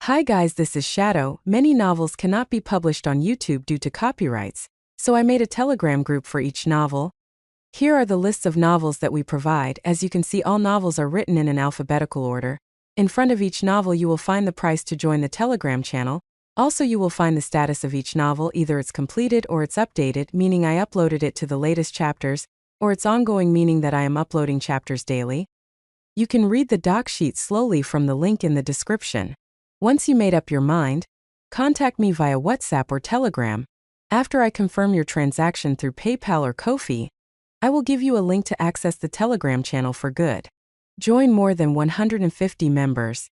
Hi guys, this is Shadow. Many novels cannot be published on YouTube due to copyrights, so I made a Telegram group for each novel. Here are the lists of novels that we provide. As you can see, all novels are written in an alphabetical order. In front of each novel you will find the price to join the Telegram channel. Also you will find the status of each novel, either it's completed or it's updated, meaning I uploaded it to the latest chapters, or it's ongoing, meaning that I am uploading chapters daily. You can read the doc sheet slowly from the link in the description. Once you made up your mind, contact me via WhatsApp or Telegram. After I confirm your transaction through PayPal or Ko-fi, I will give you a link to access the Telegram channel for good. Join more than 150 members.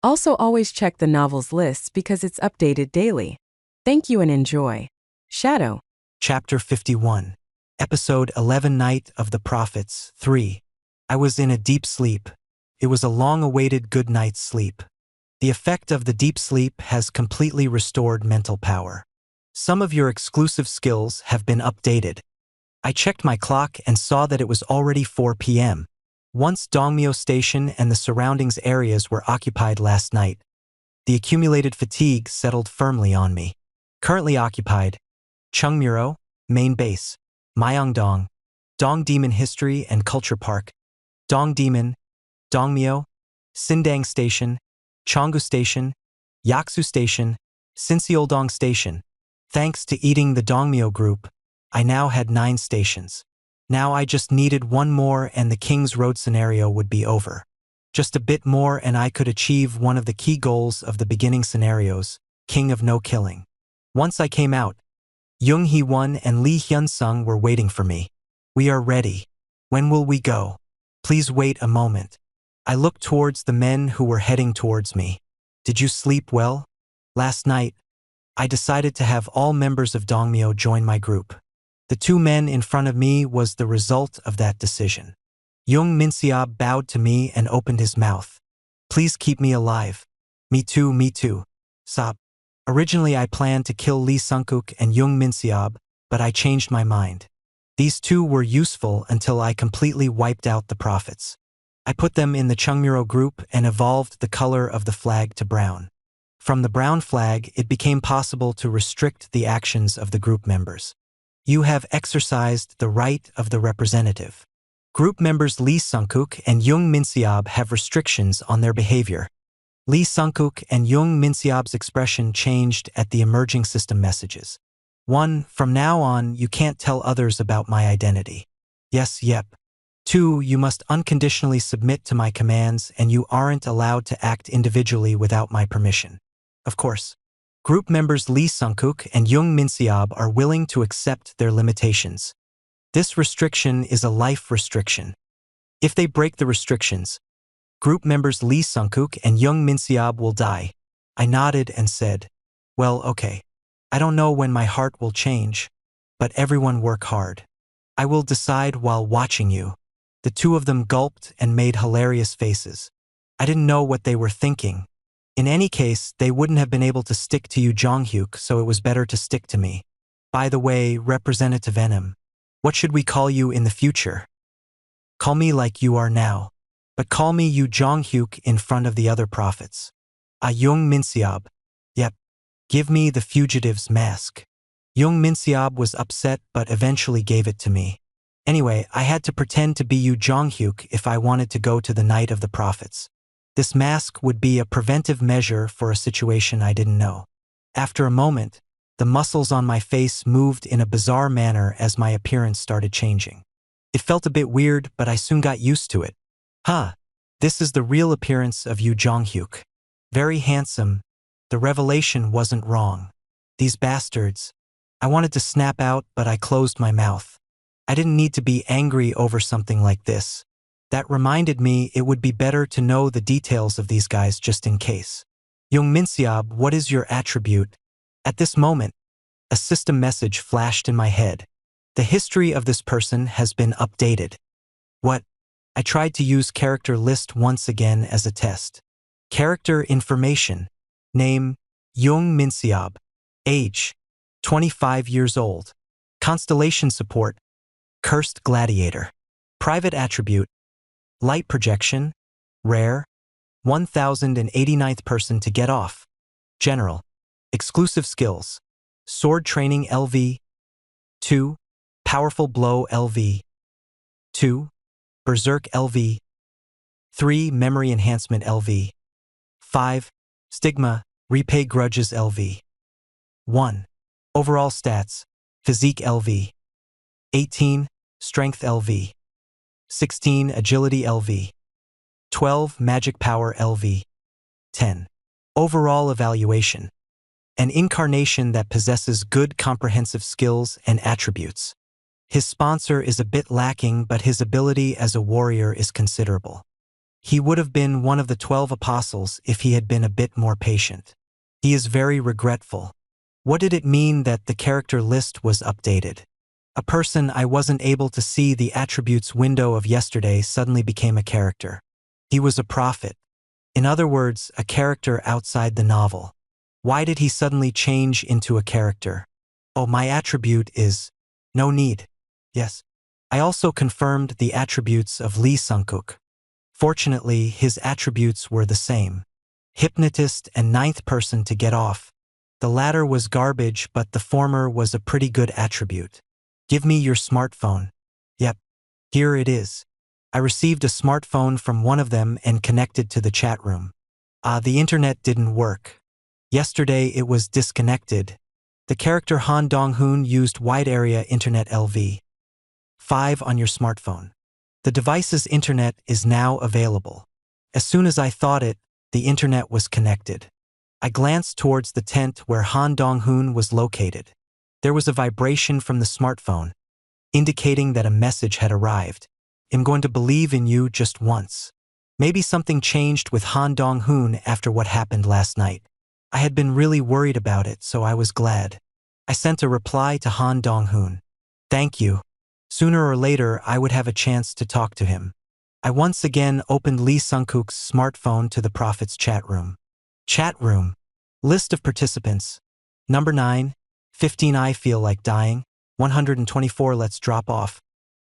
Also always check the novels lists because it's updated daily. Thank you and enjoy. Shadow. Chapter 51. Episode 11, Night of the Prophets 3. I was in a deep sleep. It was a long-awaited good night's sleep. The effect of the deep sleep has completely restored mental power. Some of your exclusive skills have been updated. I checked my clock and saw that it was already 4 p.m. Once Dongmyo Station and the surroundings areas were occupied last night, the accumulated fatigue settled firmly on me. Currently occupied: Chungmuro, Main Base, Myeongdong, Dongdaemun History and Culture Park, Dongdaemun, Dongmyo, Sindang Station, Cheonggu Station, Yaksu Station, Sinseoldong Station. Thanks to eating the Dongmyo group, I now had 9 stations. Now I just needed one more and the King's Road scenario would be over. Just a bit more and I could achieve one of the key goals of the beginning scenarios, King of No Killing. Once I came out, Jung Hee-won and Lee Hyun-sung were waiting for me. We are ready. When will we go? Please wait a moment. I looked towards the men who were heading towards me. Did you sleep well? Last night, I decided to have all members of Dongmyo join my group. The 2 men in front of me was the result of that decision. Jung Min-seob bowed to me and opened his mouth. Please keep me alive. Me too, sob. Originally I planned to kill Lee Sung-kook and Jung Min-seob, but I changed my mind. These 2 were useful until I completely wiped out the prophets. I put them in the Chungmuro group and evolved the color of the flag to brown. From the brown flag, it became possible to restrict the actions of the group members. You have exercised the right of the representative. Group members Lee Sung-kook and Jung Min-seob have restrictions on their behavior. Lee Sung-kook and Jung Min-seob's expression changed at the emerging system messages. 1. From now on, you can't tell others about my identity. Yes, yep. 2. You must unconditionally submit to my commands and you aren't allowed to act individually without my permission. Of course. Group members Lee Sung-kook and Jung Min-seob are willing to accept their limitations. This restriction is a life restriction. If they break the restrictions, group members Lee Sung-kook and Jung Min-seob will die. I nodded and said, well, okay. I don't know when my heart will change, but everyone work hard. I will decide while watching you. The 2 of them gulped and made hilarious faces. I didn't know what they were thinking. In any case, they wouldn't have been able to stick to you Jong-hyuk, so it was better to stick to me. By the way, Representative Enim, what should we call you in the future? Call me like you are now, but call me you Jong-hyuk in front of the other prophets. Jung Min-seob. Yep. Give me the fugitive's mask. Jung Min-seob was upset but eventually gave it to me. Anyway, I had to pretend to be you Jong-hyuk if I wanted to go to the Night of the Prophets. This mask would be a preventive measure for a situation I didn't know. After a moment, the muscles on my face moved in a bizarre manner as my appearance started changing. It felt a bit weird, but I soon got used to it. This is the real appearance of you Jong-hyuk. Very handsome. The revelation wasn't wrong. These bastards. I wanted to snap out, but I closed my mouth. I didn't need to be angry over something like this. That reminded me it would be better to know the details of these guys just in case. Jung Min-seob, what is your attribute? At this moment, a system message flashed in my head. The history of this person has been updated. What? I tried to use character list once again as a test. Character information. Name, Jung Min-seob. Age, 25 years old. Constellation support, Cursed Gladiator. Private attribute, light projection, rare, 1089th person to get off. General. Exclusive skills. Sword training LV. 2. Powerful blow LV. 2. Berserk LV. 3. Memory enhancement LV. 5. Stigma, repay grudges LV. 1. Overall stats. Physique LV. 18. Strength LV. 16. Agility LV. 12. Magic power LV. 10. Overall evaluation. An incarnation that possesses good comprehensive skills and attributes. His sponsor is a bit lacking, but his ability as a warrior is considerable. He would have been one of the 12 apostles if he had been a bit more patient. He is very regretful. What did it mean that the character list was updated? A person I wasn't able to see the attributes window of yesterday suddenly became a character. He was a prophet. In other words, a character outside the novel. Why did he suddenly change into a character? Oh, my attribute is no need. Yes. I also confirmed the attributes of Lee Sung-kook. Fortunately, his attributes were the same. Hypnotist and ninth person to get off. The latter was garbage, but the former was a pretty good attribute. Give me your smartphone. Yep. Here it is. I received a smartphone from one of them and connected to the chat room. The internet didn't work. Yesterday it was disconnected. The character Han Dong-hoon used wide area internet LV. 5 on your smartphone. The device's internet is now available. As soon as I thought it, the internet was connected. I glanced towards the tent where Han Dong-hoon was located. There was a vibration from the smartphone, indicating that a message had arrived. I'm going to believe in you just once. Maybe something changed with Han Dong-hoon after what happened last night. I had been really worried about it, so I was glad. I sent a reply to Han Dong-hoon. Thank you. Sooner or later, I would have a chance to talk to him. I once again opened Lee Sung-kook's smartphone to the Prophet's chat room. Chat room. List of participants. Number 9. 15 I feel like dying. 124 let's drop off.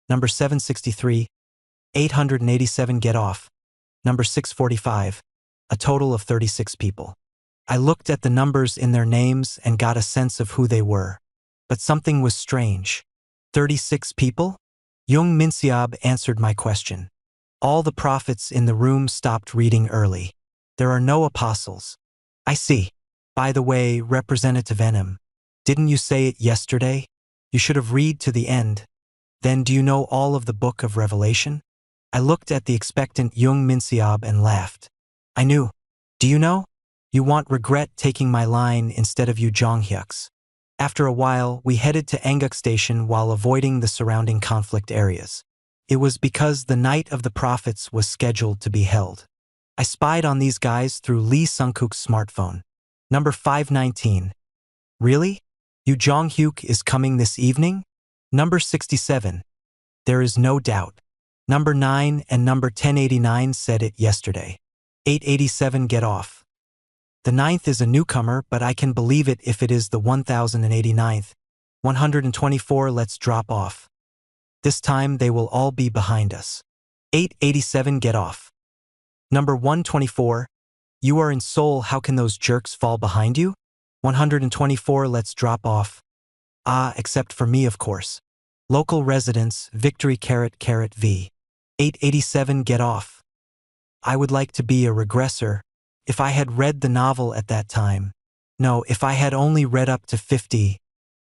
Number 763. 887 get off. Number 645. A total of 36 people. I looked at the numbers in their names and got a sense of who they were. But something was strange. 36 people? Jung Minseob answered my question. All the prophets in the room stopped reading early. There are no apostles. I see. By the way, Representative Enim, didn't you say it yesterday? You should have read to the end. Then do you know all of the Book of Revelation? I looked at the expectant Jung Minseob and laughed. I knew. Do you know? You won't regret taking my line instead of you Jonghyuks. After a while, we headed to Anguk Station while avoiding the surrounding conflict areas. It was because the Night of the Prophets was scheduled to be held. I spied on these guys through Lee Sung-kook's smartphone. Number 519. Really? Yu Jong-hyuk is coming this evening? Number 67. There is no doubt. Number 9 and number 1089 said it yesterday. 887 get off. The 9th is a newcomer, but I can believe it if it is the 1089th. 124 let's drop off. This time they will all be behind us. 887 get off. Number 124. You are in Seoul, how can those jerks fall behind you? 124 let's drop off. Except for me of course. Local residents, Victory V. 887 get off. I would like to be a regressor. If I had read the novel at that time. No, if I had only read up to 50.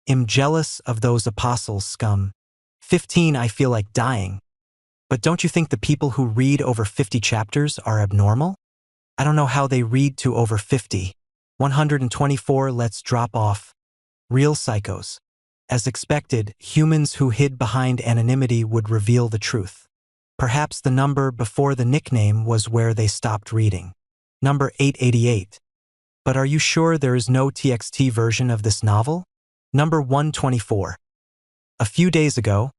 I'm jealous of those apostles scum. 15 I feel like dying. But don't you think the people who read over 50 chapters are abnormal? I don't know how they read to over 50. 124 let's drop off. Real psychos. As expected, humans who hid behind anonymity would reveal the truth. Perhaps the number before the nickname was where they stopped reading. Number 888. But are you sure there is no TXT version of this novel? Number 124. A few days ago,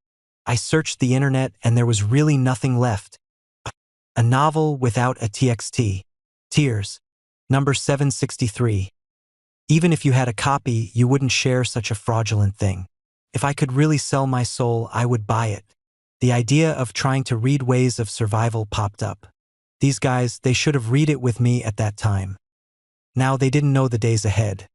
I searched the internet and there was really nothing left. A novel without a TXT. Tears. Number 763. Even if you had a copy, you wouldn't share such a fraudulent thing. If I could really sell my soul, I would buy it. The idea of trying to read Ways of Survival popped up. These guys, they should have read it with me at that time. Now they didn't know the days ahead.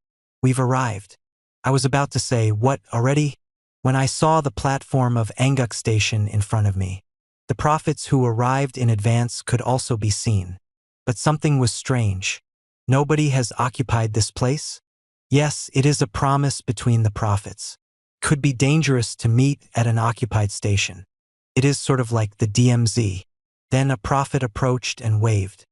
We've arrived. I was about to say, what, already? When I saw the platform of Anguk Station in front of me. The prophets who arrived in advance could also be seen. But something was strange. Nobody has occupied this place? Yes, it is a promise between the prophets. Could be dangerous to meet at an occupied station. It is sort of like the DMZ. Then a prophet approached and waved.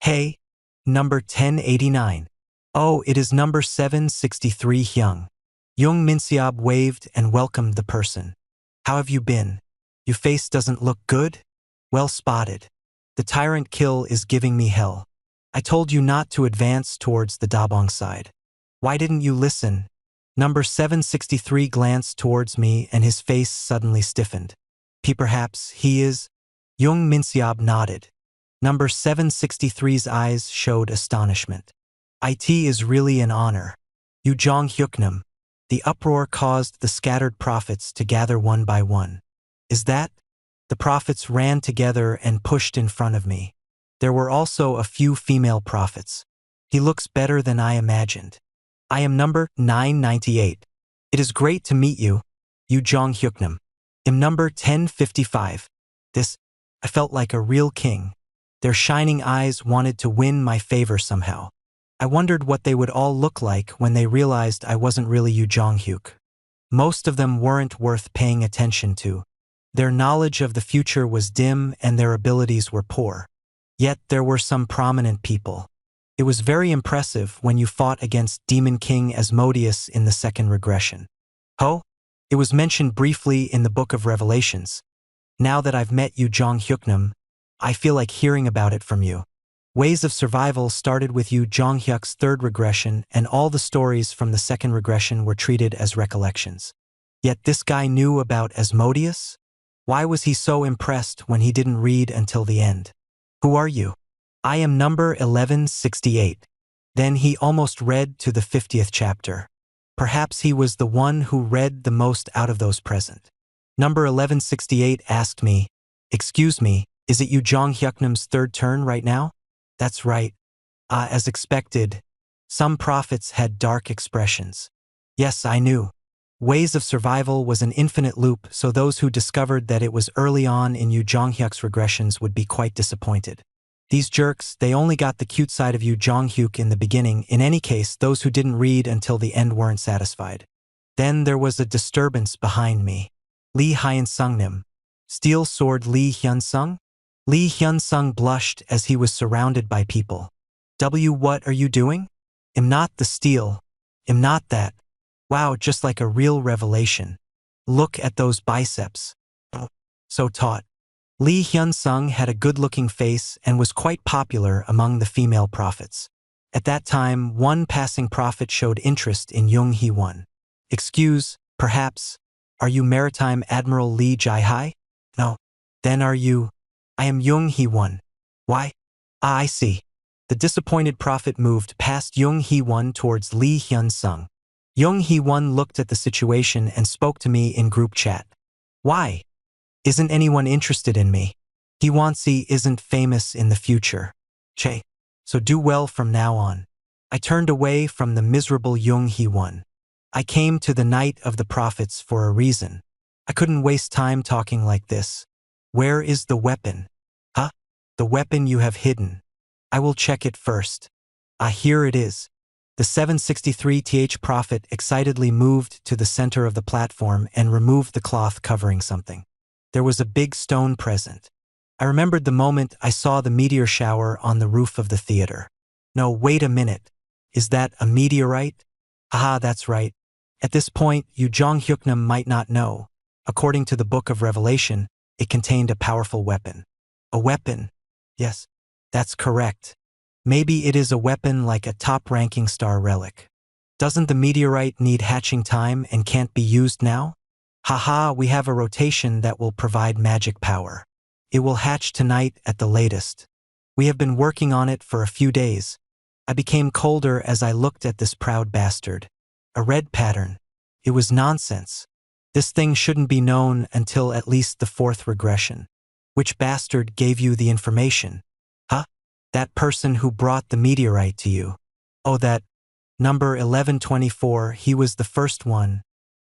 Hey, number 1089. Oh, it is number 763 Hyung. Jung Minseob waved and welcomed the person. How have you been? Your face doesn't look good? Well spotted. The tyrant kill is giving me hell. I told you not to advance towards the Dabong side. Why didn't you listen? Number 763 glanced towards me and his face suddenly stiffened. Perhaps he is? Jung Minseob nodded. Number 763's eyes showed astonishment. It is really an honor. You Jong Hyuknam. The uproar caused the scattered prophets to gather one by one. Is that? The prophets ran together and pushed in front of me. There were also a few female prophets. He looks better than I imagined. I am number 998. It is great to meet you. You Jong Hyuknam. I'm number 1055. I felt like a real king. Their shining eyes wanted to win my favor somehow. I wondered what they would all look like when they realized I wasn't really Yu Jong-hyuk. Most of them weren't worth paying attention to. Their knowledge of the future was dim and their abilities were poor. Yet there were some prominent people. It was very impressive when you fought against Demon King Asmodeus in the second regression. Oh? It was mentioned briefly in the Book of Revelations. Now that I've met Yu Jong-hyuknam, I feel like hearing about it from you. Ways of Survival started with Yu Jong-hyuk's third regression, and all the stories from the second regression were treated as recollections. Yet this guy knew about Asmodeus? Why was he so impressed when he didn't read until the end? Who are you? I am number 1168. Then he almost read to the 50th chapter. Perhaps he was the one who read the most out of those present. Number 1168 asked me, "Excuse me, is it Yu Jong-hyuknam's third turn right now?" That's right. As expected, some prophets had dark expressions. Yes, I knew. Ways of Survival was an infinite loop, so those who discovered that it was early on in Yu Jong-hyuk's regressions would be quite disappointed. These jerks, they only got the cute side of Yu Jong-hyuk in the beginning. In any case, those who didn't read until the end weren't satisfied. Then there was a disturbance behind me. Lee Hyun-sungnim. Steel Sword Lee Hyun-sung? Lee Hyun-sung blushed as he was surrounded by people. What are you doing? I'm not the steel. I'm not that. Wow, just like a real revelation. Look at those biceps. So taut. Lee Hyun-sung had a good-looking face and was quite popular among the female prophets. At that time, one passing prophet showed interest in Jung Hee-won. Excuse, perhaps, are you Maritime Admiral Lee Jae-hai? No. Then are you? I am Jung Hee-won. Why? I see. The disappointed prophet moved past Jung Hee-won towards Lee Hyun-sung. Jung Hee-won looked at the situation and spoke to me in group chat. Why? Isn't anyone interested in me? Hee-won-si isn't famous in the future. Che. So do well from now on. I turned away from the miserable Jung Hee-won. I came to the Night of the Prophets for a reason. I couldn't waste time talking like this. Where is the weapon? Huh? The weapon you have hidden. I will check it first. Here it is. The 763th prophet excitedly moved to the center of the platform and removed the cloth covering something. There was a big stone present. I remembered the moment I saw the meteor shower on the roof of the theater. No, wait a minute. Is that a meteorite? Haha, that's right. At this point, Yu Jong-hyuknam might not know. According to the Book of Revelation, it contained a powerful weapon. A weapon? Yes, that's correct. Maybe it is a weapon like a top-ranking star relic. Doesn't the meteorite need hatching time and can't be used now? Haha, we have a rotation that will provide magic power. It will hatch tonight at the latest. We have been working on it for a few days. I became colder as I looked at this proud bastard. A red pattern. It was nonsense. This thing shouldn't be known until at least the fourth regression. Which bastard gave you the information? Huh? That person who brought the meteorite to you. Oh, that number 1124, he was the first one.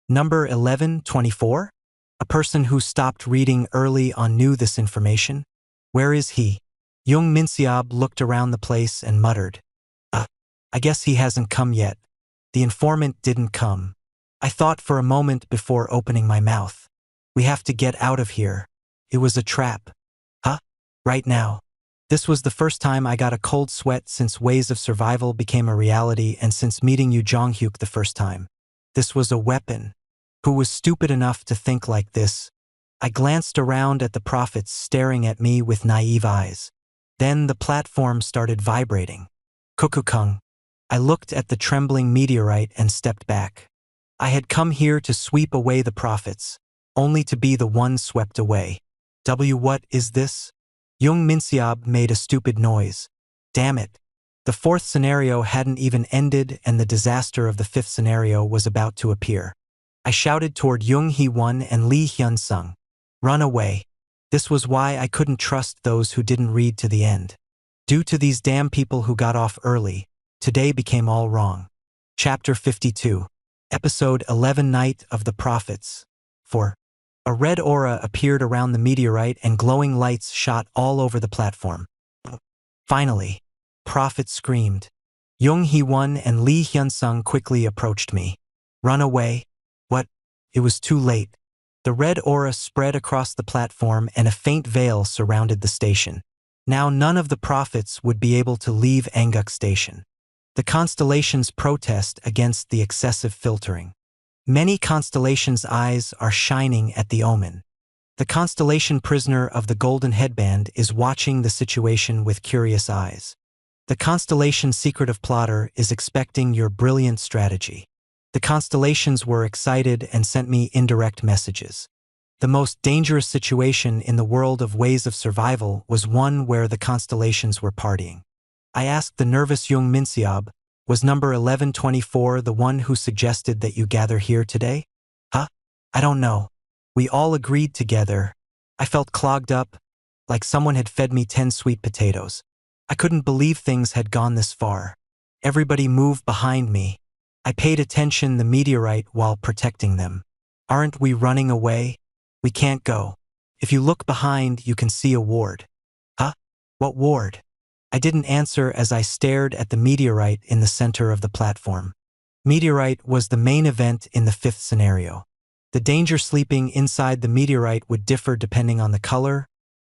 Number 1124? A person who stopped reading early on knew this information? Where is he? Jung Minseob looked around the place and muttered. I guess he hasn't come yet. The informant didn't come. I thought for a moment before opening my mouth. We have to get out of here. It was a trap. Huh? Right now. This was the first time I got a cold sweat since Ways of Survival became a reality and since meeting you Jonghyuk the first time. This was a weapon. Who was stupid enough to think like this? I glanced around at the prophets staring at me with naive eyes. Then the platform started vibrating. Kukukung. I looked at the trembling meteorite and stepped back. I had come here to sweep away the prophets, only to be the one swept away. What is this? Jung Minseob made a stupid noise. Damn it. The fourth scenario hadn't even ended and the disaster of the fifth scenario was about to appear. I shouted toward Jung Hee-won and Lee Hyun-sung. Run away. This was why I couldn't trust those who didn't read to the end. Due to these damn people who got off early, today became all wrong. Chapter 52. Episode 11 Night of the Prophets. 4. A red aura appeared around the meteorite and glowing lights shot all over the platform. Finally, Prophet screamed. Jung Hee-won and Lee Hyun-sung quickly approached me. Run away? What? It was too late. The red aura spread across the platform and a faint veil surrounded the station. Now none of the prophets would be able to leave Anguk Station. The constellations protest against the excessive filtering. Many constellations' eyes are shining at the omen. The constellation prisoner of the golden headband is watching the situation with curious eyes. The constellation secretive plotter is expecting your brilliant strategy. The constellations were excited and sent me indirect messages. The most dangerous situation in the world of Ways of Survival was one where the constellations were partying. I asked the nervous Jung Minseob, was number 1124 the one who suggested that you gather here today? Huh? I don't know. We all agreed together. I felt clogged up, like someone had fed me 10 sweet potatoes. I couldn't believe things had gone this far. Everybody moved behind me. I paid attention the meteorite while protecting them. Aren't we running away? We can't go. If you look behind, you can see a ward. Huh? What ward? I didn't answer as I stared at the meteorite in the center of the platform. Meteorite was the main event in the fifth scenario. The danger sleeping inside the meteorite would differ depending on the color,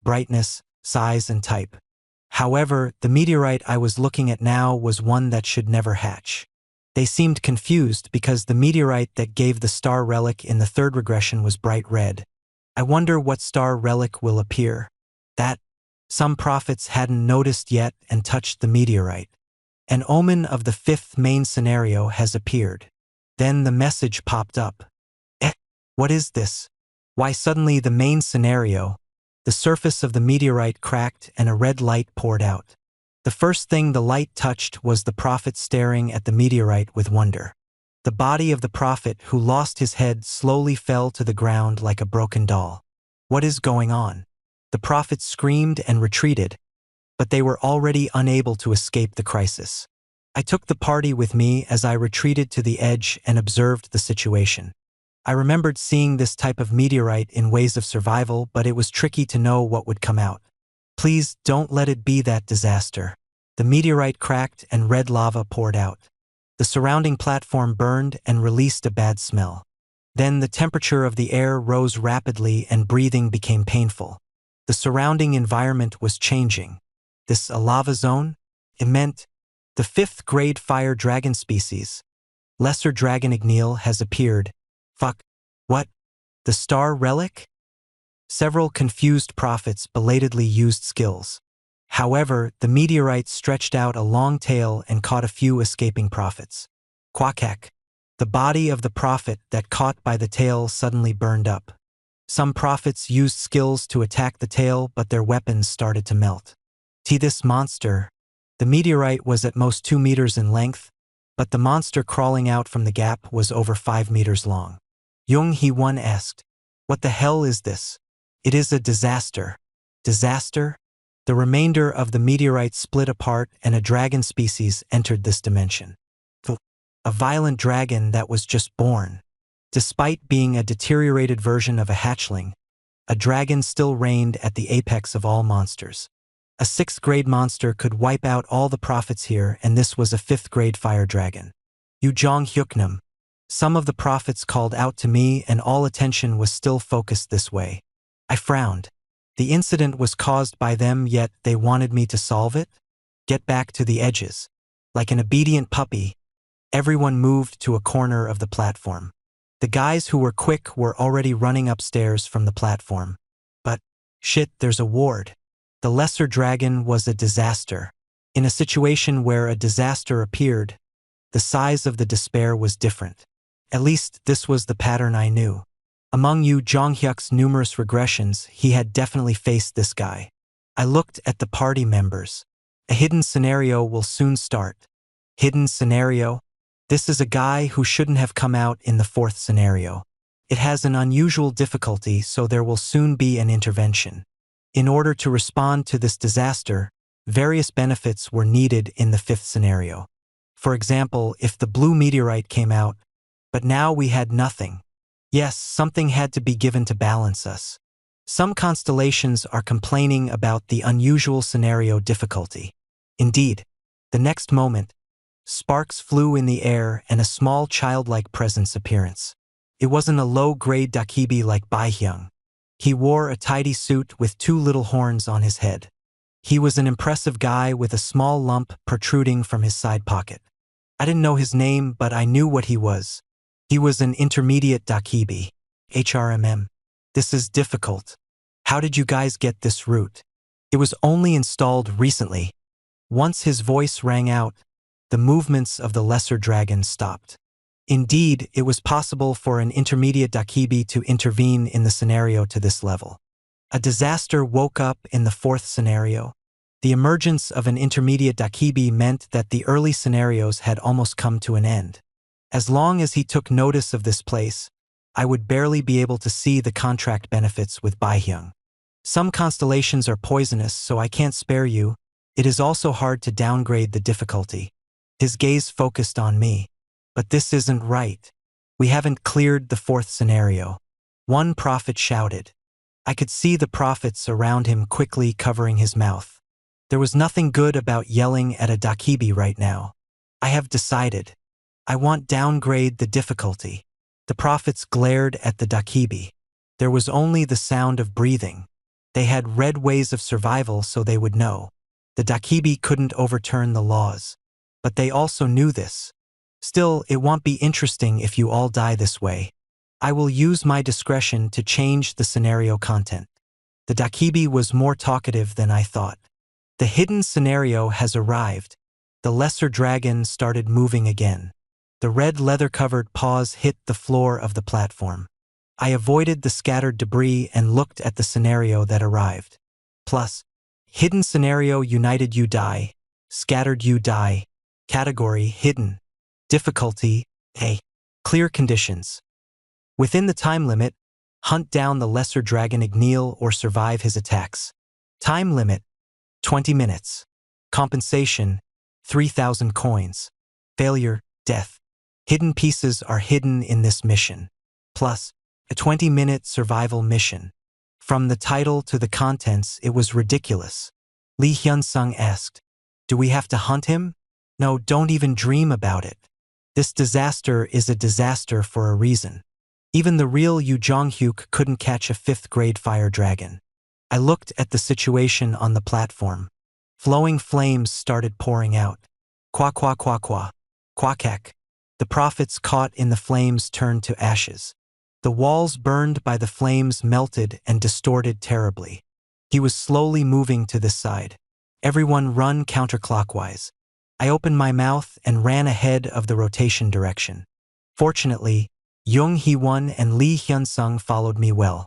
brightness, size, and type. However, the meteorite I was looking at now was one that should never hatch. They seemed confused because the meteorite that gave the star relic in the third regression was bright red. I wonder what star relic will appear. That some prophets hadn't noticed yet and touched the meteorite. An omen of the fifth main scenario has appeared. Then the message popped up. What is this? Why suddenly the main scenario? The surface of the meteorite cracked and a red light poured out. The first thing the light touched was the prophet staring at the meteorite with wonder. The body of the prophet who lost his head slowly fell to the ground like a broken doll. What is going on? The prophet screamed and retreated, but they were already unable to escape the crisis. I took the party with me as I retreated to the edge and observed the situation. I remembered seeing this type of meteorite in Ways of Survival, but it was tricky to know what would come out. Please don't let it be that disaster. The meteorite cracked and red lava poured out. The surrounding platform burned and released a bad smell. Then the temperature of the air rose rapidly and breathing became painful. The surrounding environment was changing. This a lava zone? It meant the fifth grade fire dragon species. Lesser dragon Igneel has appeared. Fuck. What? The star relic? Several confused prophets belatedly used skills. However, the meteorite stretched out a long tail and caught a few escaping prophets. Quackak. The body of the prophet that caught by the tail suddenly burned up. Some prophets used skills to attack the tail, but their weapons started to melt. This monster. The meteorite was at most 2 meters in length, but the monster crawling out from the gap was over 5 meters long. Jung Hee-won asked, "What the hell is this?" "It is a disaster." "Disaster?" The remainder of the meteorite split apart and a dragon species entered this dimension. A violent dragon that was just born. Despite being a deteriorated version of a hatchling, a dragon still reigned at the apex of all monsters. A 6th grade monster could wipe out all the prophets here, and this was a 5th grade fire dragon. Yu Jong Hyuknam. Some of the prophets called out to me, and all attention was still focused this way. I frowned. The incident was caused by them, yet they wanted me to solve it? Get back to the edges. Like an obedient puppy, everyone moved to a corner of the platform. The guys who were quick were already running upstairs from the platform. But, shit, there's a ward. The lesser dragon was a disaster. In a situation where a disaster appeared, the size of the despair was different. At least this was the pattern I knew. Among Yu Jonghyuk's numerous regressions, he had definitely faced this guy. I looked at the party members. A hidden scenario will soon start. Hidden scenario? This is a guy who shouldn't have come out in the 4th scenario. It has an unusual difficulty, so there will soon be an intervention. In order to respond to this disaster, various benefits were needed in the 5th scenario. For example, if the blue meteorite came out, but now we had nothing. Yes, something had to be given to balance us. Some constellations are complaining about the unusual scenario difficulty. Indeed, the next moment, sparks flew in the air and a small childlike presence appearance. It wasn't a low-grade dakibi like Baihyung. He wore a tidy suit with 2 little horns on his head. He was an impressive guy with a small lump protruding from his side pocket. I didn't know his name, but I knew what he was. He was an intermediate dakibi. HRMM. This is difficult. How did you guys get this route? It was only installed recently. Once his voice rang out, the movements of the lesser dragon stopped. Indeed, it was possible for an intermediate dakibi to intervene in the scenario to this level. A disaster woke up in the 4th scenario. The emergence of an intermediate dakibi meant that the early scenarios had almost come to an end. As long as he took notice of this place, I would barely be able to see the contract benefits with Baihyung. Some constellations are poisonous, so I can't spare you. It is also hard to downgrade the difficulty. His gaze focused on me. But this isn't right. We haven't cleared the 4th scenario. One prophet shouted. I could see the prophets around him quickly covering his mouth. There was nothing good about yelling at a dakibi right now. I have decided. I want downgrade the difficulty. The prophets glared at the dakibi. There was only the sound of breathing. They had read Ways of Survival, so they would know. The dakibi couldn't overturn the laws. But they also knew this. Still, it won't be interesting if you all die this way. I will use my discretion to change the scenario content. The dakibi was more talkative than I thought. The hidden scenario has arrived. The lesser dragon started moving again. The red leather-covered paws hit the floor of the platform. I avoided the scattered debris and looked at the scenario that arrived. Plus, hidden scenario united you die, scattered you die, category hidden, difficulty A, clear conditions. Within the time limit, hunt down the lesser dragon Igneel or survive his attacks. Time limit, 20 minutes. Compensation, 3,000 coins. Failure, death. Hidden pieces are hidden in this mission. Plus, a 20-minute survival mission. From the title to the contents, it was ridiculous. Lee Hyun-sung asked, "Do we have to hunt him?" "No, don't even dream about it. This disaster is a disaster for a reason. Even the real Yu Jonghyuk couldn't catch a 5th-grade fire dragon." I looked at the situation on the platform. Flowing flames started pouring out. Qua qua qua qua. Quackak. The prophets caught in the flames turned to ashes. The walls burned by the flames melted and distorted terribly. He was slowly moving to this side. Everyone run counterclockwise. I opened my mouth and ran ahead of the rotation direction. Fortunately, Jung Hee-won and Lee Hyun-sung followed me well.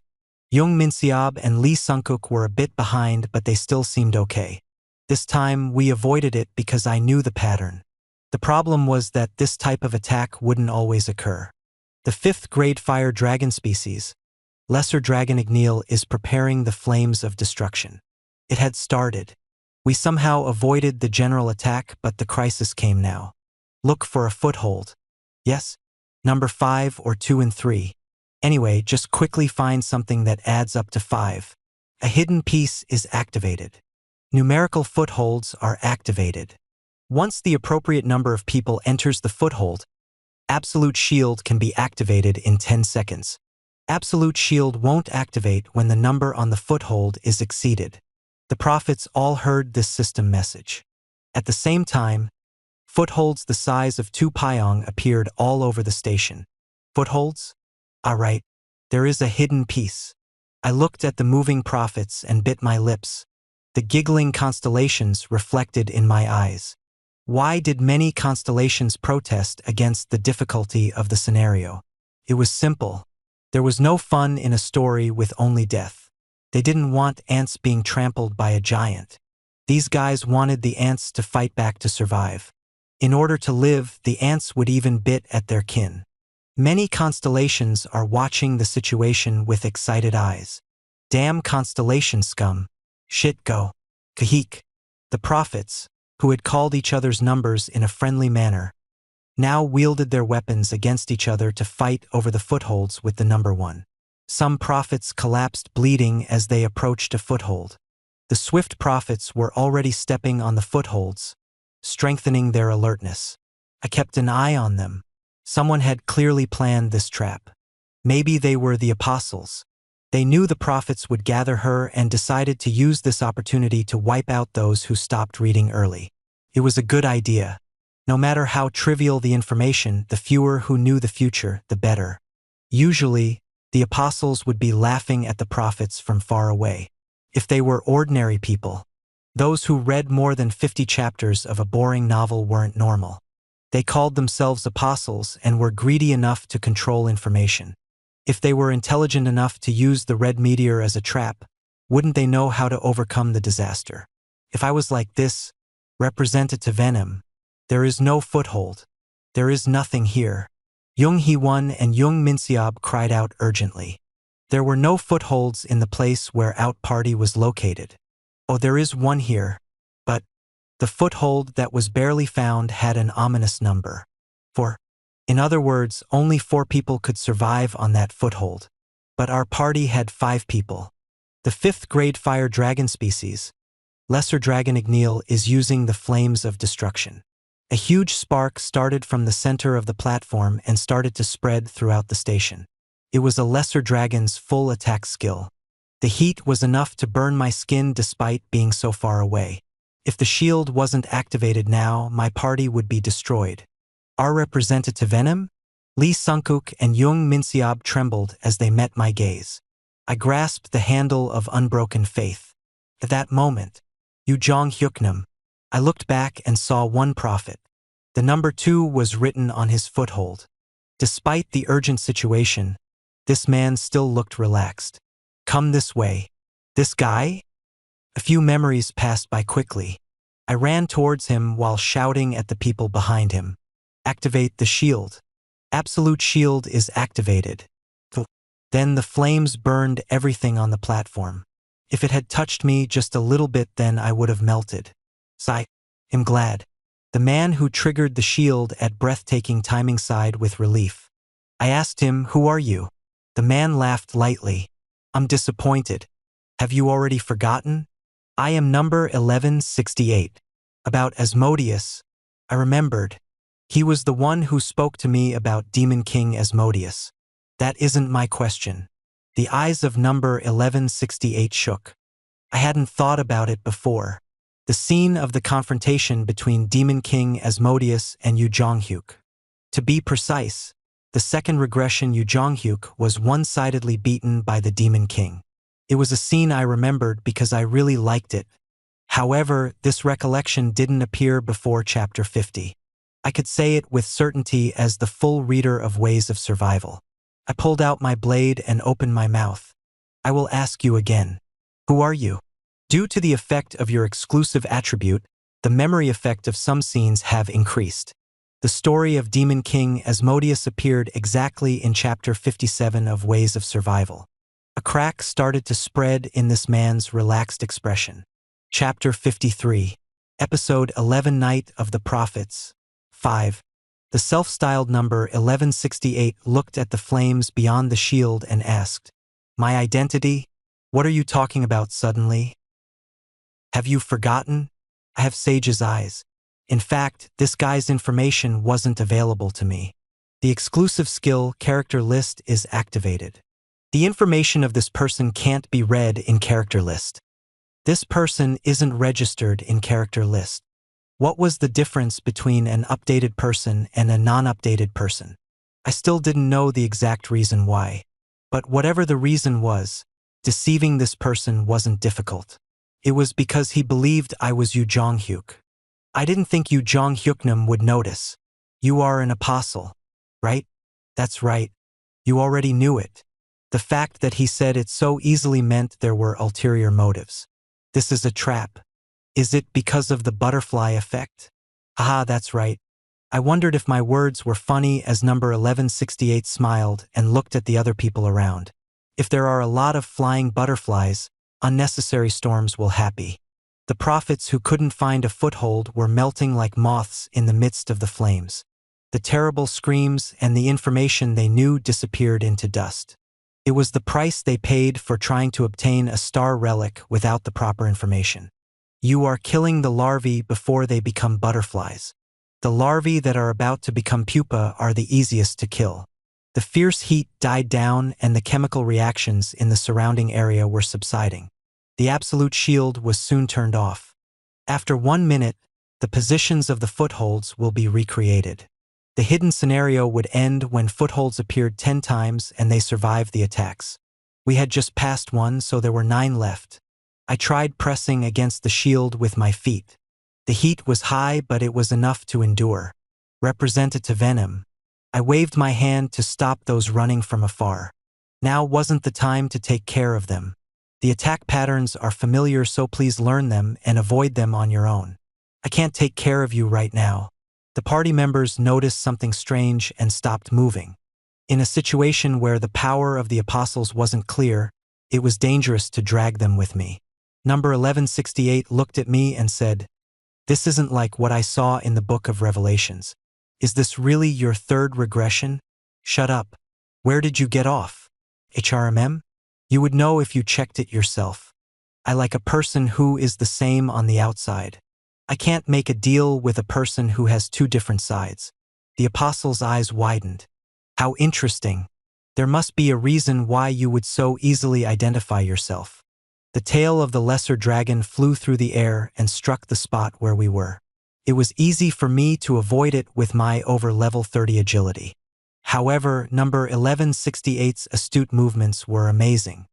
Jung Min-seob and Lee Sung-kook were a bit behind, but they still seemed okay. This time, we avoided it because I knew the pattern. The problem was that this type of attack wouldn't always occur. The 5th-grade fire dragon species, Lesser Dragon Igneel, is preparing the flames of destruction. It had started. We somehow avoided the general attack, but the crisis came now. Look for a foothold. Yes? Number 5 or 2 and 3. Anyway, just quickly find something that adds up to 5. A hidden piece is activated. Numerical footholds are activated. Once the appropriate number of people enters the foothold, Absolute Shield can be activated in 10 seconds. Absolute Shield won't activate when the number on the foothold is exceeded. The prophets all heard this system message. At the same time, footholds the size of 2 pyong appeared all over the station. Footholds? Right. There is a hidden piece. I looked at the moving prophets and bit my lips. The giggling constellations reflected in my eyes. Why did many constellations protest against the difficulty of the scenario? It was simple. There was no fun in a story with only death. They didn't want ants being trampled by a giant. These guys wanted the ants to fight back to survive. In order to live, the ants would even bit at their kin. Many constellations are watching the situation with excited eyes. Damn constellation scum. Shit go. Kahik. The prophets, who had called each other's numbers in a friendly manner, now wielded their weapons against each other to fight over the footholds with the number 1. Some prophets collapsed bleeding as they approached a foothold. The swift prophets were already stepping on the footholds, strengthening their alertness. I kept an eye on them. Someone had clearly planned this trap. Maybe they were the apostles. They knew the prophets would gather her and decided to use this opportunity to wipe out those who stopped reading early. It was a good idea. No matter how trivial the information, the fewer who knew the future, the better. Usually, the apostles would be laughing at the prophets from far away. If they were ordinary people, those who read more than 50 chapters of a boring novel weren't normal. They called themselves apostles and were greedy enough to control information. If they were intelligent enough to use the red meteor as a trap, wouldn't they know how to overcome the disaster? If I was like this, representative venom, there is no foothold. There is nothing here. Jung Hee-won and Jung Min-seob cried out urgently. There were no footholds in the place where Out Party was located. Oh, there is one here. But the foothold that was barely found had an ominous number. 4. In other words, only 4 people could survive on that foothold. But our party had 5 people. The 5th grade fire dragon species, Lesser Dragon Igneel, is using the flames of destruction. A huge spark started from the center of the platform and started to spread throughout the station. It was a lesser dragon's full attack skill. The heat was enough to burn my skin despite being so far away. If the shield wasn't activated now, my party would be destroyed. Our representative venom? Lee Sung-kook and Jung Min-seob trembled as they met my gaze. I grasped the handle of unbroken faith. At that moment, Yu Jong-hyuknam, I looked back and saw one prophet. The number 2 was written on his foothold. Despite the urgent situation, this man still looked relaxed. Come this way. This guy? A few memories passed by quickly. I ran towards him while shouting at the people behind him. Activate the shield. Absolute Shield is activated. Then the flames burned everything on the platform. If it had touched me just a little bit, then I would have melted. I am glad. The man who triggered the shield at breathtaking timing sighed with relief. I asked him, "Who are you?" The man laughed lightly. "I'm disappointed. Have you already forgotten? I am number 1168. About Asmodeus. I remembered. He was the one who spoke to me about Demon King Asmodeus. That isn't my question." The eyes of number 1168 shook. I hadn't thought about it before. The scene of the confrontation between Demon King Asmodeus and Yu Jong-hyuk. To be precise, the second regression Yu Jong-hyuk was one-sidedly beaten by the Demon King. It was a scene I remembered because I really liked it. However, this recollection didn't appear before chapter 50. I could say it with certainty as the full reader of Ways of Survival. I pulled out my blade and opened my mouth. I will ask you again. Who are you? Due to the effect of your exclusive attribute, the memory effect of some scenes have increased. The story of Demon King Asmodeus appeared exactly in chapter 57 of Ways of Survival. A crack started to spread in this man's relaxed expression. Chapter 53. Episode 11 Night of the Prophets. 5. The self-styled number 1168 looked at the flames beyond the shield and asked, "My identity? What are you talking about suddenly? Have you forgotten? I have Sage's eyes. In fact, this guy's information wasn't available to me. The exclusive skill character list is activated. The information of this person can't be read in character list. This person isn't registered in character list." What was the difference between an updated person and a non-updated person? I still didn't know the exact reason why. But whatever the reason was, deceiving this person wasn't difficult. It was because he believed I was Yu Jonghyuk. I didn't think Yu Jonghyuknam would notice. You are an apostle, right? That's right. You already knew it. The fact that he said it so easily meant there were ulterior motives. This is a trap. Is it because of the butterfly effect? Haha, that's right. I wondered if my words were funny as number 1168 smiled and looked at the other people around. If there are a lot of flying butterflies, unnecessary storms will happen. The prophets who couldn't find a foothold were melting like moths in the midst of the flames. The terrible screams and the information they knew disappeared into dust. It was the price they paid for trying to obtain a star relic without the proper information. You are killing the larvae before they become butterflies. The larvae that are about to become pupa are the easiest to kill. The fierce heat died down and the chemical reactions in the surrounding area were subsiding. The absolute shield was soon turned off. After 1 minute, the positions of the footholds will be recreated. The hidden scenario would end when footholds appeared 10 times and they survived the attacks. We had just passed one, so there were 9 left. I tried pressing against the shield with my feet. The heat was high, but it was enough to endure. Representative Venom. I waved my hand to stop those running from afar. Now wasn't the time to take care of them. The attack patterns are familiar, so please learn them and avoid them on your own. I can't take care of you right now. The party members noticed something strange and stopped moving. In a situation where the power of the apostles wasn't clear, it was dangerous to drag them with me. Number 1168 looked at me and said, "This isn't like what I saw in the Book of Revelations. Is this really your third regression? Shut up. Where did you get off? HRMM? You would know if you checked it yourself. I like a person who is the same on the outside. I can't make a deal with a person who has 2 different sides." The apostle's eyes widened. How interesting. There must be a reason why you would so easily identify yourself. The tail of the lesser dragon flew through the air and struck the spot where we were. It was easy for me to avoid it with my over level 30 agility. However, number 1168's astute movements were amazing.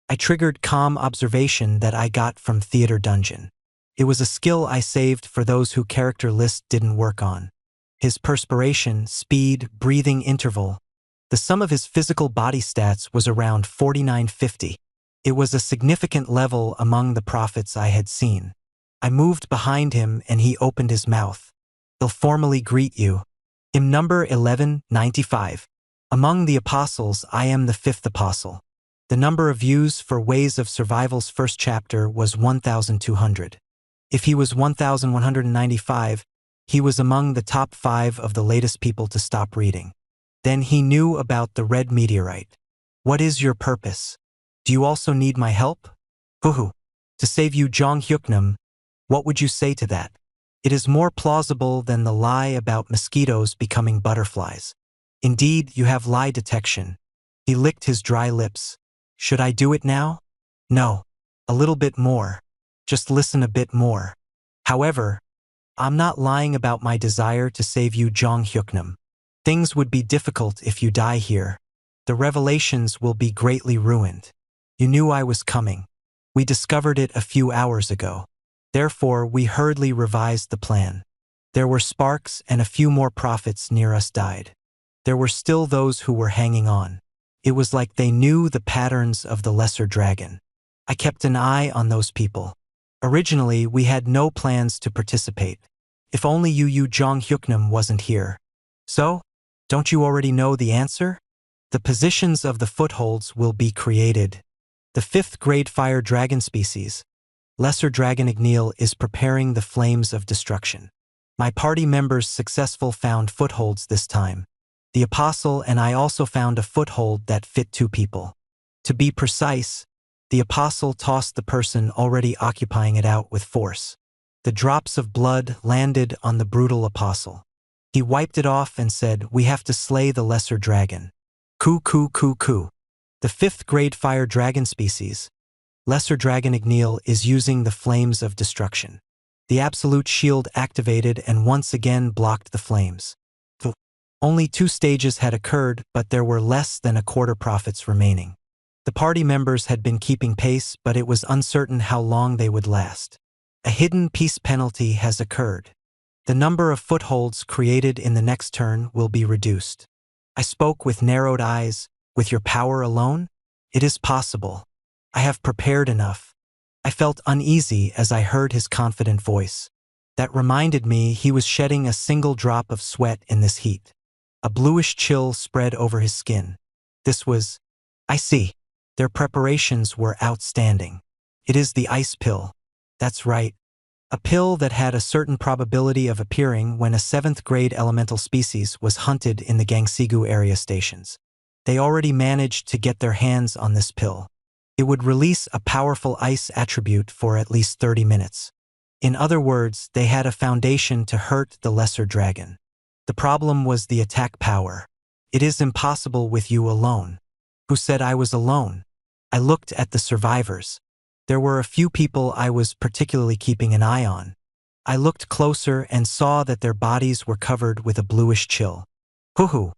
I triggered calm observation that I got from Theater Dungeon. It was a skill I saved for those who character list didn't work on. His perspiration, speed, breathing interval. The sum of his physical body stats was around 4950. It was a significant level among the prophets I had seen. I moved behind him and he opened his mouth. "He'll formally greet you. I'm number 1195. Among the apostles, I am the 5th apostle." The number of views for Ways of Survival's first chapter was 1,200. If he was 1,195, he was among the top 5 of the latest people to stop reading. Then he knew about the red meteorite. "What is your purpose? Do you also need my help?" "Hoo-hoo. To save you Jonghyuknam." What would you say to that? It is more plausible than the lie about mosquitoes becoming butterflies. Indeed, you have lie detection. He licked his dry lips. "Should I do it now?" "No. A little bit more. Just listen a bit more. However, I'm not lying about my desire to save you Jonghyuknam. Things would be difficult if you die here. The revelations will be greatly ruined. You knew I was coming. We discovered it a few hours ago. Therefore, we hurriedly revised the plan. There were sparks and a few more prophets near us died. There were still those who were hanging on. It was like they knew the patterns of the lesser dragon. I kept an eye on those people. Originally, we had no plans to participate. If only Yu Jonghyuknam wasn't here. So, don't you already know the answer? The positions of the footholds will be created. The 5th grade fire dragon species. Lesser Dragon Igneel is preparing the flames of destruction. My party members successful found footholds this time. The Apostle and I also found a foothold that fit 2 people. To be precise, the Apostle tossed the person already occupying it out with force. The drops of blood landed on the brutal Apostle. He wiped it off and said, "We have to slay the lesser dragon." Coo coo coo coo. The 5th grade fire dragon species, Lesser Dragon Igneel, is using the flames of destruction. The absolute shield activated and once again blocked the flames. Only 2 stages had occurred, but there were less than a quarter prophets remaining. The party members had been keeping pace, but it was uncertain how long they would last. A hidden peace penalty has occurred. The number of footholds created in the next turn will be reduced. I spoke with narrowed eyes. With your power alone? It is possible. I have prepared enough. I felt uneasy as I heard his confident voice. That reminded me he was shedding a single drop of sweat in this heat. A bluish chill spread over his skin. This was... I see. Their preparations were outstanding. It is the ice pill. That's right. A pill that had a certain probability of appearing when a 7th grade elemental species was hunted in the Gangsigu area stations. They already managed to get their hands on this pill. It would release a powerful ice attribute for at least 30 minutes. In other words, they had a foundation to hurt the lesser dragon. The problem was the attack power. It is impossible with you alone. Who said I was alone? I looked at the survivors. There were a few people I was particularly keeping an eye on. I looked closer and saw that their bodies were covered with a bluish chill. Hoo-hoo!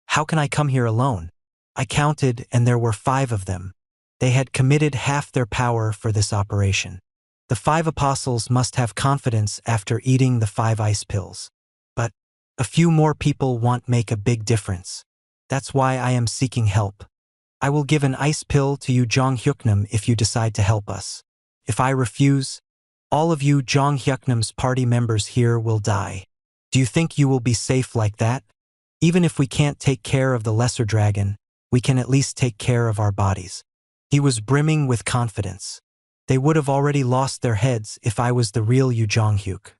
How can I come here alone? I counted and there were 5 of them. They had committed half their power for this operation. The 5 apostles must have confidence after eating the 5 ice pills. But a few more people won't make a big difference. That's why I am seeking help. I will give an ice pill to you Jonghyuknam if you decide to help us. If I refuse, all of you Jonghyuknam's party members here will die. Do you think you will be safe like that? Even if we can't take care of the lesser dragon, we can at least take care of our bodies. He was brimming with confidence. They would have already lost their heads if I was the real Yu Jonghyuk.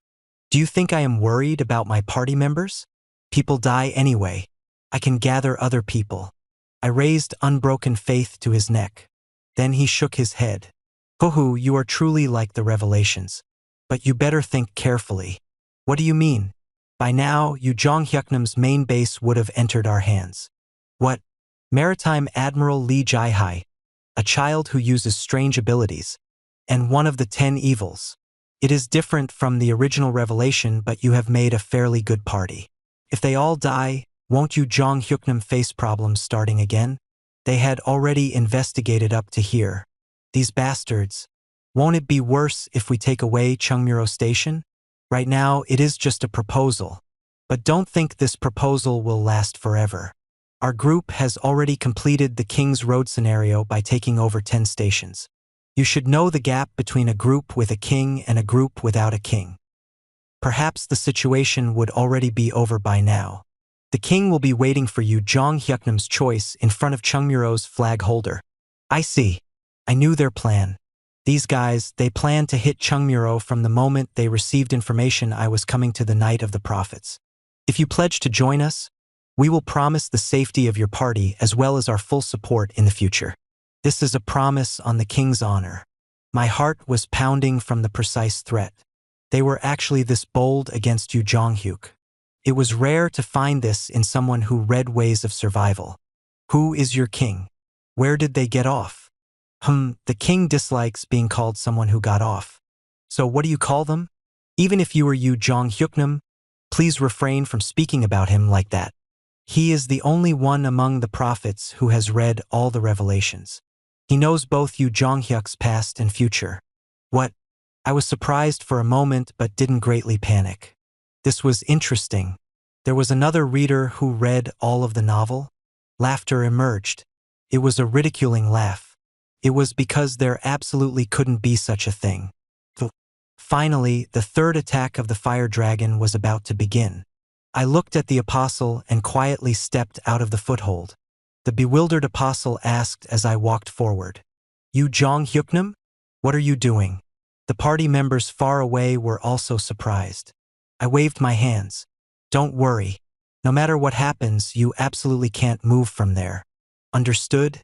Do you think I am worried about my party members? People die anyway. I can gather other people. I raised unbroken faith to his neck. Then he shook his head. Hoo-hoo, you are truly like the revelations. But you better think carefully. What do you mean? By now, Yu Jonghyuknam's main base would have entered our hands. What? Maritime Admiral Lee Jai-hai, a child who uses strange abilities, and one of the 10 evils. It is different from the original revelation, but you have made a fairly good party. If they all die, won't you Jonghyuknam face problems starting again? They had already investigated up to here. These bastards. Won't it be worse if we take away Chungmuro Station? Right now, it is just a proposal. But don't think this proposal will last forever. Our group has already completed the King's Road scenario by taking over 10 stations. You should know the gap between a group with a king and a group without a king. Perhaps the situation would already be over by now. The king will be waiting for you Jonghyuknam's choice in front of Chungmuro's flag holder. I see. I knew their plan. These guys, they planned to hit Chungmuro from the moment they received information I was coming to the Night of the Prophets. If you pledge to join us, we will promise the safety of your party as well as our full support in the future. This is a promise on the king's honor. My heart was pounding from the precise threat. They were actually this bold against Yu Jonghyuk. It was rare to find this in someone who read ways of survival. Who is your king? Where did they get off? The king dislikes being called someone who got off. So what do you call them? Even if you were Yu Jonghyuknam, please refrain from speaking about him like that. He is the only one among the prophets who has read all the revelations. He knows both Yu Jonghyuk's past and future. What? I was surprised for a moment but didn't greatly panic. This was interesting. There was another reader who read all of the novel. Laughter emerged. It was a ridiculing laugh. It was because there absolutely couldn't be such a thing. Finally, the 3rd attack of the fire dragon was about to begin. I looked at the apostle and quietly stepped out of the foothold. The bewildered apostle asked as I walked forward, "You Jonghyuknam? What are you doing?" The party members far away were also surprised. I waved my hands. Don't worry. No matter what happens, you absolutely can't move from there. Understood?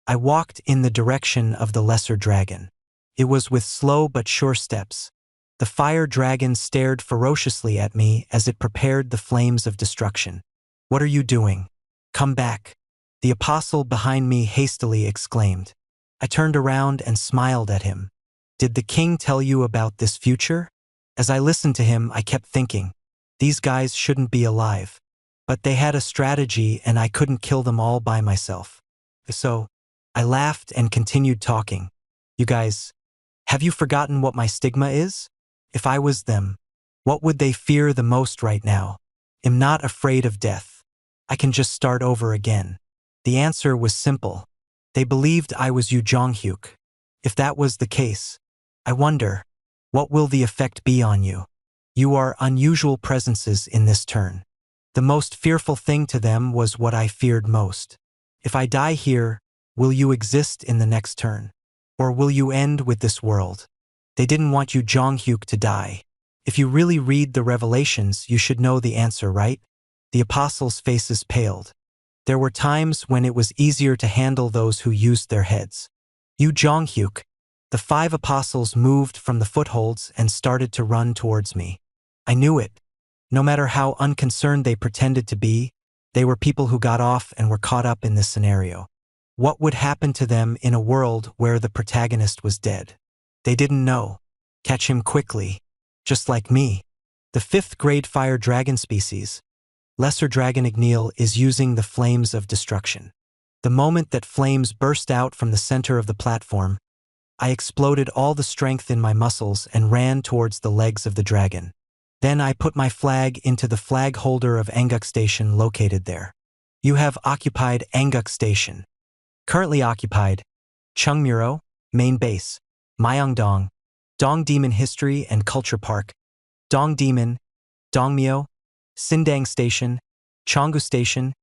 I walked in the direction of the lesser dragon. It was with slow but sure steps. The fire dragon stared ferociously at me as it prepared the flames of destruction. What are you doing? Come back. The apostle behind me hastily exclaimed. I turned around and smiled at him. Did the king tell you about this future? As I listened to him, I kept thinking, these guys shouldn't be alive. But they had a strategy and I couldn't kill them all by myself. So, I laughed and continued talking. You guys, have you forgotten what my stigma is? If I was them, what would they fear the most right now? I'm not afraid of death. I can just start over again. The answer was simple. They believed I was Yu Jonghyuk. If that was the case, I wonder, what will the effect be on you? You are unusual presences in this turn. The most fearful thing to them was what I feared most. If I die here, will you exist in the next turn? Or will you end with this world? They didn't want Yu Jonghyuk to die. If you really read the revelations, you should know the answer, right? The apostles' faces paled. There were times when it was easier to handle those who used their heads. Yu Jonghyuk. The 5 apostles moved from the footholds and started to run towards me. I knew it. No matter how unconcerned they pretended to be, they were people who got off and were caught up in this scenario. What would happen to them in a world where the protagonist was dead? They didn't know. Catch him quickly. Just like me. The 5th grade fire dragon species, Lesser Dragon Igneel, is using the flames of destruction. The moment that flames burst out from the center of the platform, I exploded all the strength in my muscles and ran towards the legs of the dragon. Then I put my flag into the flag holder of Anguk Station located there. You have occupied Anguk Station. Currently occupied, Chungmuro, Main Base, Myeongdong, Dong Demon History and Culture Park, Dong Demon, Dongmyo, Sindang Station, Cheonggu Station,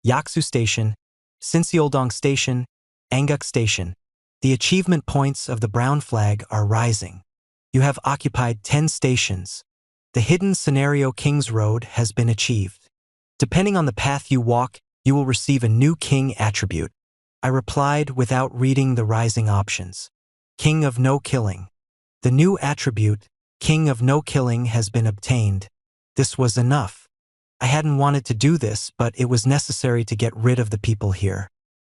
Yaksu Station, Sinseoldong Station, Anguk Station. The achievement points of the brown flag are rising. You have occupied 10 stations. The hidden scenario King's Road has been achieved. Depending on the path you walk, you will receive a new king attribute. I replied without reading the rising options. King of No Killing. The new attribute, King of No Killing, has been obtained. This was enough. I hadn't wanted to do this, but it was necessary to get rid of the people here.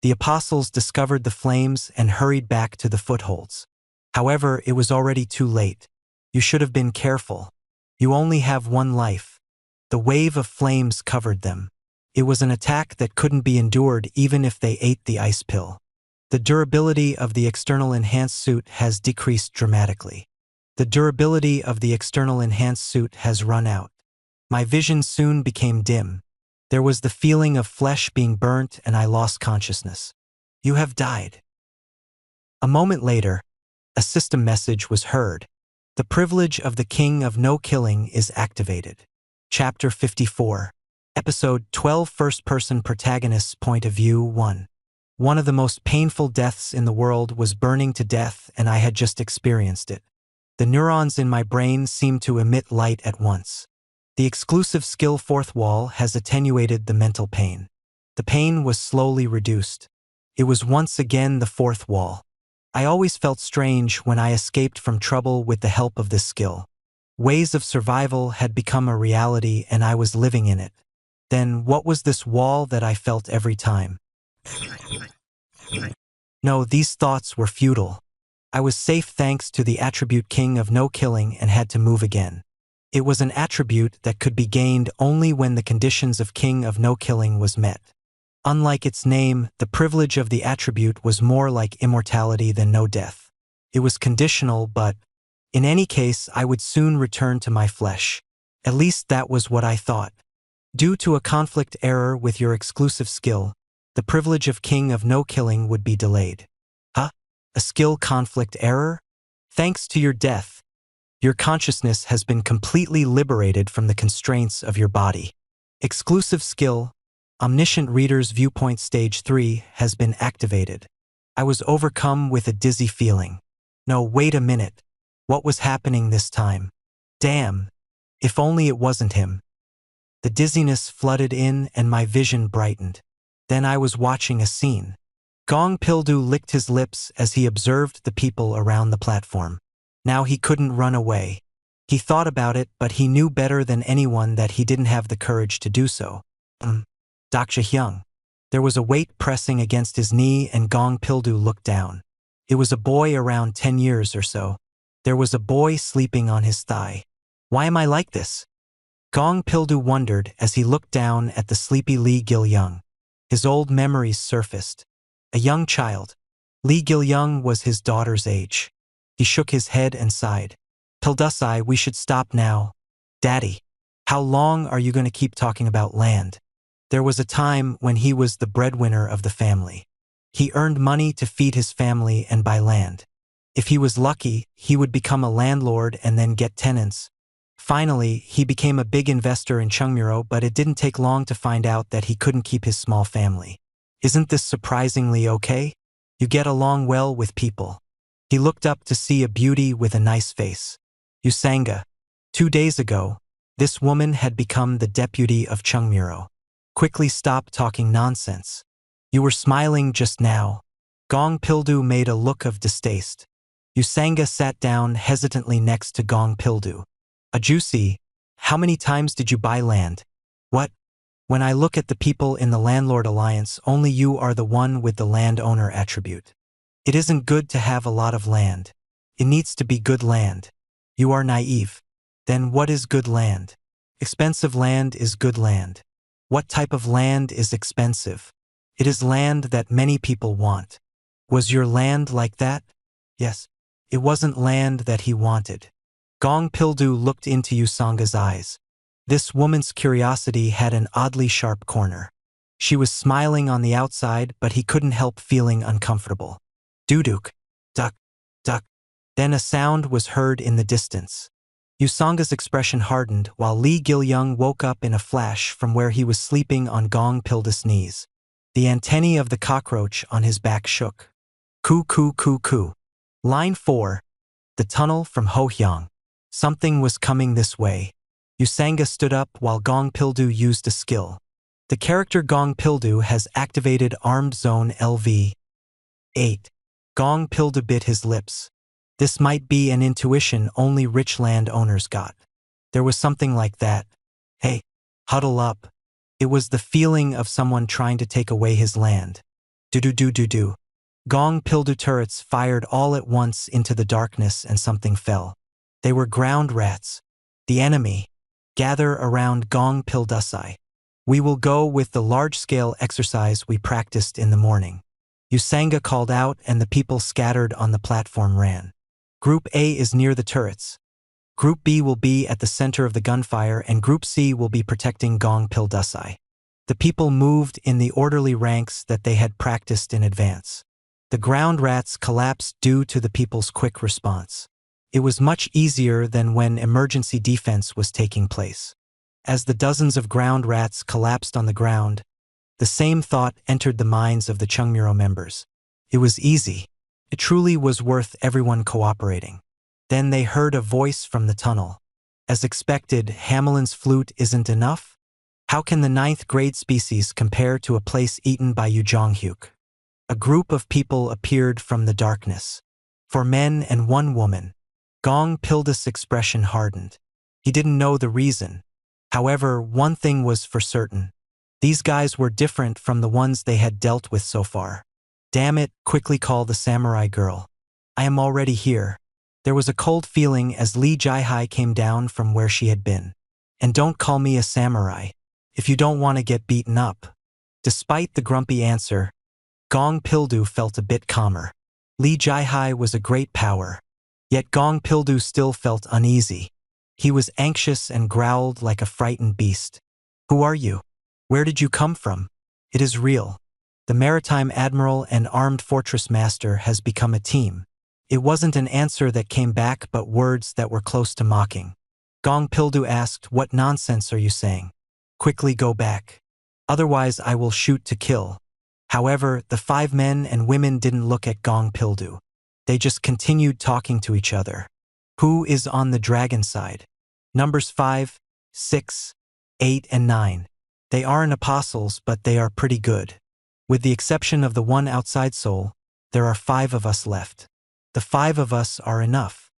The apostles discovered the flames and hurried back to the footholds. However, it was already too late. You should have been careful. You only have one life. The wave of flames covered them. It was an attack that couldn't be endured even if they ate the ice pill. The durability of the external enhanced suit has decreased dramatically. The durability of the external enhanced suit has run out. My vision soon became dim. There was the feeling of flesh being burnt and I lost consciousness. You have died. A moment later, a system message was heard. The privilege of the King of No Killing is activated. Chapter 54. Episode 12. First-person protagonist's point of view 1. One of the most painful deaths in the world was burning to death, and I had just experienced it. The neurons in my brain seemed to emit light at once. The exclusive skill 4th wall has attenuated the mental pain. The pain was slowly reduced. It was once again the 4th wall. I always felt strange when I escaped from trouble with the help of this skill. Ways of survival had become a reality and I was living in it. Then what was this wall that I felt every time? No, these thoughts were futile. I was safe thanks to the attribute King of No Killing and had to move again. It was an attribute that could be gained only when the conditions of King of No Killing was met. Unlike its name, the privilege of the attribute was more like immortality than no death. It was conditional, but in any case, I would soon return to my flesh. At least that was what I thought. Due to a conflict error with your exclusive skill, the privilege of King of No Killing would be delayed. Huh? A skill conflict error? Thanks to your death, your consciousness has been completely liberated from the constraints of your body. Exclusive skill, Omniscient Reader's Viewpoint Stage 3 has been activated. I was overcome with a dizzy feeling. No, wait a minute. What was happening this time? Damn! If only it wasn't him. The dizziness flooded in and my vision brightened. Then I was watching a scene. Gong Pildu licked his lips as he observed the people around the platform. Now he couldn't run away. He thought about it, but he knew better than anyone that he didn't have the courage to do so. Dr. Hyung. There was a weight pressing against his knee and Gong Pildu looked down. It was a boy around 10 years or so. There was a boy sleeping on his thigh. Why am I like this? Gong Pildu wondered as he looked down at the sleepy Lee Gil-young. His old memories surfaced. A young child. Lee Gil-young was his daughter's age. He shook his head and sighed. Pildusai, we should stop now. Daddy, how long are you going to keep talking about land? There was a time when he was the breadwinner of the family. He earned money to feed his family and buy land. If he was lucky, he would become a landlord and then get tenants. Finally, he became a big investor in Chungmuro, but it didn't take long to find out that he couldn't keep his small family. Isn't this surprisingly okay? You get along well with people. He looked up to see a beauty with a nice face. Usanga. 2 days ago, this woman had become the deputy of Chungmuro. Quickly stop talking nonsense. You were smiling just now. Gong Pildu made a look of distaste. Usanga sat down hesitantly next to Gong Pildu. Ajusi, how many times did you buy land? What? When I look at the people in the Landlord Alliance, only you are the one with the landowner attribute. It isn't good to have a lot of land. It needs to be good land. You are naive. Then what is good land? Expensive land is good land. What type of land is expensive? It is land that many people want. Was your land like that? Yes. It wasn't land that he wanted. Gong Pildu looked into Usanga's eyes. This woman's curiosity had an oddly sharp corner. She was smiling on the outside, but he couldn't help feeling uncomfortable. Duduk. Duck. Duck. Then a sound was heard in the distance. Usanga's expression hardened while Lee Gil-young woke up in a flash from where he was sleeping on Gong Pildu's knees. The antennae of the cockroach on his back shook. Coo coo coo coo. Line 4. The tunnel from Ho-hyang. Something was coming this way. Usanga stood up while Gong Pildu used a skill. The character Gong Pildu has activated Armed Zone LV. 8. Gong Pildu bit his lips. This might be an intuition only rich land owners got. There was something like that. Hey, huddle up. It was the feeling of someone trying to take away his land. Do-do-do-do-do. Gong Pildu turrets fired all at once into the darkness and something fell. They were ground rats. The enemy. Gather around Gong Pildusai. We will go with the large-scale exercise we practiced in the morning. Usanga called out and the people scattered on the platform ran. Group A is near the turrets. Group B will be at the center of the gunfire and Group C will be protecting Gong Pildusai. The people moved in the orderly ranks that they had practiced in advance. The ground rats collapsed due to the people's quick response. It was much easier than when emergency defense was taking place. As the dozens of ground rats collapsed on the ground, the same thought entered the minds of the Chungmuro members. It was easy. It truly was worth everyone cooperating. Then they heard a voice from the tunnel. As expected, Hamelin's flute isn't enough? How can the 9th grade species compare to a place eaten by Yu Jonghyuk? A group of people appeared from the darkness. 4 men and 1 woman. Gong Pildus's expression hardened. He didn't know the reason. However, one thing was for certain. These guys were different from the ones they had dealt with so far. Damn it, quickly call the samurai girl. I am already here. There was a cold feeling as Lee Jai-hai came down from where she had been. And don't call me a samurai. If you don't want to get beaten up. Despite the grumpy answer, Gong Pildu felt a bit calmer. Lee Jai-hai was a great power. Yet Gong Pildu still felt uneasy. He was anxious and growled like a frightened beast. Who are you? Where did you come from? It is real. The Maritime Admiral and Armed Fortress Master has become a team. It wasn't an answer that came back but words that were close to mocking. Gong Pildu asked, what nonsense are you saying? Quickly go back. Otherwise I will shoot to kill. However, the 5 men and women didn't look at Gong Pildu. They just continued talking to each other. Who is on the dragon side? Numbers 5, 6, 8, and 9. They aren't apostles, but they are pretty good. With the exception of the one outside soul, there are 5 of us left. The 5 of us are enough.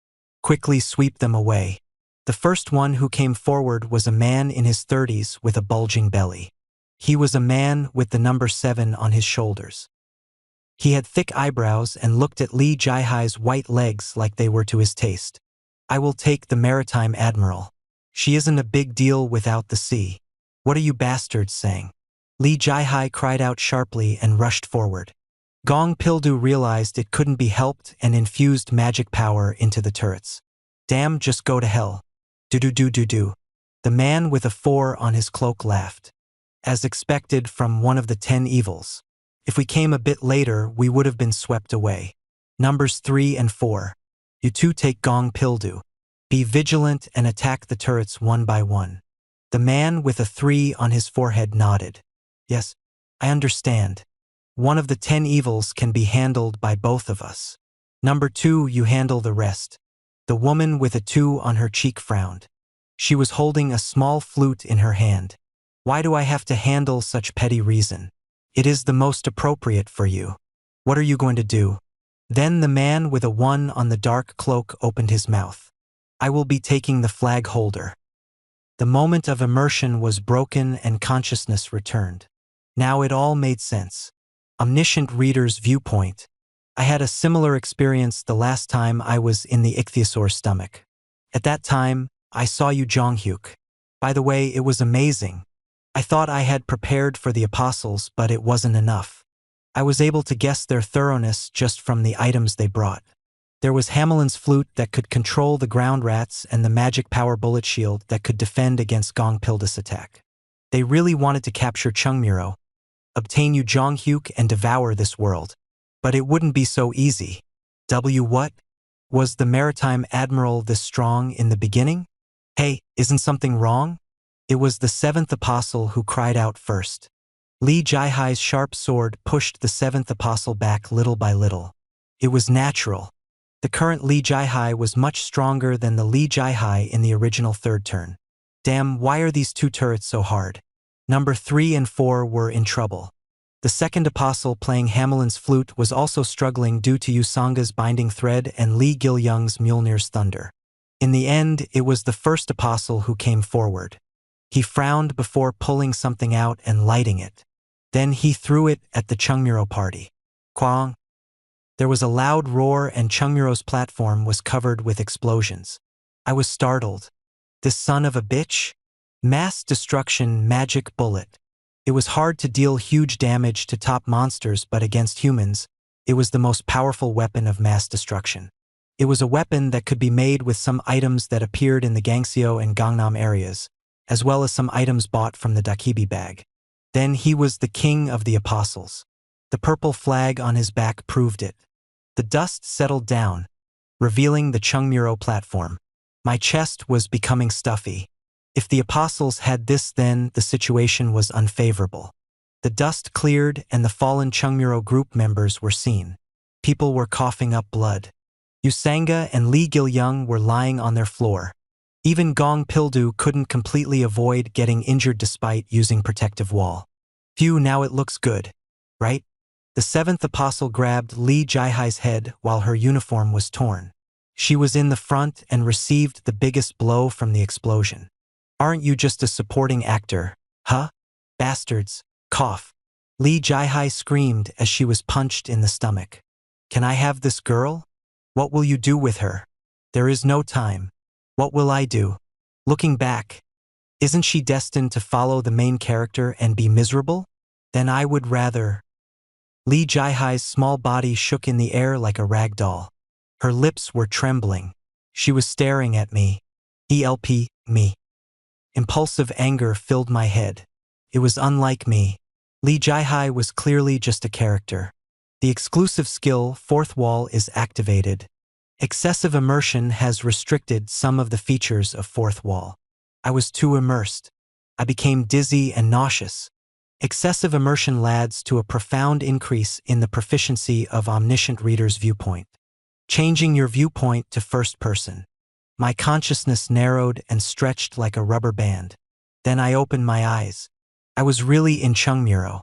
Quickly sweep them away. The first one who came forward was a man in his 30s with a bulging belly. He was a man with the number 7 on his shoulders. He had thick eyebrows and looked at Li Jiahai's white legs like they were to his taste. I will take the maritime admiral. She isn't a big deal without the sea. What are you bastards saying? Li Jiahai cried out sharply and rushed forward. Gong Pildu realized it couldn't be helped and infused magic power into the turrets. Damn, just go to hell. Do. The man with a 4 on his cloak laughed. As expected from one of the 10 evils. If we came a bit later, we would have been swept away. Numbers 3 and 4. You two take Gong Pildu. Be vigilant and attack the turrets one by one. The man with a 3 on his forehead nodded. Yes, I understand. One of the 10 evils can be handled by both of us. Number 2, you handle the rest. The woman with a 2 on her cheek frowned. She was holding a small flute in her hand. Why do I have to handle such petty reason? It is the most appropriate for you. What are you going to do? Then the man with a 1 on the dark cloak opened his mouth. I will be taking the flag holder. The moment of immersion was broken and consciousness returned. Now it all made sense. Omniscient reader's viewpoint. I had a similar experience the last time I was in the ichthyosaur's stomach. At that time, I saw you Jonghyuk. By the way, it was amazing. I thought I had prepared for the apostles, but it wasn't enough. I was able to guess their thoroughness just from the items they brought. There was Hamelin's flute that could control the ground rats and the magic power bullet shield that could defend against Gong Pildu's attack. They really wanted to capture Chungmuro, obtain you Jonghyuk and devour this world. But it wouldn't be so easy. What? Was the maritime admiral this strong in the beginning? Hey, isn't something wrong? It was the 7th apostle who cried out first. Li Jiahai's sharp sword pushed the 7th apostle back little by little. It was natural. The current Li Jiahai was much stronger than the Li Jiahai in the original 3rd turn. Damn, why are these 2 turrets so hard? Number 3 and 4 were in trouble. The 2nd apostle playing Hamelin's flute was also struggling due to Yusanga's binding thread and Li Gilyoung's Mjolnir's thunder. In the end, it was the 1st apostle who came forward. He frowned before pulling something out and lighting it. Then he threw it at the Chungmuro party. Kwang! There was a loud roar and Chungmuro's platform was covered with explosions. I was startled. This son of a bitch? Mass destruction magic bullet. It was hard to deal huge damage to top monsters, but against humans, it was the most powerful weapon of mass destruction. It was a weapon that could be made with some items that appeared in the Gangseo and Gangnam areas, as well as some items bought from the Dakibi bag. Then he was the king of the apostles. The purple flag on his back proved it. The dust settled down, revealing the Chungmuro platform. My chest was becoming stuffy. If the apostles had this, then the situation was unfavorable. The dust cleared and the fallen Chungmuro group members were seen. People were coughing up blood. Yusanga and Li Gilyoung were lying on their floor. Even Gong Pildu couldn't completely avoid getting injured despite using protective wall. Phew, now it looks good, right? The 7th apostle grabbed Li Jiahai's head while her uniform was torn. She was in the front and received the biggest blow from the explosion. Aren't you just a supporting actor, huh? Bastards, cough. Li Jiahai screamed as she was punched in the stomach. Can I have this girl? What will you do with her? There is no time. What will I do? Looking back, isn't she destined to follow the main character and be miserable? Then I would rather. Li Jiahai's small body shook in the air like a rag doll. Her lips were trembling. She was staring at me. Me. Impulsive anger filled my head. It was unlike me. Li Jiahai was clearly just a character. The exclusive skill, 4th wall, is activated. Excessive immersion has restricted some of the features of 4th wall. I was too immersed. I became dizzy and nauseous. Excessive immersion leads to a profound increase in the proficiency of Omniscient reader's viewpoint. Changing your viewpoint to 1st person. My consciousness narrowed and stretched like a rubber band. Then I opened my eyes. I was really in Chungmuro.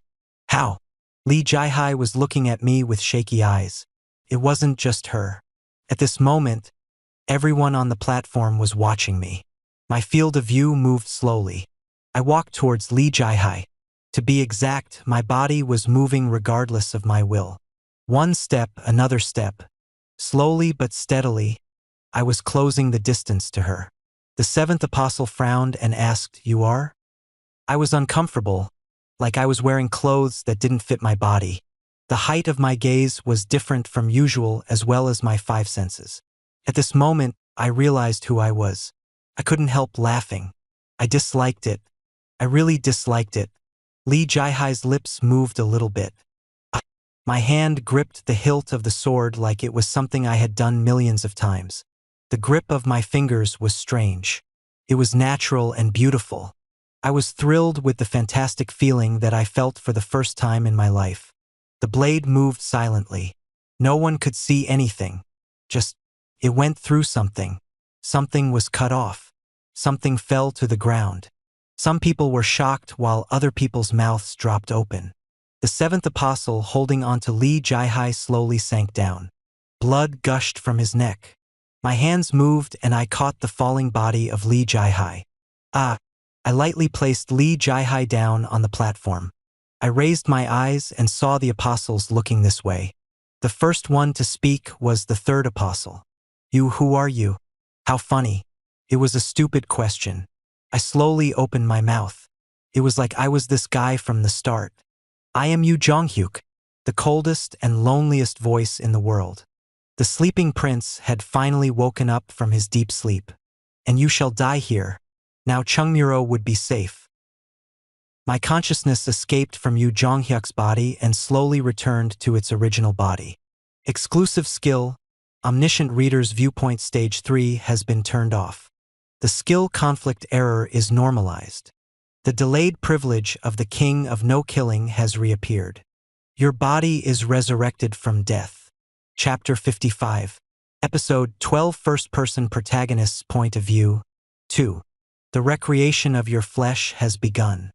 How? Lee Jaihai was looking at me with shaky eyes. It wasn't just her. At this moment, everyone on the platform was watching me. My field of view moved slowly. I walked towards Lee Jaihai. To be exact, my body was moving regardless of my will. One step, another step. Slowly but steadily, I was closing the distance to her. The seventh apostle frowned and asked, "You are?" I was uncomfortable, like I was wearing clothes that didn't fit my body. The height of my gaze was different from usual as well as my five senses. At this moment, I realized who I was. I couldn't help laughing. I disliked it. I really disliked it. Lee Jaihai's lips moved a little bit. My hand gripped the hilt of the sword like it was something I had done millions of times. The grip of my fingers was strange. It was natural and beautiful. I was thrilled with the fantastic feeling that I felt for the first time in my life. The blade moved silently. No one could see anything. Just, it went through something. Something was cut off. Something fell to the ground. Some people were shocked while other people's mouths dropped open. The seventh apostle holding onto Lee Jaihai slowly sank down. Blood gushed from his neck. My hands moved and I caught the falling body of Lee Jaihai. I lightly placed Lee Jaihai down on the platform. I raised my eyes and saw the apostles looking this way. The first one to speak was the third apostle. Who are you? How funny. It was a stupid question. I slowly opened my mouth. It was like I was this guy from the start. I am Yu Jonghyuk, the coldest and loneliest voice in the world. The sleeping prince had finally woken up from his deep sleep. And you shall die here. Now Chungmuro would be safe. My consciousness escaped from Yu Jonghyuk's body and slowly returned to its original body. Exclusive skill, Omniscient Reader's Viewpoint Stage 3 has been turned off. The skill conflict error is normalized. The delayed privilege of the King of No Killing has reappeared. Your body is resurrected from death. Chapter 55. Episode 12 First-Person Protagonist's Point of View. 2. The recreation of your flesh has begun.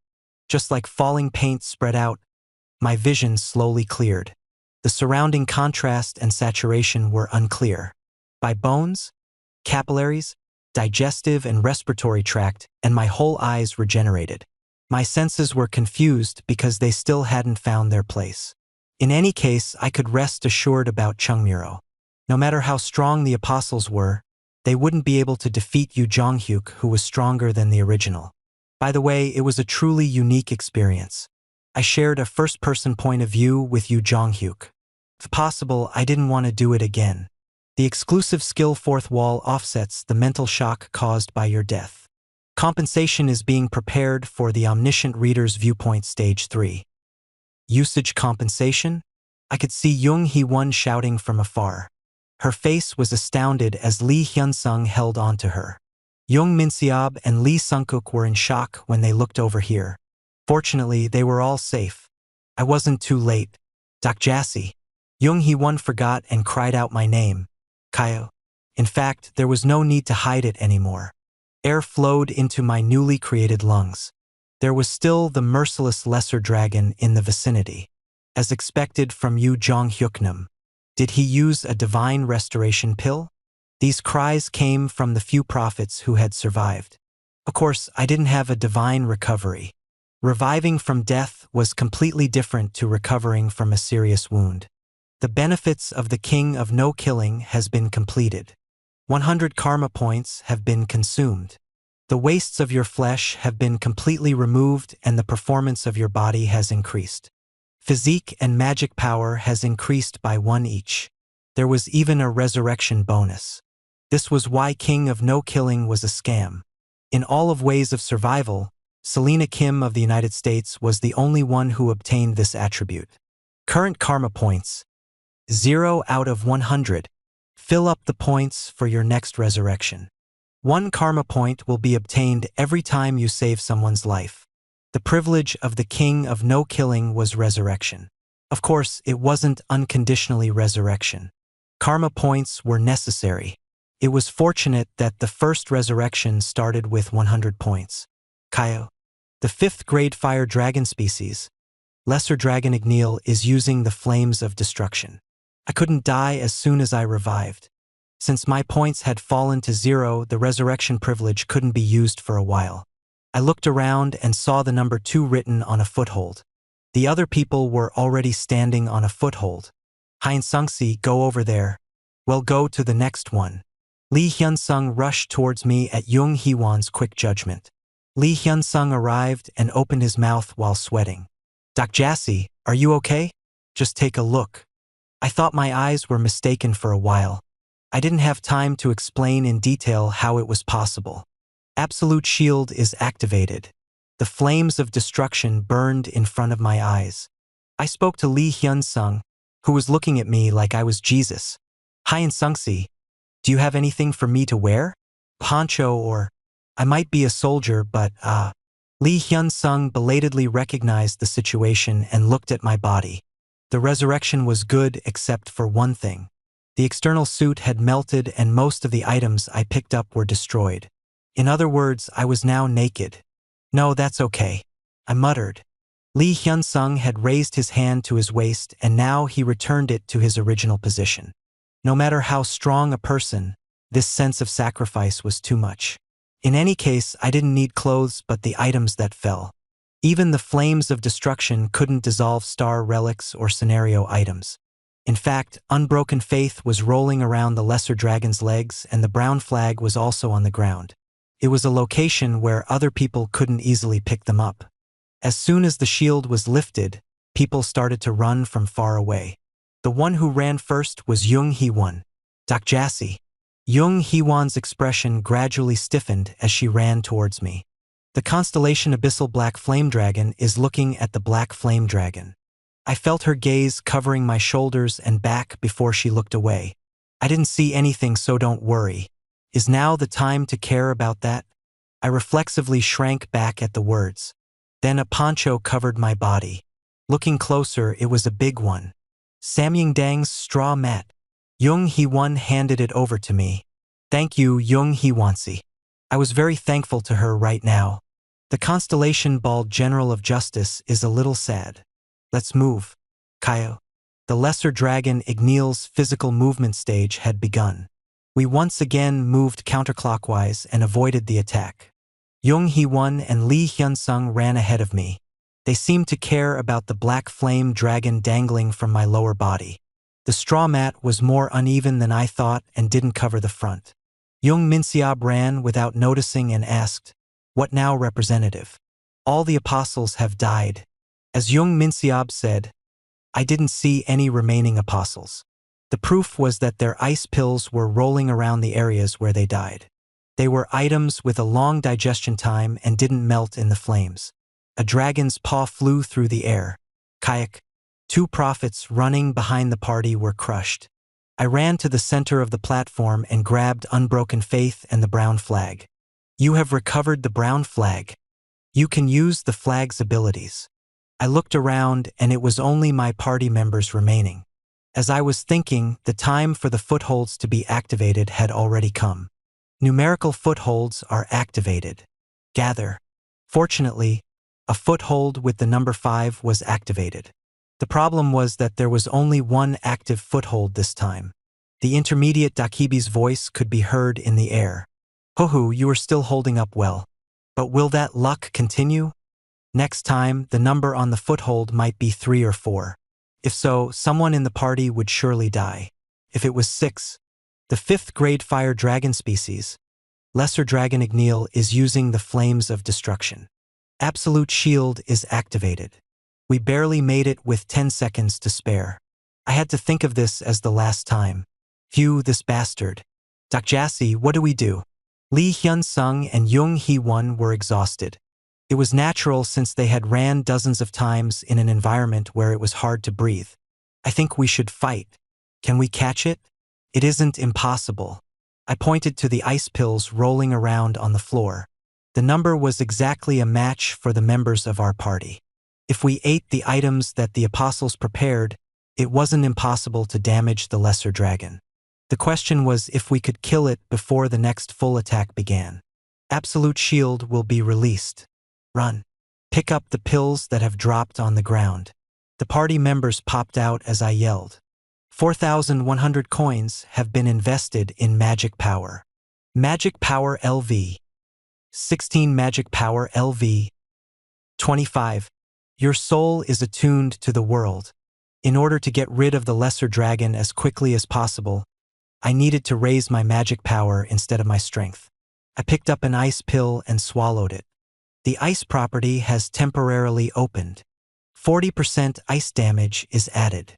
Just like falling paint spread out, my vision slowly cleared. The surrounding contrast and saturation were unclear. By bones, capillaries, digestive and respiratory tract, and my whole eyes regenerated. My senses were confused because they still hadn't found their place. In any case, I could rest assured about Chungmuro. No matter how strong the apostles were, they wouldn't be able to defeat Yu Jonghyuk, who was stronger than the original. By the way, it was a truly unique experience. I shared a first-person point of view with Yu Jonghyuk. If possible, I didn't want to do it again. The exclusive skill fourth wall offsets the mental shock caused by your death. Compensation is being prepared for the Omniscient Reader's Viewpoint Stage 3. Usage compensation? I could see Jung Hee-won shouting from afar. Her face was astounded as Lee Hyun-sung held on to her. Jung Min-seob and Lee Sung-kook were in shock when they looked over here. Fortunately, they were all safe. I wasn't too late. Dak Jassy. Jung Hee-won forgot and cried out my name. Kyo. In fact, there was no need to hide it anymore. Air flowed into my newly created lungs. There was still the merciless lesser dragon in the vicinity. As expected from Yu Jonghyuknam. Did he use a divine restoration pill? These cries came from the few prophets who had survived. Of course, I didn't have a divine recovery. Reviving from death was completely different to recovering from a serious wound. The benefits of the King of No Killing has been completed. 100 karma points have been consumed. The wastes of your flesh have been completely removed and the performance of your body has increased. Physique and magic power has increased by 1 each. There was even a resurrection bonus. This was why King of No Killing was a scam. In all of Ways of Survival, Selena Kim of the United States was the only one who obtained this attribute. Current karma points. 0 out of 100. Fill up the points for your next resurrection. 1 karma point will be obtained every time you save someone's life. The privilege of the King of No Killing was resurrection. Of course, it wasn't unconditionally resurrection. Karma points were necessary. It was fortunate that the first resurrection started with 100 points. Kaio. The 5th grade fire dragon species, Lesser Dragon Igneel, is using the flames of destruction. I couldn't die as soon as I revived. Since my points had fallen to 0, the resurrection privilege couldn't be used for a while. I looked around and saw the number 2 written on a foothold. The other people were already standing on a foothold. Hein Sungsi, go over there. Well, go to the next one. Lee Hyun-sung rushed towards me at Jung Hee-won's quick judgment. Lee Hyun-sung arrived and opened his mouth while sweating. Doc Jassy, are you okay? Just take a look. I thought my eyes were mistaken for a while. I didn't have time to explain in detail how it was possible. Absolute Shield is activated. The flames of destruction burned in front of my eyes. I spoke to Lee Hyun-sung, who was looking at me like I was Jesus. Hi Sungsi, do you have anything for me to wear? Poncho or… I might be a soldier, but Lee Hyun-sung belatedly recognized the situation and looked at my body. The resurrection was good except for one thing. The external suit had melted and most of the items I picked up were destroyed. In other words, I was now naked. No, that's okay, I muttered. Lee Hyun-sung had raised his hand to his waist and now he returned it to his original position. No matter how strong a person, this sense of sacrifice was too much. In any case, I didn't need clothes but the items that fell. Even the flames of destruction couldn't dissolve star relics or scenario items. In fact, Unbroken Faith was rolling around the Lesser Dragon's legs and the brown flag was also on the ground. It was a location where other people couldn't easily pick them up. As soon as the shield was lifted, people started to run from far away. The one who ran first was Jung Hee-won. Doc Jassy. Jung Hee-won's expression gradually stiffened as she ran towards me. The constellation Abyssal Black Flame Dragon is looking at the Black Flame Dragon. I felt her gaze covering my shoulders and back before she looked away. I didn't see anything, so don't worry. Is now the time to care about that? I reflexively shrank back at the words. Then a poncho covered my body. Looking closer, it was a big one. Samyang-dang's straw mat. Jung Hee-won handed it over to me. Thank you, Jung Hee-won-si. I was very thankful to her right now. The constellation Bald General of Justice is a little sad. Let's move. Kaio. The Lesser Dragon Igneel's physical movement stage had begun. We once again moved counterclockwise and avoided the attack. Jung Hee-won and Lee Hyun-sung ran ahead of me. They seemed to care about the black flame dragon dangling from my lower body. The straw mat was more uneven than I thought and didn't cover the front. Jung Min-seob ran without noticing and asked, "What now, representative?" "All the apostles have died." As Jung Min-seob said, I didn't see any remaining apostles. The proof was that their ice pills were rolling around the areas where they died. They were items with a long digestion time and didn't melt in the flames. A dragon's paw flew through the air. Kayak. 2 prophets running behind the party were crushed. I ran to the center of the platform and grabbed Unbroken Faith and the brown flag. You have recovered the brown flag. You can use the flag's abilities. I looked around and it was only my party members remaining. As I was thinking, the time for the footholds to be activated had already come. Numerical footholds are activated. Gather. Fortunately, a foothold with the number 5 was activated. The problem was that there was only one active foothold this time. The intermediate Dakibi's voice could be heard in the air. Hohu, you are still holding up well. But will that luck continue? Next time, the number on the foothold might be 3 or 4. If so, someone in the party would surely die. If it was 6, the 5th grade fire dragon species, Lesser Dragon Igneel, is using the flames of destruction. Absolute Shield is activated. We barely made it with 10 seconds to spare. I had to think of this as the last time. Phew, this bastard. Doc Jassy, what do we do? Lee Hyun-sung and Jung Hee-won were exhausted. It was natural since they had ran dozens of times in an environment where it was hard to breathe. I think we should fight. Can we catch it? It isn't impossible. I pointed to the ice pills rolling around on the floor. The number was exactly a match for the members of our party. If we ate the items that the apostles prepared, it wasn't impossible to damage the lesser dragon. The question was if we could kill it before the next full attack began. Absolute shield will be released. Run. Pick up the pills that have dropped on the ground. The party members popped out as I yelled. 4,100 coins have been invested in magic power. Magic power LV. 16 magic power LV. 25. Your soul is attuned to the world. In order to get rid of the lesser dragon as quickly as possible, I needed to raise my magic power instead of my strength. I picked up an ice pill and swallowed it. The ice property has temporarily opened. 40% ice damage is added.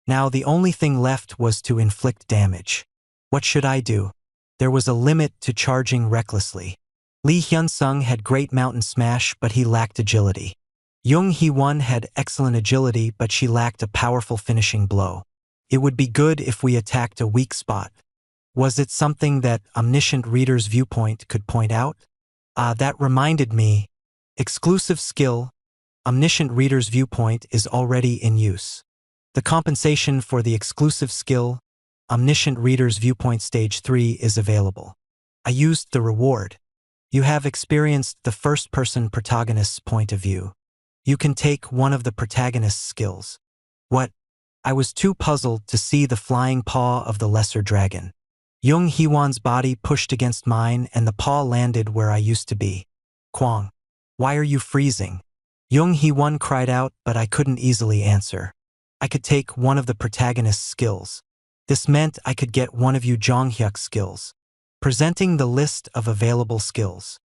Now the only thing left was to inflict damage. What should I do? There was a limit to charging recklessly. Lee Hyun-sung had great mountain smash, but he lacked agility. Jung Hee-won had excellent agility, but she lacked a powerful finishing blow. It would be good if we attacked a weak spot. Was it something that Omniscient Reader's Viewpoint could point out? That reminded me. Exclusive skill. Omniscient Reader's Viewpoint is already in use. The compensation for the exclusive skill, Omniscient Reader's Viewpoint Stage 3, is available. I used the reward. You have experienced the first-person protagonist's point of view. You can take one of the protagonist's skills. What? I was too puzzled to see the flying paw of the lesser dragon. Jung Hee-won's body pushed against mine and the paw landed where I used to be. Kwang. Why are you freezing? Jung Hee-won cried out, but I couldn't easily answer. I could take one of the protagonist's skills. This meant I could get one of Yu Jonghyuk's skills. Presenting the list of available skills.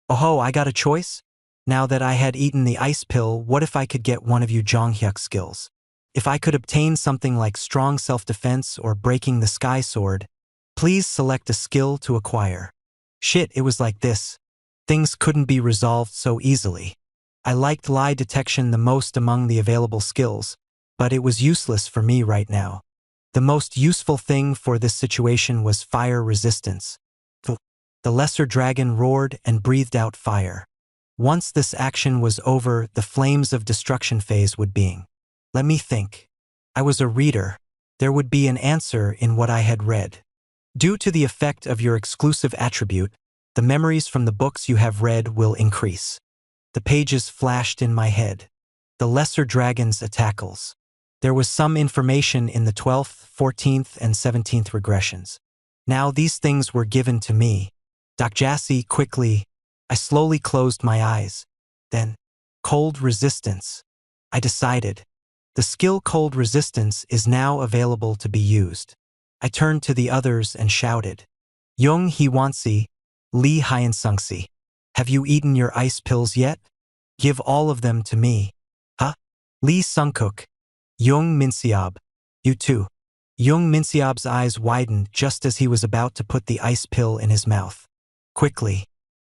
Oh, I got a choice? Now that I had eaten the ice pill, what if I could get one of Yu Jonghyuk's skills? If I could obtain something like strong self-defense or breaking the sky sword, please select a skill to acquire. Shit, it was like this. Things couldn't be resolved so easily. I liked lie detection the most among the available skills, but it was useless for me right now. The most useful thing for this situation was fire resistance. The lesser dragon roared and breathed out fire. Once this action was over, the flames of destruction phase would begin. Let me think. I was a reader. There would be an answer in what I had read. Due to the effect of your exclusive attribute, the memories from the books you have read will increase. The pages flashed in my head. The lesser dragon's attackles. There was some information in the 12th, 14th, and 17th regressions. Now these things were given to me. Dakjasi quickly. I slowly closed my eyes. Then, cold resistance. I decided. The skill cold resistance is now available to be used. I turned to the others and shouted. Jung Hee-won-si, Lee Hyun-sung-si. Have you eaten your ice pills yet? Give all of them to me. Huh? Lee Sung-kook. Jung Min-seob. You too. Jung Min-seob's eyes widened just as he was about to put the ice pill in his mouth. Quickly.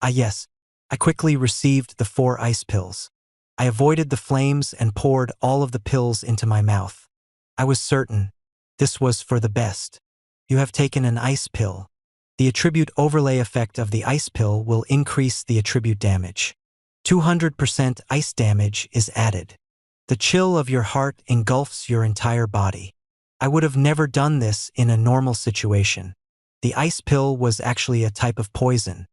Yes. I quickly received the 4 ice pills. I avoided the flames and poured all of the pills into my mouth. I was certain. This was for the best. You have taken an ice pill. The attribute overlay effect of the ice pill will increase the attribute damage. 200% ice damage is added. The chill of your heart engulfs your entire body. I would have never done this in a normal situation. The ice pill was actually a type of poison.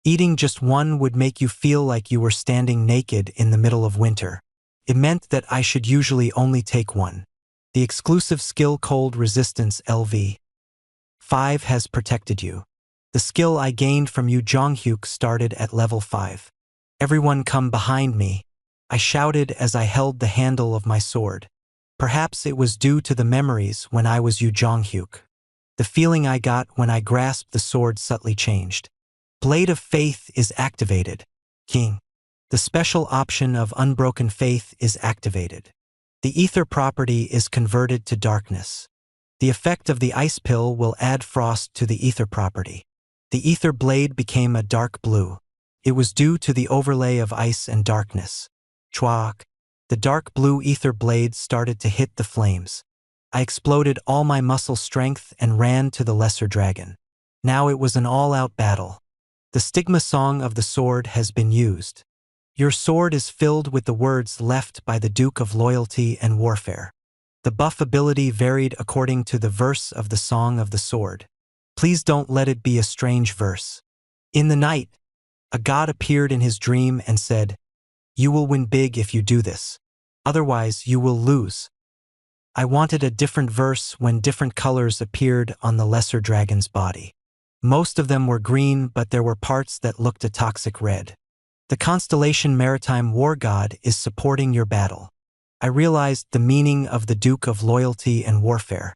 Eating just one would make you feel like you were standing naked in the middle of winter. It meant that I should usually only take one. The exclusive skill Cold Resistance LV 5 has protected you. The skill I gained from Yu Jonghyuk started at level 5. Everyone come behind me. I shouted as I held the handle of my sword. Perhaps it was due to the memories when I was Yu Jonghyuk. The feeling I got when I grasped the sword subtly changed. Blade of Faith is activated. King. The special option of Unbroken Faith is activated. The ether property is converted to darkness. The effect of the ice pill will add frost to the ether property. The ether blade became a dark blue. It was due to the overlay of ice and darkness. Chwaak. The dark blue ether blade started to hit the flames. I exploded all my muscle strength and ran to the lesser dragon. Now it was an all-out battle. The stigma song of the sword has been used. Your sword is filled with the words left by the Duke of Loyalty and Warfare. The buff ability varied according to the verse of the Song of the Sword. Please don't let it be a strange verse. In the night, a god appeared in his dream and said, "You will win big if you do this. Otherwise, you will lose." I wanted a different verse when different colors appeared on the lesser dragon's body. Most of them were green, but there were parts that looked a toxic red. The constellation Maritime War God is supporting your battle. I realized the meaning of the Duke of Loyalty and Warfare.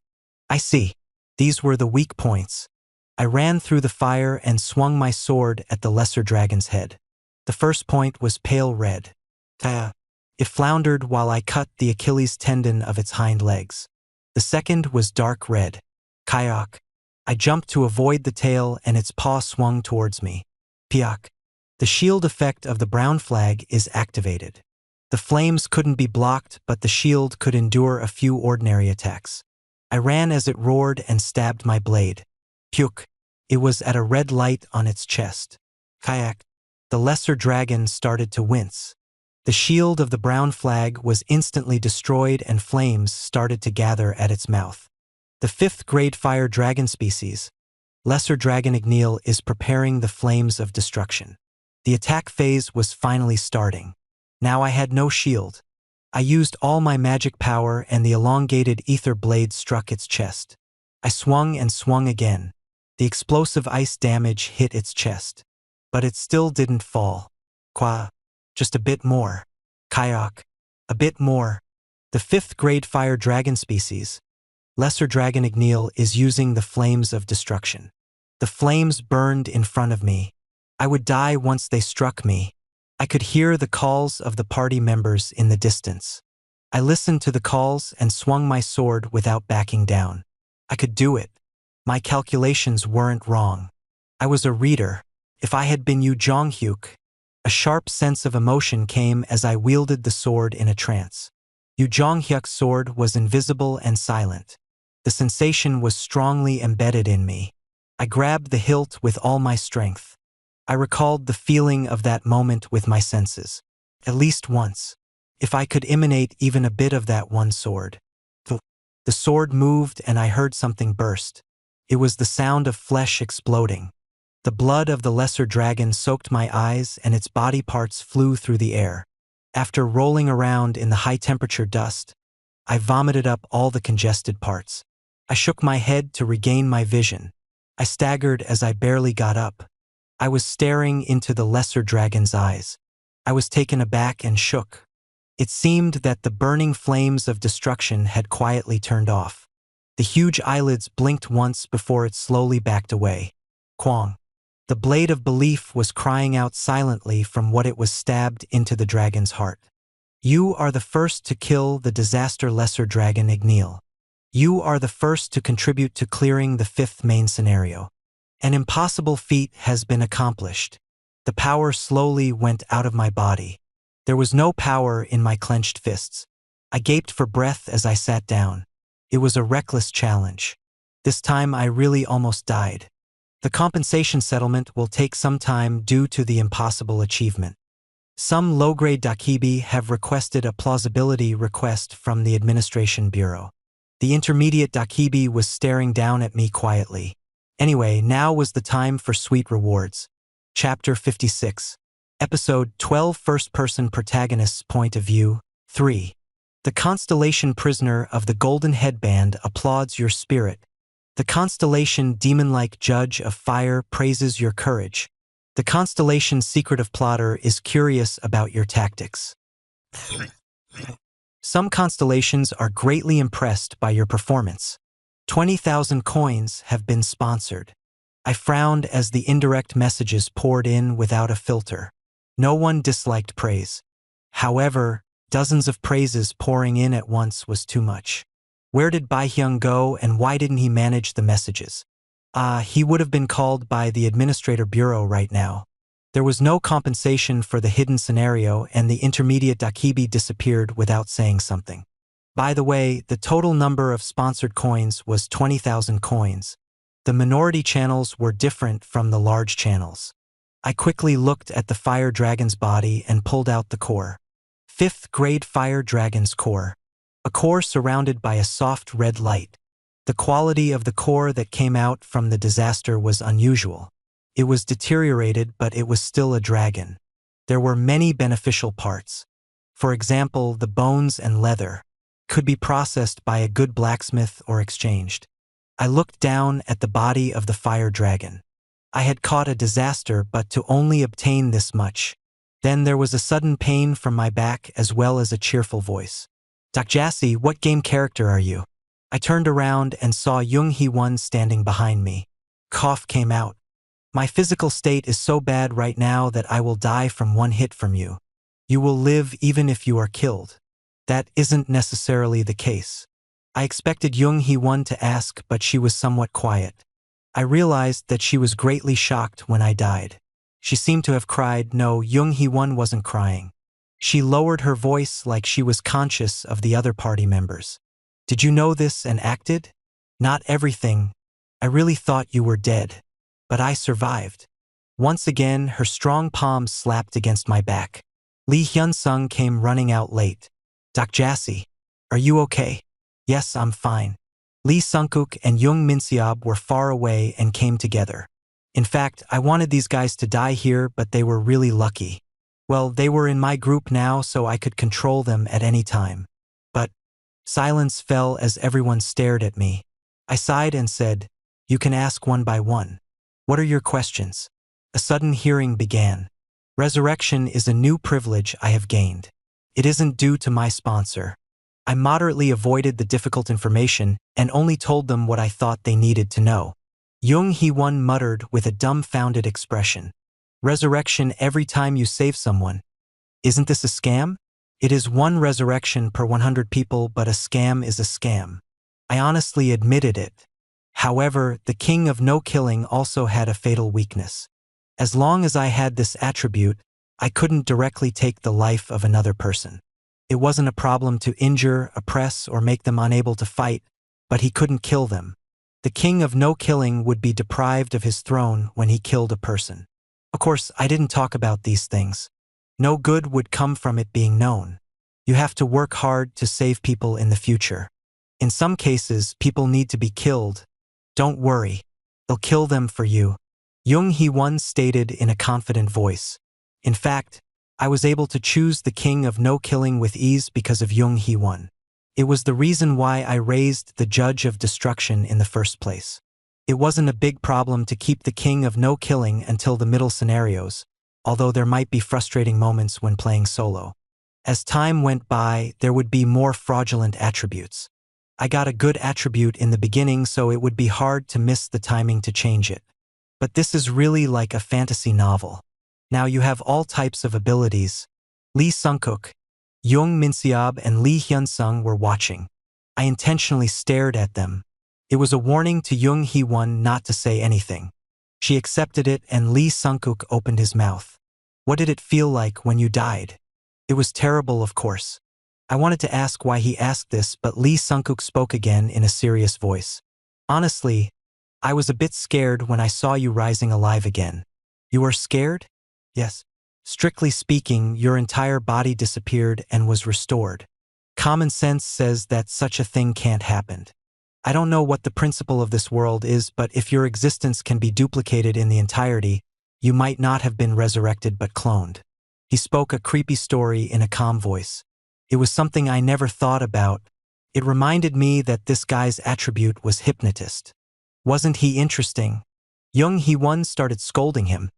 I see. These were the weak points. I ran through the fire and swung my sword at the lesser dragon's head. The first point was pale red. It floundered while I cut the Achilles tendon of its hind legs. The second was dark red. Kayak. I jumped to avoid the tail and its paw swung towards me. Piak. The shield effect of the brown flag is activated. The flames couldn't be blocked, but the shield could endure a few ordinary attacks. I ran as it roared and stabbed my blade. Puke. It was at a red light on its chest. Kayak. The lesser dragon started to wince. The shield of the brown flag was instantly destroyed and flames started to gather at its mouth. The 5th grade fire dragon species, Lesser Dragon Igneel, is preparing the flames of destruction. The attack phase was finally starting. Now I had no shield. I used all my magic power and the elongated ether blade struck its chest. I swung and swung again. The explosive ice damage hit its chest. But it still didn't fall. Just a bit more. Kayak. A bit more. The 5th grade fire dragon species, Lesser Dragon Igneel, is using the flames of destruction. The flames burned in front of me. I would die once they struck me. I could hear the calls of the party members in the distance. I listened to the calls and swung my sword without backing down. I could do it. My calculations weren't wrong. I was a reader. If I had been Yu Jonghyuk, a sharp sense of emotion came as I wielded the sword in a trance. Yu Jonghyuk's sword was invisible and silent. The sensation was strongly embedded in me. I grabbed the hilt with all my strength. I recalled the feeling of that moment with my senses. At least once. If I could emanate even a bit of that one sword. The sword moved and I heard something burst. It was the sound of flesh exploding. The blood of the lesser dragon soaked my eyes and its body parts flew through the air. After rolling around in the high-temperature dust, I vomited up all the congested parts. I shook my head to regain my vision. I staggered as I barely got up. I was staring into the lesser dragon's eyes. I was taken aback and shook. It seemed that the burning flames of destruction had quietly turned off. The huge eyelids blinked once before it slowly backed away. Kwang. The blade of belief was crying out silently from what it was stabbed into the dragon's heart. You are the first to kill the disaster lesser dragon Igneel. You are the first to contribute to clearing the 5th main scenario. An impossible feat has been accomplished. The power slowly went out of my body. There was no power in my clenched fists. I gaped for breath as I sat down. It was a reckless challenge. This time I really almost died. The compensation settlement will take some time due to the impossible achievement. Some low-grade Dakibi have requested a plausibility request from the Administration Bureau. The intermediate Dakibi was staring down at me quietly. Anyway, now was the time for sweet rewards. Chapter 56. Episode 12, First-Person Protagonist's Point of View, 3. The Constellation Prisoner of the Golden Headband applauds your spirit. The constellation Demon-like Judge of Fire praises your courage. The constellation Secretive Plotter is curious about your tactics. Some constellations are greatly impressed by your performance. 20,000 coins have been sponsored. I frowned as the indirect messages poured in without a filter. No one disliked praise. However, dozens of praises pouring in at once was too much. Where did Baihyung go and why didn't he manage the messages? He would have been called by the Administrator Bureau right now. There was no compensation for the hidden scenario and the intermediate Dakibi disappeared without saying something. By the way, the total number of sponsored coins was 20,000 coins. The minority channels were different from the large channels. I quickly looked at the fire dragon's body and pulled out the core. 5th grade fire dragon's core. A core surrounded by a soft red light. The quality of the core that came out from the disaster was unusual. It was deteriorated, but it was still a dragon. There were many beneficial parts. For example, the bones and leather could be processed by a good blacksmith or exchanged. I looked down at the body of the fire dragon. I had caught a disaster, but to only obtain this much. Then there was a sudden pain from my back as well as a cheerful voice. "Doc Jassy, what game character are you?" I turned around and saw Jung Hee-won standing behind me. Cough came out. "My physical state is so bad right now that I will die from one hit from you. You will live even if you are killed." That isn't necessarily the case. I expected Jung Hee-won to ask, but she was somewhat quiet. I realized that she was greatly shocked when I died. She seemed to have cried. No, Jung Hee-won wasn't crying. She lowered her voice like she was conscious of the other party members. "Did you know this and acted?" "Not everything. I really thought you were dead. But I survived." Once again, her strong palms slapped against my back. Lee Hyun-sung came running out late. "Doc Jassy, are you okay?" "Yes, I'm fine." Lee Sung-kook and Jung Min-seob were far away and came together. In fact, I wanted these guys to die here, but they were really lucky. Well, they were in my group now, so I could control them at any time. But silence fell as everyone stared at me. I sighed and said, "You can ask one by one. What are your questions?" A sudden hearing began. Resurrection is a new privilege I have gained. It isn't due to my sponsor. I moderately avoided the difficult information and only told them what I thought they needed to know. Jung Hee-won muttered with a dumbfounded expression. "Resurrection every time you save someone. Isn't this a scam?" "It is one resurrection per 100 people, but a scam is a scam." I honestly admitted it. However, the king of no killing also had a fatal weakness. As long as I had this attribute, I couldn't directly take the life of another person. It wasn't a problem to injure, oppress, or make them unable to fight, but he couldn't kill them. The king of no killing would be deprived of his throne when he killed a person. Of course, I didn't talk about these things. No good would come from it being known. You have to work hard to save people in the future. In some cases, people need to be killed. Don't worry. They'll kill them for you. Jung Hee-won stated in a confident voice. In fact, I was able to choose the king of no killing with ease because of Jung Hee-won. It was the reason why I raised the judge of destruction in the first place. It wasn't a big problem to keep the king of no killing until the middle scenarios, although there might be frustrating moments when playing solo. As time went by, there would be more fraudulent attributes. I got a good attribute in the beginning, so it would be hard to miss the timing to change it. But this is really like a fantasy novel. Now you have all types of abilities. Lee Sung-kook, Jung Min-seob, and Lee Hyun-sung were watching. I intentionally stared at them. It was a warning to Jung Hee-won not to say anything. She accepted it, and Lee Sung-kook opened his mouth. "What did it feel like when you died?" "It was terrible, of course." I wanted to ask why he asked this, but Lee Sung-kook spoke again in a serious voice. "Honestly, I was a bit scared when I saw you rising alive again." "You were scared?" "Yes. Strictly speaking, your entire body disappeared and was restored. Common sense says that such a thing can't happen. I don't know what the principle of this world is, but if your existence can be duplicated in the entirety, you might not have been resurrected but cloned." He spoke a creepy story in a calm voice. It was something I never thought about. It reminded me that this guy's attribute was hypnotist. Wasn't he interesting? Jung Hee-won started scolding him.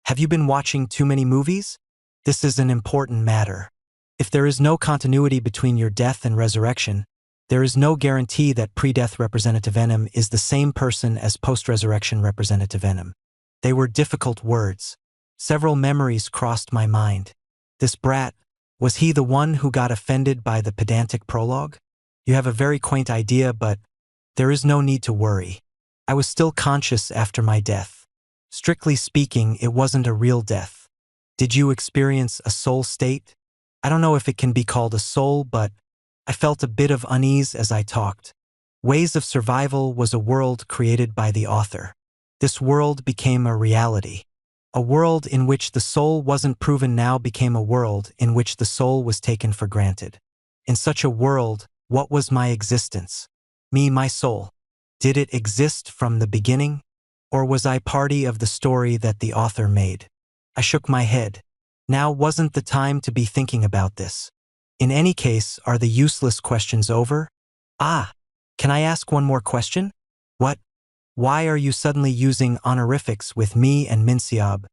"Have you been watching too many movies? This is an important matter. If there is no continuity between your death and resurrection, there is no guarantee that pre-death Representative Venom is the same person as post-resurrection Representative Venom." They were difficult words. Several memories crossed my mind. This brat, was he the one who got offended by the pedantic prologue? You have a very quaint idea, but there is no need to worry. I was still conscious after my death. Strictly speaking, it wasn't a real death. Did you experience a soul state? I don't know if it can be called a soul, but I felt a bit of unease as I talked. Ways of Survival was a world created by the author. This world became a reality. A world in which the soul wasn't proven now became a world in which the soul was taken for granted. In such a world, what was my existence? Me, my soul. Did it exist from the beginning? Or was I party of the story that the author made? I shook my head. Now wasn't the time to be thinking about this. In any case, are the useless questions over? Ah, can I ask one more question? What? Why are you suddenly using honorifics with me and Minseob?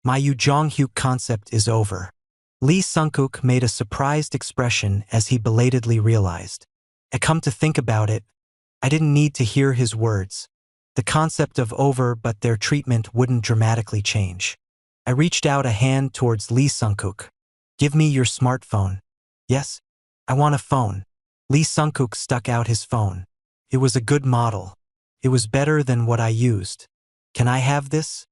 My Yu Jonghyuk concept is over. Lee Sungkook made a surprised expression as he belatedly realized. I come to think about it, I didn't need to hear his words. The concept of over but their treatment wouldn't dramatically change. I reached out a hand towards Lee Sungkook. Give me your smartphone. Yes? I want a phone. Lee Sungkook stuck out his phone. It was a good model. It was better than what I used. Can I have this?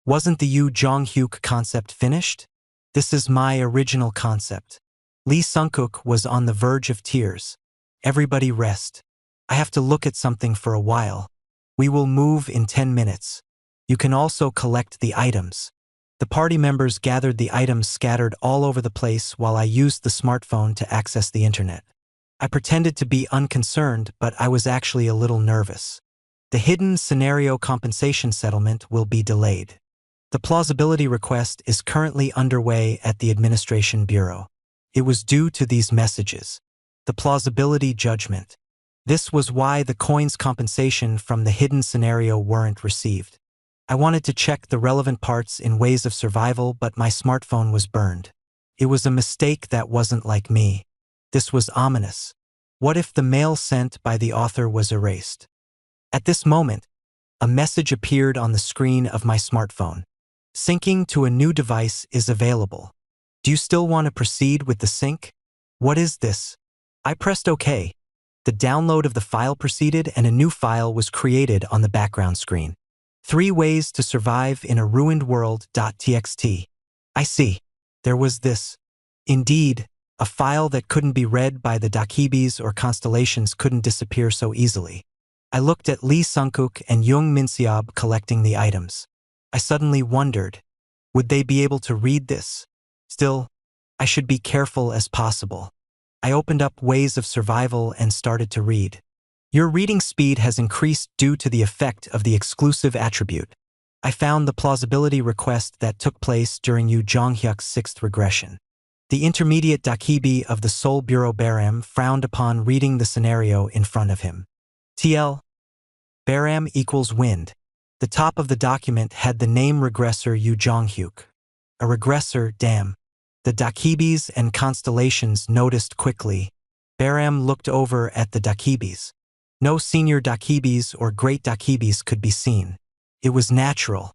Wasn't the Yu Jonghyuk concept finished? This is my original concept. Lee Sungkook was on the verge of tears. Everybody rest. I have to look at something for a while. We will move in 10 minutes. You can also collect the items. The party members gathered the items scattered all over the place while I used the smartphone to access the internet. I pretended to be unconcerned, but I was actually a little nervous. The hidden scenario compensation settlement will be delayed. The plausibility request is currently underway at the Administration Bureau. It was due to these messages. The plausibility judgment. This was why the coins compensation from the hidden scenario weren't received. I wanted to check the relevant parts in Ways of Survival, but my smartphone was burned. It was a mistake that wasn't like me. This was ominous. What if the mail sent by the author was erased? At this moment, a message appeared on the screen of my smartphone. Syncing to a new device is available. Do you still want to proceed with the sync? What is this? I pressed OK. The download of the file proceeded and a new file was created on the background screen. 3 ways to survive in a ruined world.txt. I see. There was this. Indeed, a file that couldn't be read by the Dakibis or constellations couldn't disappear so easily. I looked at Lee Sungkook and Jung Minseob collecting the items. I suddenly wondered, would they be able to read this? Still, I should be careful as possible. I opened up Ways of Survival and started to read. Your reading speed has increased due to the effect of the exclusive attribute. I found the plausibility request that took place during Yu Jonghyuk's 6th regression. The intermediate Dakibi of the Seoul Bureau Baram frowned upon reading the scenario in front of him. TL. Baram equals wind. The top of the document had the name regressor Yu Jonghyuk. A regressor, damn. The Dakibis and constellations noticed quickly. Baram looked over at the Dakibis. No senior Dakibis or great Dakibis could be seen. It was natural.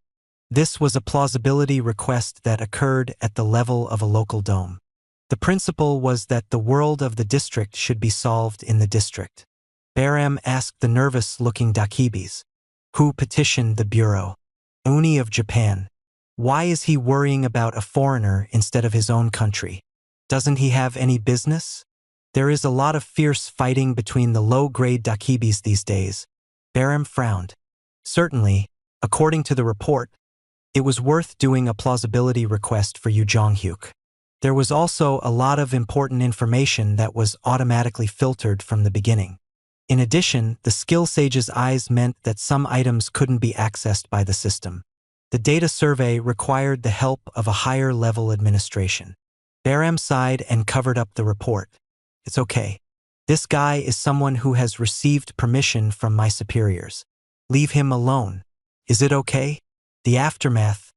This was a plausibility request that occurred at the level of a local dome. The principle was that the world of the district should be solved in the district. Baram asked the nervous-looking Dakibis. Who petitioned the Bureau? Uni of Japan. Why is he worrying about a foreigner instead of his own country? Doesn't he have any business? There is a lot of fierce fighting between the low-grade Dakibis these days. Baram frowned. Certainly, according to the report, it was worth doing a plausibility request for Yu Jonghyuk. There was also a lot of important information that was automatically filtered from the beginning. In addition, the skill sage's eyes meant that some items couldn't be accessed by the system. The data survey required the help of a higher-level administration. Baram sighed and covered up the report. It's okay. This guy is someone who has received permission from my superiors. Leave him alone. Is it okay? The aftermath.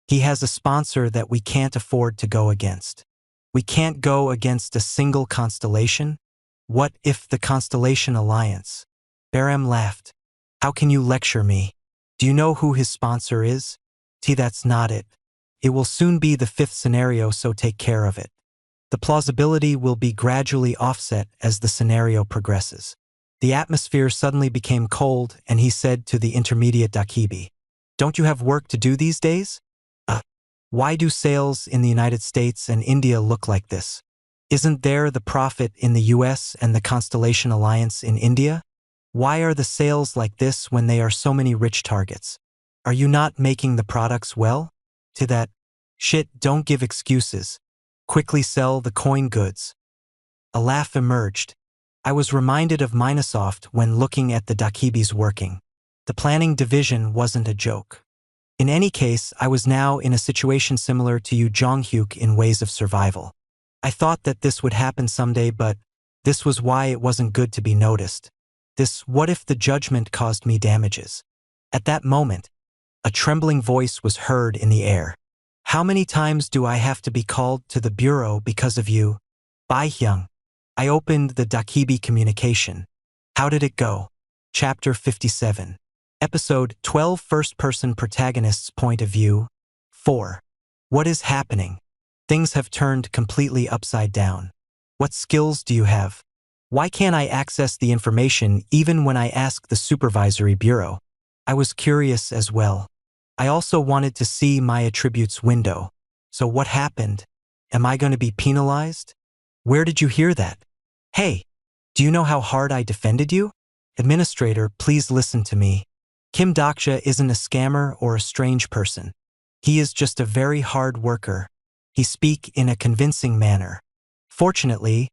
He has a sponsor that we can't afford to go against. We can't go against a single constellation? What if the Constellation Alliance? Baram laughed. How can you lecture me? Do you know who his sponsor is? That's not it. It will soon be the 5th scenario, so take care of it. The plausibility will be gradually offset as the scenario progresses. The atmosphere suddenly became cold, and he said to the intermediate Dakibi, Don't you have work to do these days? Why do sales in the United States and India look like this? Isn't there the profit in the US and the Constellation Alliance in India? Why are the sales like this when they are so many rich targets? Are you not making the products well? To that, shit, don't give excuses. Quickly sell the coin goods. A laugh emerged. I was reminded of Microsoft when looking at the Dakibis working. The planning division wasn't a joke. In any case, I was now in a situation similar to Yu Jonghyuk in Ways of Survival. I thought that this would happen someday, but this was why it wasn't good to be noticed. This what if the judgment caused me damages. At that moment, a trembling voice was heard in the air. How many times do I have to be called to the bureau because of you? Bai Hyung. I opened the Dakibi communication. How did it go? Chapter 57. Episode 12 First-person protagonist's point of view. 4. What is happening? Things have turned completely upside down. What skills do you have? Why can't I access the information even when I ask the supervisory bureau? I was curious as well. I also wanted to see my attributes window. So what happened? Am I going to be penalized? Where did you hear that? Hey, do you know how hard I defended you? Administrator, please listen to me. Kim Daksha isn't a scammer or a strange person. He is just a very hard worker. He speaks in a convincing manner. Fortunately,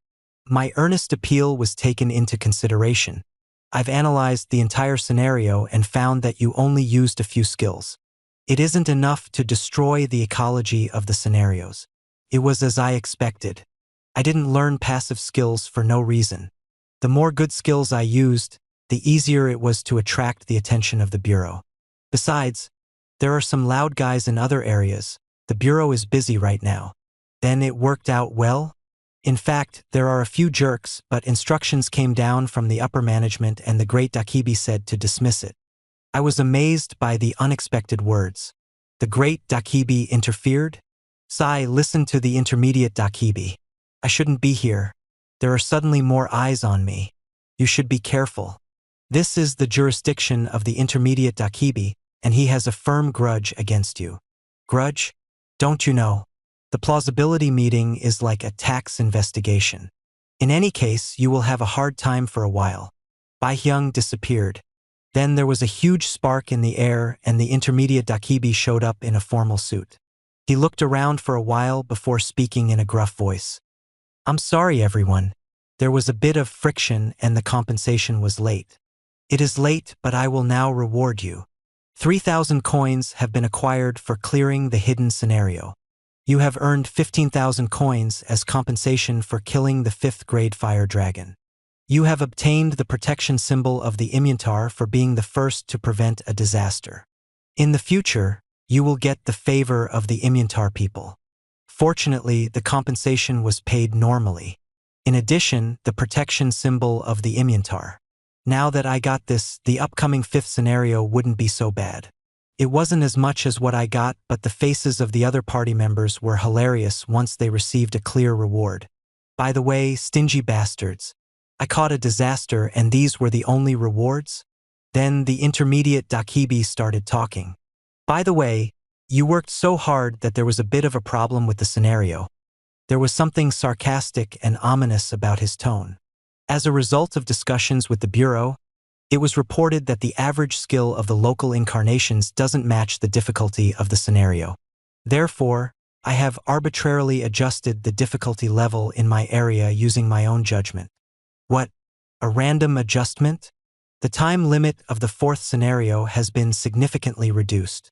my earnest appeal was taken into consideration. I've analyzed the entire scenario and found that you only used a few skills. It isn't enough to destroy the ecology of the scenarios. It was as I expected. I didn't learn passive skills for no reason. The more good skills I used, the easier it was to attract the attention of the bureau. Besides, there are some loud guys in other areas. The bureau is busy right now. Then it worked out well? In fact, there are a few jerks, but instructions came down from the upper management and the great Dakibi said to dismiss it. I was amazed by the unexpected words. The great Dakibi interfered? Sai, listen to the intermediate Dakibi. I shouldn't be here. There are suddenly more eyes on me. You should be careful. This is the jurisdiction of the intermediate Dakibi, and he has a firm grudge against you. Grudge? Don't you know? The plausibility meeting is like a tax investigation. In any case, you will have a hard time for a while. Bai Hyung disappeared. Then there was a huge spark in the air and the intermediate Dakibi showed up in a formal suit. He looked around for a while before speaking in a gruff voice. I'm sorry, everyone. There was a bit of friction and the compensation was late. It is late, but I will now reward you. 3,000 coins have been acquired for clearing the hidden scenario. You have earned 15,000 coins as compensation for killing the 5th grade fire dragon. You have obtained the protection symbol of the Immuntar for being the first to prevent a disaster. In the future, you will get the favor of the Immuntar people. Fortunately, the compensation was paid normally. In addition, the protection symbol of the Immuntar. Now that I got this, the upcoming 5th scenario wouldn't be so bad. It wasn't as much as what I got, but the faces of the other party members were hilarious once they received a clear reward. By the way, stingy bastards. I caught a disaster and these were the only rewards? Then the intermediate Dakibi started talking. By the way, you worked so hard that there was a bit of a problem with the scenario. There was something sarcastic and ominous about his tone. As a result of discussions with the bureau, it was reported that the average skill of the local incarnations doesn't match the difficulty of the scenario. Therefore, I have arbitrarily adjusted the difficulty level in my area using my own judgment. What? A random adjustment? The time limit of the 4th scenario has been significantly reduced.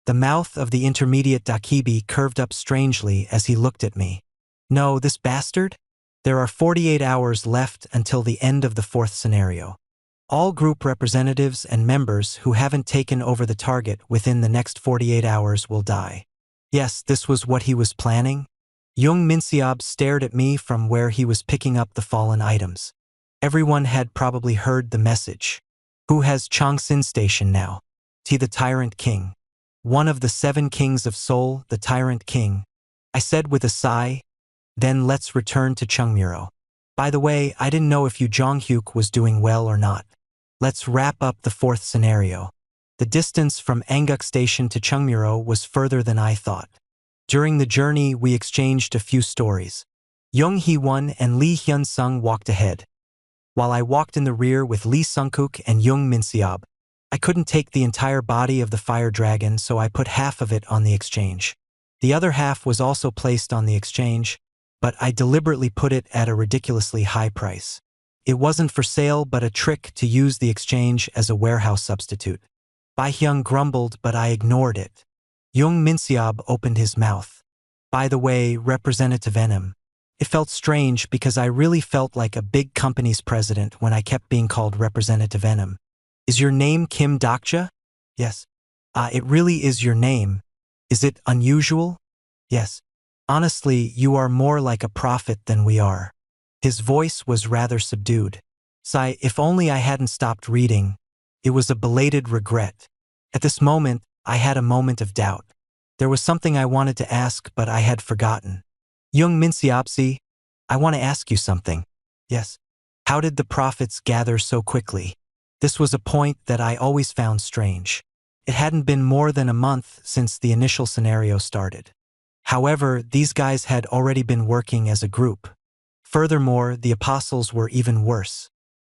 The mouth of the intermediate Dakibi curved up strangely as he looked at me. No, this bastard? There are 48 hours left until the end of the 4th scenario. All group representatives and members who haven't taken over the target within the next 48 hours will die. Yes, this was what he was planning. Jung Minseob stared at me from where he was picking up the fallen items. Everyone had probably heard the message. Who has Changsin Station now? T the Tyrant King. One of the 7 kings of Seoul, the Tyrant King. I said with a sigh. Then let's return to Chungmuro. By the way, I didn't know if Yu Jonghyuk was doing well or not. Let's wrap up the 4th scenario. The distance from Anguk Station to Chungmuro was further than I thought. During the journey, we exchanged a few stories. Jung Hee-won and Lee Hyun-sung walked ahead, while I walked in the rear with Lee Sung-kook and Jung Min-seob. I couldn't take the entire body of the fire dragon, so I put half of it on the exchange. The other half was also placed on the exchange, but I deliberately put it at a ridiculously high price. It wasn't for sale but a trick to use the exchange as a warehouse substitute. Bai Hyung grumbled, but I ignored it. Jung Minseob opened his mouth. By the way, Representative Enim. It felt strange because I really felt like a big company's president when I kept being called Representative Enim. Is your name Kim Dokja? Yes. It really is your name. Is it unusual? Yes. Honestly, you are more like a prophet than we are. His voice was rather subdued. Sigh, if only I hadn't stopped reading. It was a belated regret. At this moment, I had a moment of doubt. There was something I wanted to ask, but I had forgotten. Jung Minseopsi, I want to ask you something. Yes. How did the prophets gather so quickly? This was a point that I always found strange. It hadn't been more than a month since the initial scenario started. However, these guys had already been working as a group. Furthermore, the apostles were even worse.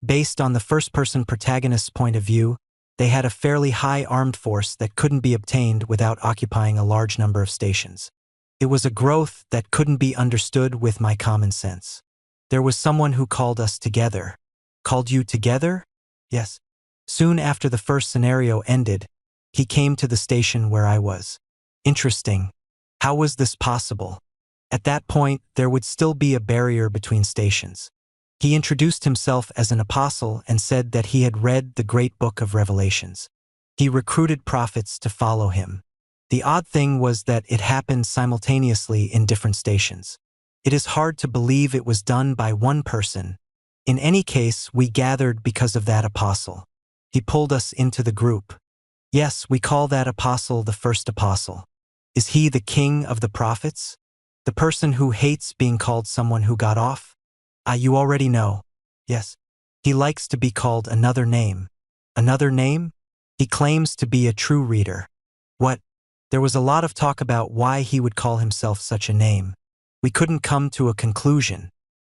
Based on the first-person protagonist's point of view, they had a fairly high armed force that couldn't be obtained without occupying a large number of stations. It was a growth that couldn't be understood with my common sense. There was someone who called us together. Called you together? Yes. Soon after the first scenario ended, he came to the station where I was. Interesting. How was this possible? At that point, there would still be a barrier between stations. He introduced himself as an apostle and said that he had read the great book of Revelations. He recruited prophets to follow him. The odd thing was that it happened simultaneously in different stations. It is hard to believe it was done by one person. In any case, we gathered because of that apostle. He pulled us into the group. Yes, we call that apostle the first apostle. Is he the king of the prophets? The person who hates being called someone who got off? You already know. Yes. He likes to be called another name. Another name? He claims to be a true reader. What? There was a lot of talk about why he would call himself such a name. We couldn't come to a conclusion.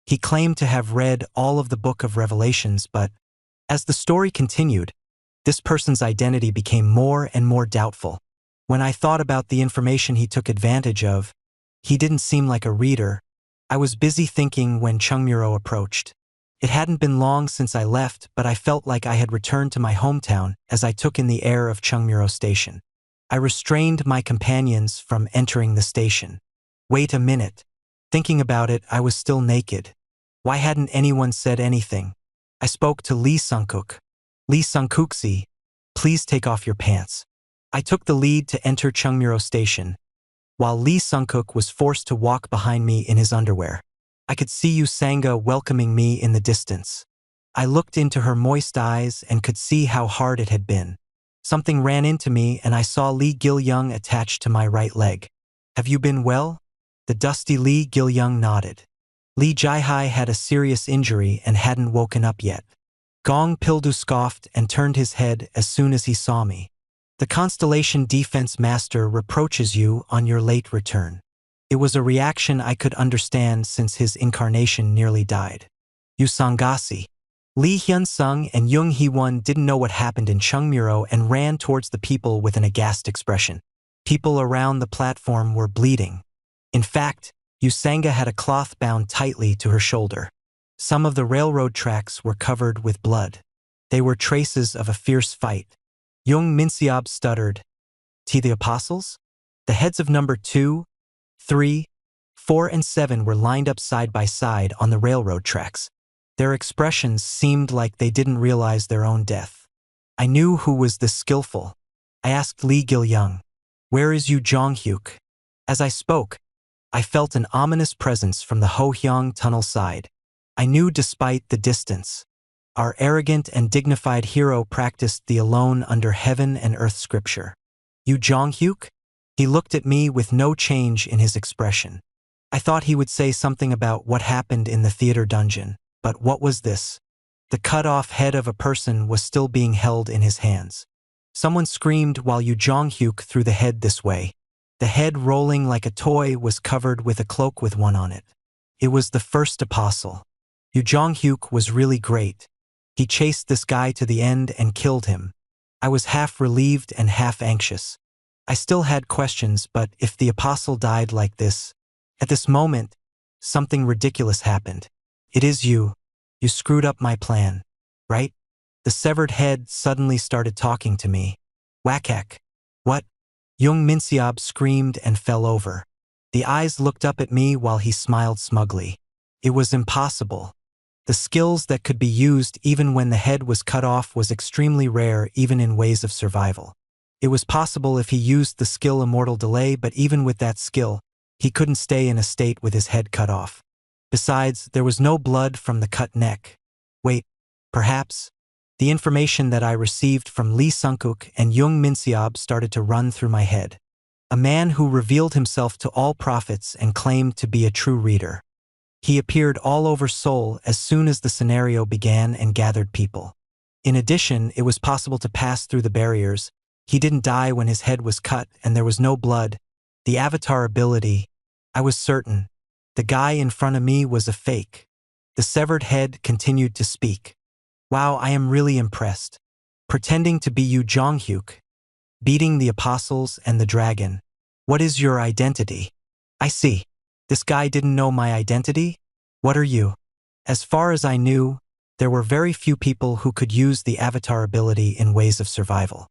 He claimed to have read all of the book of Revelations, but as the story continued, this person's identity became more and more doubtful. When I thought about the information he took advantage of, he didn't seem like a reader. I was busy thinking when Chungmuro approached. It hadn't been long since I left, but I felt like I had returned to my hometown as I took in the air of Chungmuro Station. I restrained my companions from entering the station. Wait a minute. Thinking about it, I was still naked. Why hadn't anyone said anything? I spoke to Lee Sungkook. Lee Sungkookse, please take off your pants. I took the lead to enter Chungmuro Station, while Lee Sungkook was forced to walk behind me in his underwear. I could see Usanga welcoming me in the distance. I looked into her moist eyes and could see how hard it had been. Something ran into me and I saw Lee Gil-young attached to my right leg. Have you been well? The dusty Lee Gil-young nodded. Lee Jai-hai had a serious injury and hadn't woken up yet. Gong Pildu scoffed and turned his head as soon as he saw me. The Constellation Defense Master reproaches you on your late return. It was a reaction I could understand since his incarnation nearly died. Usangasi. Lee Hyun-sung and Jung Hee-won didn't know what happened in Chungmuro and ran towards the people with an aghast expression. People around the platform were bleeding. In fact, Usanga had a cloth bound tightly to her shoulder. Some of the railroad tracks were covered with blood. They were traces of a fierce fight. Jung Minseob stuttered. To the apostles? The heads of number 2, 3, 4, and 7 were lined up side by side on the railroad tracks. Their expressions seemed like they didn't realize their own death. I knew who was this skillful. I asked Lee Gil-young, "Where is Yu Jong-hyuk?" As I spoke, I felt an ominous presence from the Ho-hyung tunnel side. I knew despite the distance. Our arrogant and dignified hero practiced the alone under heaven and earth scripture. Yu Jong-hyuk? He looked at me with no change in his expression. I thought he would say something about what happened in the theater dungeon, but what was this? The cut-off head of a person was still being held in his hands. Someone screamed while Yu Jong-hyuk threw the head this way. The head, rolling like a toy, was covered with a cloak with one on it. It was the first apostle. Yu Jong-hyuk was really great. He chased this guy to the end and killed him. I was half relieved and half anxious. I still had questions, but if the apostle died like this... At this moment, something ridiculous happened. It is you. You screwed up my plan, right? The severed head suddenly started talking to me. Wakak. What? Young Minsiab screamed and fell over. The eyes looked up at me while he smiled smugly. It was impossible. The skills that could be used even when the head was cut off was extremely rare even in ways of survival. It was possible if he used the skill Immortal Delay, but even with that skill, he couldn't stay in a state with his head cut off. Besides, there was no blood from the cut neck. Wait, perhaps? The information that I received from Lee Sungkook and Jung Minsiab started to run through my head. A man who revealed himself to all prophets and claimed to be a true reader. He appeared all over Seoul as soon as the scenario began and gathered people. In addition, it was possible to pass through the barriers. He didn't die when his head was cut and there was no blood. The avatar ability, I was certain. The guy in front of me was a fake. The severed head continued to speak. Wow, I am really impressed. Pretending to be Yu Jonghyuk. Beating the apostles and the dragon. What is your identity? I see. This guy didn't know my identity? What are you? As far as I knew, there were very few people who could use the avatar ability in ways of survival.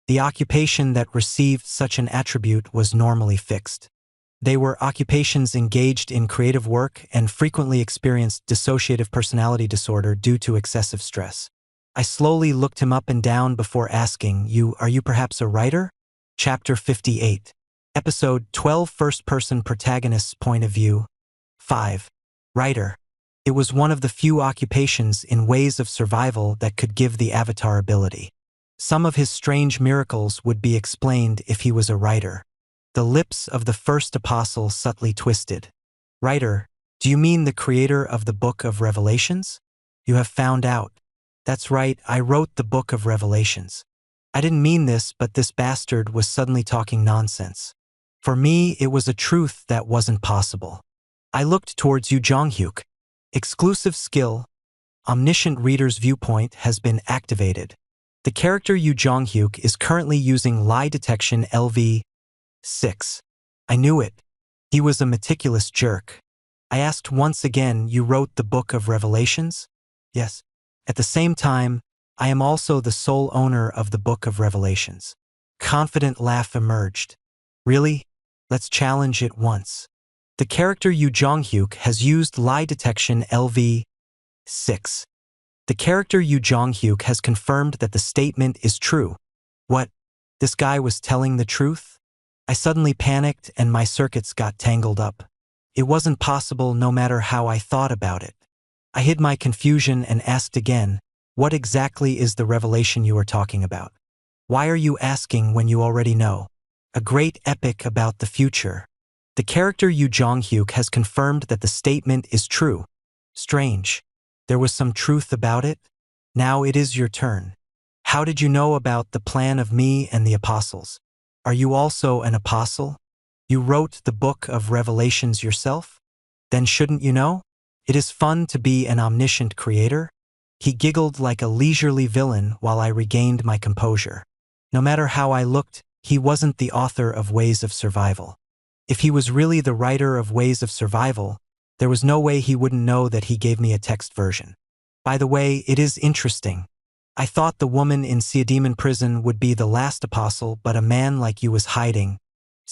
The occupation that received such an attribute was normally fixed. They were occupations engaged in creative work and frequently experienced dissociative personality disorder due to excessive stress. I slowly looked him up and down before asking, Are you perhaps a writer? Chapter 58. Episode 12 First-person protagonist's point of view. 5. Writer. It was one of the few occupations in ways of survival that could give the avatar ability. Some of his strange miracles would be explained if he was a writer. The lips of the first apostle subtly twisted. Writer, do you mean the creator of the Book of Revelations? You have found out. That's right, I wrote the Book of Revelations. I didn't mean this, but this bastard was suddenly talking nonsense. For me, it was a truth that wasn't possible. I looked towards Yu Jonghyuk. Exclusive skill, Omniscient Reader's Viewpoint has been activated. The character Yu Jonghyuk is currently using lie detection LV6. I knew it. He was a meticulous jerk. I asked once again, you wrote the Book of Revelations? Yes. At the same time, I am also the sole owner of the Book of Revelations. Confident laugh emerged. Really? Let's challenge it once. The character Yu Jonghyuk has used lie detection LV6. The character Yu Jonghyuk has confirmed that the statement is true. What? This guy was telling the truth? I suddenly panicked and my circuits got tangled up. It wasn't possible no matter how I thought about it. I hid my confusion and asked again, what exactly is the revelation you are talking about? Why are you asking when you already know? A great epic about the future. The character Yu Jonghyuk has confirmed that the statement is true. Strange. There was some truth about it? Now it is your turn. How did you know about the plan of me and the apostles? Are you also an apostle? You wrote the Book of Revelations yourself? Then shouldn't you know? It is fun to be an omniscient creator. He giggled like a leisurely villain while I regained my composure. No matter how I looked, he wasn't the author of Ways of Survival. If he was really the writer of Ways of Survival, there was no way he wouldn't know that he gave me a text version. By the way, it is interesting. I thought the woman in Demon prison would be the last apostle, but a man like you was hiding.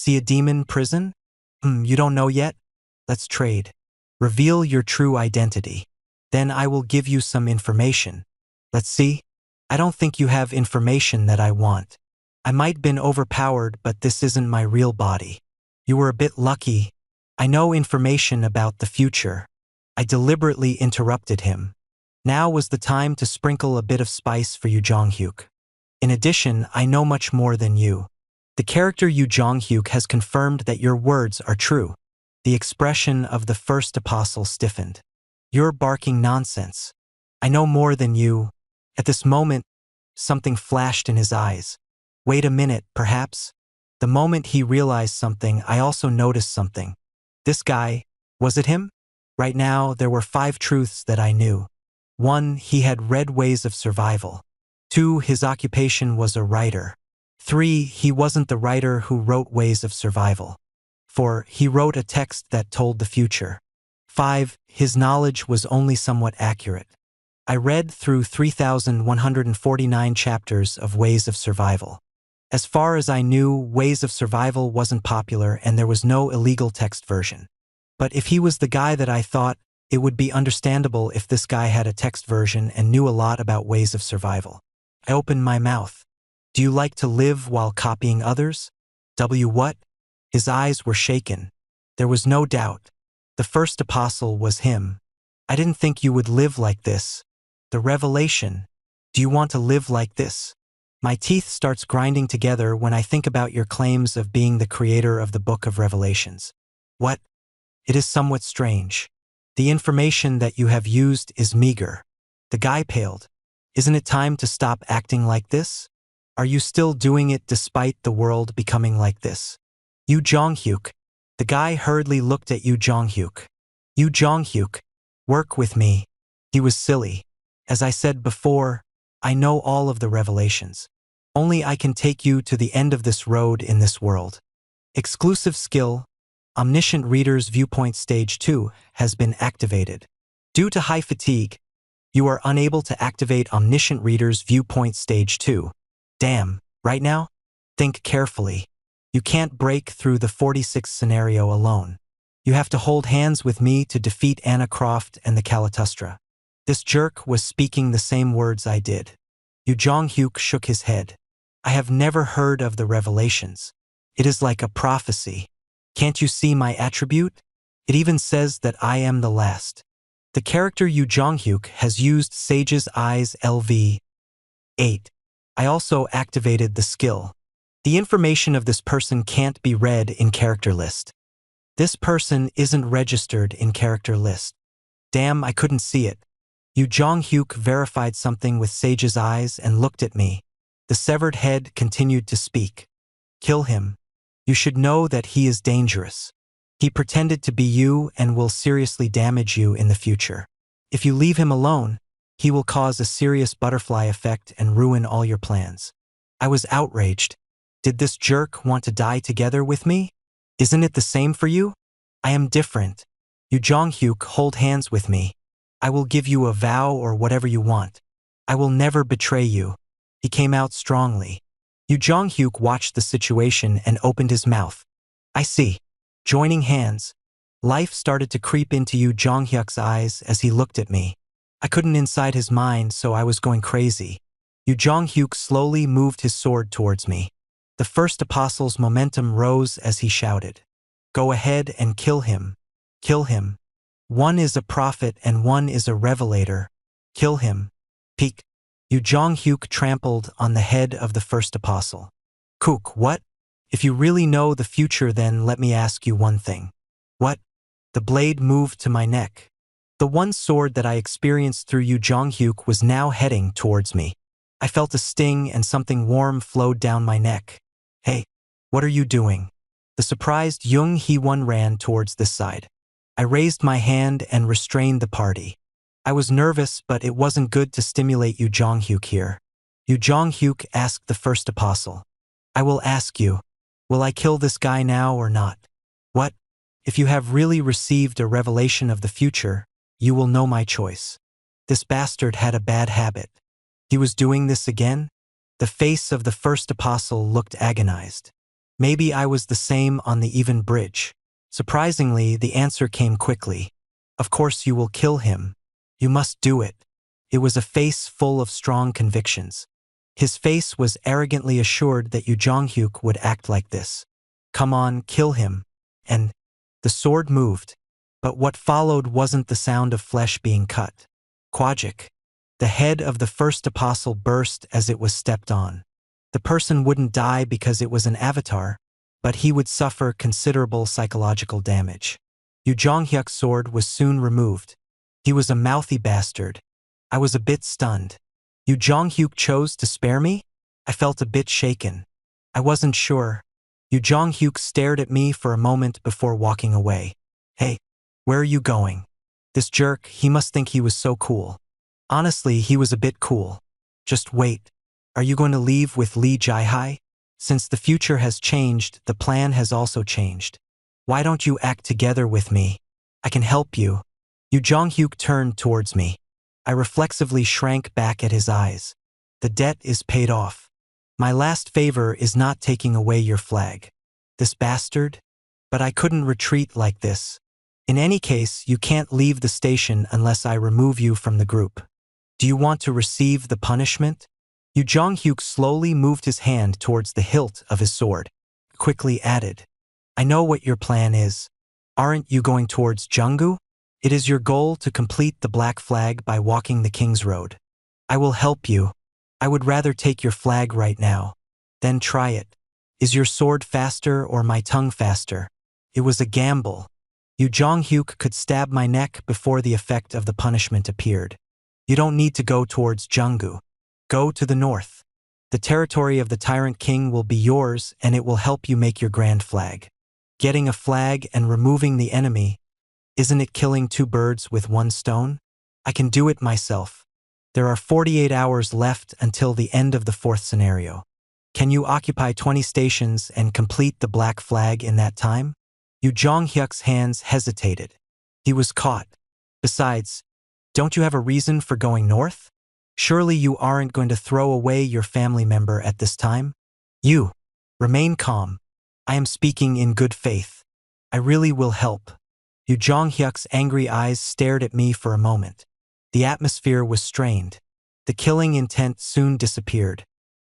Demon prison? You don't know yet? Let's trade. Reveal your true identity. Then I will give you some information. Let's see. I don't think you have information that I want. I might been overpowered, but this isn't my real body. You were a bit lucky. I know information about the future. I deliberately interrupted him. Now was the time to sprinkle a bit of spice for Yu Jonghyuk. In addition, I know much more than you. The character Yu Jonghyuk has confirmed that your words are true. The expression of the first apostle stiffened. You're barking nonsense. I know more than you. At this moment, something flashed in his eyes. Wait a minute, perhaps? The moment he realized something, I also noticed something. This guy, was it him? Right now, there were 5 truths that I knew. 1. He had read Ways of Survival. 2. His occupation was a writer. 3. He wasn't the writer who wrote Ways of Survival. 4. He wrote a text that told the future. 5. His knowledge was only somewhat accurate. I read through 3,149 chapters of Ways of Survival. As far as I knew, Ways of Survival wasn't popular and there was no illegal text version. But if he was the guy that I thought, it would be understandable if this guy had a text version and knew a lot about Ways of Survival. I opened my mouth. Do you like to live while copying others? What? His eyes were shaken. There was no doubt. The first apostle was him. I didn't think you would live like this. The revelation. Do you want to live like this? My teeth starts grinding together when I think about your claims of being the creator of the Book of Revelations. What? It is somewhat strange. The information that you have used is meager. The guy paled. Isn't it time to stop acting like this? Are you still doing it despite the world becoming like this? Yu Jonghyuk. The guy hurriedly looked at Yu Jonghyuk. Yu Jonghyuk, work with me. He was silly. As I said before, I know all of the revelations. Only I can take you to the end of this road in this world. Exclusive skill, Omniscient Reader's Viewpoint Stage 2 has been activated. Due to high fatigue, you are unable to activate Omniscient Reader's Viewpoint Stage 2. Damn, right now? Think carefully. You can't break through the 46th scenario alone. You have to hold hands with me to defeat Anna Croft and the Kalatustra. This jerk was speaking the same words I did. Yu Jonghyuk shook his head. I have never heard of the revelations. It is like a prophecy. Can't you see my attribute? It even says that I am the last. The character Yu Jonghyuk has used Sage's Eyes LV. 8. I also activated the skill. The information of this person can't be read in character list. This person isn't registered in character list. Damn, I couldn't see it. Yu Jonghyuk verified something with Sage's eyes and looked at me. The severed head continued to speak. Kill him. You should know that he is dangerous. He pretended to be you and will seriously damage you in the future. If you leave him alone, he will cause a serious butterfly effect and ruin all your plans. I was outraged. Did this jerk want to die together with me? Isn't it the same for you? I am different. Yu Jonghyuk, hold hands with me. I will give you a vow or whatever you want. I will never betray you. He came out strongly. Yu Jonghyuk watched the situation and opened his mouth. I see. Joining hands. Life started to creep into Yu Jonghyuk's eyes as he looked at me. I couldn't inside his mind, so I was going crazy. Yu Jonghyuk slowly moved his sword towards me. The first apostle's momentum rose as he shouted. Go ahead and kill him. Kill him. One is a prophet and one is a revelator. Kill him. Peek. Yu Jonghyuk trampled on the head of the first apostle. Kook, what? If you really know the future, then let me ask you one thing. What? The blade moved to my neck. The one sword that I experienced through Yu Jonghyuk was now heading towards me. I felt a sting and something warm flowed down my neck. Hey, what are you doing? The surprised Jung Hee-won ran towards this side. I raised my hand and restrained the party. I was nervous, but it wasn't good to stimulate Yu Jonghyuk here. Yu Jonghyuk asked the first apostle. I will ask you, will I kill this guy now or not? What? If you have really received a revelation of the future, you will know my choice. This bastard had a bad habit. He was doing this again? The face of the first apostle looked agonized. Maybe I was the same on the even bridge. Surprisingly, the answer came quickly. Of course you will kill him. You must do it. It was a face full of strong convictions. His face was arrogantly assured that Yu Jonghyuk would act like this. Come on, kill him. And the sword moved. But what followed wasn't the sound of flesh being cut. Kwajik. The head of the first apostle burst as it was stepped on. The person wouldn't die because it was an avatar, but he would suffer considerable psychological damage. Yu Jonghyuk's sword was soon removed. He was a mouthy bastard. I was a bit stunned. Yu Jonghyuk chose to spare me? I felt a bit shaken. I wasn't sure. Yu Jonghyuk stared at me for a moment before walking away. Hey, where are you going? This jerk, he must think he was so cool. Honestly, he was a bit cool. Just wait. Are you going to leave with Lee Jae-hai? Since the future has changed, the plan has also changed. Why don't you act together with me? I can help you. Yu Jonghyuk turned towards me. I reflexively shrank back at his eyes. The debt is paid off. My last favor is not taking away your flag. This bastard? But I couldn't retreat like this. In any case, you can't leave the station unless I remove you from the group. Do you want to receive the punishment? Yu Jonghyuk slowly moved his hand towards the hilt of his sword, quickly added, I know what your plan is. Aren't you going towards Junggu? It is your goal to complete the black flag by walking the King's Road. I will help you. I would rather take your flag right now. Then try it. Is your sword faster or my tongue faster? It was a gamble. Yu Jonghyuk could stab my neck before the effect of the punishment appeared. You don't need to go towards Junggu. Go to the north. The territory of the Tyrant King will be yours and it will help you make your grand flag. Getting a flag and removing the enemy, isn't it killing two birds with one stone? I can do it myself. There are 48 hours left until the end of the fourth scenario. Can you occupy 20 stations and complete the black flag in that time? Yu Jonghyuk's hands hesitated. He was caught. Besides, don't you have a reason for going north? Surely you aren't going to throw away your family member at this time? You, remain calm. I am speaking in good faith. I really will help. Yu Jonghyuk's angry eyes stared at me for a moment. The atmosphere was strained. The killing intent soon disappeared.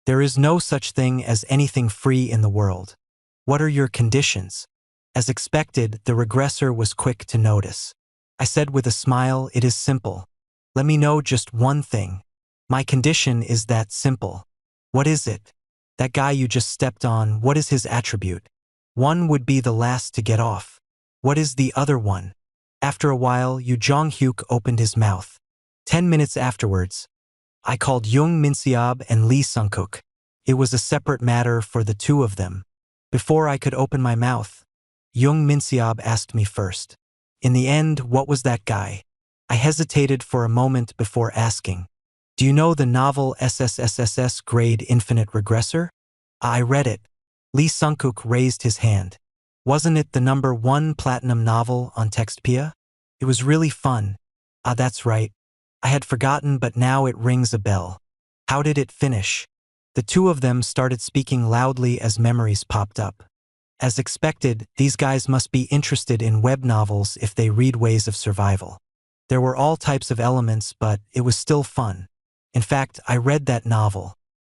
There is no such thing as anything free in the world. What are your conditions? As expected, the regressor was quick to notice. I said with a smile, it is simple. Let me know just one thing. My condition is that simple. What is it? That guy you just stepped on, what is his attribute? One would be the last to get off. What is the other one? After a while, Yu Jonghyuk opened his mouth. 10 minutes afterwards, I called Jung Minseob and Lee Sungkook. It was a separate matter for the two of them. Before I could open my mouth, Jung Minseob asked me first. In the end, what was that guy? I hesitated for a moment before asking. Do you know the novel SSSSS Grade Infinite Regressor? I read it. Lee Sungkook raised his hand. Wasn't it the #1 platinum novel on Textpia? It was really fun. That's right. I had forgotten, but now it rings a bell. How did it finish? The two of them started speaking loudly as memories popped up. As expected, these guys must be interested in web novels if they read Ways of Survival. There were all types of elements, but it was still fun. In fact, I read that novel.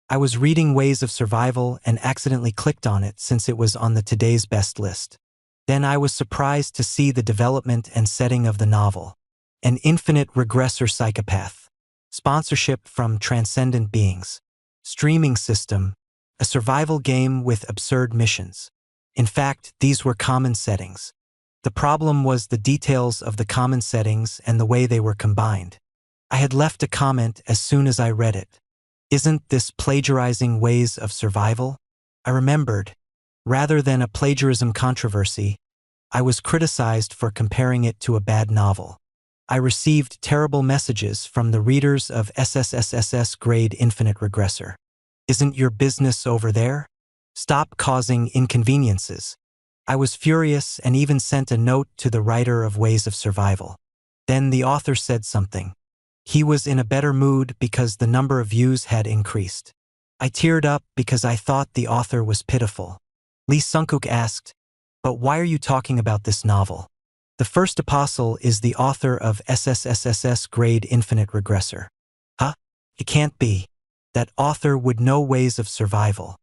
I was reading Ways of Survival and accidentally clicked on it since it was on the Today's Best list. Then I was surprised to see the development and setting of the novel. An infinite regressor psychopath. Sponsorship from transcendent beings. Streaming system. A survival game with absurd missions. In fact, these were common settings. The problem was the details of the common settings and the way they were combined. I had left a comment as soon as I read it. Isn't this plagiarizing Ways of Survival? I remembered. Rather than a plagiarism controversy, I was criticized for comparing it to a bad novel. I received terrible messages from the readers of SSSSS Grade Infinite Regressor. Isn't your business over there? Stop causing inconveniences. I was furious and even sent a note to the writer of Ways of Survival. Then the author said something. He was in a better mood because the number of views had increased. I teared up because I thought the author was pitiful. Lee Sungkook asked, but why are you talking about this novel? The first apostle is the author of SSSSS Grade Infinite Regressor. Huh? It can't be. That author would know Ways of Survival.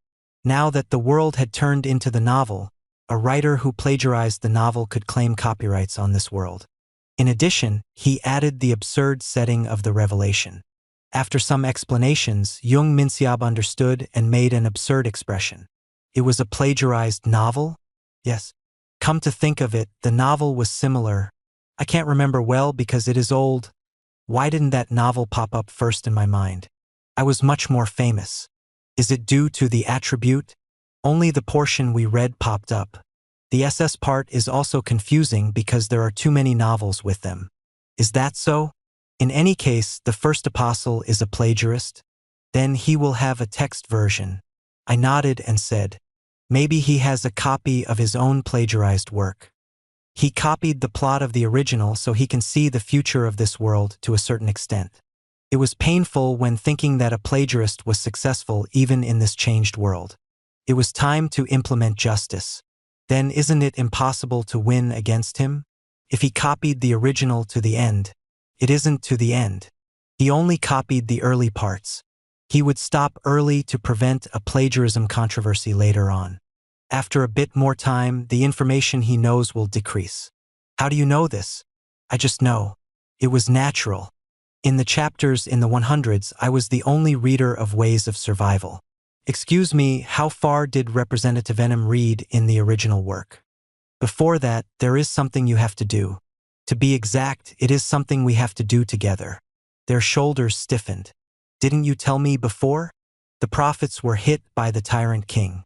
Now that the world had turned into the novel, a writer who plagiarized the novel could claim copyrights on this world. In addition, he added the absurd setting of the revelation. After some explanations, Jung Minseob understood and made an absurd expression. It was a plagiarized novel? Yes. Come to think of it, the novel was similar. I can't remember well because it is old. Why didn't that novel pop up first in my mind? I was much more famous. Is it due to the attribute? Only the portion we read popped up. The SS part is also confusing because there are too many novels with them. Is that so? In any case, the first apostle is a plagiarist. Then he will have a text version. I nodded and said, maybe he has a copy of his own plagiarized work. He copied the plot of the original so he can see the future of this world to a certain extent. It was painful when thinking that a plagiarist was successful even in this changed world. It was time to implement justice. Then isn't it impossible to win against him? If he copied the original to the end, it isn't to the end. He only copied the early parts. He would stop early to prevent a plagiarism controversy later on. After a bit more time, the information he knows will decrease. How do you know this? I just know. It was natural. In the chapters in the 100s, I was the only reader of Ways of Survival. Excuse me, how far did Representative Enum read in the original work? Before that, there is something you have to do. To be exact, it is something we have to do together. Their shoulders stiffened. Didn't you tell me before? The prophets were hit by the tyrant king.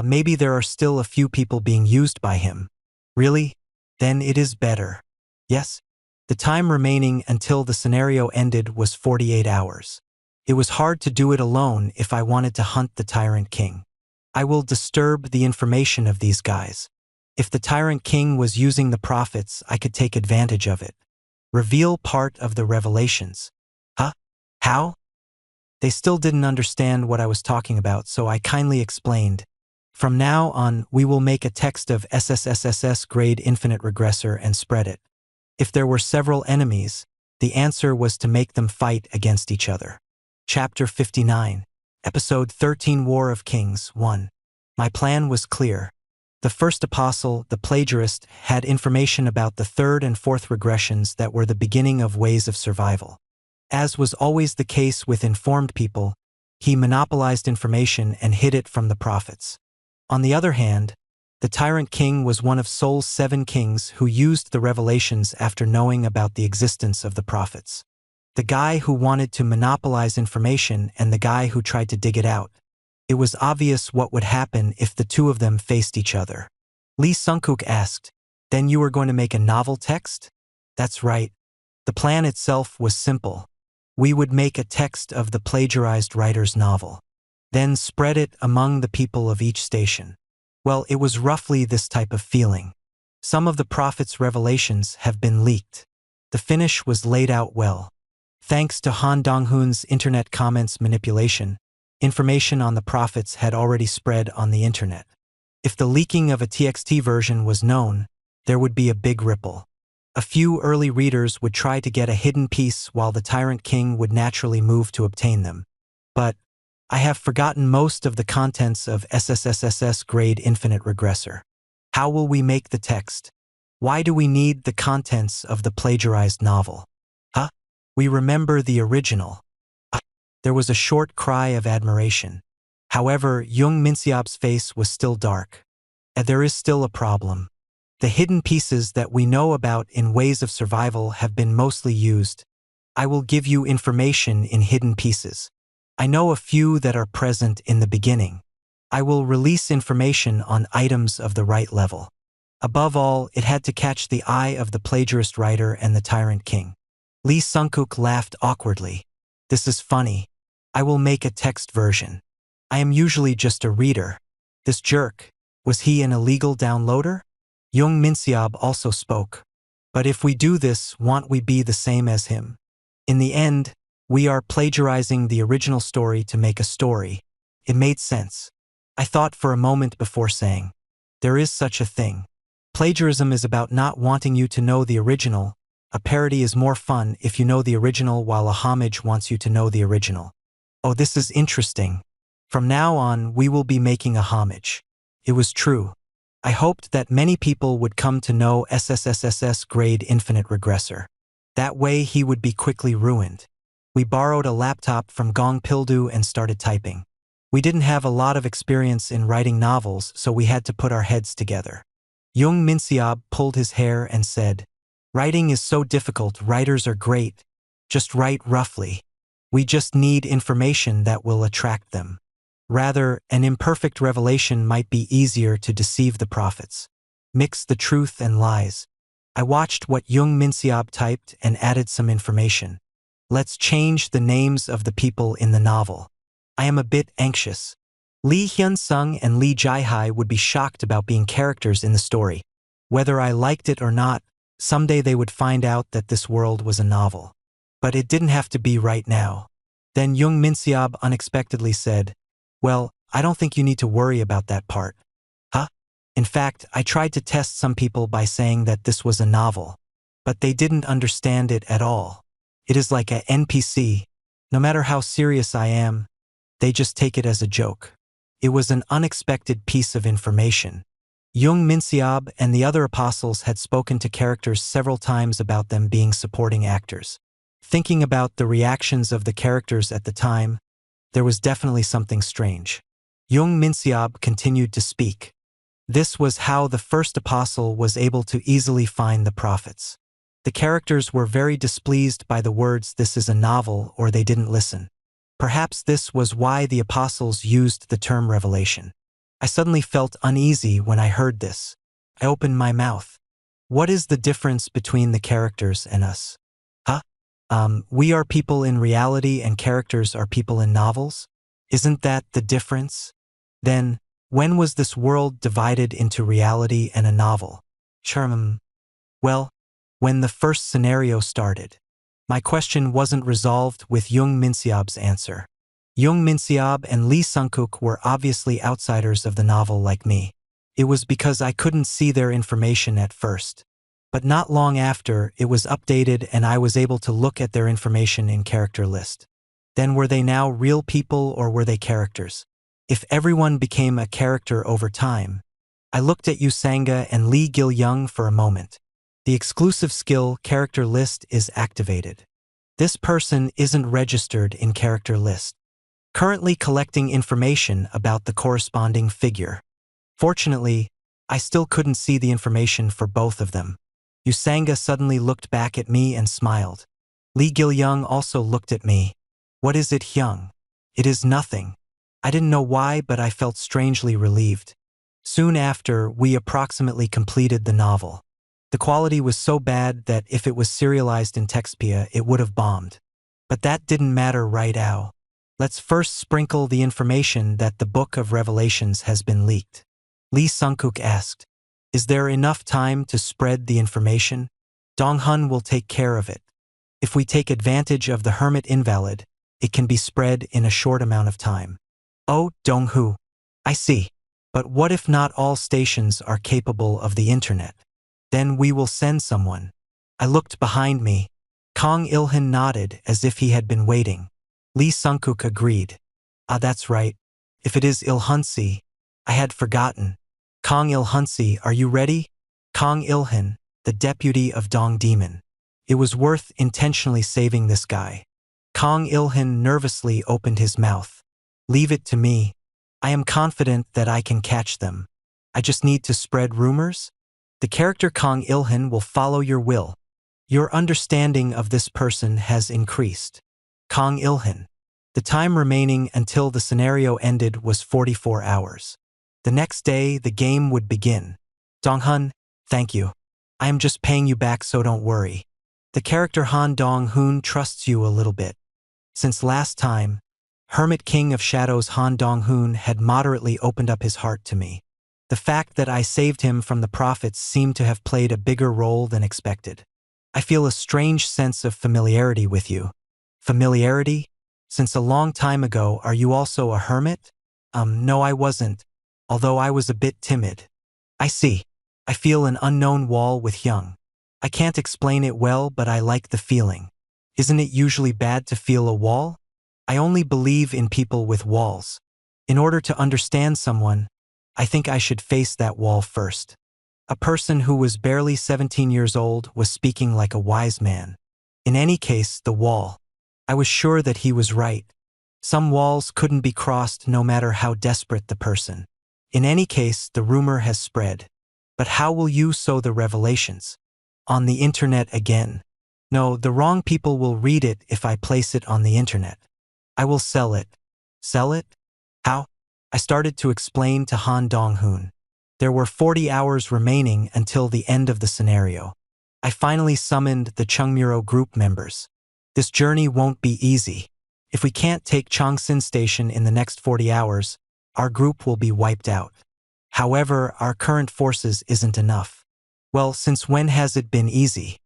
Maybe there are still a few people being used by him. Really? Then it is better. Yes? The time remaining until the scenario ended was 48 hours. It was hard to do it alone if I wanted to hunt the tyrant king. I will disturb the information of these guys. If the tyrant king was using the prophets, I could take advantage of it. Reveal part of the revelations. Huh? How? They still didn't understand what I was talking about, so I kindly explained. From now on, we will make a text of SSSSS grade infinite regressor and spread it. If there were several enemies, the answer was to make them fight against each other. Chapter 59, Episode 13 War of Kings 1. My plan was clear. The first apostle, the plagiarist, had information about the third and fourth regressions that were the beginning of Ways of Survival. As was always the case with informed people, he monopolized information and hid it from the prophets. On the other hand, the tyrant king was one of Soul's 7 kings who used the revelations after knowing about the existence of the prophets. The guy who wanted to monopolize information and the guy who tried to dig it out. It was obvious what would happen if the two of them faced each other. Lee Sungkook asked, "Then you were going to make a novel text?" That's right. The plan itself was simple. We would make a text of the plagiarized writer's novel. Then spread it among the people of each station. Well, it was roughly this type of feeling. Some of the prophet's revelations have been leaked. The finish was laid out well. Thanks to Han Dong-hoon's internet comments manipulation, information on the prophets had already spread on the internet. If the leaking of a TXT version was known, there would be a big ripple. A few early readers would try to get a hidden piece while the tyrant king would naturally move to obtain them. But I have forgotten most of the contents of SSSSS grade infinite regressor. How will we make the text? Why do we need the contents of the plagiarized novel? Huh? We remember the original. There was a short cry of admiration. However, Jung Minseob's face was still dark. There is still a problem. The hidden pieces that we know about in Ways of Survival have been mostly used. I will give you information in hidden pieces. I know a few that are present in the beginning. I will release information on items of the right level. Above all, it had to catch the eye of the plagiarist writer and the tyrant king. Lee Sungkook laughed awkwardly. This is funny. I will make a text version. I am usually just a reader. This jerk, was he an illegal downloader? Jung Minseob also spoke. But if we do this, won't we be the same as him? In the end, we are plagiarizing the original story to make a story. It made sense. I thought for a moment before saying, there is such a thing. Plagiarism is about not wanting you to know the original. A parody is more fun if you know the original while a homage wants you to know the original. Oh, this is interesting. From now on, we will be making a homage. It was true. I hoped that many people would come to know SSSSS grade infinite regressor. That way he would be quickly ruined. We borrowed a laptop from Gong Pildu and started typing. We didn't have a lot of experience in writing novels, so we had to put our heads together. Jung Minseob pulled his hair and said, "Writing is so difficult, writers are great. Just write roughly. We just need information that will attract them. Rather, an imperfect revelation might be easier to deceive the prophets. Mix the truth and lies." I watched what Jung Minseob typed and added some information. Let's change the names of the people in the novel. I am a bit anxious. Lee Hyun-sung and Lee Jae-hai would be shocked about being characters in the story. Whether I liked it or not, someday they would find out that this world was a novel. But it didn't have to be right now. Then Jung Minseob unexpectedly said, "Well, I don't think you need to worry about that part." Huh? In fact, I tried to test some people by saying that this was a novel. But they didn't understand it at all. It is like a NPC. No matter how serious I am, they just take it as a joke. It was an unexpected piece of information. Jung Minseob and the other apostles had spoken to characters several times about them being supporting actors. Thinking about the reactions of the characters at the time, there was definitely something strange. Jung Minseob continued to speak. This was how the first apostle was able to easily find the prophets. The characters were very displeased by the words "this is a novel" or they didn't listen. Perhaps this was why the apostles used the term revelation. I suddenly felt uneasy when I heard this. I opened my mouth. What is the difference between the characters and us? Huh? We are people in reality and characters are people in novels? Isn't that the difference? Then, when was this world divided into reality and a novel? Well, when the first scenario started. My question wasn't resolved with Jung Minseob's answer. Jung Minseob and Lee Sungkook were obviously outsiders of the novel like me. It was because I couldn't see their information at first. But not long after, it was updated and I was able to look at their information in character list. Then were they now real people or were they characters? If everyone became a character over time. I looked at Yu Sanga and Lee Gil-young for a moment. The exclusive skill character list is activated. This person isn't registered in character list. Currently collecting information about the corresponding figure. Fortunately, I still couldn't see the information for both of them. Yu Sanga suddenly looked back at me and smiled. Lee Gil-young also looked at me. What is it, Hyung? It is nothing. I didn't know why, but I felt strangely relieved. Soon after, we approximately completed the novel. The quality was so bad that if it was serialized in Textpia, it would have bombed. But that didn't matter right now. Let's first sprinkle the information that the Book of Revelations has been leaked. Lee Sungkook asked, "Is there enough time to spread the information?" "Dong-hun will take care of it. If we take advantage of the Hermit Invalid, it can be spread in a short amount of time." "Oh, Dong-hu. I see. But what if not all stations are capable of the internet? Then we will send someone." I looked behind me. Kang Il-hun nodded as if he had been waiting. Lee Sungkook agreed. "Ah, that's right. If it is Il-hunsi, I had forgotten. Kang Il-hunsi, are you ready?" Kang Il-hun, the deputy of Dong Demon. It was worth intentionally saving this guy. Kang Il-hun nervously opened his mouth. "Leave it to me. I am confident that I can catch them. I just need to spread rumors. The character Kang Il-hun will follow your will. Your understanding of this person has increased." Kang Il-hun. The time remaining until the scenario ended was 44 hours. The next day, the game would begin. "Dong-hun, thank you. I am just paying you back, so don't worry. The character Han Dong-hoon trusts you a little bit. Since last time, Hermit King of Shadows Han Dong-hoon had moderately opened up his heart to me. The fact that I saved him from the prophets seemed to have played a bigger role than expected. I feel a strange sense of familiarity with you." "Familiarity? Since a long time ago, are you also a hermit?" No, I wasn't, although I was a bit timid." "I see. I feel an unknown wall with Hyung. I can't explain it well, but I like the feeling. Isn't it usually bad to feel a wall? I only believe in people with walls. In order to understand someone, I think I should face that wall first." A person who was barely 17 years old was speaking like a wise man. In any case, the wall. I was sure that he was right. Some walls couldn't be crossed no matter how desperate the person. In any case, the rumor has spread. But how will you sow the revelations? On the internet again? No, the wrong people will read it if I place it on the internet. I will sell it. Sell it? How? I started to explain to Han Dong-hoon. There were 40 hours remaining until the end of the scenario. I finally summoned the Chungmuro group members. This journey won't be easy. If we can't take Chongsin Station in the next 40 hours, our group will be wiped out. However, our current forces isn't enough. Well, since when has it been easy?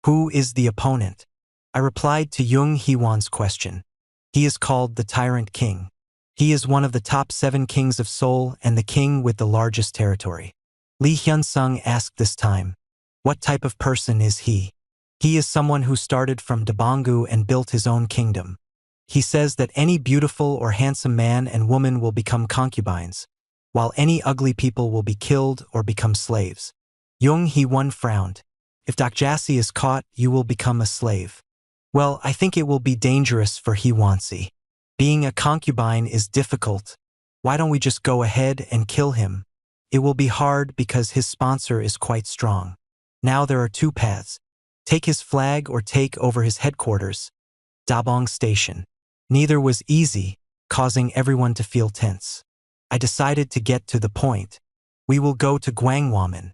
Who is the opponent? I replied to Jung Hee-won's question. He is called the Tyrant King. He is one of the top 7 kings of Seoul and the king with the largest territory. Lee Hyun-sung asked this time, what type of person is he? He is someone who started from Daebonggu and built his own kingdom. He says that any beautiful or handsome man and woman will become concubines, while any ugly people will be killed or become slaves. Jung Hee-won frowned. If Dakjasi is caught, you will become a slave. Well, I think it will be dangerous for Hee-won-si. Being a concubine is difficult. Why don't we just go ahead and kill him? It will be hard because his sponsor is quite strong. Now there are 2 paths. Take his flag or take over his headquarters, Dabong Station. Neither was easy, causing everyone to feel tense. I decided to get to the point. We will go to Gwangwamun.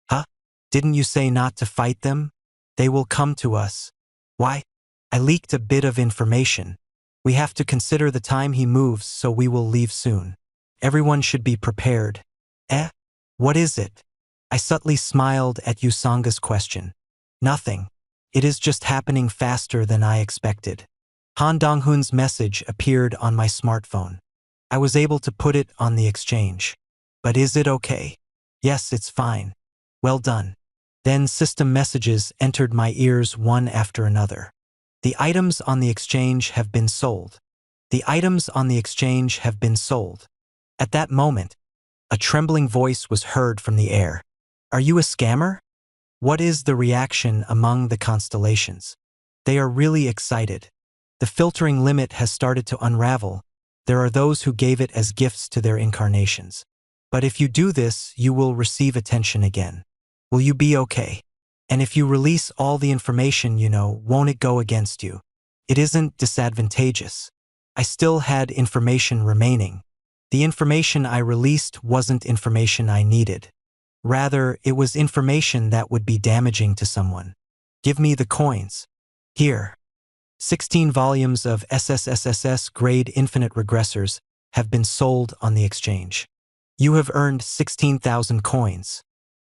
Huh? Didn't you say not to fight them? They will come to us. Why? I leaked a bit of information. We have to consider the time he moves, so we will leave soon. Everyone should be prepared. What is it? I subtly smiled at Yusanga's question. Nothing. It is just happening faster than I expected. Han Dong-hoon's message appeared on my smartphone. I was able to put it on the exchange. But is it okay? Yes, it's fine. Well done. Then system messages entered my ears one after another. The items on the exchange have been sold. The items on the exchange have been sold. At that moment, a trembling voice was heard from the air. Are you a scammer? What is the reaction among the constellations? They are really excited. The filtering limit has started to unravel. There are those who gave it as gifts to their incarnations. But if you do this, you will receive attention again. Will you be okay? And if you release all the information, won't it go against you? It isn't disadvantageous. I still had information remaining. The information I released wasn't information I needed. Rather, it was information that would be damaging to someone. Give me the coins. Here. 16 volumes of SSSSS grade infinite regressors have been sold on the exchange. You have earned 16,000 coins.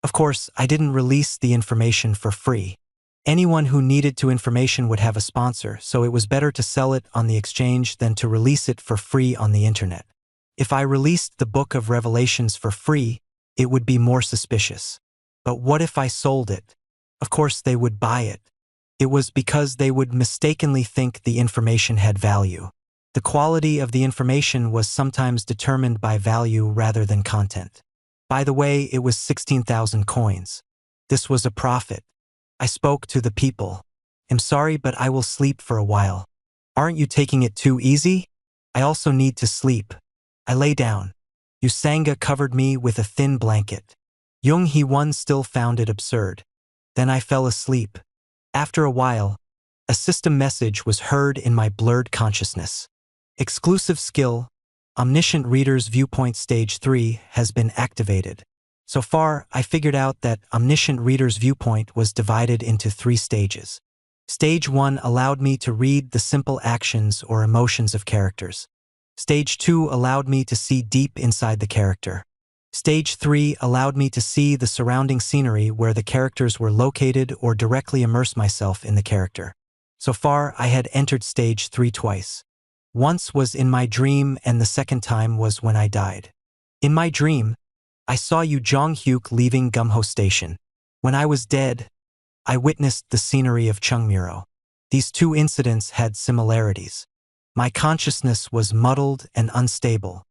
Of course, I didn't release the information for free. Anyone who needed to information would have a sponsor, so it was better to sell it on the exchange than to release it for free on the internet. If I released the Book of Revelations for free, it would be more suspicious. But what if I sold it? Of course they would buy it. It was because they would mistakenly think the information had value. The quality of the information was sometimes determined by value rather than content. By the way, it was 16,000 coins. This was a profit. I spoke to the people. I'm sorry, but I will sleep for a while. Aren't you taking it too easy? I also need to sleep. I lay down. Usanga covered me with a thin blanket. Jung Hee-won still found it absurd. Then I fell asleep. After a while, a system message was heard in my blurred consciousness. Exclusive skill, Omniscient Reader's Viewpoint Stage 3 has been activated. So far, I figured out that Omniscient Reader's Viewpoint was divided into 3 stages. Stage 1 allowed me to read the simple actions or emotions of characters. Stage 2 allowed me to see deep inside the character. Stage 3 allowed me to see the surrounding scenery where the characters were located or directly immerse myself in the character. So far, I had entered Stage 3 twice. Once was in my dream and the second time was when I died. In my dream, I saw Yu Jong-hyuk leaving Gumho Station. When I was dead, I witnessed the scenery of Chungmuro. These 2 incidents had similarities. My consciousness was muddled and unstable.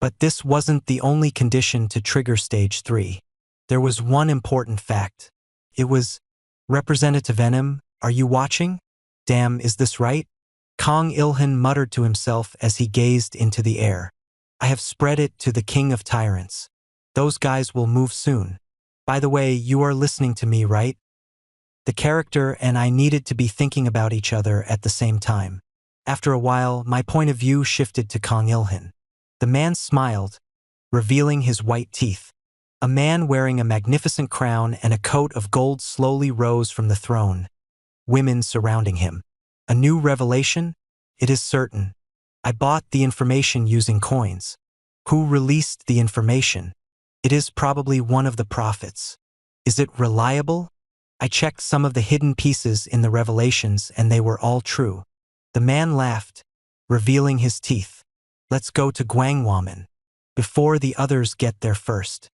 But this wasn't the only condition to trigger Stage 3. There was one important fact. It was, Representative Venom, are you watching? Damn, is this right? Kong Il-hun muttered to himself as he gazed into the air. I have spread it to the King of Tyrants. Those guys will move soon. By the way, you are listening to me, right? The character and I needed to be thinking about each other at the same time. After a while, my point of view shifted to Kong Il-hun. The man smiled, revealing his white teeth. A man wearing a magnificent crown and a coat of gold slowly rose from the throne. Women surrounding him. A new revelation? It is certain. I bought the information using coins. Who released the information? It is probably one of the prophets. Is it reliable? I checked some of the hidden pieces in the revelations and they were all true. The man laughed, revealing his teeth. Let's go to Guangwaman before the others get there first.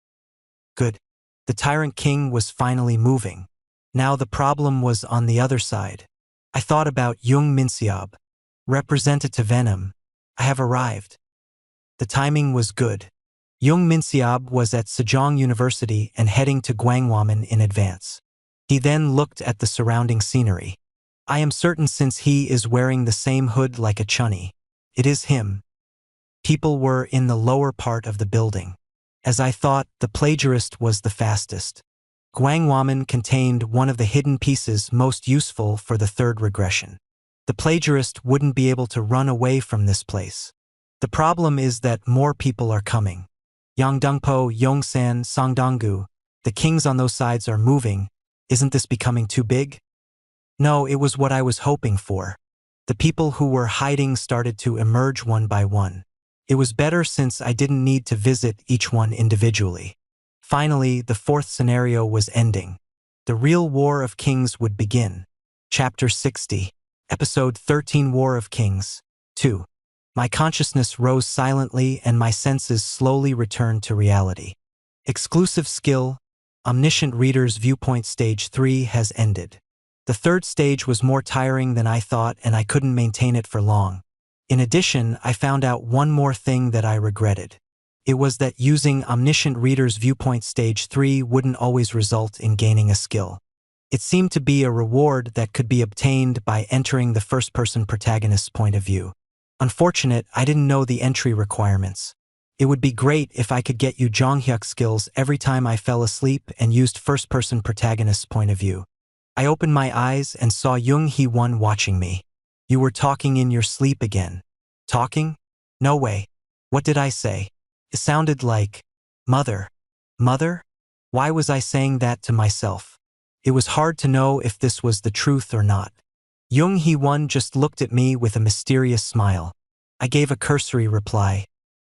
Good. The tyrant king was finally moving. Now the problem was on the other side. I thought about Jung Minseob. Representative Venom. I have arrived. The timing was good. Jung Minseob was at Sejong University and heading to Guangwaman in advance. He then looked at the surrounding scenery. I am certain since he is wearing the same hood like a chunny. It is him. People were in the lower part of the building. As I thought, the plagiarist was the fastest. Guangwaman contained one of the hidden pieces most useful for the third regression. The plagiarist wouldn't be able to run away from this place. The problem is that more people are coming. Yangdongpo, Yongsan, Songdonggu, the kings on those sides are moving. Isn't this becoming too big? No, it was what I was hoping for. The people who were hiding started to emerge one by one. It was better since I didn't need to visit each one individually. Finally, the fourth scenario was ending. The real War of Kings would begin. Chapter 60, Episode 13, War of Kings. 2. My consciousness rose silently and my senses slowly returned to reality. Exclusive skill, Omniscient Reader's Viewpoint Stage 3 has ended. The third stage was more tiring than I thought and I couldn't maintain it for long. In addition, I found out one more thing that I regretted. It was that using Omniscient Reader's Viewpoint Stage 3 wouldn't always result in gaining a skill. It seemed to be a reward that could be obtained by entering the first-person protagonist's point of view. Unfortunate, I didn't know the entry requirements. It would be great if I could get you Jonghyuk skills every time I fell asleep and used first-person protagonist's point of view. I opened my eyes and saw Jung Hee-won watching me. You were talking in your sleep again. Talking? No way. What did I say? It sounded like, Mother. Mother? Why was I saying that to myself? It was hard to know if this was the truth or not. Jung Hee-won just looked at me with a mysterious smile. I gave a cursory reply.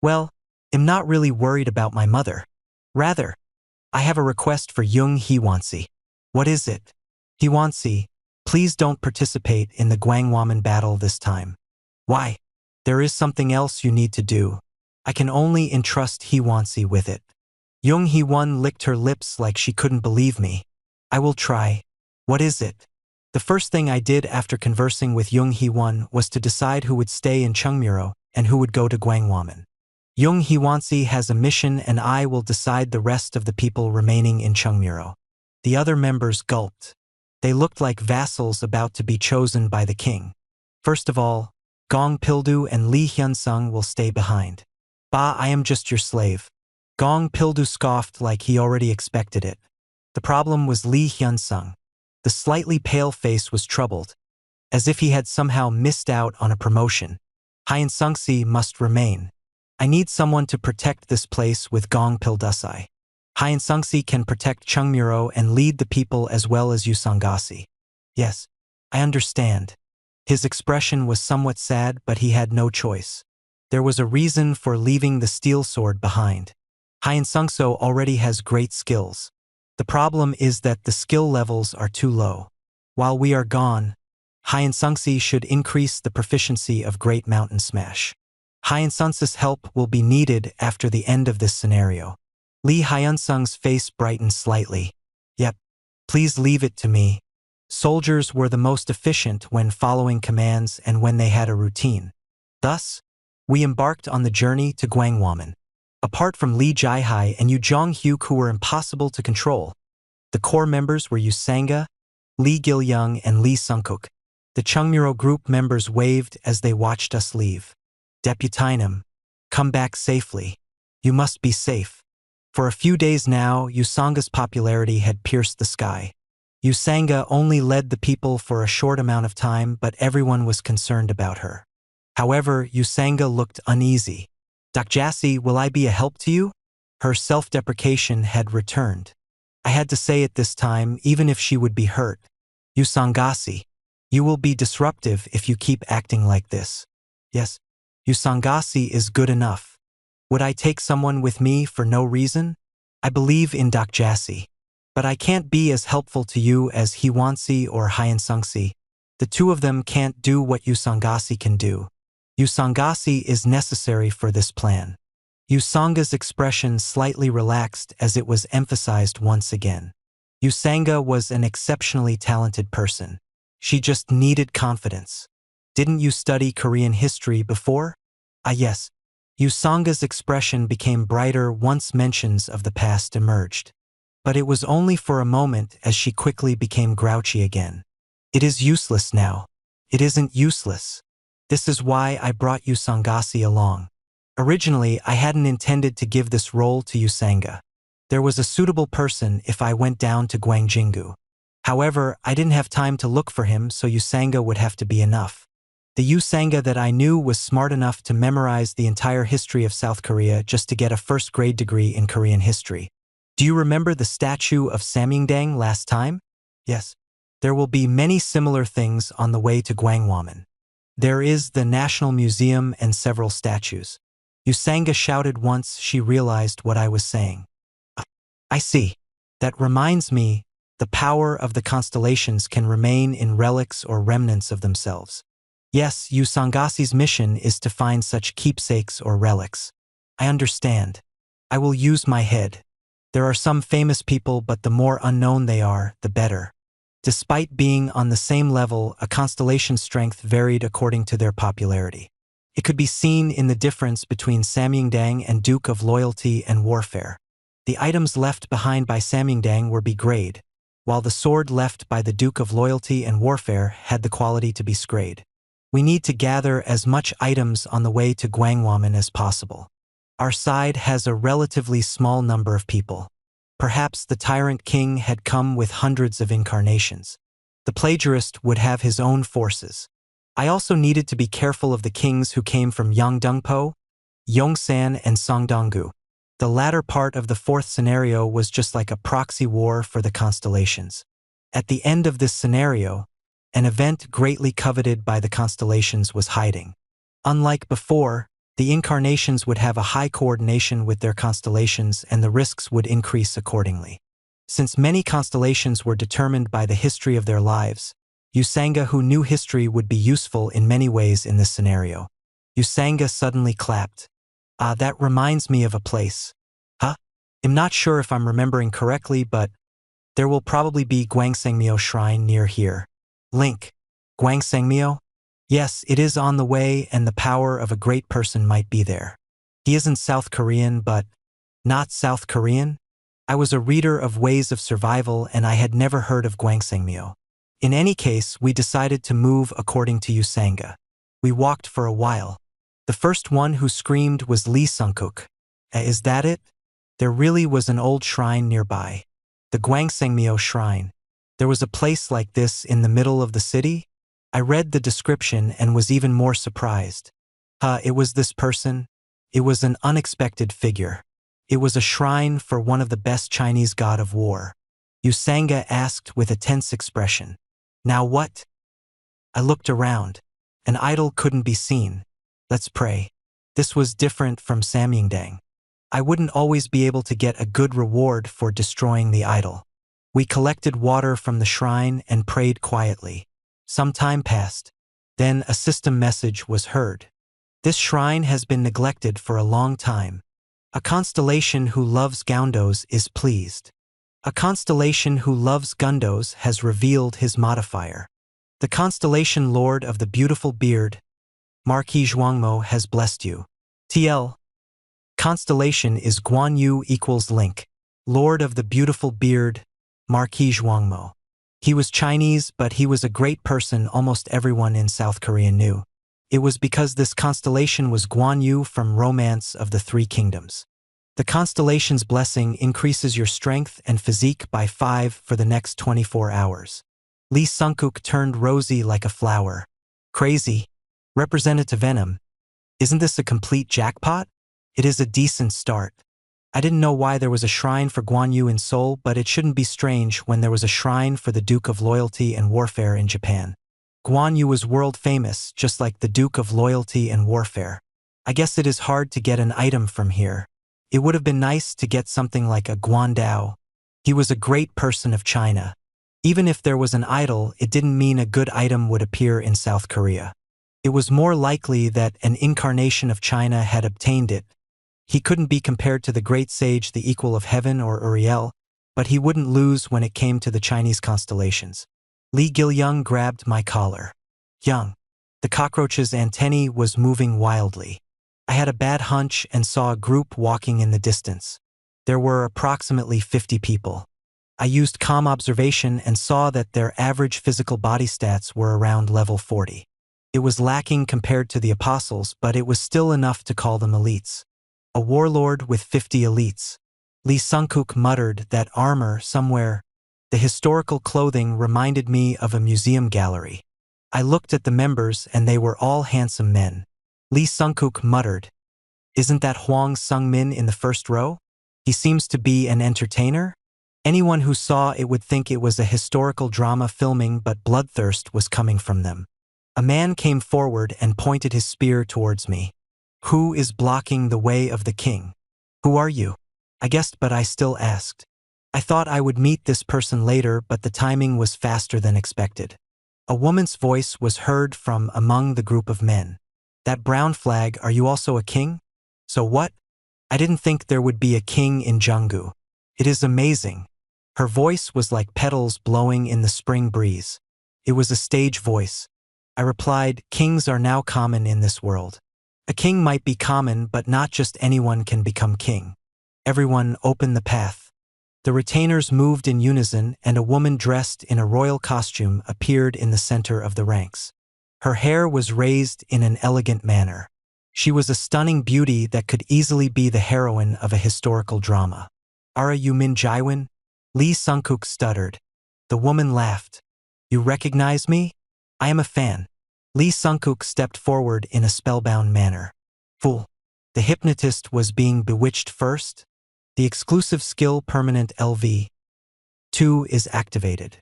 Well, I'm not really worried about my mother. Rather, I have a request for Jung Hee-won-si. What is it? Hee-won-si, please don't participate in the Guangwaman battle this time. Why? There is something else you need to do. I can only entrust Hee-won-si with it. Jung Hee-won licked her lips like she couldn't believe me. I will try. What is it? The first thing I did after conversing with Jung Hee-won was to decide who would stay in Cheongmuro and who would go to Guangwaman. Jung Hee-won-si has a mission and I will decide the rest of the people remaining in Cheongmuro. The other members gulped. They looked like vassals about to be chosen by the king. First of all, Gong Pildu and Lee Hyun-sung will stay behind. Bah, I am just your slave. Gong Pildu scoffed like he already expected it. The problem was Lee Hyun-sung. The slightly pale face was troubled, as if he had somehow missed out on a promotion. Hyun-sung-si must remain. I need someone to protect this place with Gong Pildusai. Hyun-sung-si can protect Cheongmuro and lead the people as well as Usangasi. Yes, I understand. His expression was somewhat sad, but he had no choice. There was a reason for leaving the steel sword behind. Hyun-sung-so already has great skills. The problem is that the skill levels are too low. While we are gone, Hyun-sung-si should increase the proficiency of Great Mountain Smash. Hyun-sung-si's help will be needed after the end of this scenario. Lee Hyun-sung's face brightened slightly. Yep, please leave it to me. Soldiers were the most efficient when following commands and when they had a routine. Thus, we embarked on the journey to Guangwaman. Apart from Lee Jae-hai and Yu Jong-hyuk who were impossible to control, the core members were Yu Sang-ga, Lee Gil-young and Lee Sung-kook. The Cheongmuro group members waved as they watched us leave. Deputinum, come back safely. You must be safe. For a few days now, Yu Sang-ga's popularity had pierced the sky. Yu Sang-ga only led the people for a short amount of time, but everyone was concerned about her. However, Yu Sang-ga looked uneasy. Dakjasi, will I be a help to you? Her self-deprecation had returned. I had to say it this time, even if she would be hurt. Usangasi, you will be disruptive if you keep acting like this. Yes, Usangasi is good enough. Would I take someone with me for no reason? I believe in Dakjasi. But I can't be as helpful to you as Hwansi or Hyansungsi. The two of them can't do what Usangasi can do. Usangasi is necessary for this plan. Usanga's expression slightly relaxed as it was emphasized once again. Usanga was an exceptionally talented person. She just needed confidence. Didn't you study Korean history before? Ah yes. Usanga's expression became brighter once mentions of the past emerged. But it was only for a moment as she quickly became grouchy again. It is useless now. It isn't useless. This is why I brought Usangasi along. Originally, I hadn't intended to give this role to Usanga. There was a suitable person if I went down to Gwangjingu. However, I didn't have time to look for him, so Usanga would have to be enough. The Usanga that I knew was smart enough to memorize the entire history of South Korea just to get a first-grade degree in Korean history. Do you remember the statue of Samyangdang last time? Yes. There will be many similar things on the way to Gwangwamun. There is the National Museum and several statues. Usanga shouted once she realized what I was saying. I see. That reminds me, the power of the constellations can remain in relics or remnants of themselves. Yes, Usangasi's mission is to find such keepsakes or relics. I understand. I will use my head. There are some famous people, but the more unknown they are, the better. Despite being on the same level, a constellation's strength varied according to their popularity. It could be seen in the difference between Samyangdang and Duke of Loyalty and Warfare. The items left behind by Samyangdang were B-grade, while the sword left by the Duke of Loyalty and Warfare had the quality to be S-grade. We need to gather as much items on the way to Gwangwamun as possible. Our side has a relatively small number of people. Perhaps the tyrant king had come with hundreds of incarnations. The plagiarist would have his own forces. I also needed to be careful of the kings who came from Yangdongpo, Yongsan, and Songdonggu. The latter part of the fourth scenario was just like a proxy war for the constellations. At the end of this scenario, an event greatly coveted by the constellations was hiding. Unlike before, the incarnations would have a high coordination with their constellations and the risks would increase accordingly. Since many constellations were determined by the history of their lives, Usanga who knew history would be useful in many ways in this scenario. Usanga suddenly clapped. That reminds me of a place. Huh? I'm not sure if I'm remembering correctly, but there will probably be Gwangsangmyo Shrine near here. Link. Gwangsangmyo? Yes, it is on the way and the power of a great person might be there. He isn't South Korean, but not South Korean? I was a reader of Ways of Survival and I had never heard of Gwangsangmyo. In any case, we decided to move according to Usanga. We walked for a while. The first one who screamed was Lee Sungkook. Is that it? There really was an old shrine nearby. The Gwangsangmyo Shrine. There was a place like this in the middle of the city? I read the description and was even more surprised. It was this person? It was an unexpected figure. It was a shrine for one of the best Chinese god of war. Usanga asked with a tense expression. Now what? I looked around. An idol couldn't be seen. Let's pray. This was different from Samyangdang. I wouldn't always be able to get a good reward for destroying the idol. We collected water from the shrine and prayed quietly. Some time passed. Then a system message was heard. This shrine has been neglected for a long time. A constellation who loves Goundos is pleased. A constellation who loves Gundos has revealed his modifier. The constellation Lord of the Beautiful Beard, Marquis Zhuangmo, has blessed you. TL. Constellation is Guan Yu equals Link. Lord of the Beautiful Beard, Marquis Zhuangmo. He was Chinese, but he was a great person almost everyone in South Korea knew. It was because this constellation was Guan Yu from Romance of the Three Kingdoms. The constellation's blessing increases your strength and physique by 5 for the next 24 hours. Lee Sungkook turned rosy like a flower. Crazy. Representative Venom. Isn't this a complete jackpot? It is a decent start. I didn't know why there was a shrine for Guan Yu in Seoul, but it shouldn't be strange when there was a shrine for the Duke of Loyalty and Warfare in Japan. Guan Yu was world famous, just like the Duke of Loyalty and Warfare. I guess it is hard to get an item from here. It would have been nice to get something like a Guandao. He was a great person of China. Even if there was an idol, it didn't mean a good item would appear in South Korea. It was more likely that an incarnation of China had obtained it. He couldn't be compared to the great sage, the equal of heaven or Uriel, but he wouldn't lose when it came to the Chinese constellations. Li Gilyung grabbed my collar. Young. The cockroach's antennae was moving wildly. I had a bad hunch and saw a group walking in the distance. There were approximately 50 people. I used calm observation and saw that their average physical body stats were around level 40. It was lacking compared to the apostles, but it was still enough to call them elites. A warlord with 50 elites. Lee Sung-kook muttered, that armor somewhere. The historical clothing reminded me of a museum gallery. I looked at the members and they were all handsome men. Lee Sung-kook muttered, "Isn't that Hwang Sung-min in the first row? He seems to be an entertainer?" Anyone who saw it would think it was a historical drama filming, but bloodthirst was coming from them. A man came forward and pointed his spear towards me. "Who is blocking the way of the king? Who are you?" I guessed, but I still asked. I thought I would meet this person later, but the timing was faster than expected. A woman's voice was heard from among the group of men. "That brown flag, are you also a king?" "So what? I didn't think there would be a king in Junggu. It is amazing." Her voice was like petals blowing in the spring breeze. It was a stage voice. I replied, "Kings are now common in this world." A king might be common, but not just anyone can become king. Everyone open the path. The retainers moved in unison, and a woman dressed in a royal costume appeared in the center of the ranks. Her hair was raised in an elegant manner. She was a stunning beauty that could easily be the heroine of a historical drama. "Are you Min Jae-won?" Lee Sung-kook stuttered. The woman laughed. "You recognize me? I am a fan." Lee Sung-kook stepped forward in a spellbound manner. "Fool." The hypnotist was being bewitched first. The exclusive skill permanent LV2 is activated.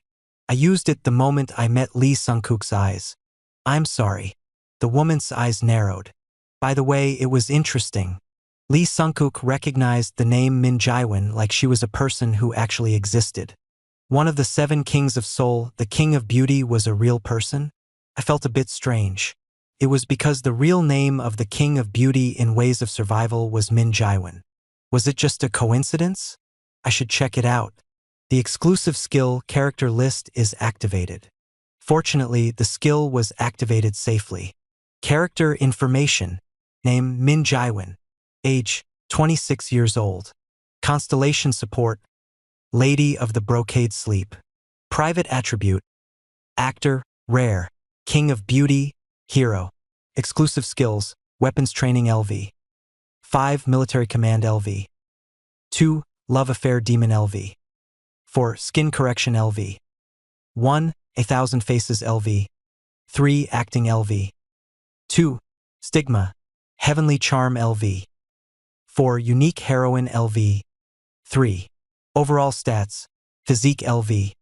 I used it the moment I met Lee Sung-kook's eyes. "I'm sorry." The woman's eyes narrowed. By the way, it was interesting. Lee Sung-kook recognized the name Min Jae-won like she was a person who actually existed. One of the 7 kings of Seoul, the king of beauty, was a real person? I felt a bit strange. It was because the real name of the king of beauty in Ways of Survival was Min Jae-won. Was it just a coincidence? I should check it out. The exclusive skill character list is activated. Fortunately, the skill was activated safely. Character information. Name Min Jae-won. Age 26 years old. Constellation support. Lady of the Brocade Sleep. Private attribute. Actor, rare. King of beauty, hero. Exclusive skills, weapons training LV. 5. Military command LV. 2. Love affair demon LV. 4. Skin correction LV. 1. 1,000 faces LV. 3. Acting LV. 2. Stigma. Heavenly charm LV. 4. Unique heroine LV. 3. Overall stats. Physique LV.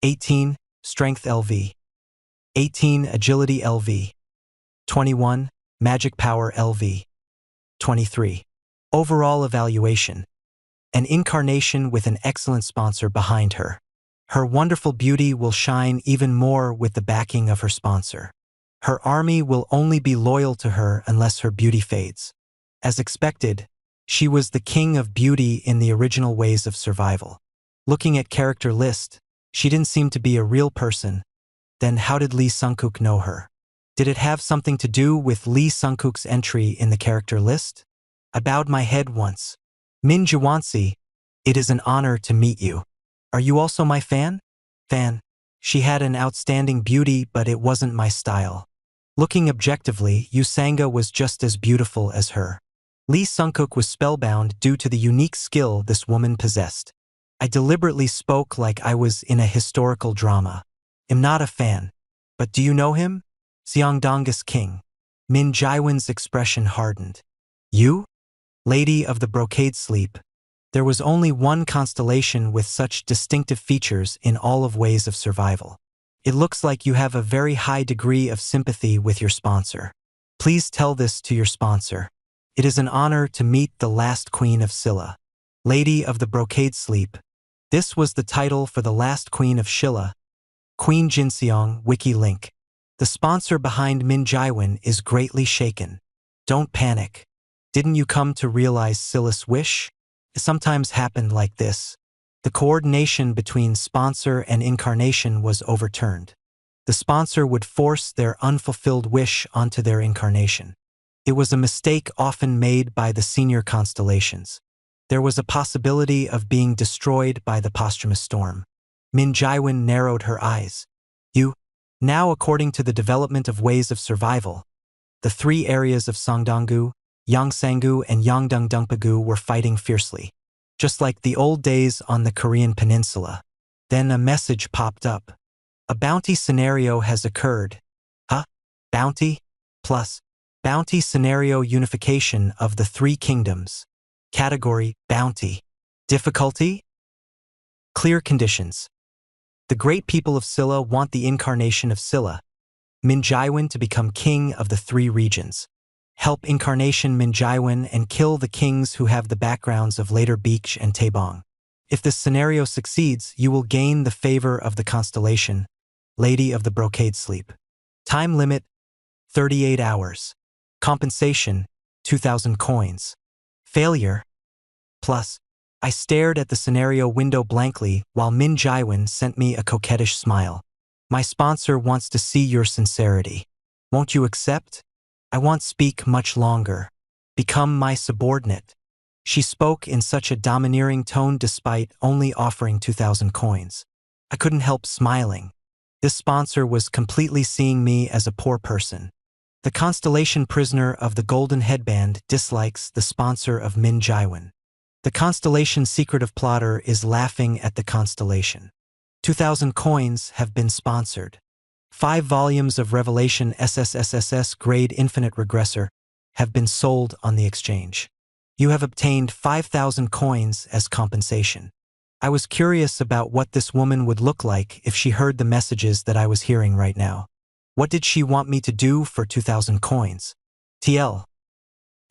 18. Strength LV. 18. Agility LV. 21. Magic power LV. 23. Overall evaluation. An incarnation with an excellent sponsor behind her. Her wonderful beauty will shine even more with the backing of her sponsor. Her army will only be loyal to her unless her beauty fades. As expected, she was the king of beauty in the original Ways of Survival. Looking at character list, she didn't seem to be a real person. Then how did Lee Sung-kook know her? Did it have something to do with Lee Sung-kook's entry in the character list? I bowed my head once. Min Jae-won, it is an honor to meet you. Are you also my fan? Fan. She had an outstanding beauty, but it wasn't my style. Looking objectively, Yusanga was just as beautiful as her. Lee Sung-kook was spellbound due to the unique skill this woman possessed. I deliberately spoke like I was in a historical drama. Am not a fan. But do you know him? Seongdong's king. Min Jae-won's expression hardened. You? Lady of the Brocade Sleep. There was only one constellation with such distinctive features in all of Ways of Survival. It looks like you have a very high degree of sympathy with your sponsor. Please tell this to your sponsor. It is an honor to meet the last queen of Silla. Lady of the Brocade Sleep. This was the title for the last queen of Shilla, Queen Jinseong. Wiki link. The sponsor behind Min Jaiwon is greatly shaken. Don't panic. Didn't you come to realize Silas' wish? It sometimes happened like this. The coordination between sponsor and incarnation was overturned. The sponsor would force their unfulfilled wish onto their incarnation. It was a mistake often made by the senior constellations. There was a possibility of being destroyed by the posthumous storm. Min Jaiwon narrowed her eyes. Now, according to the development of ways of survival, the three areas of Songdonggu, Yongsangu, and Yongdongdungpagu were fighting fiercely, just like the old days on the Korean peninsula. Then a message popped up. A bounty scenario has occurred. Huh? Bounty? Plus, bounty scenario unification of the three kingdoms. Category, bounty. Difficulty? Clear conditions. The great people of Silla want the incarnation of Silla, Min Jaiwon, to become king of the three regions. Help incarnation Min Jaiwon and kill the kings who have the backgrounds of later Beech and Taebong. If this scenario succeeds, you will gain the favor of the constellation, Lady of the Brocade Sleep. Time limit, 38 hours. Compensation, 2,000 coins. Failure? Plus, I stared at the scenario window blankly while Min Jaiwon sent me a coquettish smile. My sponsor wants to see your sincerity. Won't you accept? I won't speak much longer. Become my subordinate. She spoke in such a domineering tone despite only offering 2,000 coins. I couldn't help smiling. This sponsor was completely seeing me as a poor person. The constellation prisoner of the golden headband dislikes the sponsor of Min Jaiwon. The constellation secretive plotter is laughing at the constellation. 2,000 coins have been sponsored. 5 volumes of Revelation SSSSS grade infinite regressor have been sold on the exchange. You have obtained 5,000 coins as compensation. I was curious about what this woman would look like if she heard the messages that I was hearing right now. What did she want me to do for 2,000 coins? TL.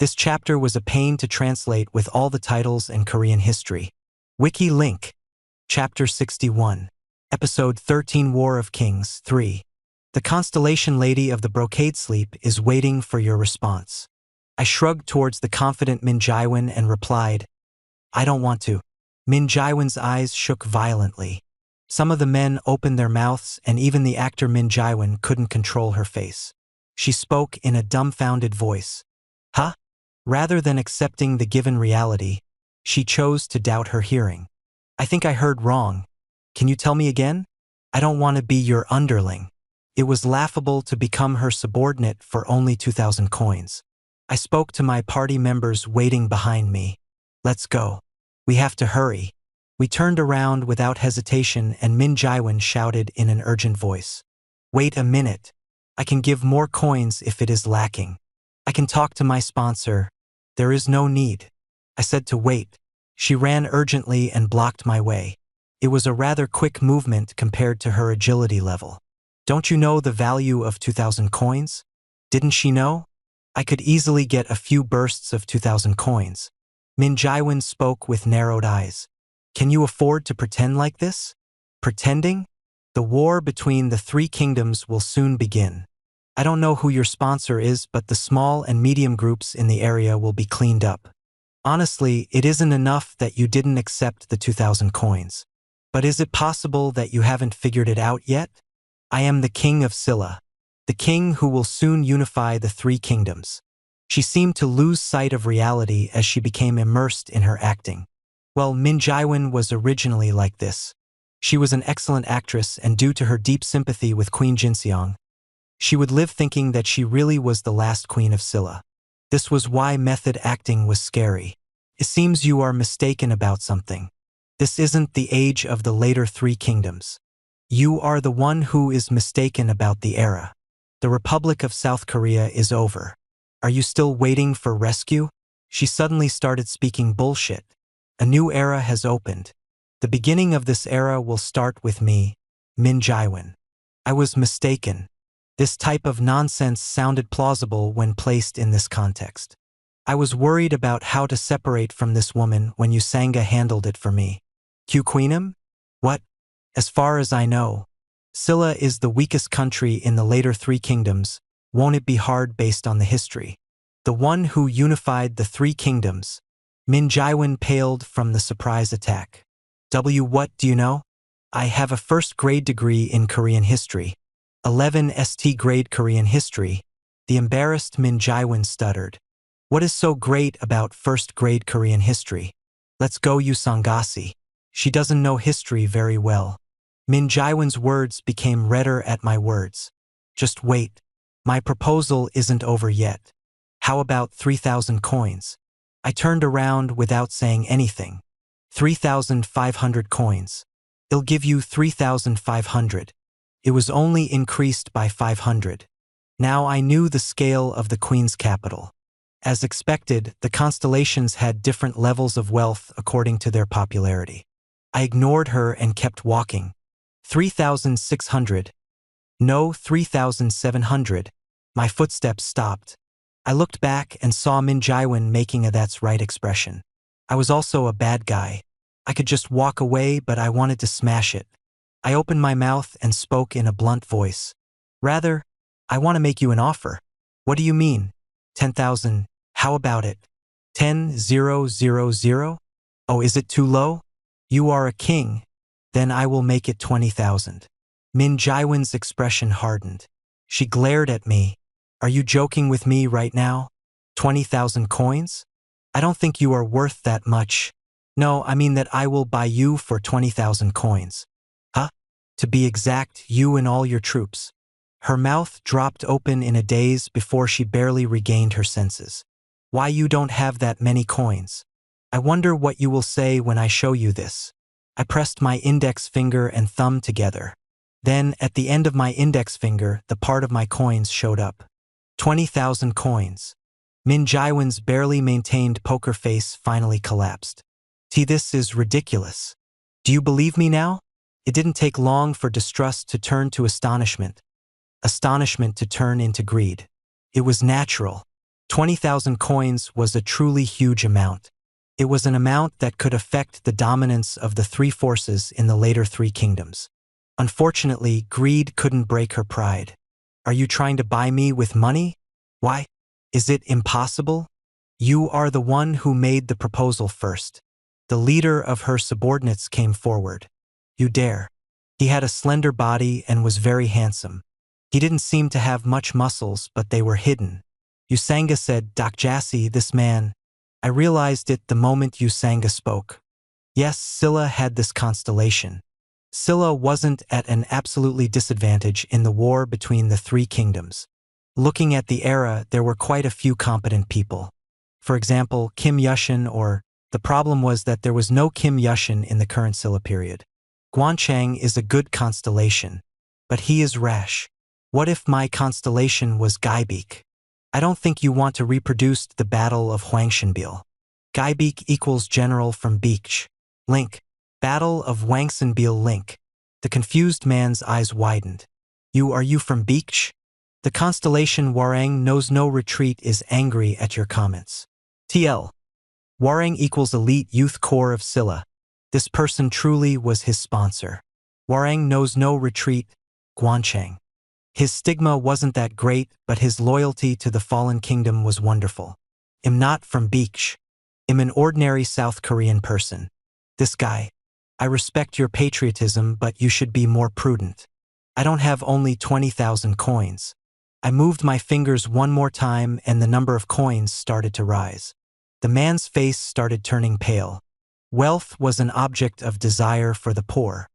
This chapter was a pain to translate with all the titles and Korean history. Wiki link. Chapter 61. Episode 13 War of Kings 3. The constellation Lady of the Brocade Sleep is waiting for your response. I shrugged towards the confident Min Jaiwon and replied, I don't want to. Min Jaiwon's eyes shook violently. Some of the men opened their mouths and even the actor Min Jaiwon couldn't control her face. She spoke in a dumbfounded voice. Huh? Rather than accepting the given reality, she chose to doubt her hearing. I think I heard wrong. Can you tell me again? I don't want to be your underling. It was laughable to become her subordinate for only 2,000 coins. I spoke to my party members waiting behind me. Let's go. We have to hurry. We turned around without hesitation and Min Jaiwon shouted in an urgent voice. Wait a minute. I can give more coins if it is lacking. I can talk to my sponsor. There is no need. I said to wait. She ran urgently and blocked my way. It was a rather quick movement compared to her agility level. Don't you know the value of 2,000 coins? Didn't she know? I could easily get a few bursts of 2,000 coins. Min Jaiwon spoke with narrowed eyes. Can you afford to pretend like this? Pretending? The war between the three kingdoms will soon begin. I don't know who your sponsor is, but the small and medium groups in the area will be cleaned up. Honestly, it isn't enough that you didn't accept the 2,000 coins. But is it possible that you haven't figured it out yet? I am the king of Silla, the king who will soon unify the three kingdoms. She seemed to lose sight of reality as she became immersed in her acting. Well, Min Jaiwon was originally like this. She was an excellent actress, and due to her deep sympathy with Queen Jinseong, she would live thinking that she really was the last queen of Silla. This was why method acting was scary. It seems you are mistaken about something. This isn't the age of the later three kingdoms. You are the one who is mistaken about the era. The Republic of South Korea is over. Are you still waiting for rescue? She suddenly started speaking bullshit. A new era has opened. The beginning of this era will start with me, Min Jaiwon. I was mistaken. This type of nonsense sounded plausible when placed in this context. I was worried about how to separate from this woman when Usanga handled it for me. Q Queenum? What? As far as I know, Silla is the weakest country in the later three kingdoms. Won't it be hard based on the history? The one who unified the three kingdoms. Min Jaiwan paled from the surprise attack. What do you know? I have a first grade degree in Korean history. 11 ST grade Korean history. The embarrassed Min Jaiwan stuttered. What is so great about first grade Korean history? Let's go Usangasi. She doesn't know history very well. Min Jaiwan's words became redder at my words. Just wait. My proposal isn't over yet. How about 3,000 coins? I turned around without saying anything. 3,500 coins. It'll give you 3,500. It was only increased by 500. Now I knew the scale of the Queen's capital. As expected, the constellations had different levels of wealth according to their popularity. I ignored her and kept walking. 3,600. No, 3,700. My footsteps stopped. I looked back and saw Min Jaiwan making a "that's right" expression. I was also a bad guy. I could just walk away, but I wanted to smash it. I opened my mouth and spoke in a blunt voice. Rather, I want to make you an offer. What do you mean? 10,000. How about it? 10,000? Oh, is it too low? You are a king. Then I will make it 20,000. Min Jaiwan's expression hardened. She glared at me. Are you joking with me right now? 20,000 coins? I don't think you are worth that much. No, I mean that I will buy you for 20,000 coins. Huh? To be exact, you and all your troops. Her mouth dropped open in a daze before she barely regained her senses. Why you don't have that many coins? I wonder what you will say when I show you this. I pressed my index finger and thumb together. Then, at the end of my index finger, the part of my coins showed up. 20,000 coins. Min Jaiwan's barely maintained poker face finally collapsed. This is ridiculous. Do you believe me now? It didn't take long for distrust to turn to astonishment. Astonishment to turn into greed. It was natural. 20,000 coins was a truly huge amount. It was an amount that could affect the dominance of the three forces in the later three kingdoms. Unfortunately, greed couldn't break her pride. Are you trying to buy me with money? Why? Is it impossible? You are the one who made the proposal first. The leader of her subordinates came forward. You dare. He had a slender body and was very handsome. He didn't seem to have much muscles, but they were hidden. Usanga said, Jassy, this man. I realized it the moment Usanga spoke. Yes, Silla had this constellation. Silla wasn't at an absolutely disadvantage in the war between the three kingdoms. Looking at the era, there were quite a few competent people. For example, Kim Yushin, or the problem was that there was no Kim Yushin in the current Silla period. Guanchang is a good constellation, but he is rash. What if my constellation was Gaibeek? I don't think you want to reproduce the Battle of Huangshanbil. Gaibeek equals general from Beach. Link. Battle of Huangshanbil link. The confused man's eyes widened. Are you from Beach? The constellation Warang knows no retreat is angry at your comments. TL. Warang equals elite youth core of Silla. This person truly was his sponsor. Warang knows no retreat, Guanchang. His stigma wasn't that great, but his loyalty to the fallen kingdom was wonderful. I'm not from Beach. I'm an ordinary South Korean person. This guy. I respect your patriotism, but you should be more prudent. I don't have only 20,000 coins. I moved my fingers one more time and the number of coins started to rise. The man's face started turning pale. Wealth was an object of desire for the poor.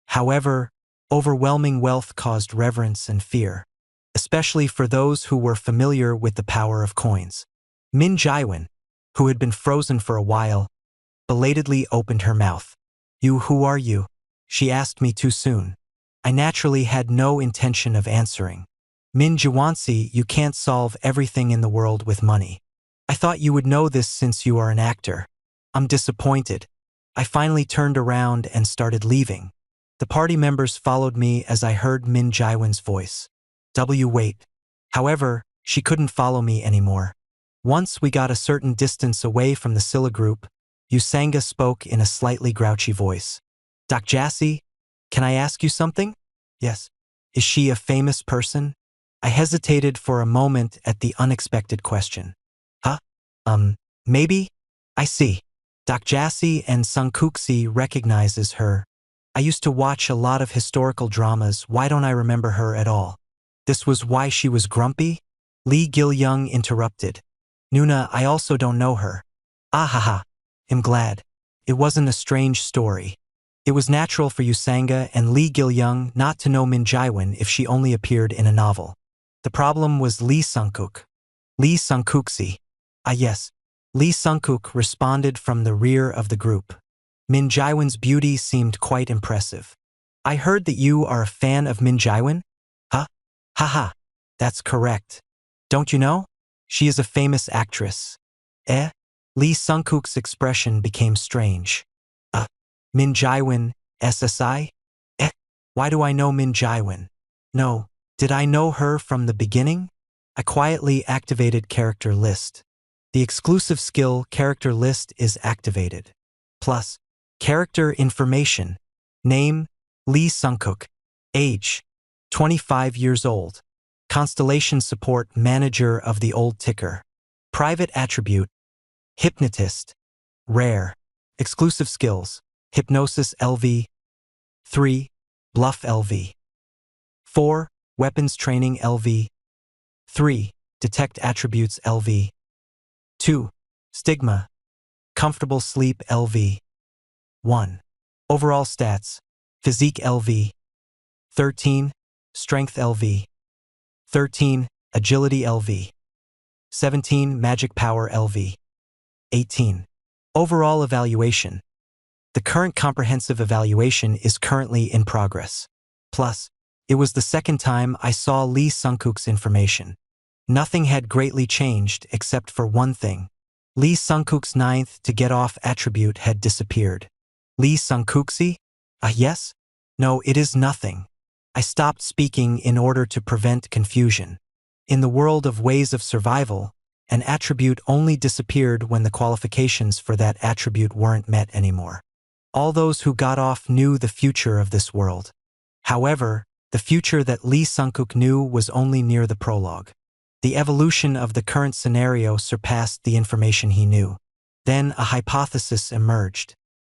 However, overwhelming wealth caused reverence and fear, especially for those who were familiar with the power of coins. Min Jaiwan, who had been frozen for a while, belatedly opened her mouth. Who are you? She asked me too soon. I naturally had no intention of answering. Min Jaiwansi, you can't solve everything in the world with money. I thought you would know this since you are an actor. I'm disappointed. I finally turned around and started leaving. The party members followed me as I heard Min Jaiwan's voice. Wait. However, she couldn't follow me anymore. Once we got a certain distance away from the Silla group, Usanga spoke in a slightly grouchy voice. Doc Jassy, can I ask you something? Yes. Is she a famous person? I hesitated for a moment at the unexpected question. Huh? Maybe? I see. Doc Jassy and Sunkuxi recognizes her. I used to watch a lot of historical dramas. Why don't I remember her at all? This was why she was grumpy? Lee Gil-young interrupted. Nuna, I also don't know her. Ahaha. I'm glad. It wasn't a strange story. It was natural for Usanga and Lee Gil-young not to know Min Jae-won if she only appeared in a novel. The problem was Lee Sungkook. Lee Sungkookse. Ah yes. Lee Sungkook responded from the rear of the group. Min Jae-won's beauty seemed quite impressive. I heard that you are a fan of Min Jae-won? Huh? Haha. That's correct. Don't you know? She is a famous actress. Eh? Lee Sungkook's expression became strange. Min Jae-won, SSI? Eh? Why do I know Min Jae-won? No. Did I know her from the beginning? I quietly activated character list. The exclusive skill character list is activated. Plus, character information. Name, Lee Sungkook. Age, 25 years old. Constellation support manager of the old ticker. Private attribute, hypnotist. Rare. Exclusive skills, hypnosis LV. 3. Bluff LV. 4. Weapons training LV. 3. Detect attributes LV. 2. Stigma. Comfortable sleep LV. 1. Overall stats. Physique LV. 13. Strength LV. 13. Agility LV. 17. Magic power LV. 18. Overall evaluation. The current comprehensive evaluation is currently in progress. Plus, it was the second time I saw Lee Sungkook's information. Nothing had greatly changed except for one thing. Lee Sungkook's 9th to get off attribute had disappeared. Lee Sungkookse? Yes? No, it is nothing. I stopped speaking in order to prevent confusion. In the world of ways of survival, an attribute only disappeared when the qualifications for that attribute weren't met anymore. All those who got off knew the future of this world. However, the future that Lee Sungkook knew was only near the prologue. The evolution of the current scenario surpassed the information he knew. Then a hypothesis emerged.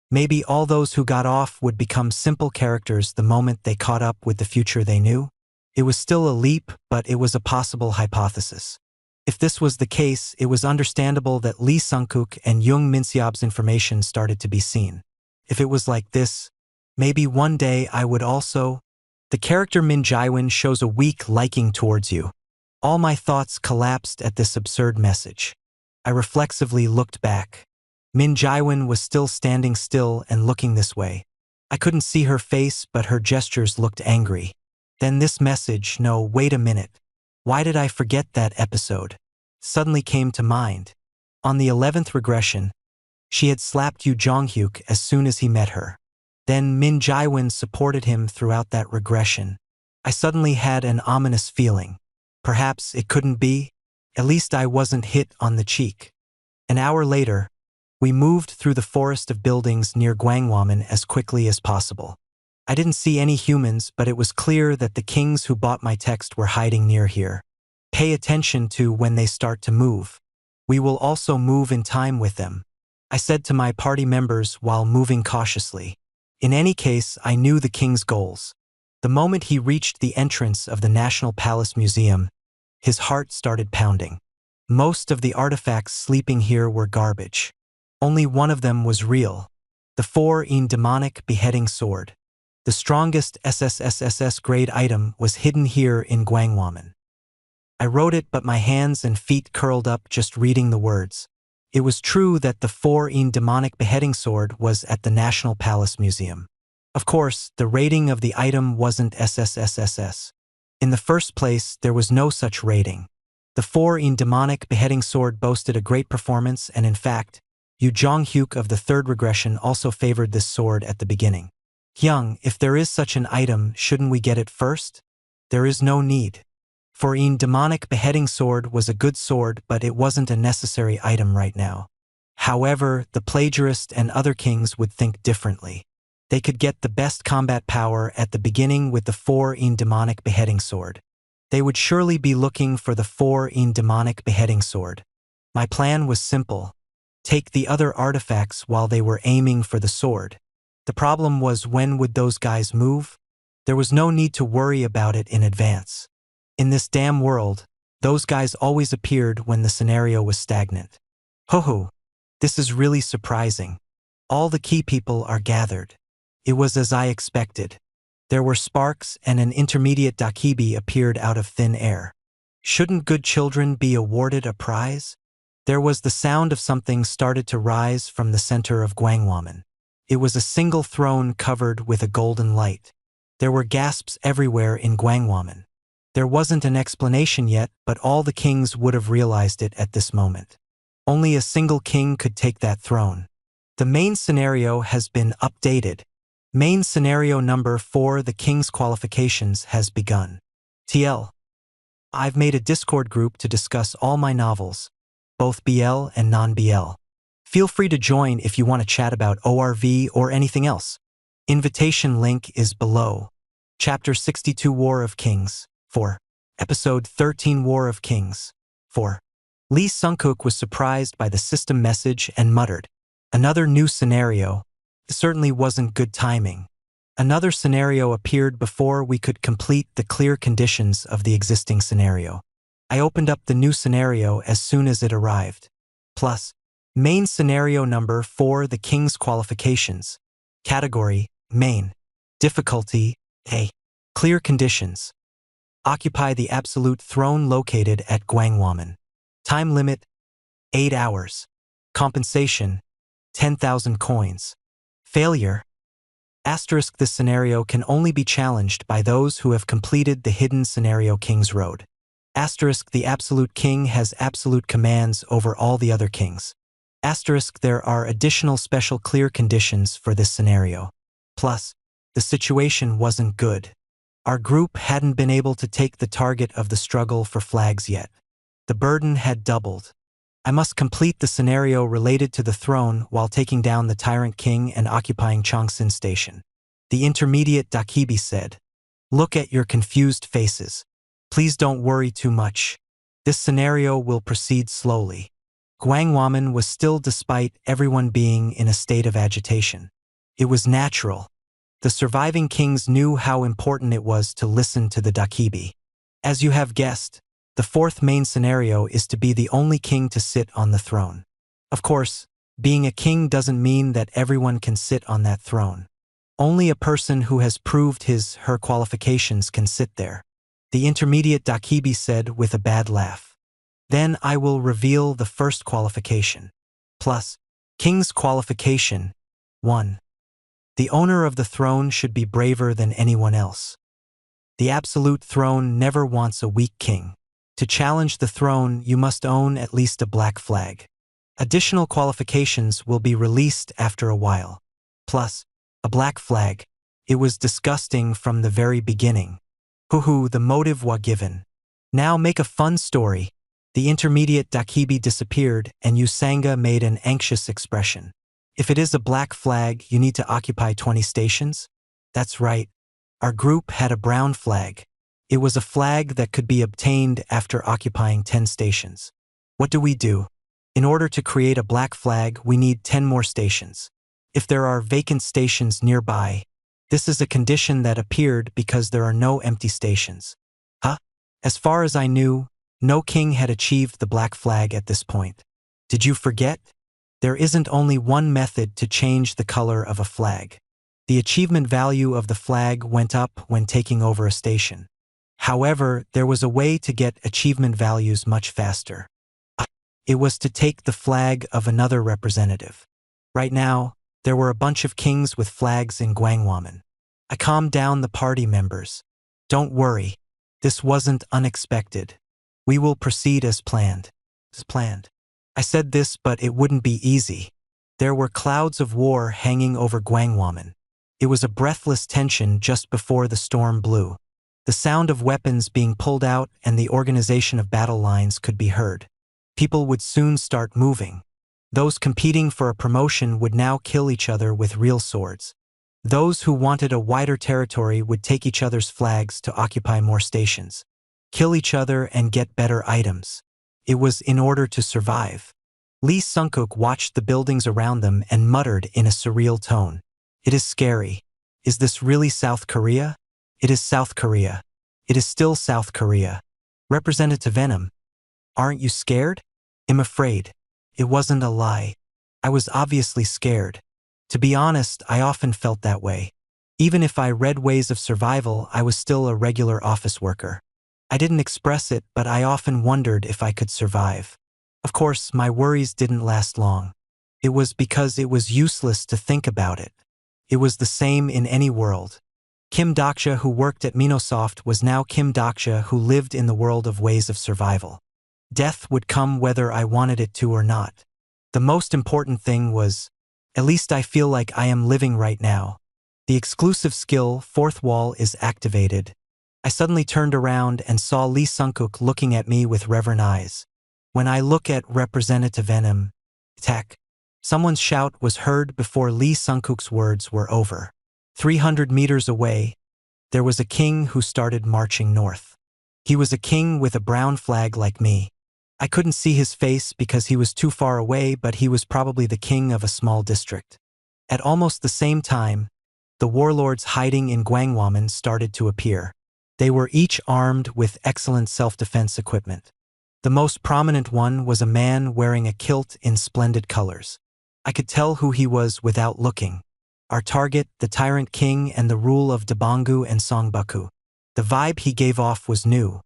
Maybe all those who got off would become simple characters the moment they caught up with the future they knew. It was still a leap, but it was a possible hypothesis. If this was the case, it was understandable that Lee Sungkook and Jung Minseob's information started to be seen. If it was like this, maybe one day I would also... The character Min Jae-won shows a weak liking towards you. All my thoughts collapsed at this absurd message. I reflexively looked back. Min Jae-won was still standing still and looking this way. I couldn't see her face, but her gestures looked angry. Then this message, no, wait a minute. Why did I forget that episode? Suddenly came to mind. On the 11th regression, she had slapped Yoo Jong-hyuk as soon as he met her. Then Min Jae-won supported him throughout that regression. I suddenly had an ominous feeling. Perhaps it couldn't be. At least I wasn't hit on the cheek. An hour later, we moved through the forest of buildings near Gwangwamun as quickly as possible. I didn't see any humans, but it was clear that the kings who bought my text were hiding near here. Pay attention to when they start to move. We will also move in time with them, I said to my party members while moving cautiously. In any case, I knew the king's goals. The moment he reached the entrance of the National Palace Museum, his heart started pounding. Most of the artifacts sleeping here were garbage. Only one of them was real. The 4-in demonic beheading sword. The strongest SSSSS grade item was hidden here in Gwangwamun. I wrote it, but my hands and feet curled up just reading the words. It was true that the 4-in demonic beheading sword was at the National Palace Museum. Of course, the rating of the item wasn't SSSSS. In the first place, there was no such rating. The 4-in demonic beheading sword boasted a great performance, and in fact, Yoo Jong-hyuk of the 3rd regression also favored this sword at the beginning. Hyung, if there is such an item, shouldn't we get it first? There is no need. 4-in demonic beheading sword was a good sword, but it wasn't a necessary item right now. However, the plagiarist and other kings would think differently. They could get the best combat power at the beginning with the 4-in demonic beheading sword. They would surely be looking for the 4-in demonic beheading sword. My plan was simple. Take the other artifacts while they were aiming for the sword. The problem was, when would those guys move? There was no need to worry about it in advance. In this damn world, those guys always appeared when the scenario was stagnant. Ho-ho, this is really surprising. All the key people are gathered. It was as I expected. There were sparks and an intermediate dakibi appeared out of thin air. Shouldn't good children be awarded a prize? There was the sound of something started to rise from the center of Gwangwaman. It was a single throne covered with a golden light. There were gasps everywhere in Gwangwaman. There wasn't an explanation yet, but all the kings would have realized it at this moment. Only a single king could take that throne. The main scenario has been updated. Main scenario number 4, the king's qualifications, has begun. TL. I've made a Discord group to discuss all my novels, both BL and non-BL. Feel free to join if you want to chat about ORV or anything else. Invitation link is below. Chapter 62 War of Kings 4. Episode 13 War of Kings 4. Lee Sungkook was surprised by the system message and muttered, "Another new scenario. This certainly wasn't good timing." Another scenario appeared before we could complete the clear conditions of the existing scenario. I opened up the new scenario as soon as it arrived. Plus, main scenario number 4, the king's qualifications. Category, main. Difficulty, A. Clear conditions. Occupy the absolute throne located at Gwangwaman. Time limit, 8 hours. Compensation, 10,000 coins. Failure. Asterisk, this scenario can only be challenged by those who have completed the hidden scenario King's Road. Asterisk, the absolute king has absolute commands over all the other kings. Asterisk, there are additional special clear conditions for this scenario. Plus, the situation wasn't good. Our group hadn't been able to take the target of the struggle for flags yet. The burden had doubled. I must complete the scenario related to the throne while taking down the tyrant king and occupying Chongsin Station. The intermediate dakibi said, "Look at your confused faces. Please don't worry too much. This scenario will proceed slowly." Gwangwaman was still, despite everyone being in a state of agitation. It was natural. The surviving kings knew how important it was to listen to the dakibi. As you have guessed, the 4th main scenario is to be the only king to sit on the throne. Of course, being a king doesn't mean that everyone can sit on that throne. Only a person who has proved her qualifications can sit there. The intermediate dakibi said with a bad laugh. Then I will reveal the first qualification. Plus, king's qualification, 1. The owner of the throne should be braver than anyone else. The absolute throne never wants a weak king. To challenge the throne, you must own at least a black flag. Additional qualifications will be released after a while. Plus, a black flag. It was disgusting from the very beginning. Hoo-hoo, the motive was given. Now make a fun story. The intermediate dakibi disappeared and Usanga made an anxious expression. If it is a black flag, you need to occupy 20 stations? That's right. Our group had a brown flag. It was a flag that could be obtained after occupying 10 stations. What do we do? In order to create a black flag, we need 10 more stations. If there are vacant stations nearby, this is a condition that appeared because there are no empty stations. Huh? As far as I knew, no king had achieved the black flag at this point. Did you forget? There isn't only one method to change the color of a flag. The achievement value of the flag went up when taking over a station. However, there was a way to get achievement values much faster. It was to take the flag of another representative. Right now, there were a bunch of kings with flags in Gwangwaman. I calmed down the party members. Don't worry, this wasn't unexpected. We will proceed as planned. I said this, but it wouldn't be easy. There were clouds of war hanging over Gwangwaman. It was a breathless tension just before the storm blew. The sound of weapons being pulled out and the organization of battle lines could be heard. People would soon start moving. Those competing for a promotion would now kill each other with real swords. Those who wanted a wider territory would take each other's flags to occupy more stations, kill each other and get better items. It was in order to survive. Lee Sung-kook watched the buildings around them and muttered in a surreal tone. It is scary. Is this really South Korea? It is South Korea. It is still South Korea. Representative Venom, aren't you scared? I'm afraid. It wasn't a lie. I was obviously scared. To be honest, I often felt that way. Even if I read Ways of Survival, I was still a regular office worker. I didn't express it, but I often wondered if I could survive. Of course, my worries didn't last long. It was because it was useless to think about it. It was the same in any world. Kim Daksha, who worked at Minosoft, was now Kim Daksha, who lived in the world of Ways of Survival. Death would come whether I wanted it to or not. The most important thing was, at least I feel like I am living right now. The exclusive skill, Fourth Wall, is activated. I suddenly turned around and saw Lee Sung-kook looking at me with reverent eyes. When I look at Representative Venom, tech, someone's shout was heard before Lee Sung-kook's words were over. 300 meters away, there was a king who started marching north. He was a king with a brown flag like me. I couldn't see his face because he was too far away, but he was probably the king of a small district. At almost the same time, the warlords hiding in Gwangwaman started to appear. They were each armed with excellent self-defense equipment. The most prominent one was a man wearing a kilt in splendid colors. I could tell who he was without looking. Our target, the Tyrant King and the rule of Dabangu and Songbaku. The vibe he gave off was new.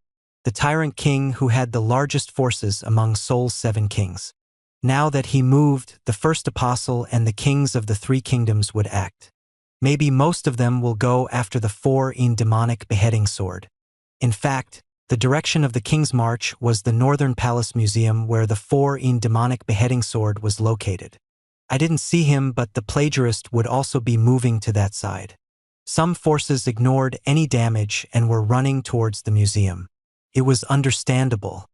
The Tyrant King who had the largest forces among Seoul's 7 kings. Now that he moved, the first apostle and the kings of the 3 kingdoms would act. Maybe most of them will go after the 4-in demonic beheading sword. In fact, the direction of the King's March was the Northern Palace Museum where the 4-in demonic beheading sword was located. I didn't see him, but the plagiarist would also be moving to that side. Some forces ignored any damage and were running towards the museum. It was understandable.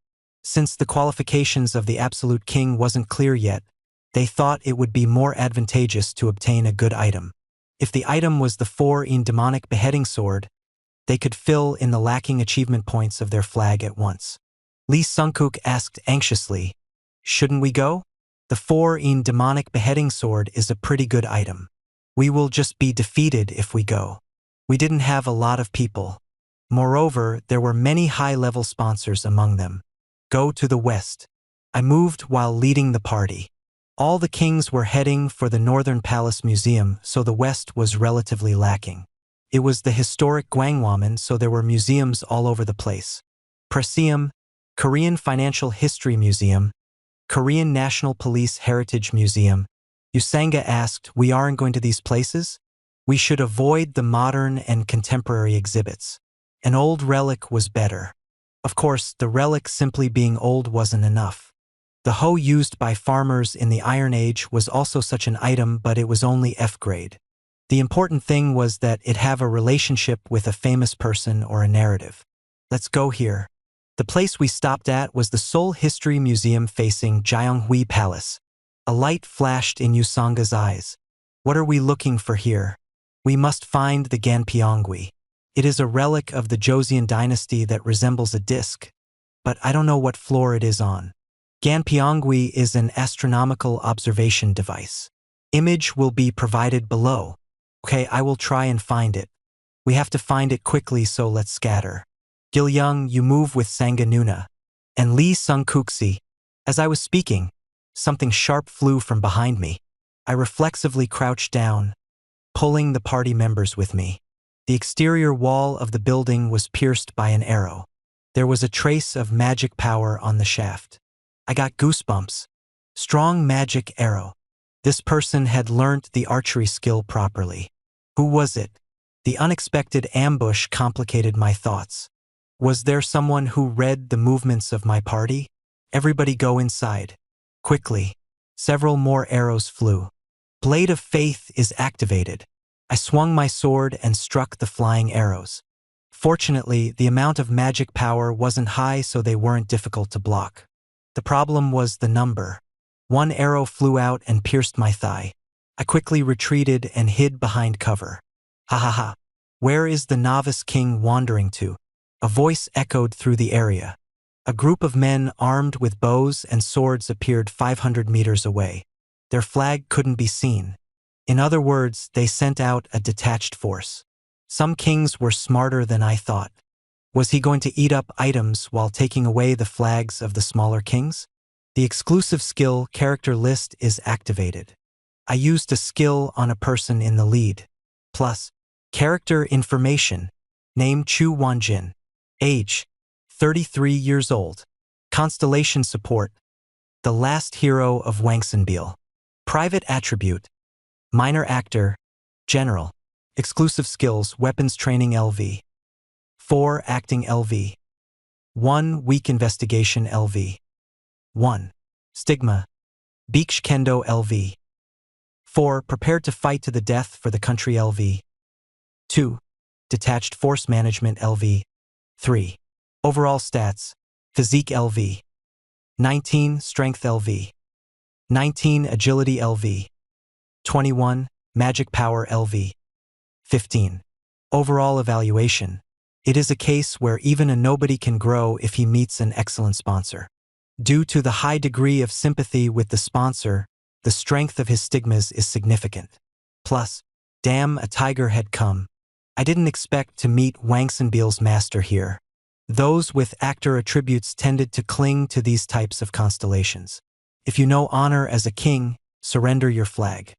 Since the qualifications of the Absolute King wasn't clear yet, they thought it would be more advantageous to obtain a good item. If the item was the 4-in demonic beheading sword, they could fill in the lacking achievement points of their flag at once. Lee Sung-kook asked anxiously, "Shouldn't we go? The 4-in demonic beheading sword is a pretty good item. We will just be defeated if we go." We didn't have a lot of people. Moreover, there were many high-level sponsors among them. Go to the west. I moved while leading the party. All the kings were heading for the Northern Palace Museum, so the west was relatively lacking. It was the historic Gwangwaman, so there were museums all over the place. Praseum, Korean Financial History Museum, Korean National Police Heritage Museum. Usanga asked, "We aren't going to these places? We should avoid the modern and contemporary exhibits. An old relic was better." Of course, the relic simply being old wasn't enough. The hoe used by farmers in the Iron Age was also such an item, but it was only F grade. The important thing was that it have a relationship with a famous person or a narrative. Let's go here. The place we stopped at was the Seoul History Museum facing Gyeonghui Palace. A light flashed in Yusanga's eyes. "What are we looking for here?" "We must find the Ganpyeongui. It is a relic of the Joseon dynasty that resembles a disc, but I don't know what floor it is on." Ganpyeongui is an astronomical observation device. Image will be provided below. Okay, I will try and find it. We have to find it quickly, so let's scatter. Gil-young, you move with Sanga-nuna. And Lee Sung-kookse. As I was speaking, something sharp flew from behind me. I reflexively crouched down, pulling the party members with me. The exterior wall of the building was pierced by an arrow. There was a trace of magic power on the shaft. I got goosebumps. Strong magic arrow. This person had learnt the archery skill properly. Who was it? The unexpected ambush complicated my thoughts. Was there someone who read the movements of my party? Everybody go inside. Quickly. Several more arrows flew. Blade of Faith is activated. I swung my sword and struck the flying arrows. Fortunately, the amount of magic power wasn't high, so they weren't difficult to block. The problem was the number. One arrow flew out and pierced my thigh. I quickly retreated and hid behind cover. Ha ha ha. Where is the novice king wandering to? A voice echoed through the area. A group of men armed with bows and swords appeared 500 meters away. Their flag couldn't be seen. In other words, they sent out a detached force. Some kings were smarter than I thought. Was he going to eat up items while taking away the flags of the smaller kings? The exclusive skill character list is activated. I used a skill on a person in the lead. Plus, character information. Name Chu Wanjin. Age, 33 years old. Constellation support. The last hero of Wangsenbiel. Private attribute. Minor actor. General. Exclusive skills, weapons training LV. 4 acting LV. 1 weak investigation LV. 1 stigma. Beach Kendo LV. 4 prepared to fight to the death for the country LV. 2 detached force management LV. 3 overall stats. Physique LV. 19 strength LV. 19 agility LV. 21 magic power LV. 15 overall evaluation. It is a case where even a nobody can grow if he meets an excellent sponsor. Due to the high degree of sympathy with the sponsor, the strength of his stigmas is significant. Plus, damn, a tiger had come. I didn't expect to meet Wangsenbiel's master here. Those with actor attributes tended to cling to these types of constellations. If you know honor as a king, surrender your flag.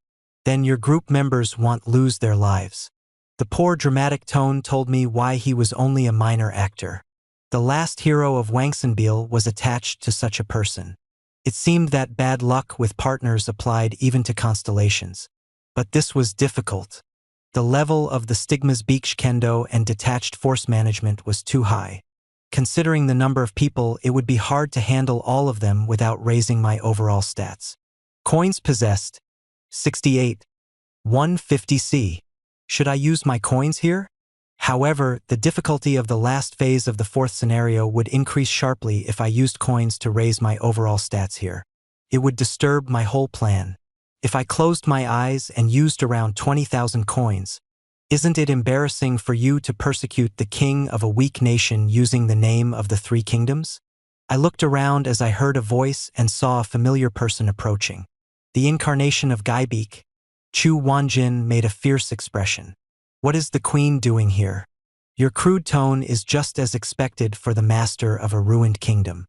Then your group members won't lose their lives. The poor dramatic tone told me why he was only a minor actor. The last hero of Wangsenbiel was attached to such a person. It seemed that bad luck with partners applied even to constellations. But this was difficult. The level of the stigmas beach kendo and detached force management was too high. Considering the number of people, it would be hard to handle all of them without raising my overall stats. Coins possessed. 68. 150C. Should I use my coins here? However, the difficulty of the last phase of the fourth scenario would increase sharply if I used coins to raise my overall stats here. It would disturb my whole plan. If I closed my eyes and used around 20,000 coins, isn't it embarrassing for you to persecute the king of a weak nation using the name of the 3 kingdoms? I looked around as I heard a voice and saw a familiar person approaching. The incarnation of Gaibeek. Chu Wanjin made a fierce expression. What is the queen doing here? Your crude tone is just as expected for the master of a ruined kingdom.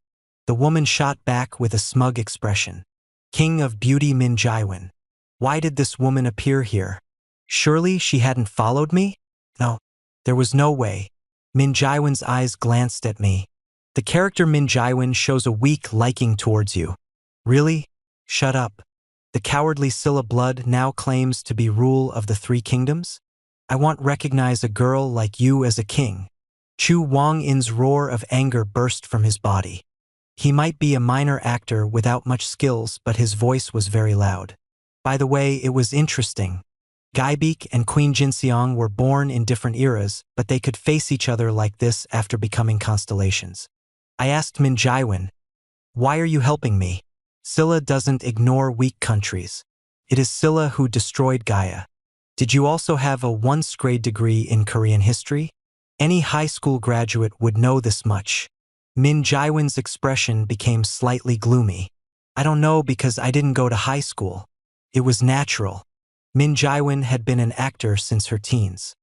The woman shot back with a smug expression. King of Beauty Min Jaiwan. Why did this woman appear here? Surely she hadn't followed me? No, there was no way. Min Jaiwan's eyes glanced at me. The character Min Jaiwan shows a weak liking towards you. Really? Shut up. The cowardly Scylla blood now claims to be rule of the 3 kingdoms? I won't recognize a girl like you as a king. Chu Wang-in's roar of anger burst from his body. He might be a minor actor without much skills, but his voice was very loud. By the way, it was interesting. Gaibeek and Queen Jinseong were born in different eras, but they could face each other like this after becoming constellations. I asked Min Jaiwan, "Why are you helping me?" Scylla doesn't ignore weak countries. It is Scylla who destroyed Gaia. Did you also have a 1st grade degree in Korean history? Any high school graduate would know this much. Min Jaiwan's expression became slightly gloomy. I don't know because I didn't go to high school. It was natural. Min Jaiwan had been an actor since her teens.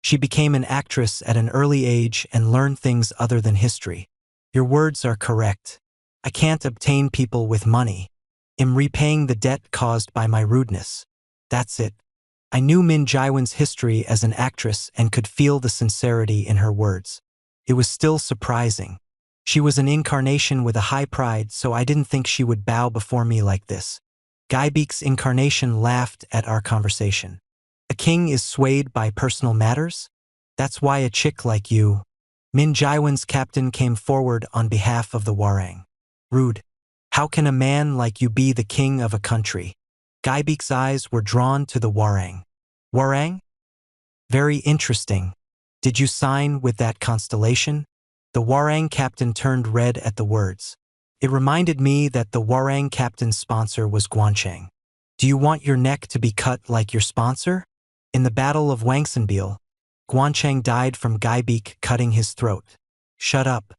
She became an actress at an early age and learned things other than history. Your words are correct. I can't obtain people with money. I'm repaying the debt caused by my rudeness. That's it. I knew Min Jaiwan's history as an actress and could feel the sincerity in her words. It was still surprising. She was an incarnation with a high pride, so I didn't think she would bow before me like this. Gaibeek's incarnation laughed at our conversation. A king is swayed by personal matters? That's why a chick like you. Min Jaiwan's captain came forward on behalf of the Warang. Rude. How can a man like you be the king of a country? Gaibeek's eyes were drawn to the Warang. Warang? Very interesting. Did you sign with that constellation? The Warang captain turned red at the words. It reminded me that the Warang captain's sponsor was Guancheng. Do you want your neck to be cut like your sponsor? In the Battle of Wangsanbeal, Guancheng died from Gaibeek cutting his throat. Shut up.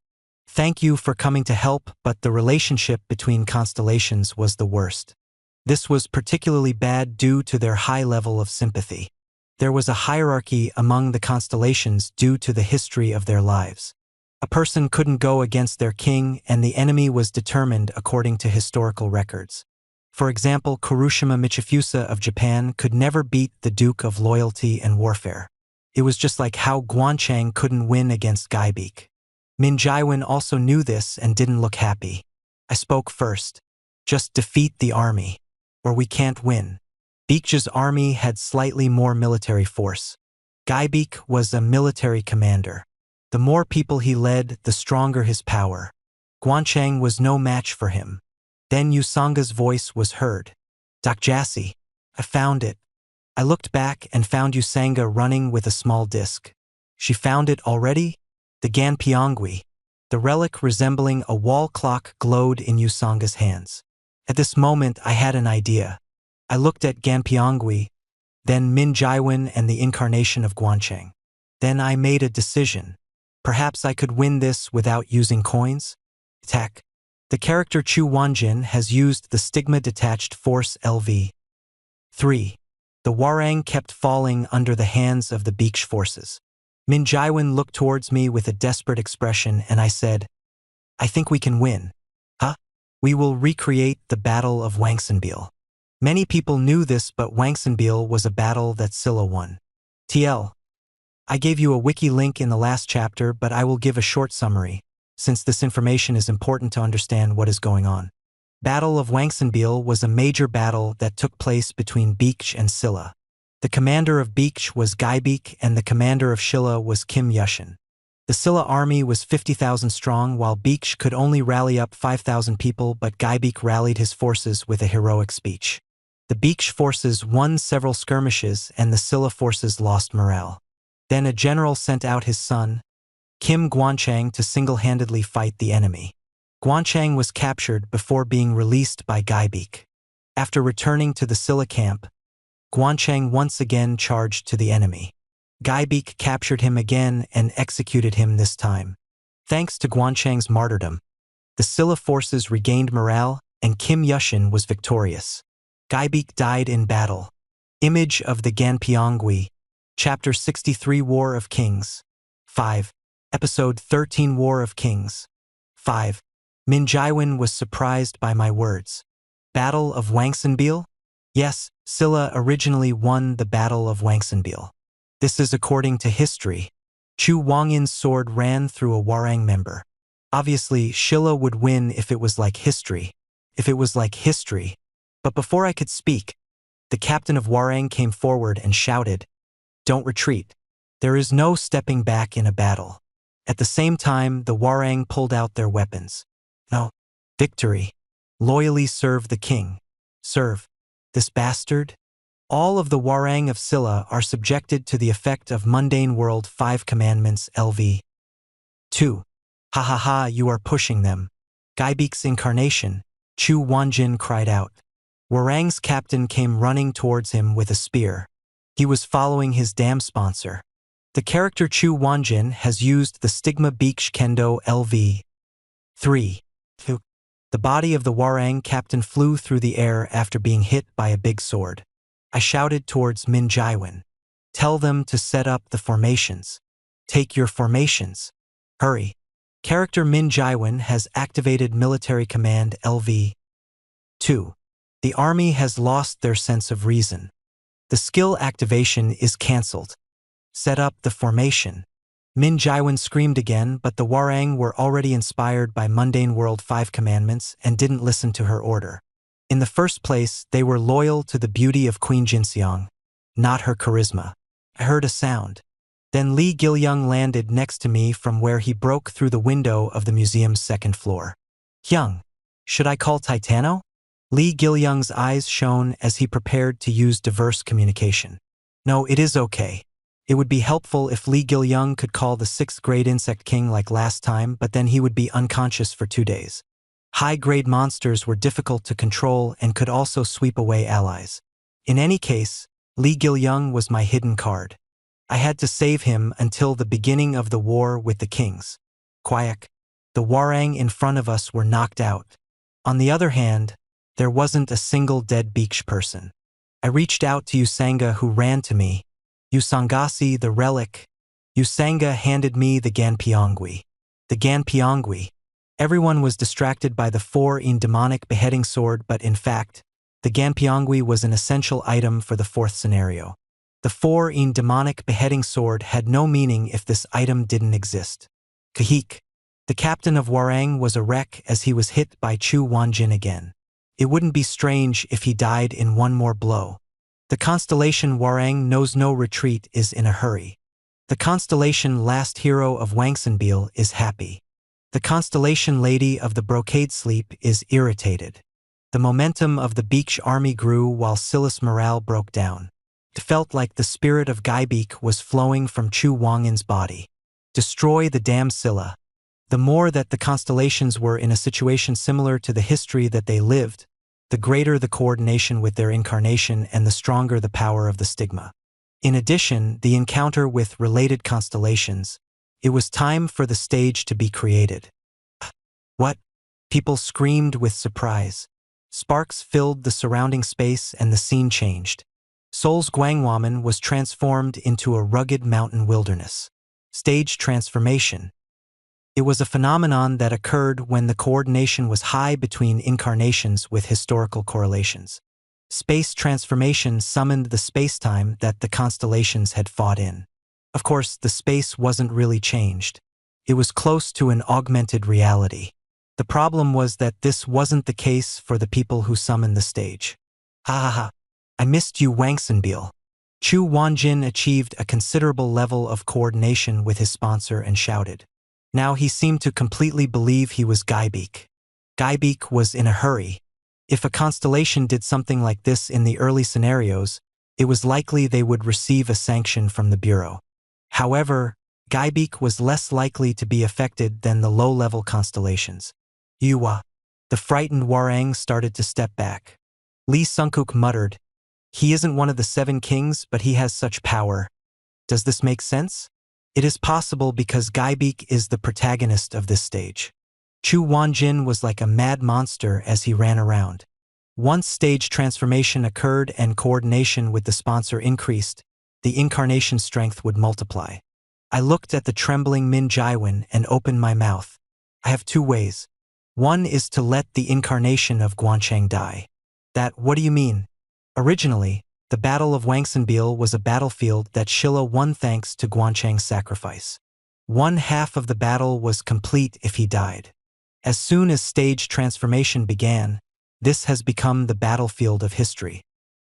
Thank you for coming to help, but the relationship between constellations was the worst. This was particularly bad due to their high level of sympathy. There was a hierarchy among the constellations due to the history of their lives. A person couldn't go against their king, and the enemy was determined according to historical records. For example, Kurushima Michifusa of Japan could never beat the Duke of Loyalty and Warfare. It was just like how Guancheng couldn't win against Gaibeek. Min Jaiwen also knew this and didn't look happy. I spoke first. Just defeat the army, or we can't win. Beek's army had slightly more military force. Gaibeek was a military commander. The more people he led, the stronger his power. Guancheng was no match for him. Then Yusanga's voice was heard. Dakjasi, I found it. I looked back and found Yusanga running with a small disc. She found it already? The Ganpiongui. The relic resembling a wall clock glowed in Yusanga's hands. At this moment, I had an idea. I looked at Ganpiongui, then Min Jaiwen and the incarnation of Guancheng. Then I made a decision. Perhaps I could win this without using coins? Attack. The character Chu Wanjin has used the stigma-detached force LV. 3. The Warang kept falling under the hands of the Beek's forces. Min Jaiwen looked towards me with a desperate expression, and I said, I think we can win. Huh? We will recreate the Battle of Wangsanbeal. Many people knew this, but Wangsanbeal was a battle that Silla won. TL. I gave you a wiki link in the last chapter, but I will give a short summary, since this information is important to understand what is going on. Battle of Wangsanbeal was a major battle that took place between Beek and Silla. The commander of Beek was Gaibeek and the commander of Shilla was Kim Yushin. The Silla army was 50,000 strong, while Beek could only rally up 5,000 people, but Gaibeek rallied his forces with a heroic speech. The Beek forces won several skirmishes and the Silla forces lost morale. Then a general sent out his son, Kim Guancheng, to single-handedly fight the enemy. Guancheng was captured before being released by Gaibeek. After returning to the Silla camp, Guancheng once again charged to the enemy. Gaibeek captured him again and executed him this time. Thanks to Guancheng's martyrdom, the Silla forces regained morale and Kim Yushin was victorious. Gaibeek died in battle. Image of the Ganpiongui. Chapter 63 War of Kings. 5. Episode 13 War of Kings. 5. Min Jaiwen was surprised by my words. Battle of Wangsanbeal? Yes, Silla originally won the Battle of Wangsanbeal. This is according to history. Chu Wangyin's sword ran through a Warang member. Obviously, Shilla would win if it was like history. But before I could speak, the captain of Warang came forward and shouted, Don't retreat. There is no stepping back in a battle. At the same time, the Warang pulled out their weapons. No. Victory. Loyally serve the king. Serve. This bastard? All of the Warang of Silla are subjected to the effect of mundane world 5 commandments LV. 2. Ha ha ha, you are pushing them. Gaibeek's incarnation, Chu Wanjin cried out. Warang's captain came running towards him with a spear. He was following his dam sponsor. The character Chu Wanjin has used the stigma Beek Kendo LV. 3. The body of the Warang captain flew through the air after being hit by a big sword. I shouted towards Min Jaiwen. Tell them to set up the formations. Take your formations. Hurry. Character Min Jaiwen has activated military command LV. 2. The army has lost their sense of reason. The skill activation is cancelled. Set up the formation. Min Jaiwen screamed again, but the Warang were already inspired by Mundane World 5 commandments and didn't listen to her order. In the first place, they were loyal to the beauty of Queen Jinseong, not her charisma. I heard a sound. Then Li Gilyung landed next to me from where he broke through the window of the museum's second floor. Hyung, should I call Titano? Li Gilyung's eyes shone as he prepared to use diverse communication. No, it is okay. It would be helpful if Li Gilyung could call the 6th grade insect king like last time, but then he would be unconscious for 2 days. High-grade monsters were difficult to control and could also sweep away allies. In any case, Li Gilyung was my hidden card. I had to save him until the beginning of the war with the kings. Kwayak, the Warang in front of us were knocked out. On the other hand, there wasn't a single dead Beeksh person. I reached out to Usanga, who ran to me. Usangasi, the relic. Usanga handed me the Ganpyongwi. The Ganpyongwi. Everyone was distracted by the 4-in demonic beheading sword, but in fact, the Ganpyongwi was an essential item for the 4th scenario. The 4-in demonic beheading sword had no meaning if this item didn't exist. Kahik. The captain of Warang was a wreck as he was hit by Chu Wanjin again. It wouldn't be strange if he died in one more blow. The constellation Warang knows no retreat is in a hurry. The constellation last hero of Wangsanbil is happy. The constellation lady of the brocade sleep is irritated. The momentum of the Beeksh army grew while Silas' morale broke down. It felt like the spirit of Gaibeek was flowing from Chu Wangin's body. Destroy the damn Silla. The more that the constellations were in a situation similar to the history that they lived, the greater the coordination with their incarnation and the stronger the power of the stigma. In addition, the encounter with related constellations, it was time for the stage to be created. What? People screamed with surprise. Sparks filled the surrounding space and the scene changed. Seoul's Gwangwaman was transformed into a rugged mountain wilderness. Stage transformation. It was a phenomenon that occurred when the coordination was high between incarnations with historical correlations. Space transformation summoned the spacetime that the constellations had fought in. Of course, the space wasn't really changed. It was close to an augmented reality. The problem was that this wasn't the case for the people who summoned the stage. Ha ha ha. I missed you, Wangsanbil. Chu Wanjin achieved a considerable level of coordination with his sponsor and shouted. Now he seemed to completely believe he was Gaibeek. Gaibeek was in a hurry. If a constellation did something like this in the early scenarios, it was likely they would receive a sanction from the Bureau. However, Gaibeek was less likely to be affected than the low-level constellations. Yuwa. The frightened Warang started to step back. Lee Sungkook muttered, "He isn't one of the 7 kings, but he has such power. Does this make sense?" It is possible because Gaibeek is the protagonist of this stage. Chu Wanjin was like a mad monster as he ran around. Once stage transformation occurred and coordination with the sponsor increased, the incarnation strength would multiply. I looked at the trembling Min Jaiwan and opened my mouth. I have 2 ways. One is to let the incarnation of Guanchang die. What do you mean? Originally, the Battle of Wangsanbil was a battlefield that Shilla won thanks to Guanchang's sacrifice. 1/2 of the battle was complete if he died. As soon as stage transformation began, this has become the battlefield of history.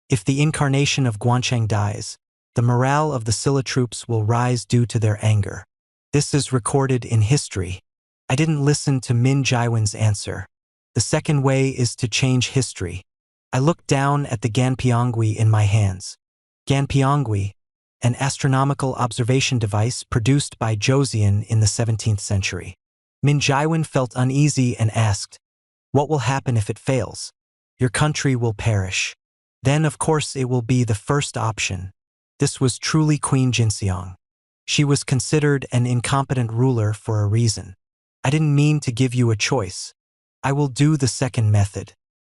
If the incarnation of Guanchang dies, the morale of the Silla troops will rise due to their anger. This is recorded in history. I didn't listen to Min Jaiwan's answer. The second way is to change history. I looked down at the Ganpyongwi in my hands. Ganpyongwi, an astronomical observation device produced by Joseon in the 17th century. Min Jaiwan felt uneasy and asked, "What will happen if it fails?" "Your country will perish." Then, of course, it will be the first option. This was truly Queen Jinseong. She was considered an incompetent ruler for a reason. I didn't mean to give you a choice. I will do the second method.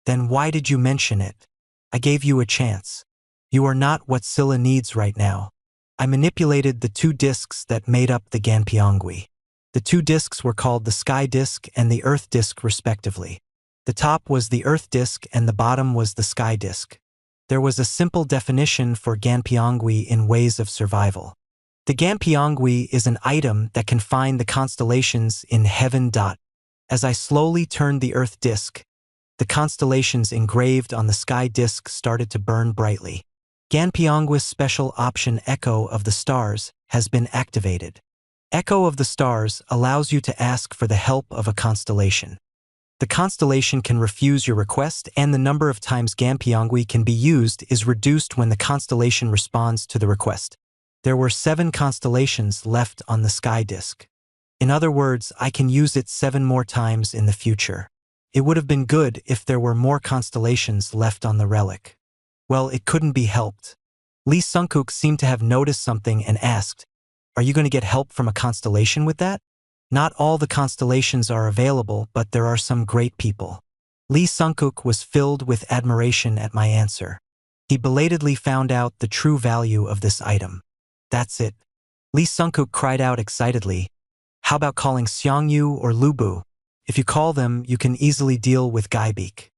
Then why did you mention it? I gave you a chance. You are not what Silla needs right now. I manipulated the 2 discs that made up the Ganpyongwi. The 2 discs were called the Sky Disc and the Earth Disc respectively. The top was the Earth Disc and the bottom was the Sky Disc. There was a simple definition for Ganpyongwi in ways of survival. The Ganpyongwi is an item that can find the constellations in heaven. As I slowly turned the Earth Disc, the constellations engraved on the Sky Disc started to burn brightly. Ganpyongwi's special option Echo of the Stars has been activated. Echo of the Stars allows you to ask for the help of a constellation. The constellation can refuse your request, and the number of times Ganpyongwi can be used is reduced when the constellation responds to the request. There were 7 constellations left on the Sky Disc. In other words, I can use it 7 more times in the future. It would have been good if there were more constellations left on the relic. Well, it couldn't be helped. Lee Sungkook seemed to have noticed something and asked, "Are you going to get help from a constellation with that?" Not all the constellations are available, but there are some great people. Lee Sungkook was filled with admiration at my answer. He belatedly found out the true value of this item. That's it. Lee Sungkook cried out excitedly, "How about calling Seongyu or Lubu? If you call them, you can easily deal with Gaibeek.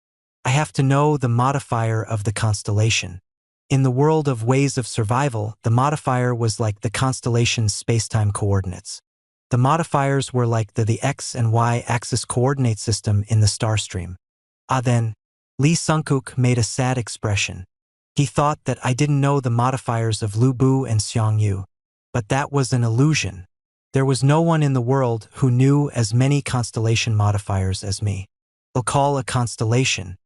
I have to know the modifier of the constellation." In the world of ways of survival, the modifier was like the constellation's spacetime coordinates. The modifiers were like the X and Y axis coordinate system in the star stream. Then, Lee Sungkook made a sad expression. He thought that I didn't know the modifiers of Lubu and Seongyu. But that was an illusion. There was no one in the world who knew as many constellation modifiers as me. I'll call a constellation.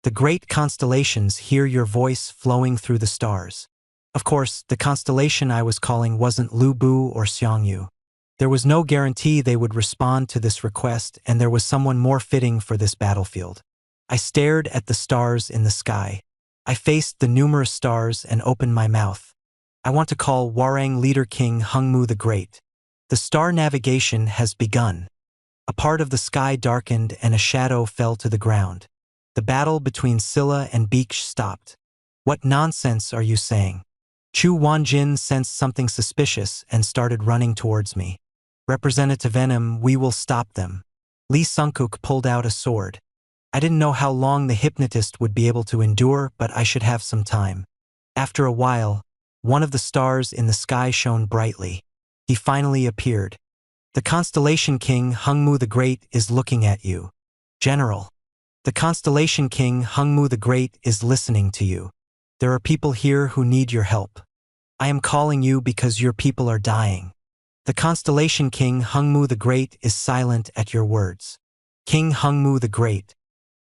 The great constellations hear your voice flowing through the stars. Of course, the constellation I was calling wasn't Lubu or Seongyu. There was no guarantee they would respond to this request, and there was someone more fitting for this battlefield. I stared at the stars in the sky. I faced the numerous stars and opened my mouth. I want to call Hwarang Leader King Hungmu the Great. The star navigation has begun. A part of the sky darkened and a shadow fell to the ground. The battle between Scylla and Beach stopped. "What nonsense are you saying?" Chu Wanjin sensed something suspicious and started running towards me. "Representative Venom, we will stop them." Lee Sungkook pulled out a sword. I didn't know how long the hypnotist would be able to endure, but I should have some time. After a while, one of the stars in the sky shone brightly. He finally appeared. "The constellation king Hungmu the Great is looking at you. General. The constellation king Hungmu the Great is listening to you. There are people here who need your help. I am calling you because your people are dying. The constellation king Hungmu the Great is silent at your words." King Hungmu the Great.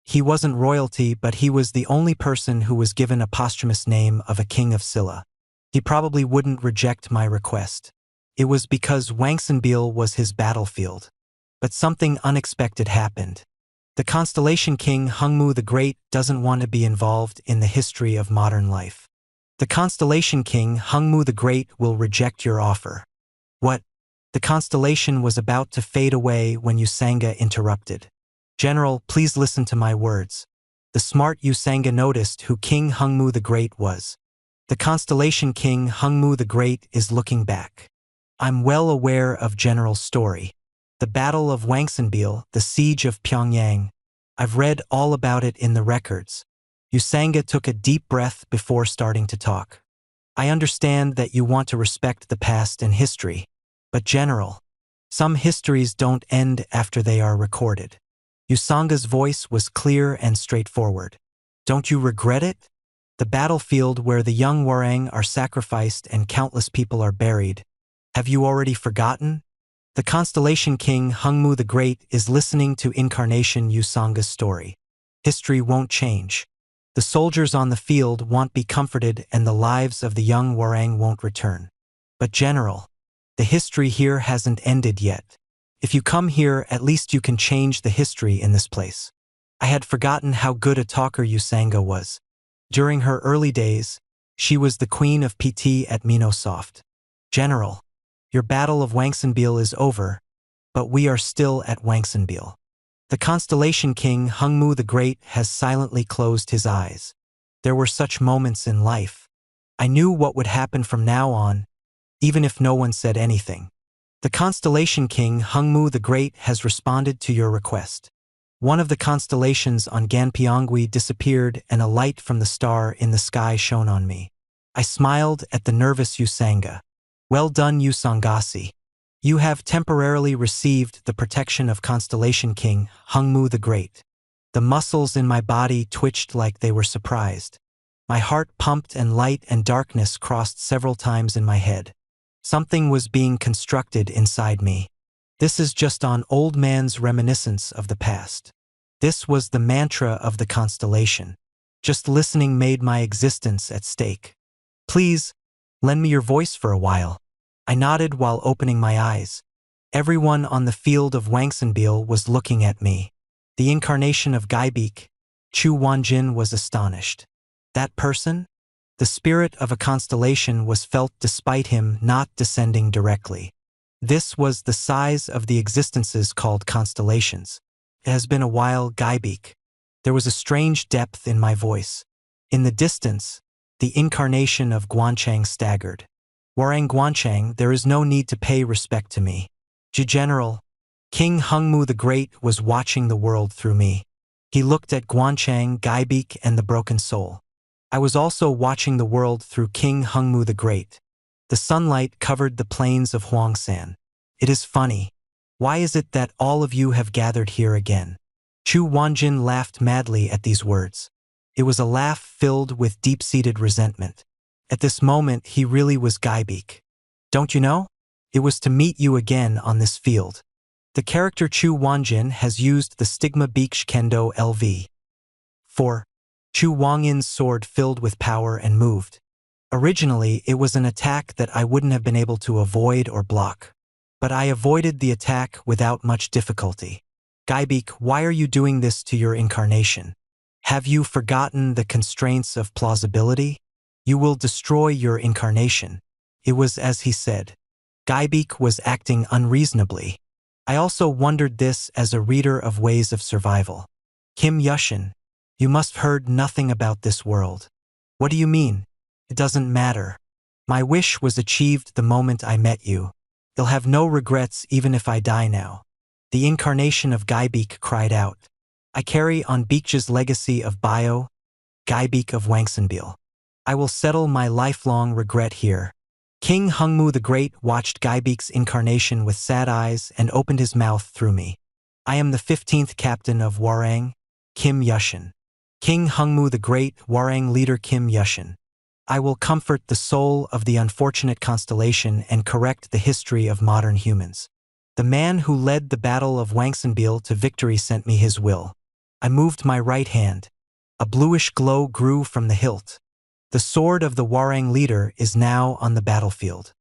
He wasn't royalty, but he was the only person who was given a posthumous name of a king of Scylla. He probably wouldn't reject my request. It was because Wangsanbeil was his battlefield. But something unexpected happened. The constellation king Hungmu the Great doesn't want to be involved in the history of modern life. The constellation king Hungmu the Great will reject your offer. What? The constellation was about to fade away when Usanga interrupted. "General, please listen to my words." The smart Usanga noticed who King Hungmu the Great was. The constellation king Hungmu the Great is looking back. I'm well aware of General's story. The Battle of Wangsanbeil, the Siege of Pyongyang. I've read all about it in the records. Usanga took a deep breath before starting to talk. "I understand that you want to respect the past and history. But General, some histories don't end after they are recorded." Usanga's voice was clear and straightforward. "Don't you regret it? The battlefield where the young Hwarang are sacrificed and countless people are buried. Have you already forgotten? The constellation king Hungmu the Great is listening to Incarnation Usanga's story. History won't change. The soldiers on the field won't be comforted and the lives of the young Hwarang won't return. But General, the history here hasn't ended yet. If you come here, at least you can change the history in this place." I had forgotten how good a talker Usanga was. During her early days, she was the queen of PT at Minosoft. "General, your battle of Wangsanbeil is over, but we are still at Wangsanbeil." The constellation king Hungmu the Great has silently closed his eyes. There were such moments in life. I knew what would happen from now on, even if no one said anything. "The constellation king Hungmu the Great has responded to your request. One of the constellations on Ganpyeongwi disappeared and a light from the star in the sky shone on me. I smiled at the nervous Usanga. "Well done, Usangasi. You have temporarily received the protection of Constellation King Hungmu the Great." The muscles in my body twitched like they were surprised. My heart pumped and light and darkness crossed several times in my head. Something was being constructed inside me. This is just an old man's reminiscence of the past. This was the mantra of the constellation. Just listening made my existence at stake. "Please, lend me your voice for a while." I nodded while opening my eyes. Everyone on the field of Wangsanbeil was looking at me. The incarnation of Gaibik, Chu Wanjin was astonished. That person? The spirit of a constellation was felt despite him not descending directly. This was the size of the existences called constellations. It has been a while, Gaibik. There was a strange depth in my voice. In the distance, the incarnation of Guanchang staggered. Warang Guanchang, there is no need to pay respect to me. General, King Hungmu the Great was watching the world through me. He looked at Guanchang, Gaibik, and the broken soul. I was also watching the world through King Hungmu the Great. The sunlight covered the plains of Huangshan. It is funny. Why is it that all of you have gathered here again? Chu Wanjin laughed madly at these words. It was a laugh filled with deep-seated resentment. At this moment, he really was Gaibik. Don't you know? It was to meet you again on this field. The character Chu Wanjin has used the stigma Biksh Kendo LV. 4. Chu Wangin's sword filled with power and moved. Originally, it was an attack that I wouldn't have been able to avoid or block. But I avoided the attack without much difficulty. Gaibik, why are you doing this to your incarnation? Have you forgotten the constraints of plausibility? You will destroy your incarnation. It was as he said. Gaibik was acting unreasonably. I also wondered this as a reader of Ways of Survival. Kim Yushin, you must have heard nothing about this world. What do you mean? It doesn't matter. My wish was achieved the moment I met you. You'll have no regrets even if I die now. The incarnation of Gaibik cried out. I carry on Bikja's legacy of Bio, Gaibik of Wangsanbil. I will settle my lifelong regret here. King Hungmu the Great watched Gaibik's incarnation with sad eyes and opened his mouth through me. I am the 15th captain of Warang, Kim Yushin. King Hungmu the Great, Warang leader Kim Yushin. I will comfort the soul of the unfortunate constellation and correct the history of modern humans. The man who led the Battle of Wangsanbil to victory sent me his will. I moved my right hand. A bluish glow grew from the hilt. The sword of the Warang leader is now on the battlefield.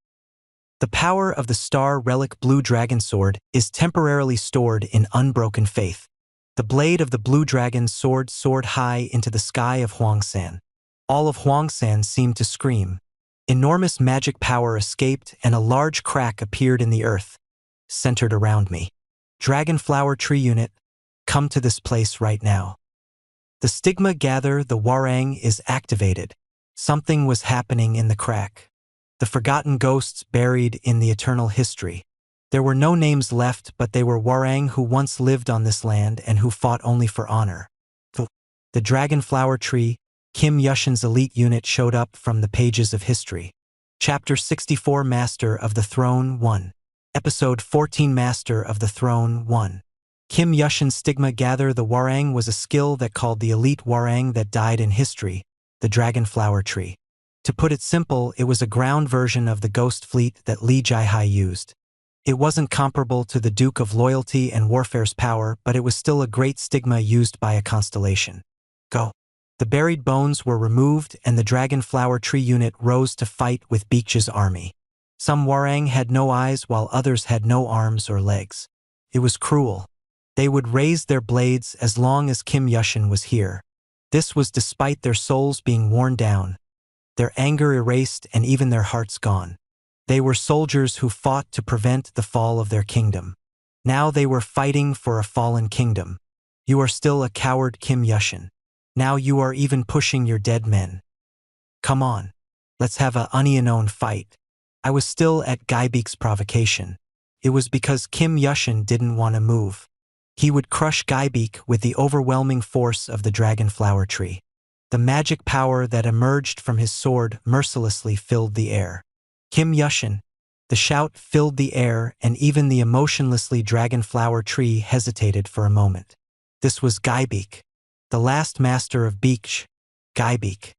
The power of the star relic Blue Dragon Sword is temporarily stored in unbroken faith. The blade of the Blue Dragon Sword soared high into the sky of Huangshan. All of Huangshan seemed to scream. Enormous magic power escaped and a large crack appeared in the earth, centered around me. Dragonflower Tree Unit, come to this place right now. The stigma gather the Warang is activated. Something was happening in the crack. The forgotten ghosts buried in the eternal history. There were no names left, but they were Warang who once lived on this land and who fought only for honor. The Dragonflower Tree, Kim Yushin's elite unit showed up from the pages of history. Chapter 64 Master of the Throne 1. Episode 14 Master of the Throne 1. Kim Yushin's stigma gather the Warang was a skill that called the elite Warang that died in history, the Dragonflower Tree. To put it simple, it was a ground version of the Ghost Fleet that Li Jiahai used. It wasn't comparable to the Duke of Loyalty and Warfare's power, but it was still a great stigma used by a constellation. Go. The buried bones were removed and the Dragonflower Tree unit rose to fight with Bikja's army. Some Warang had no eyes while others had no arms or legs. It was cruel. They would raise their blades as long as Kim Yushin was here. This was despite their souls being worn down, their anger erased and even their hearts gone. They were soldiers who fought to prevent the fall of their kingdom. Now they were fighting for a fallen kingdom. You are still a coward, Kim Yushin. Now you are even pushing your dead men. Come on, let's have a unknown fight. I was still at Gaibik's provocation. It was because Kim Yushin didn't want to move. He would crush Gaibik with the overwhelming force of the Dragonflower Tree. The magic power that emerged from his sword mercilessly filled the air. Kim Yushin. The shout filled the air and even the emotionlessly Dragonflower Tree hesitated for a moment. This was Gaibik, the last master of Bikj, Gaibik.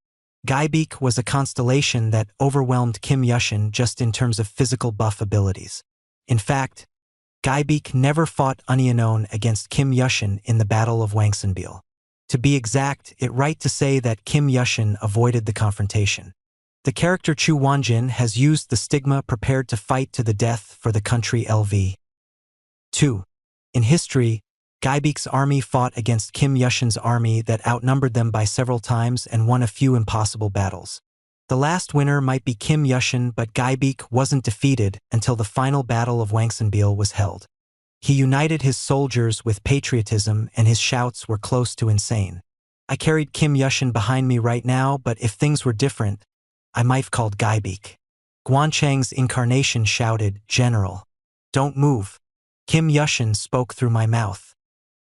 Gaibik was a constellation that overwhelmed Kim Yushin just in terms of physical buff abilities. In fact, Gaibik never fought unknown against Kim Yushin in the Battle of Wangsanbil. To be exact, it's right to say that Kim Yushin avoided the confrontation. The character Chu Wanjin has used the stigma prepared to fight to the death for the country LV. 2. In history, Gaibik's army fought against Kim Yushin's army that outnumbered them by several times and won a few impossible battles. The last winner might be Kim Yushin, but Gaibik wasn't defeated until the final battle of Wangsanbeil was held. He united his soldiers with patriotism, and his shouts were close to insane. I carried Kim Yushin behind me right now, but if things were different, I might've called Gaibik. Guanchang's incarnation shouted, "General, don't move." Kim Yushin spoke through my mouth.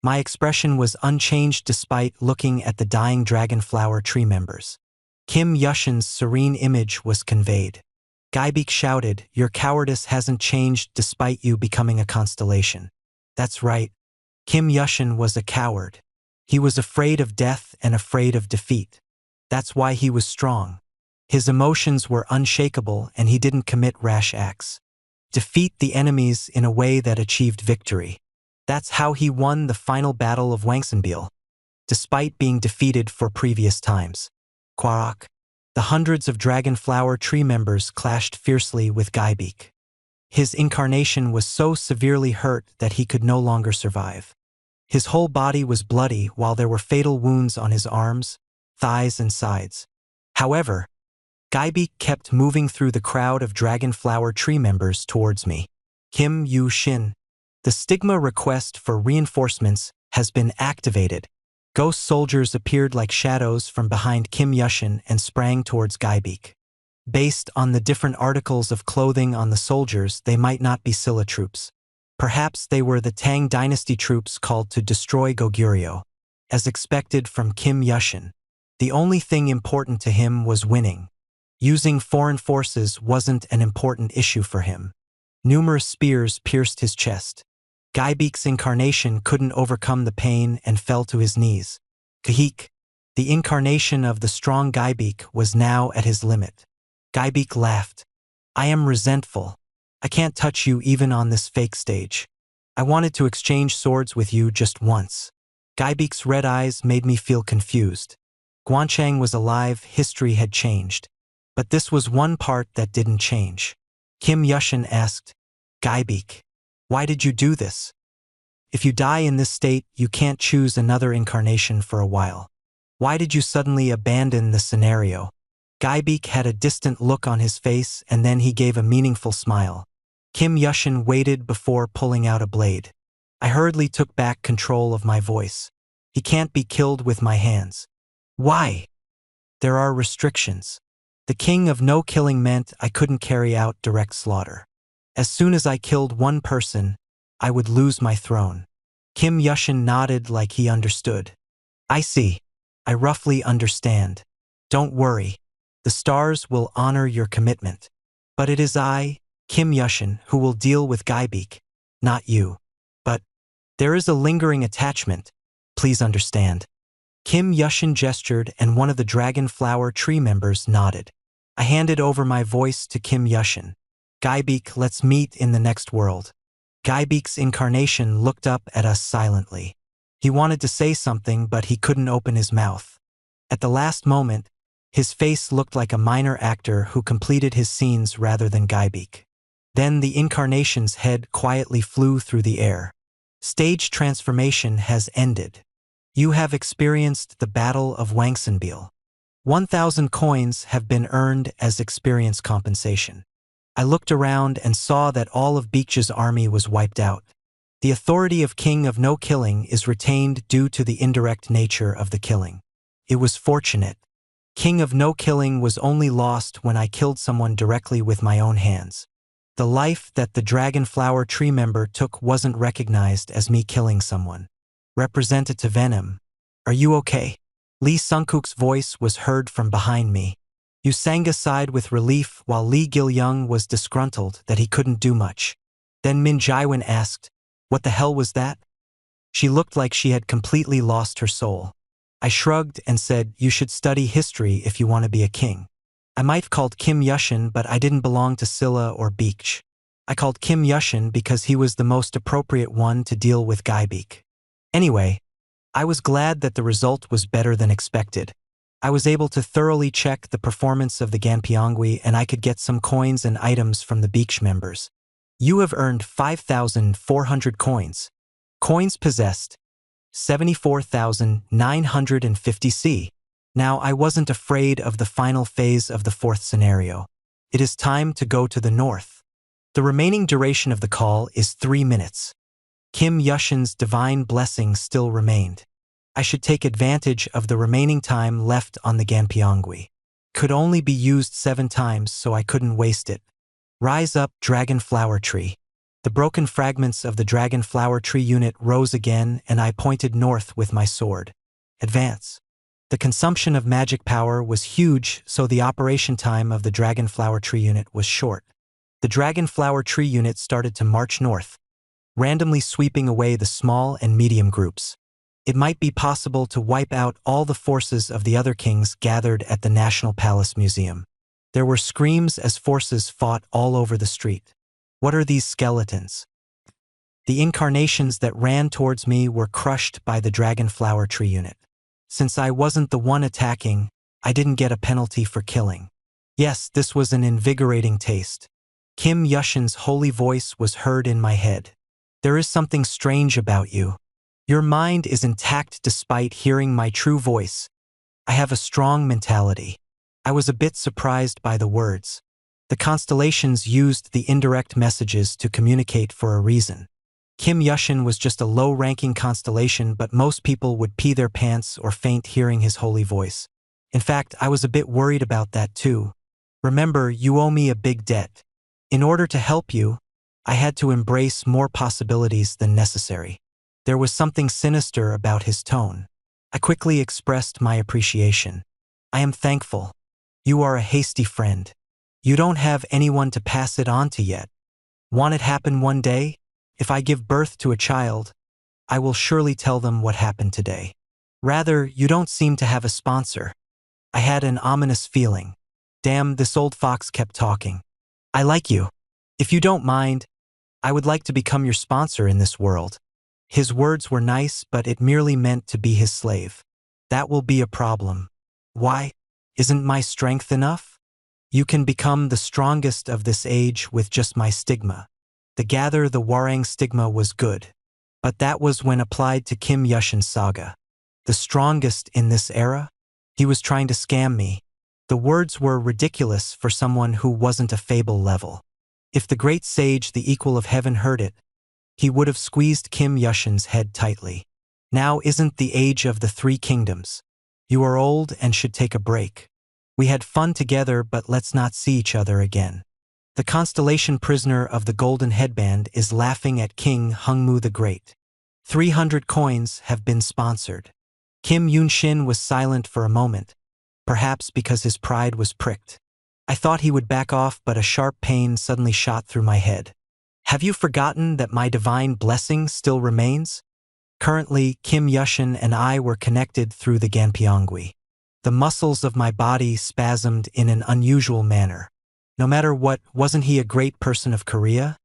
My expression was unchanged despite looking at the dying dragonflower tree members. Kim Yushin's serene image was conveyed. Gaibik shouted, "Your cowardice hasn't changed despite you becoming a constellation." That's right. Kim Yushin was a coward. He was afraid of death and afraid of defeat. That's why he was strong. His emotions were unshakable and he didn't commit rash acts. Defeat the enemies in a way that achieved victory. That's how he won the final battle of Wangsanbeil, despite being defeated for previous times. Quarak. The hundreds of dragonflower tree members clashed fiercely with Gaibik. His incarnation was so severely hurt that he could no longer survive. His whole body was bloody while there were fatal wounds on his arms, thighs, and sides. However, Gaibik kept moving through the crowd of dragonflower tree members towards me. Kim Yushin. The stigma request for reinforcements has been activated. Ghost soldiers appeared like shadows from behind Kim Yushin and sprang towards Gaibik. Based on the different articles of clothing on the soldiers, they might not be Silla troops. Perhaps they were the Tang dynasty troops called to destroy Goguryeo. As expected from Kim Yushin, the only thing important to him was winning. Using foreign forces wasn't an important issue for him. Numerous spears pierced his chest. Gaibik's incarnation couldn't overcome the pain and fell to his knees. Kahik, the incarnation of the strong Gaibik, was now at his limit. Gaibik laughed. "I am resentful. I can't touch you even on this fake stage. I wanted to exchange swords with you just once." Gaibik's red eyes made me feel confused. Guanchang was alive, history had changed. But this was one part that didn't change. Kim Yushin asked, "Gaibik, why did you do this? If you die in this state, you can't choose another incarnation for a while. Why did you suddenly abandon the scenario?" Gaibik had a distant look on his face and then he gave a meaningful smile. Kim Yushin waited before pulling out a blade. I hurriedly took back control of my voice. "He can't be killed with my hands." "Why?" "There are restrictions. The king of no killing meant I couldn't carry out direct slaughter. As soon as I killed one person, I would lose my throne." Kim Yushin nodded like he understood. "I see. I roughly understand. Don't worry. The stars will honor your commitment. But it is I, Kim Yushin, who will deal with Gaibik, not you. But there is a lingering attachment. Please understand." Kim Yushin gestured and one of the dragonflower tree members nodded. I handed over my voice to Kim Yushin. "Gaibik, let's meet in the next world." Gaibik's incarnation looked up at us silently. He wanted to say something, but he couldn't open his mouth. At the last moment, his face looked like a minor actor who completed his scenes rather than Gaibik. Then the incarnation's head quietly flew through the air. "Stage transformation has ended. You have experienced the Battle of Wangsanbeil. 1,000 coins have been earned as experience compensation." I looked around and saw that all of Beekja's army was wiped out. The authority of King of No Killing is retained due to the indirect nature of the killing. It was fortunate. King of No Killing was only lost when I killed someone directly with my own hands. The life that the dragonflower tree member took wasn't recognized as me killing someone. "Representative Venom, are you okay?" Lee Sungkook's voice was heard from behind me. Usanga sighed with relief while Lee Gil-young was disgruntled that he couldn't do much. Then Min Jaiwin asked, "What the hell was that?" She looked like she had completely lost her soul. I shrugged and said, "You should study history if you want to be a king." I might have called Kim Yushin, but I didn't belong to Silla or Beekj. I called Kim Yushin because he was the most appropriate one to deal with Gaibik. Anyway, I was glad that the result was better than expected. I was able to thoroughly check the performance of the Ganpyeongwi and I could get some coins and items from the Beekj members. "You have earned 5,400 coins. Coins possessed. 74,950C. Now I wasn't afraid of the final phase of the fourth scenario. It is time to go to the north. The remaining duration of the call is 3 minutes. Kim Yushin's divine blessing still remained. I should take advantage of the remaining time left on the Ganpyeongui. Could only be used 7 times, so I couldn't waste it. Rise up, dragon flower tree. The broken fragments of the dragon flower tree unit rose again, and I pointed north with my sword. Advance. The consumption of magic power was huge, so the operation time of the dragon flower tree unit was short. The dragon flower tree unit started to march north, randomly sweeping away the small and medium groups. It might be possible to wipe out all the forces of the other kings gathered at the National Palace Museum. There were screams as forces fought all over the street. What are these skeletons? The incarnations that ran towards me were crushed by the dragon flower tree unit. Since I wasn't the one attacking, I didn't get a penalty for killing. Yes, this was an invigorating taste. Kim Yushin's holy voice was heard in my head. There is something strange about you. Your mind is intact despite hearing my true voice. I have a strong mentality. I was a bit surprised by the words. The constellations used the indirect messages to communicate for a reason. Kim Yushin was just a low-ranking constellation, but most people would pee their pants or faint hearing his holy voice. In fact, I was a bit worried about that too. Remember, you owe me a big debt. In order to help you, I had to embrace more possibilities than necessary. There was something sinister about his tone. I quickly expressed my appreciation. I am thankful. You are a hasty friend. You don't have anyone to pass it on to yet. Want it happen one day? If I give birth to a child, I will surely tell them what happened today. Rather, you don't seem to have a sponsor. I had an ominous feeling. Damn, this old fox kept talking. I like you. If you don't mind, I would like to become your sponsor in this world. His words were nice, but it merely meant to be his slave. That will be a problem. Why? Isn't my strength enough? You can become the strongest of this age with just my stigma. The Gather the Warang stigma was good, but that was when applied to Kim Yushin's saga. The strongest in this era? He was trying to scam me. The words were ridiculous for someone who wasn't a fable level. If the great sage, the equal of heaven, heard it, he would have squeezed Kim Yushin's head tightly. Now isn't the age of the 3 kingdoms. You are old and should take a break. We had fun together, but let's not see each other again. The constellation prisoner of the golden headband is laughing at King Hungmu the Great. 300 coins have been sponsored. Kim Yunshin was silent for a moment, perhaps because his pride was pricked. I thought he would back off, but a sharp pain suddenly shot through my head. Have you forgotten that my divine blessing still remains? Currently, Kim Yushin and I were connected through the Ganpyeongui. The muscles of my body spasmed in an unusual manner. No matter what, wasn't he a great person of Korea?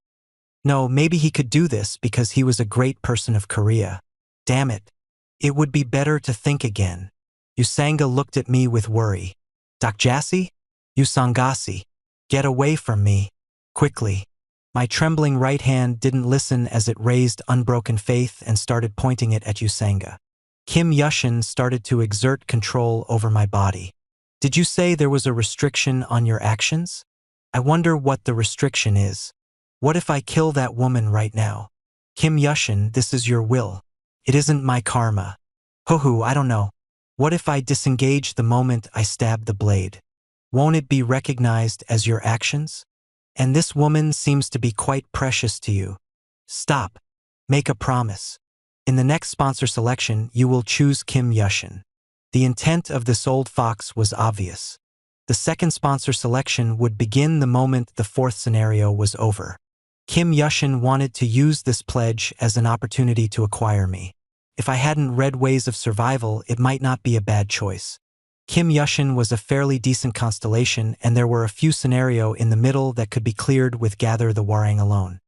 No, maybe he could do this because he was a great person of Korea. Damn it. It would be better to think again. Usanga looked at me with worry. Dokjasi? Usangasi. Get away from me. Quickly. My trembling right hand didn't listen as it raised unbroken faith and started pointing it at Usanga. Kim Yushin started to exert control over my body. Did you say there was a restriction on your actions? I wonder what the restriction is. What if I kill that woman right now? Kim Yushin, this is your will. It isn't my karma. Hoo-hoo, I don't know. What if I disengage the moment I stab the blade? Won't it be recognized as your actions? And this woman seems to be quite precious to you. Stop. Make a promise. In the next sponsor selection, you will choose Kim Yushin. The intent of this old fox was obvious. The second sponsor selection would begin the moment the fourth scenario was over. Kim Yushin wanted to use this pledge as an opportunity to acquire me. If I hadn't read Ways of Survival, it might not be a bad choice. Kim Yushin was a fairly decent constellation, and there were a few scenarios in the middle that could be cleared with Gather the Warang alone.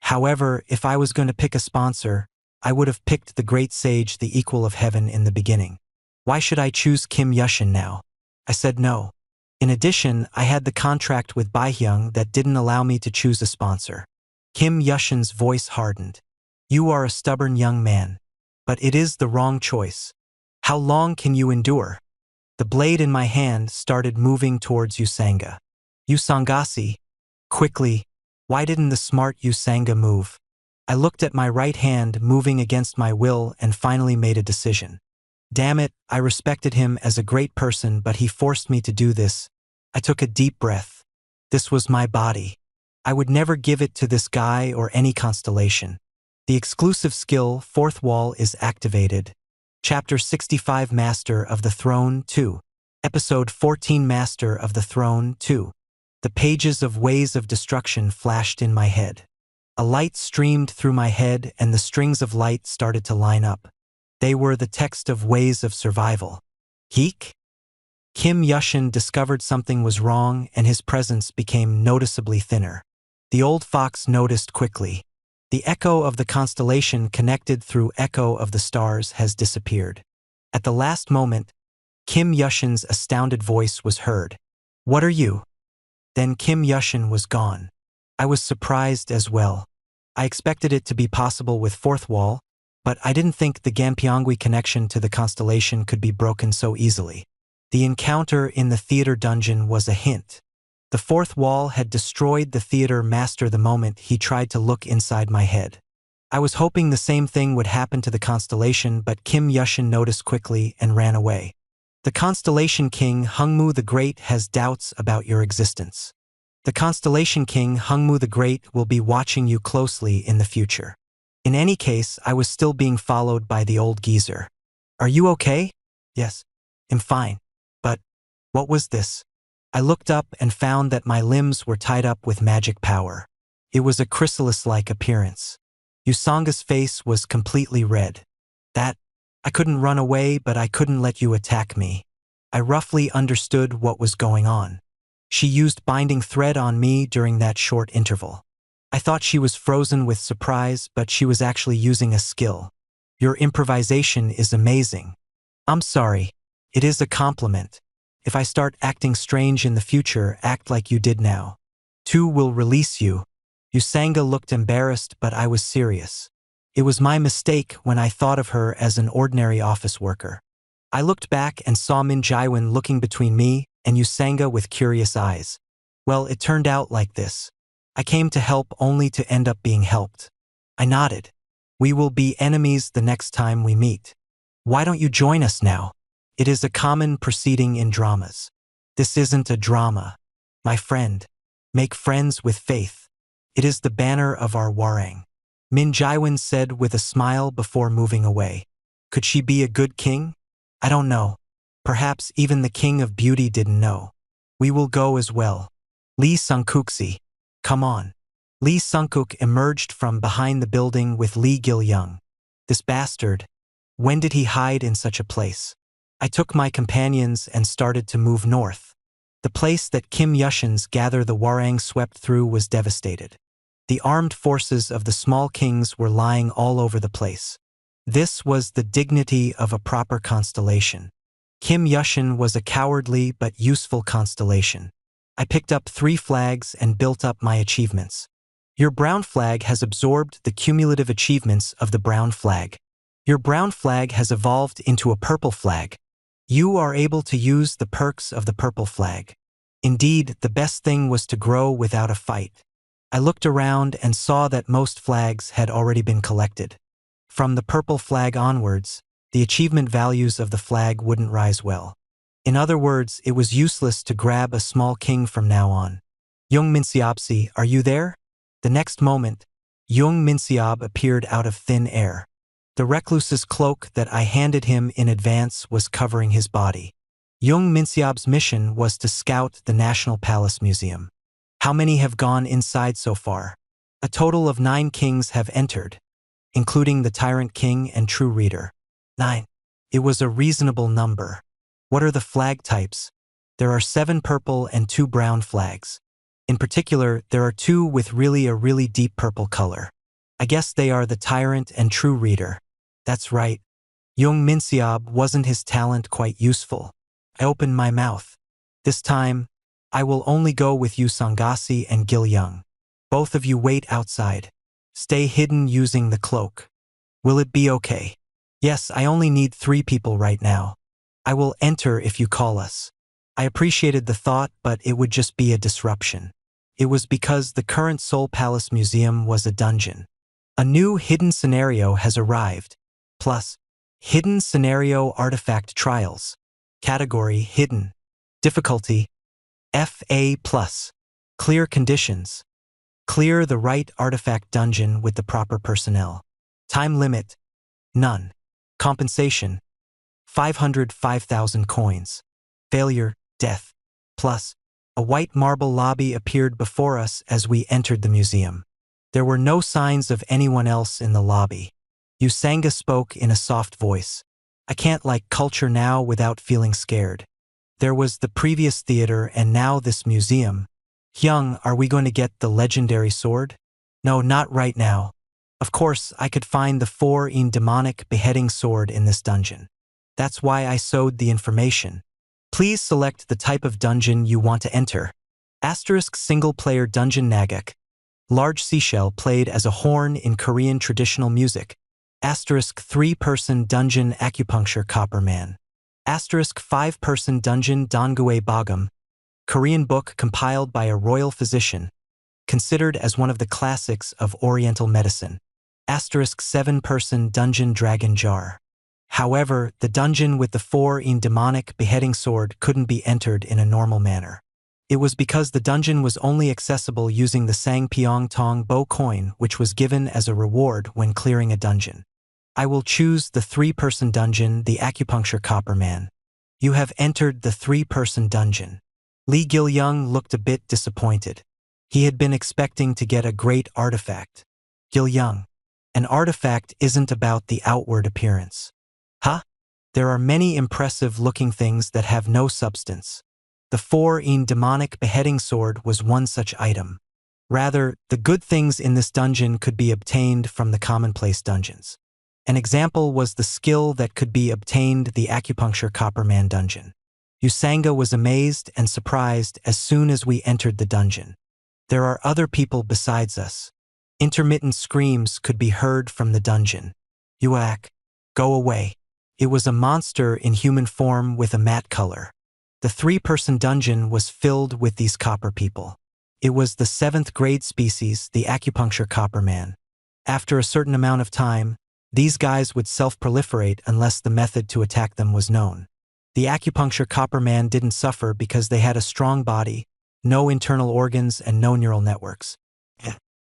However, if I was going to pick a sponsor, I would have picked the great sage, the equal of heaven, in the beginning. Why should I choose Kim Yushin now? I said no. In addition, I had the contract with Baihyung that didn't allow me to choose a sponsor. Kim Yushin's voice hardened. You are a stubborn young man. But it is the wrong choice. How long can you endure? The blade in my hand started moving towards Usanga. Usangasi. Quickly. Why didn't the smart Usanga move? I looked at my right hand moving against my will and finally made a decision. Damn it, I respected him as a great person, but he forced me to do this. I took a deep breath. This was my body. I would never give it to this guy or any constellation. The exclusive skill, Fourth Wall, is activated. Chapter 65 Master of the Throne 2. Episode 14 Master of the Throne 2. The pages of Ways of Destruction flashed in my head. A light streamed through my head and the strings of light started to line up. They were the text of Ways of Survival. Heek? Kim Yushin discovered something was wrong and his presence became noticeably thinner. The old fox noticed quickly. The echo of the constellation connected through echo of the stars has disappeared. At the last moment, Kim Yushin's astounded voice was heard. What are you? Then Kim Yushin was gone. I was surprised as well. I expected it to be possible with Fourth Wall, but I didn't think the Gampyeongui connection to the constellation could be broken so easily. The encounter in the theater dungeon was a hint. The Fourth Wall had destroyed the theater master the moment he tried to look inside my head. I was hoping the same thing would happen to the constellation, but Kim Yushin noticed quickly and ran away. The Constellation King Hungmu the Great has doubts about your existence. The Constellation King Hungmu the Great will be watching you closely in the future. In any case, I was still being followed by the old geezer. Are you okay? Yes, I'm fine. But what was this? I looked up and found that my limbs were tied up with magic power. It was a chrysalis-like appearance. Usanga's face was completely red. I couldn't run away, but I couldn't let you attack me. I roughly understood what was going on. She used binding thread on me during that short interval. I thought she was frozen with surprise, but she was actually using a skill. Your improvisation is amazing. I'm sorry. It is a compliment. If I start acting strange in the future, act like you did now. 2 will release you. Usanga looked embarrassed, but I was serious. It was my mistake when I thought of her as an ordinary office worker. I looked back and saw Min Jaiwan looking between me and Usanga with curious eyes. Well, it turned out like this. I came to help only to end up being helped. I nodded. We will be enemies the next time we meet. Why don't you join us now? It is a common proceeding in dramas. This isn't a drama. My friend. Make friends with faith. It is the banner of our warang. Min Jaiwan said with a smile before moving away. Could she be a good king? I don't know. Perhaps even the king of beauty didn't know. We will go as well. Lee Sungkuksi. Come on. Lee Sungkuk emerged from behind the building with Lee Gil-young. This bastard. When did he hide in such a place? I took my companions and started to move north. The place that Kim Yushin's gather the warang swept through was devastated. The armed forces of the small kings were lying all over the place. This was the dignity of a proper constellation. Kim Yushin was a cowardly but useful constellation. I picked up 3 flags and built up my achievements. Your brown flag has absorbed the cumulative achievements of the brown flag. Your brown flag has evolved into a purple flag. You are able to use the perks of the purple flag. Indeed, the best thing was to grow without a fight. I looked around and saw that most flags had already been collected. From the purple flag onwards, the achievement values of the flag wouldn't rise well. In other words, it was useless to grab a small king from now on. Jung Minseobsi, are you there? The next moment, Jung Minseob appeared out of thin air. The recluse's cloak that I handed him in advance was covering his body. Jung Minseob's mission was to scout the National Palace Museum. How many have gone inside so far? A total of 9 kings have entered, including the Tyrant King and True Reader. 9. It was a reasonable number. What are the flag types? There are 7 purple and 2 brown flags. In particular, there are 2 with a really deep purple color. I guess they are the Tyrant and True Reader. That's right. Jung Minseob wasn't his talent quite useful. I opened my mouth. This time, I will only go with you Sangasi and Gil-young. Both of you wait outside. Stay hidden using the cloak. Will it be okay? Yes, I only need 3 people right now. I will enter if you call us. I appreciated the thought, but it would just be a disruption. It was because the current Soul Palace Museum was a dungeon. A new hidden scenario has arrived. Plus, Hidden Scenario Artifact Trials. Category Hidden. Difficulty FA+. Clear conditions. Clear the right artifact dungeon with the proper personnel. Time limit. None. Compensation. 505,000 coins. Failure. Death. Plus, a white marble lobby appeared before us as we entered the museum. There were no signs of anyone else in the lobby. Usanga spoke in a soft voice. I can't like culture now without feeling scared. There was the previous theater and now this museum. Hyung, are we going to get the legendary sword? No, not right now. Of course, I could find the 4-in demonic beheading sword in this dungeon. That's why I sewed the information. Please select the type of dungeon you want to enter. Asterisk single-player dungeon Nagak. Large seashell played as a horn in Korean traditional music. Asterisk 3-person dungeon acupuncture Copperman. Asterisk 5-person dungeon Dongue Bogum. Korean book compiled by a royal physician. Considered as one of the classics of Oriental medicine. Asterisk 7-person dungeon Dragon Jar. However, the dungeon with the 4-in demonic beheading sword couldn't be entered in a normal manner. It was because the dungeon was only accessible using the Sangpyeong Tong Bo coin, which was given as a reward when clearing a dungeon. I will choose the 3-person dungeon, the acupuncture Copperman. You have entered the 3-person dungeon. Lee Gil-young looked a bit disappointed. He had been expecting to get a great artifact. Gil-young, an artifact isn't about the outward appearance. Huh? There are many impressive-looking things that have no substance. The 4-in demonic beheading sword was one such item. Rather, the good things in this dungeon could be obtained from the commonplace dungeons. An example was the skill that could be obtained the acupuncture Copperman dungeon. Usanga was amazed and surprised as soon as we entered the dungeon. There are other people besides us. Intermittent screams could be heard from the dungeon. Uak, go away. It was a monster in human form with a matte color. The 3-person dungeon was filled with these copper people. It was the 7th grade species, the acupuncture Copperman. After a certain amount of time, these guys would self-proliferate unless the method to attack them was known. The acupuncture Copperman didn't suffer because they had a strong body, no internal organs, and no neural networks.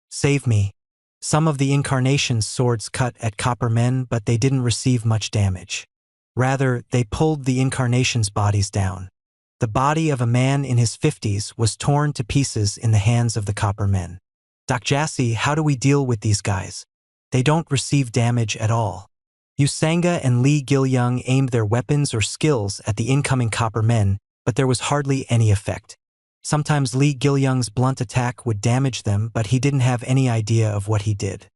Save me. Some of the incarnation's swords cut at Coppermen, but they didn't receive much damage. Rather, they pulled the incarnation's bodies down. The body of a man in his 50s was torn to pieces in the hands of the Coppermen. Doc Jassy, how do we deal with these guys? They don't receive damage at all. Usanga and Lee Gil-young aimed their weapons or skills at the incoming Coppermen, but there was hardly any effect. Sometimes Lee Gil-young's blunt attack would damage them, but he didn't have any idea of what he did.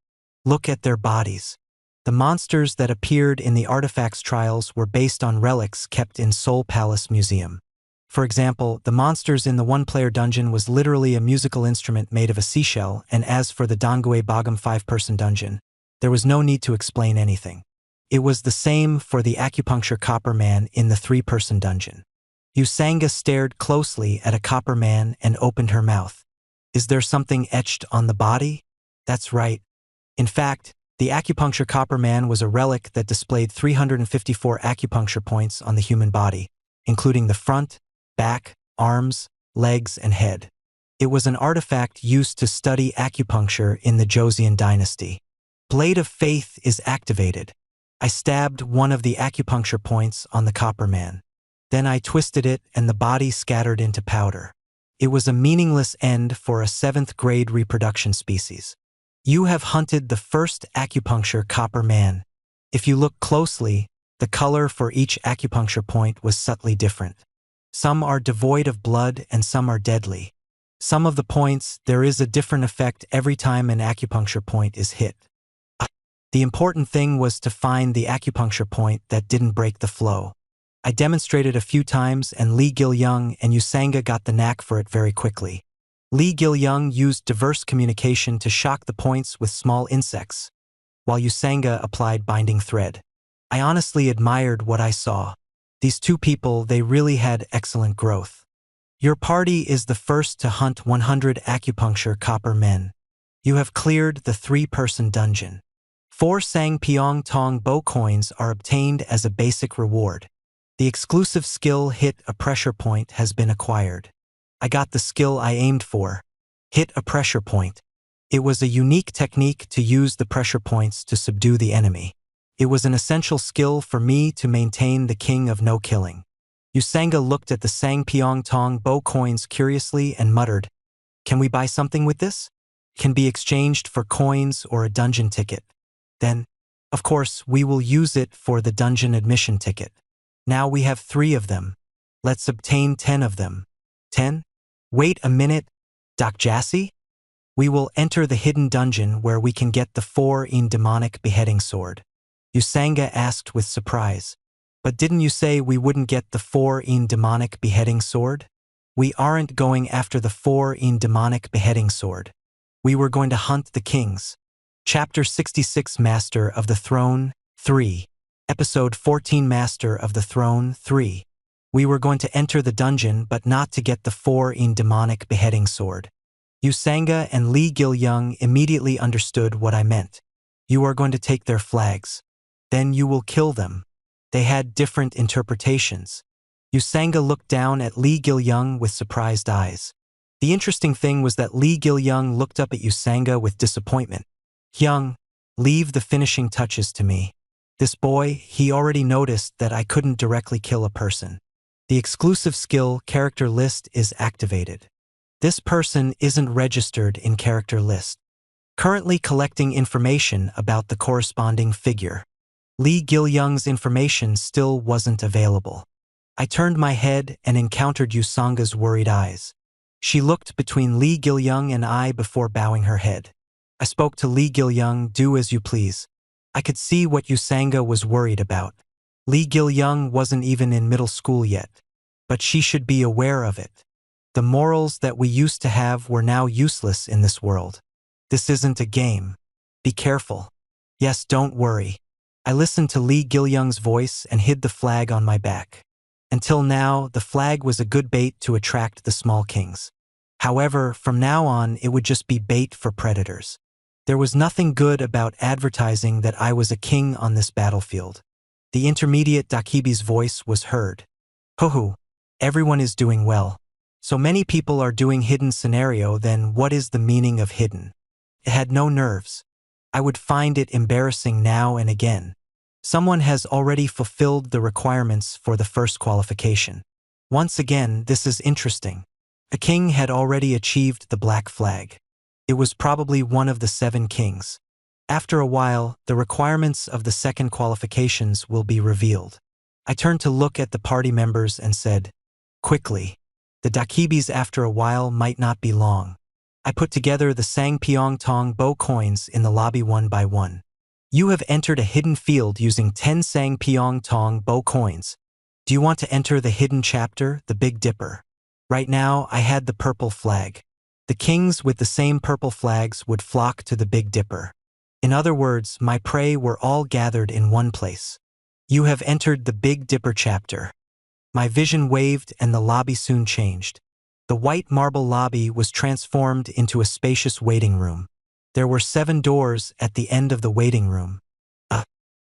Look at their bodies. The monsters that appeared in the artifacts trials were based on relics kept in Soul Palace Museum. For example, the monsters in the 1-player dungeon was literally a musical instrument made of a seashell, and as for the Dongue Bogum 5-person dungeon, there was no need to explain anything. It was the same for the acupuncture Copperman in the 3-person dungeon. Usanga stared closely at a Copperman and opened her mouth. Is there something etched on the body? That's right. In fact, the acupuncture Copperman was a relic that displayed 354 acupuncture points on the human body, including the front, back, arms, legs, and head. It was an artifact used to study acupuncture in the Joseon dynasty. Blade of Faith is activated. I stabbed one of the acupuncture points on the Copperman. Then I twisted it and the body scattered into powder. It was a meaningless end for a 7th grade reproduction species. You have hunted the first acupuncture Copperman. If you look closely, the color for each acupuncture point was subtly different. Some are devoid of blood and some are deadly. Some of the points, there is a different effect every time an acupuncture point is hit. The important thing was to find the acupuncture point that didn't break the flow. I demonstrated a few times and Lee Gil-young and Usanga got the knack for it very quickly. Lee Gil-young used diverse communication to shock the points with small insects, while Usanga applied binding thread. I honestly admired what I saw. These two people, they really had excellent growth. Your party is the first to hunt 100 acupuncture copper men. You have cleared the 3-person dungeon. 4 Sang Pyong Tong Bo coins are obtained as a basic reward. The exclusive skill Hit a Pressure Point has been acquired. I got the skill I aimed for. Hit a Pressure Point. It was a unique technique to use the pressure points to subdue the enemy. It was an essential skill for me to maintain the king of no killing. Usanga looked at the Sang Pyong Tong Bo coins curiously and muttered, "Can we buy something with this? Can be exchanged for coins or a dungeon ticket. Then, of course, we will use it for the dungeon admission ticket. Now we have 3 of them. Let's obtain 10 of them." 10? Wait a minute, Doc Jassy? We will enter the hidden dungeon where we can get the 4-in demonic beheading sword. Usanga asked with surprise. But didn't you say we wouldn't get the 4-in demonic beheading sword? We aren't going after the 4-in demonic beheading sword. We were going to hunt the kings. Chapter 66 Master of the Throne 3. Episode 14 Master of the Throne 3. We were going to enter the dungeon but not to get the 4-in demonic beheading sword. Usanga and Li Gilyung immediately understood what I meant. You are going to take their flags. Then you will kill them. They had different interpretations. Usanga looked down at Li Gilyung with surprised eyes. The interesting thing was that Li Gilyung looked up at Usanga with disappointment. "Hyung, leave the finishing touches to me. This boy, he already noticed that I couldn't directly kill a person. The exclusive skill character list is activated. This person isn't registered in character list. Currently collecting information about the corresponding figure. Li Gilyung's information still wasn't available. I turned my head and encountered Usanga's worried eyes. She looked between Li Gilyung and I before bowing her head. I spoke to Li Gilyung, "Do as you please." I could see what Usanga was worried about. Li Gilyung wasn't even in middle school yet. But she should be aware of it. The morals that we used to have were now useless in this world. This isn't a game. Be careful. Yes, don't worry. I listened to Li Gilyung's voice and hid the flag on my back. Until now, the flag was a good bait to attract the small kings. However, from now on, it would just be bait for predators. There was nothing good about advertising that I was a king on this battlefield. The intermediate Dakibi's voice was heard. "Hoho, everyone is doing well. So many people are doing hidden scenario, then what is the meaning of hidden?" It had no nerves. I would find it embarrassing now and again. Someone has already fulfilled the requirements for the first qualification. Once again, this is interesting. A king had already achieved the black flag. It was probably one of the 7 kings. After a while, the requirements of the second qualifications will be revealed. I turned to look at the party members and said, "Quickly. The Dakibis after a while might not be long." I put together the Sang Pyong Tong Bo coins in the lobby one by one. You have entered a hidden field using 10 Sang Pyong Tong Bo coins. Do you want to enter the hidden chapter, the Big Dipper? Right now, I had the purple flag. The kings with the same purple flags would flock to the Big Dipper. In other words, my prey were all gathered in one place. You have entered the Big Dipper chapter. My vision waved and the lobby soon changed. The white marble lobby was transformed into a spacious waiting room. There were 7 doors at the end of the waiting room.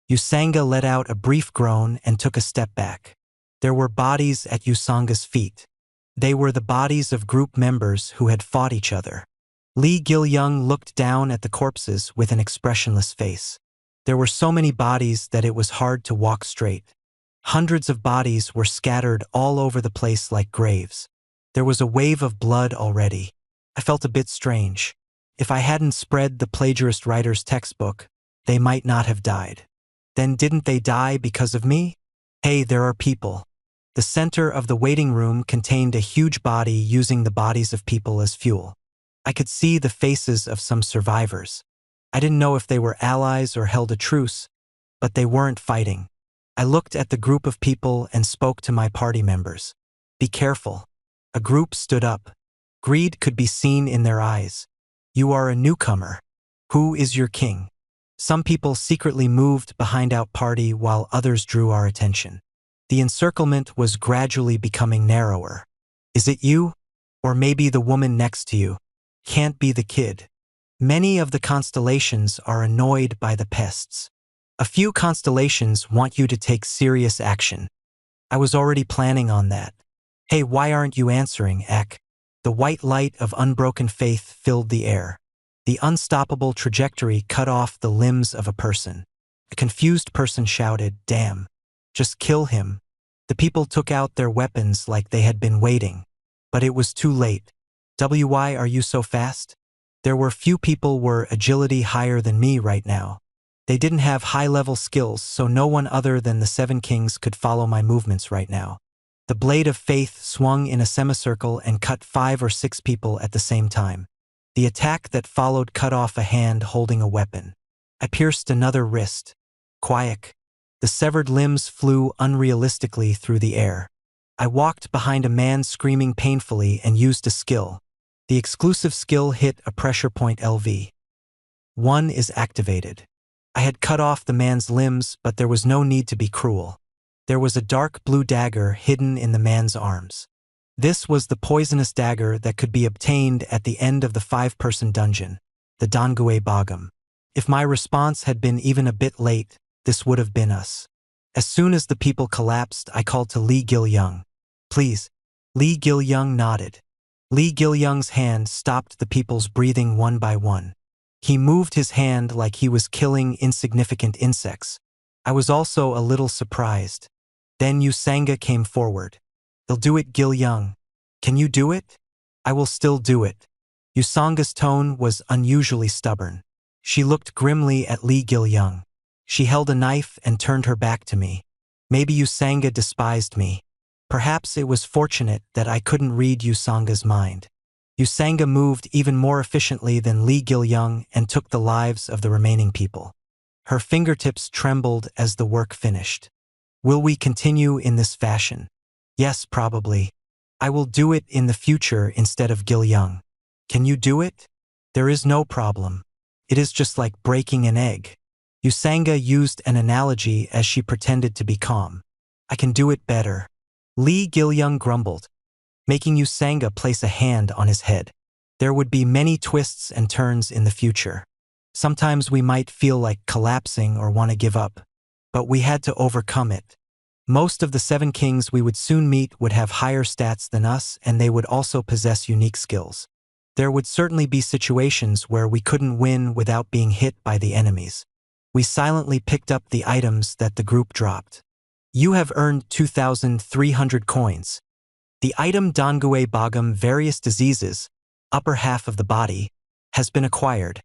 Usanga let out a brief groan and took a step back. There were bodies at Usanga's feet. They were the bodies of group members who had fought each other. Li Gilyung looked down at the corpses with an expressionless face. There were so many bodies that it was hard to walk straight. Hundreds of bodies were scattered all over the place like graves. There was a wave of blood already. I felt a bit strange. If I hadn't spread the plagiarist writer's textbook, they might not have died. Then didn't they die because of me? Hey, there are people. The center of the waiting room contained a huge body using the bodies of people as fuel. I could see the faces of some survivors. I didn't know if they were allies or held a truce, but they weren't fighting. I looked at the group of people and spoke to my party members. Be careful. A group stood up. Greed could be seen in their eyes. You are a newcomer. Who is your king? Some people secretly moved behind our party while others drew our attention. The encirclement was gradually becoming narrower. Is it you? Or maybe the woman next to you? Can't be the kid. Many of the constellations are annoyed by the pests. A few constellations want you to take serious action. I was already planning on that. Hey, why aren't you answering, Ek? The white light of unbroken faith filled the air. The unstoppable trajectory cut off the limbs of a person. A confused person shouted, "Damn. Just kill him." The people took out their weapons like they had been waiting. But it was too late. Why are you so fast? There were few people with agility higher than me right now. They didn't have high-level skills, so no one other than the 7 kings could follow my movements right now. The blade of faith swung in a semicircle and cut 5 or 6 people at the same time. The attack that followed cut off a hand holding a weapon. I pierced another wrist. Quiet. The severed limbs flew unrealistically through the air. I walked behind a man screaming painfully and used a skill. The exclusive skill hit a pressure point LV. 1 is activated. I had cut off the man's limbs, but there was no need to be cruel. There was a dark blue dagger hidden in the man's arms. This was the poisonous dagger that could be obtained at the end of the 5-person dungeon, the Dangue Bogum. If my response had been even a bit late, this would have been us. As soon as the people collapsed, I called to Li Gil-young. Please. Li Gil-young nodded. Li Gil-young's hand stopped the people's breathing one by one. He moved his hand like he was killing insignificant insects. I was also a little surprised. Then Usanga came forward. They'll do it, Gil-young. Can you do it? I will still do it. Usanga's tone was unusually stubborn. She looked grimly at Li Gil-young. She held a knife and turned her back to me. Maybe Usanga despised me. Perhaps it was fortunate that I couldn't read Usanga's mind. Usanga moved even more efficiently than Li Gil-young and took the lives of the remaining people. Her fingertips trembled as the work finished. Will we continue in this fashion? Yes, probably. I will do it in the future instead of Gil-young. Can you do it? There is no problem. It is just like breaking an egg. Usanga used an analogy as she pretended to be calm. I can do it better. Li Gil-young grumbled, making Usanga place a hand on his head. There would be many twists and turns in the future. Sometimes we might feel like collapsing or want to give up, but we had to overcome it. Most of the 7 kings we would soon meet would have higher stats than us, and they would also possess unique skills. There would certainly be situations where we couldn't win without being hit by the enemies. We silently picked up the items that the group dropped. You have earned 2,300 coins. The item Dangue Bogum Various Diseases, upper half of the body, has been acquired.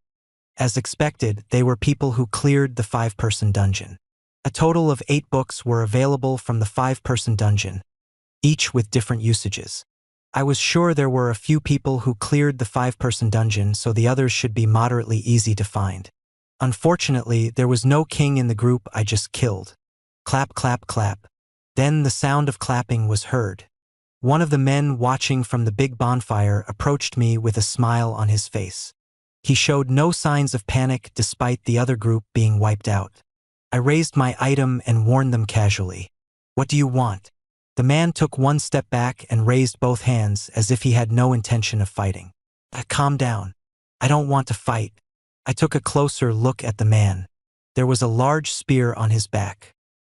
As expected, they were people who cleared the 5-person dungeon. A total of 8 books were available from the 5-person dungeon, each with different usages. I was sure there were a few people who cleared the 5-person dungeon, so the others should be moderately easy to find. Unfortunately, there was no king in the group I just killed. Clap, clap, clap. Then the sound of clapping was heard. One of the men watching from the big bonfire approached me with a smile on his face. He showed no signs of panic despite the other group being wiped out. I raised my item and warned them casually. What do you want? The man took one step back and raised both hands as if he had no intention of fighting. Calm down. I don't want to fight. I took a closer look at the man. There was a large spear on his back.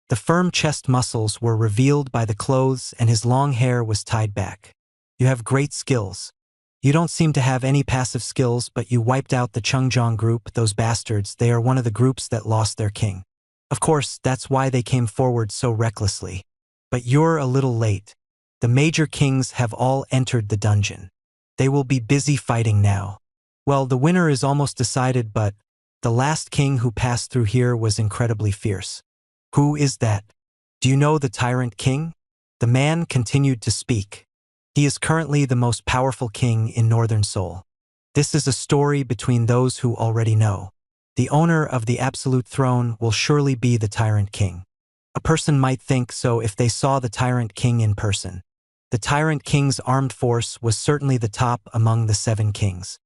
The firm chest muscles were revealed by the clothes and his long hair was tied back. You have great skills. You don't seem to have any passive skills, but you wiped out the Chungjeong group, those bastards. They are one of the groups that lost their king. Of course, that's why they came forward so recklessly. But you're a little late. The major kings have all entered the dungeon. They will be busy fighting now. Well, the winner is almost decided, but the last king who passed through here was incredibly fierce. Who is that? Do you know the Tyrant King? The man continued to speak. He is currently the most powerful king in Northern Seoul. This is a story between those who already know. The owner of the absolute throne will surely be the Tyrant King. A person might think so if they saw the Tyrant King in person. The Tyrant King's armed force was certainly the top among the 7 kings.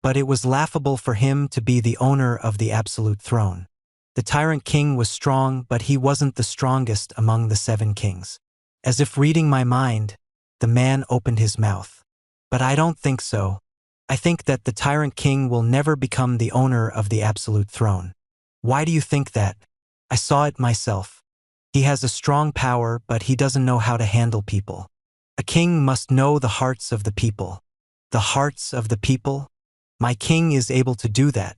but it was laughable for him to be the owner of the absolute throne. The tyrant king was strong, but he wasn't the strongest among the 7 kings. As if reading my mind, the man opened his mouth. But I don't think so. I think that the tyrant king will never become the owner of the absolute throne. Why do you think that? I saw it myself. He has a strong power, but he doesn't know how to handle people. A king must know the hearts of the people. The hearts of the people? My king is able to do that.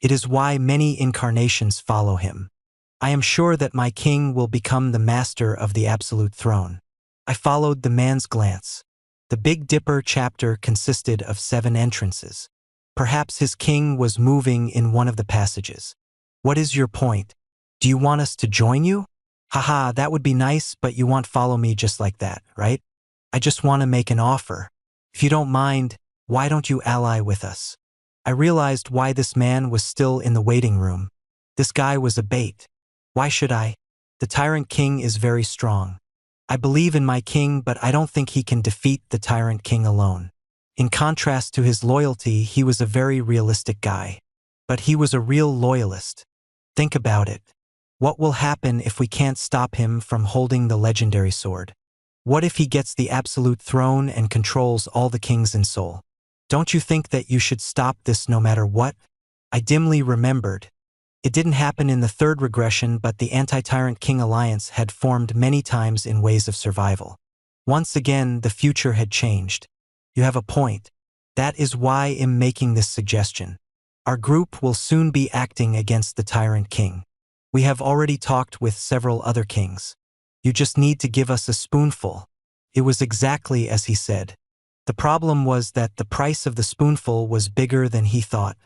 It is why many incarnations follow him. I am sure that my king will become the master of the absolute throne. I followed the man's glance. The Big Dipper chapter consisted of 7 entrances. Perhaps his king was moving in one of the passages. What is your point? Do you want us to join you? Haha, that would be nice, but you won't follow me just like that, right? I just want to make an offer. If you don't mind, why don't you ally with us? I realized why this man was still in the waiting room. This guy was a bait. Why should I? The tyrant king is very strong. I believe in my king, but I don't think he can defeat the tyrant king alone. In contrast to his loyalty, he was a very realistic guy. But he was a real loyalist. Think about it. What will happen if we can't stop him from holding the legendary sword? What if he gets the absolute throne and controls all the kings in Seoul? Don't you think that you should stop this no matter what? I dimly remembered. It didn't happen in the 3rd regression, but the anti-tyrant king alliance had formed many times in ways of survival. Once again, the future had changed. You have a point. That is why I'm making this suggestion. Our group will soon be acting against the tyrant king. We have already talked with several other kings. You just need to give us a spoonful. It was exactly as he said. The problem was that the price of the spoonful was bigger than he thought.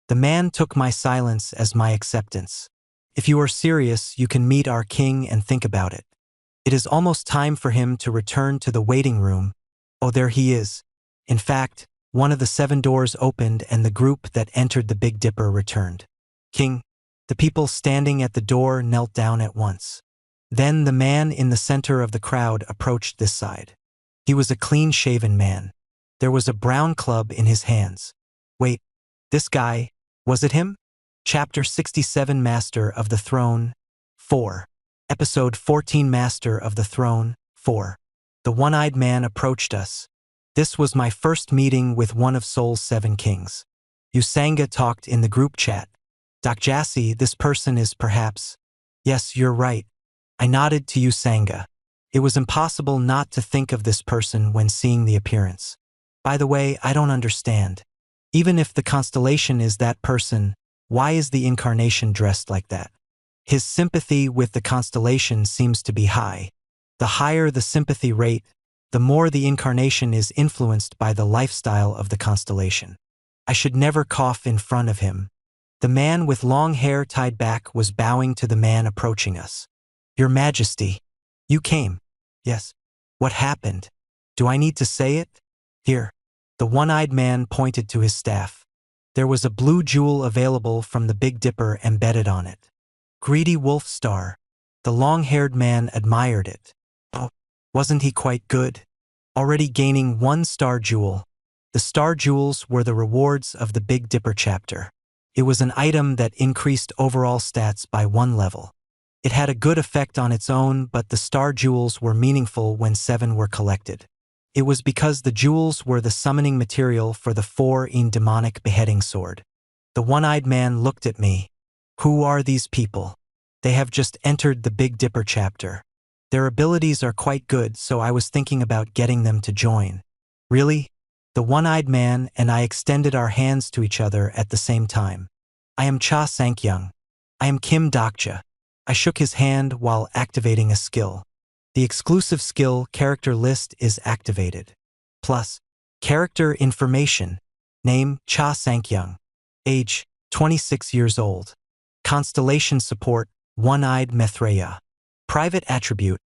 The man took my silence as my acceptance. If you are serious, you can meet our king and think about it. It is almost time for him to return to the waiting room. Oh, there he is. In fact, one of the 7 doors opened and the group that entered the Big Dipper returned. King. The people standing at the door knelt down at once. Then the man in the center of the crowd approached this side. He was a clean-shaven man. There was a brown club in his hands. Wait, this guy, was it him? Chapter 67 Master of the Throne 4. Episode 14 Master of the Throne 4. The one-eyed man approached us. This was my first meeting with one of Seoul's 7 kings. Usanga talked in the group chat. Doc Jassy, this person is perhaps… Yes, you're right. I nodded to Usanga. It was impossible not to think of this person when seeing the appearance. By the way, I don't understand. Even if the constellation is that person, why is the incarnation dressed like that? His sympathy with the constellation seems to be high. The higher the sympathy rate, the more the incarnation is influenced by the lifestyle of the constellation. I should never cough in front of him. The man with long hair tied back was bowing to the man approaching us. Your Majesty, you came. Yes. What happened? Do I need to say it? Here. The one-eyed man pointed to his staff. There was a blue jewel available from the Big Dipper embedded on it. Greedy wolf star. The long-haired man admired it. Oh, wasn't he quite good? Already gaining 1 star jewel. The star jewels were the rewards of the Big Dipper chapter. It was an item that increased overall stats by 1 level. It had a good effect on its own, but the star jewels were meaningful when 7 were collected. It was because the jewels were the summoning material for the 4-in demonic beheading sword. The one-eyed man looked at me. Who are these people? They have just entered the Big Dipper chapter. Their abilities are quite good, so I was thinking about getting them to join. Really? The one-eyed man and I extended our hands to each other at the same time. I am Cha Sang-kyung. I am Kim Dokja. I shook his hand while activating a skill. The exclusive skill character list is activated. Plus, character information. Name Cha Sang-kyung. Age 26 years old. Constellation support One-Eyed Methreya. Private attribute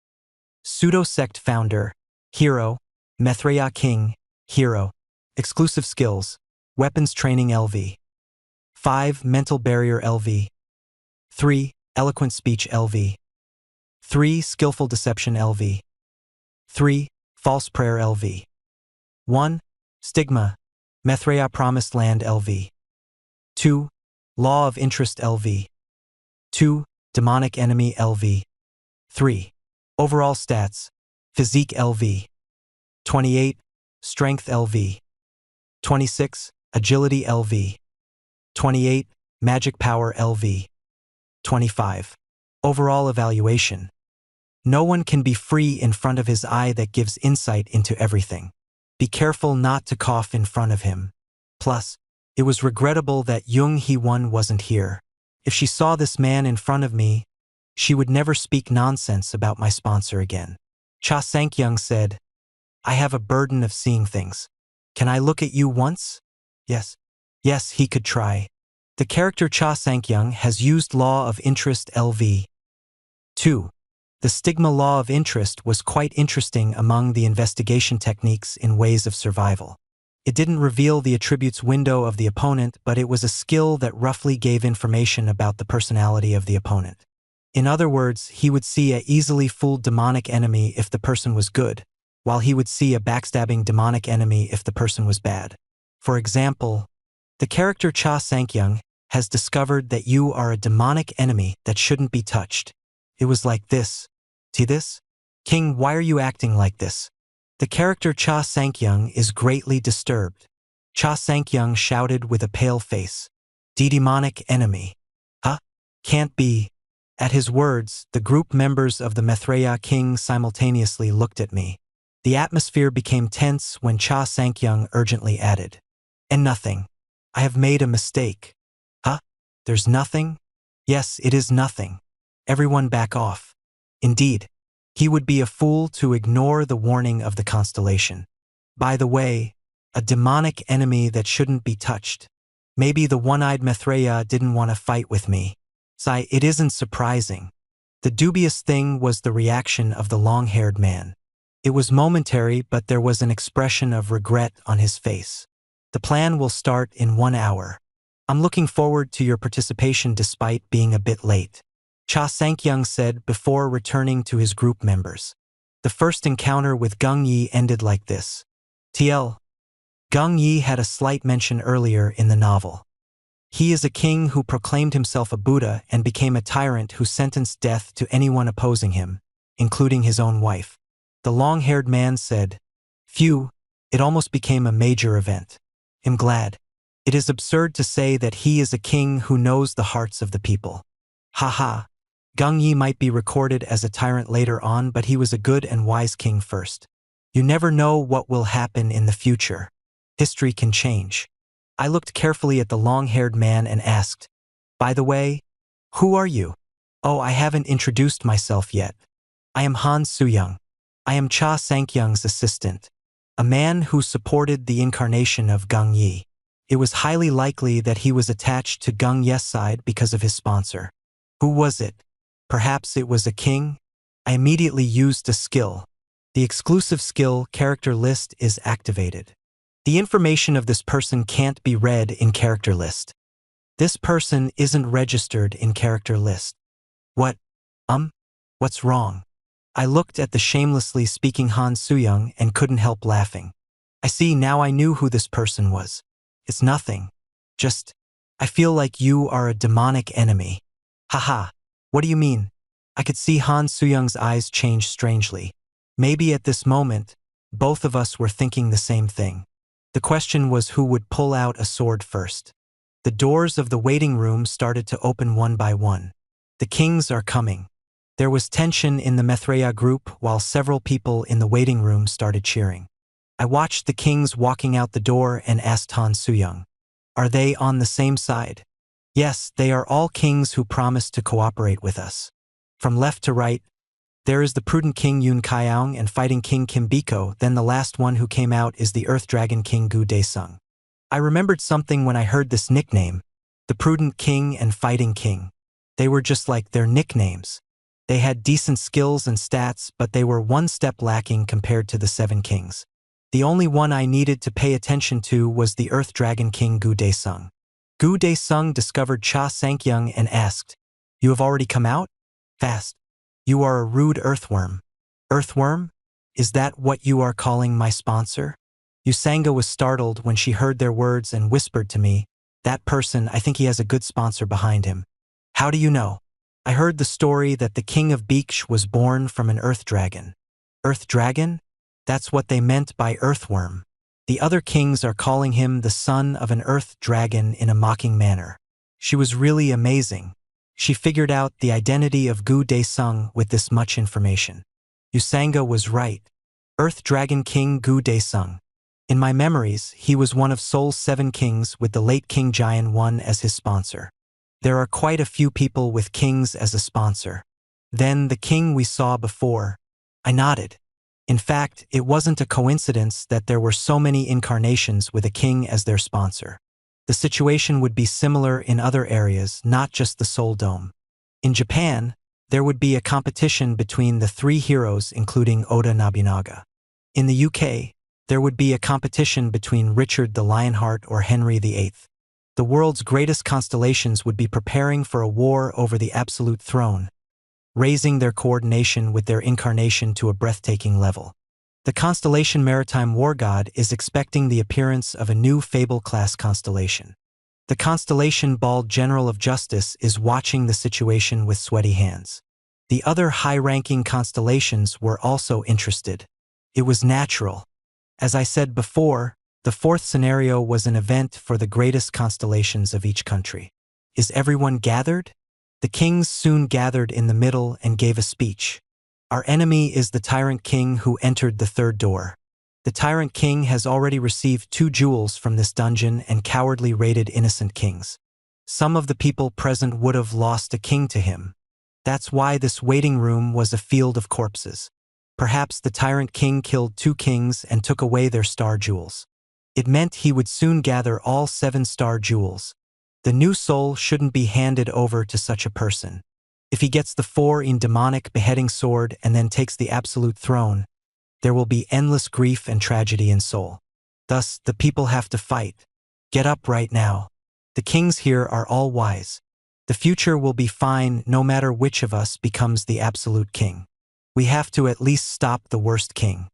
Pseudo-sect founder, hero, Methreya king, hero. Exclusive skills, weapons training LV. 5. Mental barrier LV. 3. Eloquent speech LV. 3. Skillful deception LV. 3. False prayer LV. 1. Stigma, Maitreya Promised Land LV. 2. Law of Interest LV. 2. Demonic Enemy LV. 3. Overall Stats. Physique LV. 28. Strength LV. 26. Agility LV. 28. Magic Power LV. 25. Overall Evaluation. No one can be free in front of his eye that gives insight into everything. Be careful not to cough in front of him. Plus, it was regrettable that Jung Hee-won wasn't here. If she saw this man in front of me, she would never speak nonsense about my sponsor again. Cha Sang-kyung said, I have a burden of seeing things. Can I look at you once? Yes. Yes, he could try. The character Cha Sang-kyung has used Law of Interest LV. 2. The stigma law of interest was quite interesting among the investigation techniques in ways of survival. It didn't reveal the attributes window of the opponent, but it was a skill that roughly gave information about the personality of the opponent. In other words, he would see a easily fooled demonic enemy if the person was good, while he would see a backstabbing demonic enemy if the person was bad. For example, the character Cha Sang-kyung has discovered that you are a demonic enemy that shouldn't be touched. It was like this. See this? King, why are you acting like this? The character Cha Sang-kyung is greatly disturbed. Cha Sang-kyung shouted with a pale face. Demonic enemy. Huh? Can't be. At his words, the group members of the Maitreya King simultaneously looked at me. The atmosphere became tense when Cha Sang-kyung urgently added, And nothing. I have made a mistake. Huh? There's nothing? Yes, it is nothing. Everyone back off. Indeed, he would be a fool to ignore the warning of the constellation. By the way, a demonic enemy that shouldn't be touched. Maybe the one-eyed Maitreya didn't want to fight with me. Sigh, it isn't surprising. The dubious thing was the reaction of the long-haired man. It was momentary, but there was an expression of regret on his face. The plan will start in 1 hour. I'm looking forward to your participation despite being a bit late. Cha Sang-kyung said before returning to his group members. The first encounter with Gung Yi ended like this. TL. Gung Yi had a slight mention earlier in the novel. He is a king who proclaimed himself a Buddha and became a tyrant who sentenced death to anyone opposing him, including his own wife. The long-haired man said, Phew, it almost became a major event. I'm glad. It is absurd to say that he is a king who knows the hearts of the people. Haha. Gung Yi might be recorded as a tyrant later on, but he was a good and wise king first. You never know what will happen in the future. History can change. I looked carefully at the long-haired man and asked, By the way, who are you? Oh, I haven't introduced myself yet. I am Han Soo-young. I am Cha Sang-kyung's assistant, a man who supported the incarnation of Gung Yi. It was highly likely that he was attached to Gung Ye's side because of his sponsor. Who was it? Perhaps it was a king? I immediately used a skill. The exclusive skill character list is activated. The information of this person can't be read in character list. This person isn't registered in character list. What? What's wrong? I looked at the shamelessly speaking Han Soo-young and couldn't help laughing. I see, now I knew who this person was. It's nothing. Just, I feel like you are a demonic enemy. Haha, what do you mean? I could see Han Soo-young's eyes change strangely. Maybe at this moment, both of us were thinking the same thing. The question was who would pull out a sword first. The doors of the waiting room started to open one by one. The kings are coming. There was tension in the Maitreya group while several people in the waiting room started cheering. I watched the kings walking out the door and asked Han Soo-young, Are they on the same side? Yes, they are all kings who promised to cooperate with us. From left to right, there is the prudent King Yoon Kyeong and fighting King Kim Biko, then the last one who came out is the Earth Dragon King Gu Dae-sung. I remembered something when I heard this nickname, the prudent king and fighting king. They were just like their nicknames. They had decent skills and stats, but they were one step lacking compared to the 7 kings. The only one I needed to pay attention to was the Earth Dragon King Gu Dae-sung. Gu Dae-sung discovered Cha Sang-kyung and asked, You have already come out? Fast. You are a rude earthworm. Earthworm? Is that what you are calling my sponsor? Usanga was startled when she heard their words and whispered to me, "That person, I think he has a good sponsor behind him." "How do you know?" "I heard the story that the king of Beeksh was born from an earth dragon." "Earth dragon?" "That's what they meant by earthworm. The other kings are calling him the son of an earth dragon in a mocking manner." She was really amazing. She figured out the identity of Gu Daesung with this much information. Usanga was right. Earth Dragon King Gu Daesung. In my memories, he was one of Seoul's 7 kings with the late King Jian I as his sponsor. There are quite a few people with kings as a sponsor. Then the king we saw before. I nodded. In fact, it wasn't a coincidence that there were so many incarnations with a king as their sponsor. The situation would be similar in other areas, not just the Seoul Dome. In Japan, there would be a competition between the 3 heroes including Oda Nobunaga. In the UK, there would be a competition between Richard the Lionheart or Henry VIII. The world's greatest constellations would be preparing for a war over the absolute throne, raising their coordination with their incarnation to a breathtaking level. The constellation Maritime War God is expecting the appearance of a new Fable-class constellation. The constellation Bald General of Justice is watching the situation with sweaty hands. The other high-ranking constellations were also interested. It was natural. As I said before, the 4th scenario was an event for the greatest constellations of each country. Is everyone gathered? The kings soon gathered in the middle and gave a speech. Our enemy is the Tyrant King who entered the 3rd door. The Tyrant King has already received 2 jewels from this dungeon and cowardly raided innocent kings. Some of the people present would have lost a king to him. That's why this waiting room was a field of corpses. Perhaps the Tyrant King killed 2 kings and took away their star jewels. It meant he would soon gather all 7 star jewels. The new soul shouldn't be handed over to such a person. If he gets the 4 in demonic beheading sword and then takes the absolute throne, there will be endless grief and tragedy in Seoul. Thus, the people have to fight. Get up right now. The kings here are all wise. The future will be fine no matter which of us becomes the absolute king. We have to at least stop the worst king.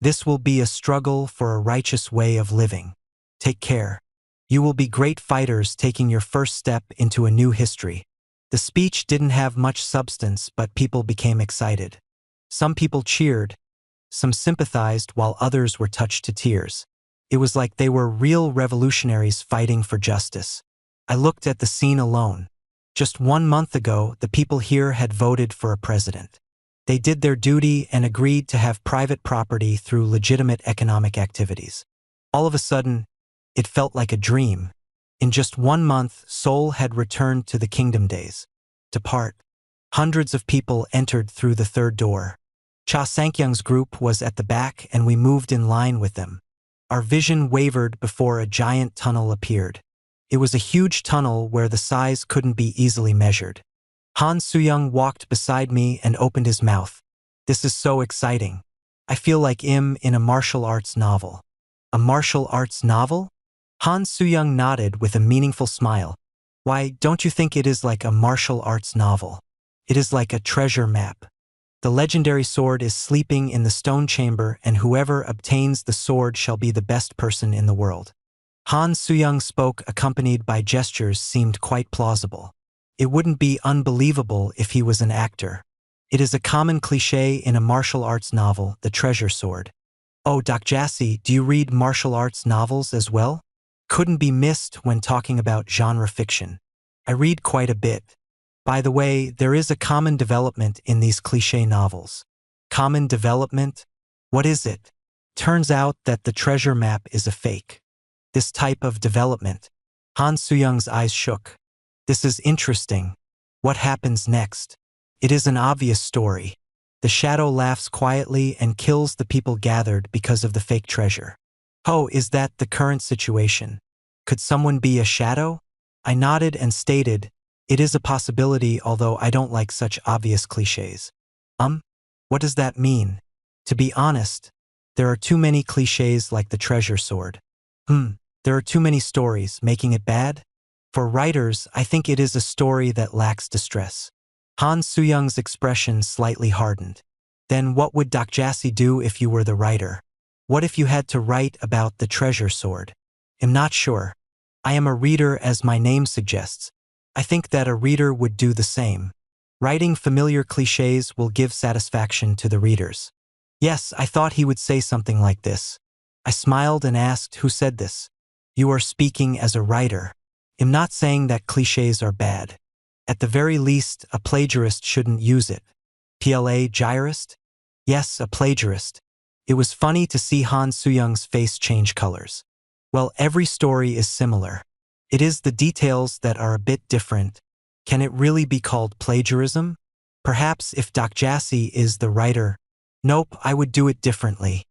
This will be a struggle for a righteous way of living. Take care. You will be great fighters taking your first step into a new history. The speech didn't have much substance, but people became excited. Some people cheered, some sympathized while others were touched to tears. It was like they were real revolutionaries fighting for justice. I looked at the scene alone. Just 1 month ago, the people here had voted for a president. They did their duty and agreed to have private property through legitimate economic activities. All of a sudden, it felt like a dream. In just 1 month, Seoul had returned to the kingdom days. Depart. Hundreds of people entered through the 3rd door. Cha Sang-kyung's group was at the back and we moved in line with them. Our vision wavered before a giant tunnel appeared. It was a huge tunnel where the size couldn't be easily measured. Han Soo-young walked beside me and opened his mouth. This is so exciting. I feel like I'm in a martial arts novel. A martial arts novel? Han Soo-young nodded with a meaningful smile. Why, don't you think it is like a martial arts novel? It is like a treasure map. The legendary sword is sleeping in the stone chamber and whoever obtains the sword shall be the best person in the world. Han Soo-young spoke accompanied by gestures seemed quite plausible. It wouldn't be unbelievable if he was an actor. It is a common cliché in a martial arts novel, the treasure sword. Oh, Doc Jassy, do you read martial arts novels as well? Couldn't be missed when talking about genre fiction. I read quite a bit. By the way, there is a common development in these cliché novels. Common development? What is it? Turns out that the treasure map is a fake. This type of development. Han Soo-young's eyes shook. This is interesting. What happens next? It is an obvious story. The shadow laughs quietly and kills the people gathered because of the fake treasure. Oh, is that the current situation? Could someone be a shadow? I nodded and stated, it is a possibility, although I don't like such obvious clichés. What does that mean? To be honest, there are too many clichés like the treasure sword. There are too many stories, making it bad? For writers, I think it is a story that lacks distress. Han Soo-young's expression slightly hardened. Then what would Doc Jassy do if you were the writer? What if you had to write about the treasure sword? I'm not sure. I am a reader, as my name suggests. I think that a reader would do the same. Writing familiar cliches will give satisfaction to the readers. Yes, I thought he would say something like this. I smiled and asked, who said this? You are speaking as a writer. I'm not saying that cliches are bad. At the very least, a plagiarist shouldn't use it. Plagiarist? Yes, a plagiarist. It was funny to see Han Soo-young's face change colors. Well, every story is similar. It is the details that are a bit different. Can it really be called plagiarism? Perhaps if Dak Jassy is the writer. Nope, I would do it differently.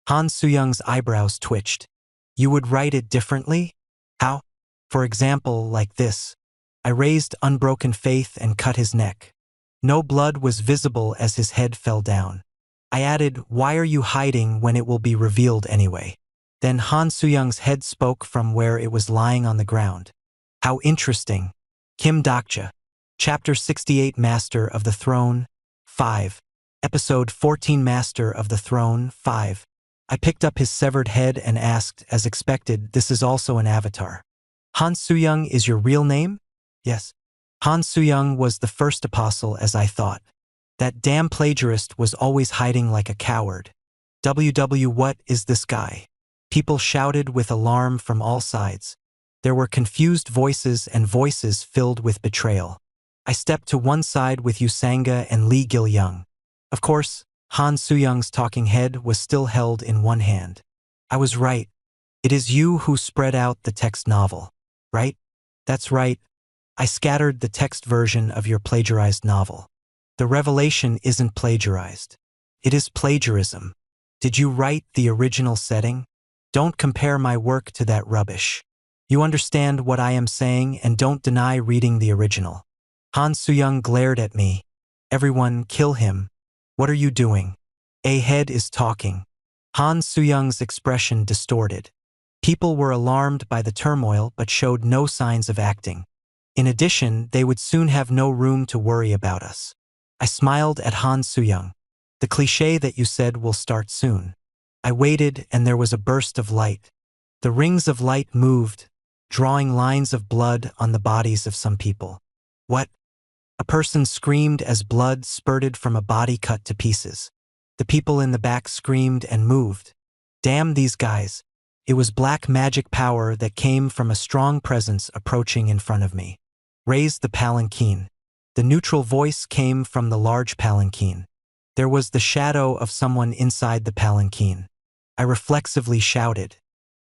Han Soo-young's eyebrows twitched. You would write it differently? How? For example, like this. I raised unbroken faith and cut his neck. No blood was visible as his head fell down. I added, why are you hiding when it will be revealed anyway? Then Han Soo-young's head spoke from where it was lying on the ground. How interesting. Kim Dokja. Chapter 68 Master of the Throne 5. Episode 14 Master of the Throne 5. I picked up his severed head and asked, as expected, this is also an avatar. Han Soo-young is your real name? Yes. Han Soo-young was the first apostle, as I thought. That damn plagiarist was always hiding like a coward. What is this guy? People shouted with alarm from all sides. There were confused voices and voices filled with betrayal. I stepped to one side with Yu Sanga and Lee Gil-young. Of course, Han Soo-young's talking head was still held in one hand. I was right. It is you who spread out the text novel, right? That's right. I scattered the text version of your plagiarized novel. The revelation isn't plagiarized. It is plagiarism. Did you write the original setting? Don't compare my work to that rubbish. You understand what I am saying and don't deny reading the original. Han Soo-young glared at me. Everyone, kill him. What are you doing? A head is talking. Han Soo-young's expression distorted. People were alarmed by the turmoil but showed no signs of acting. In addition, they would soon have no room to worry about us. I smiled at Han Soo-young. The cliché that you said will start soon. I waited and there was a burst of light. The rings of light moved, drawing lines of blood on the bodies of some people. What? A person screamed as blood spurted from a body cut to pieces. The people in the back screamed and moved. Damn these guys. It was black magic power that came from a strong presence approaching in front of me. Raise the palanquin. The neutral voice came from the large palanquin. There was the shadow of someone inside the palanquin. I reflexively shouted,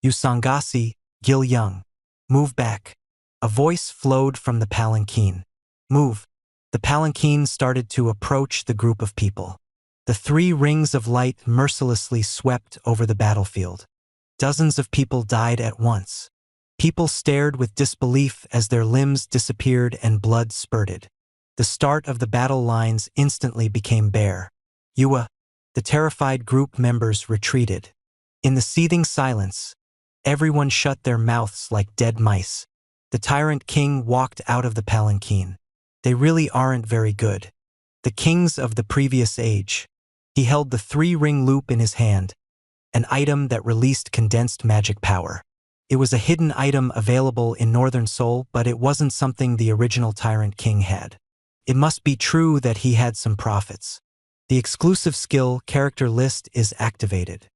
Usangasi, Gil-young. Move back. A voice flowed from the palanquin. Move. The palanquin started to approach the group of people. The 3 rings of light mercilessly swept over the battlefield. Dozens of people died at once. People stared with disbelief as their limbs disappeared and blood spurted. The start of the battle lines instantly became bare. The terrified group members retreated. In the seething silence, everyone shut their mouths like dead mice. The tyrant king walked out of the palanquin. They really aren't very good. The kings of the previous age. He held the 3-ring loop in his hand, an item that released condensed magic power. It was a hidden item available in Northern Seoul, but it wasn't something the original Tyrant King had. It must be true that he had some profits. The exclusive skill character list is activated.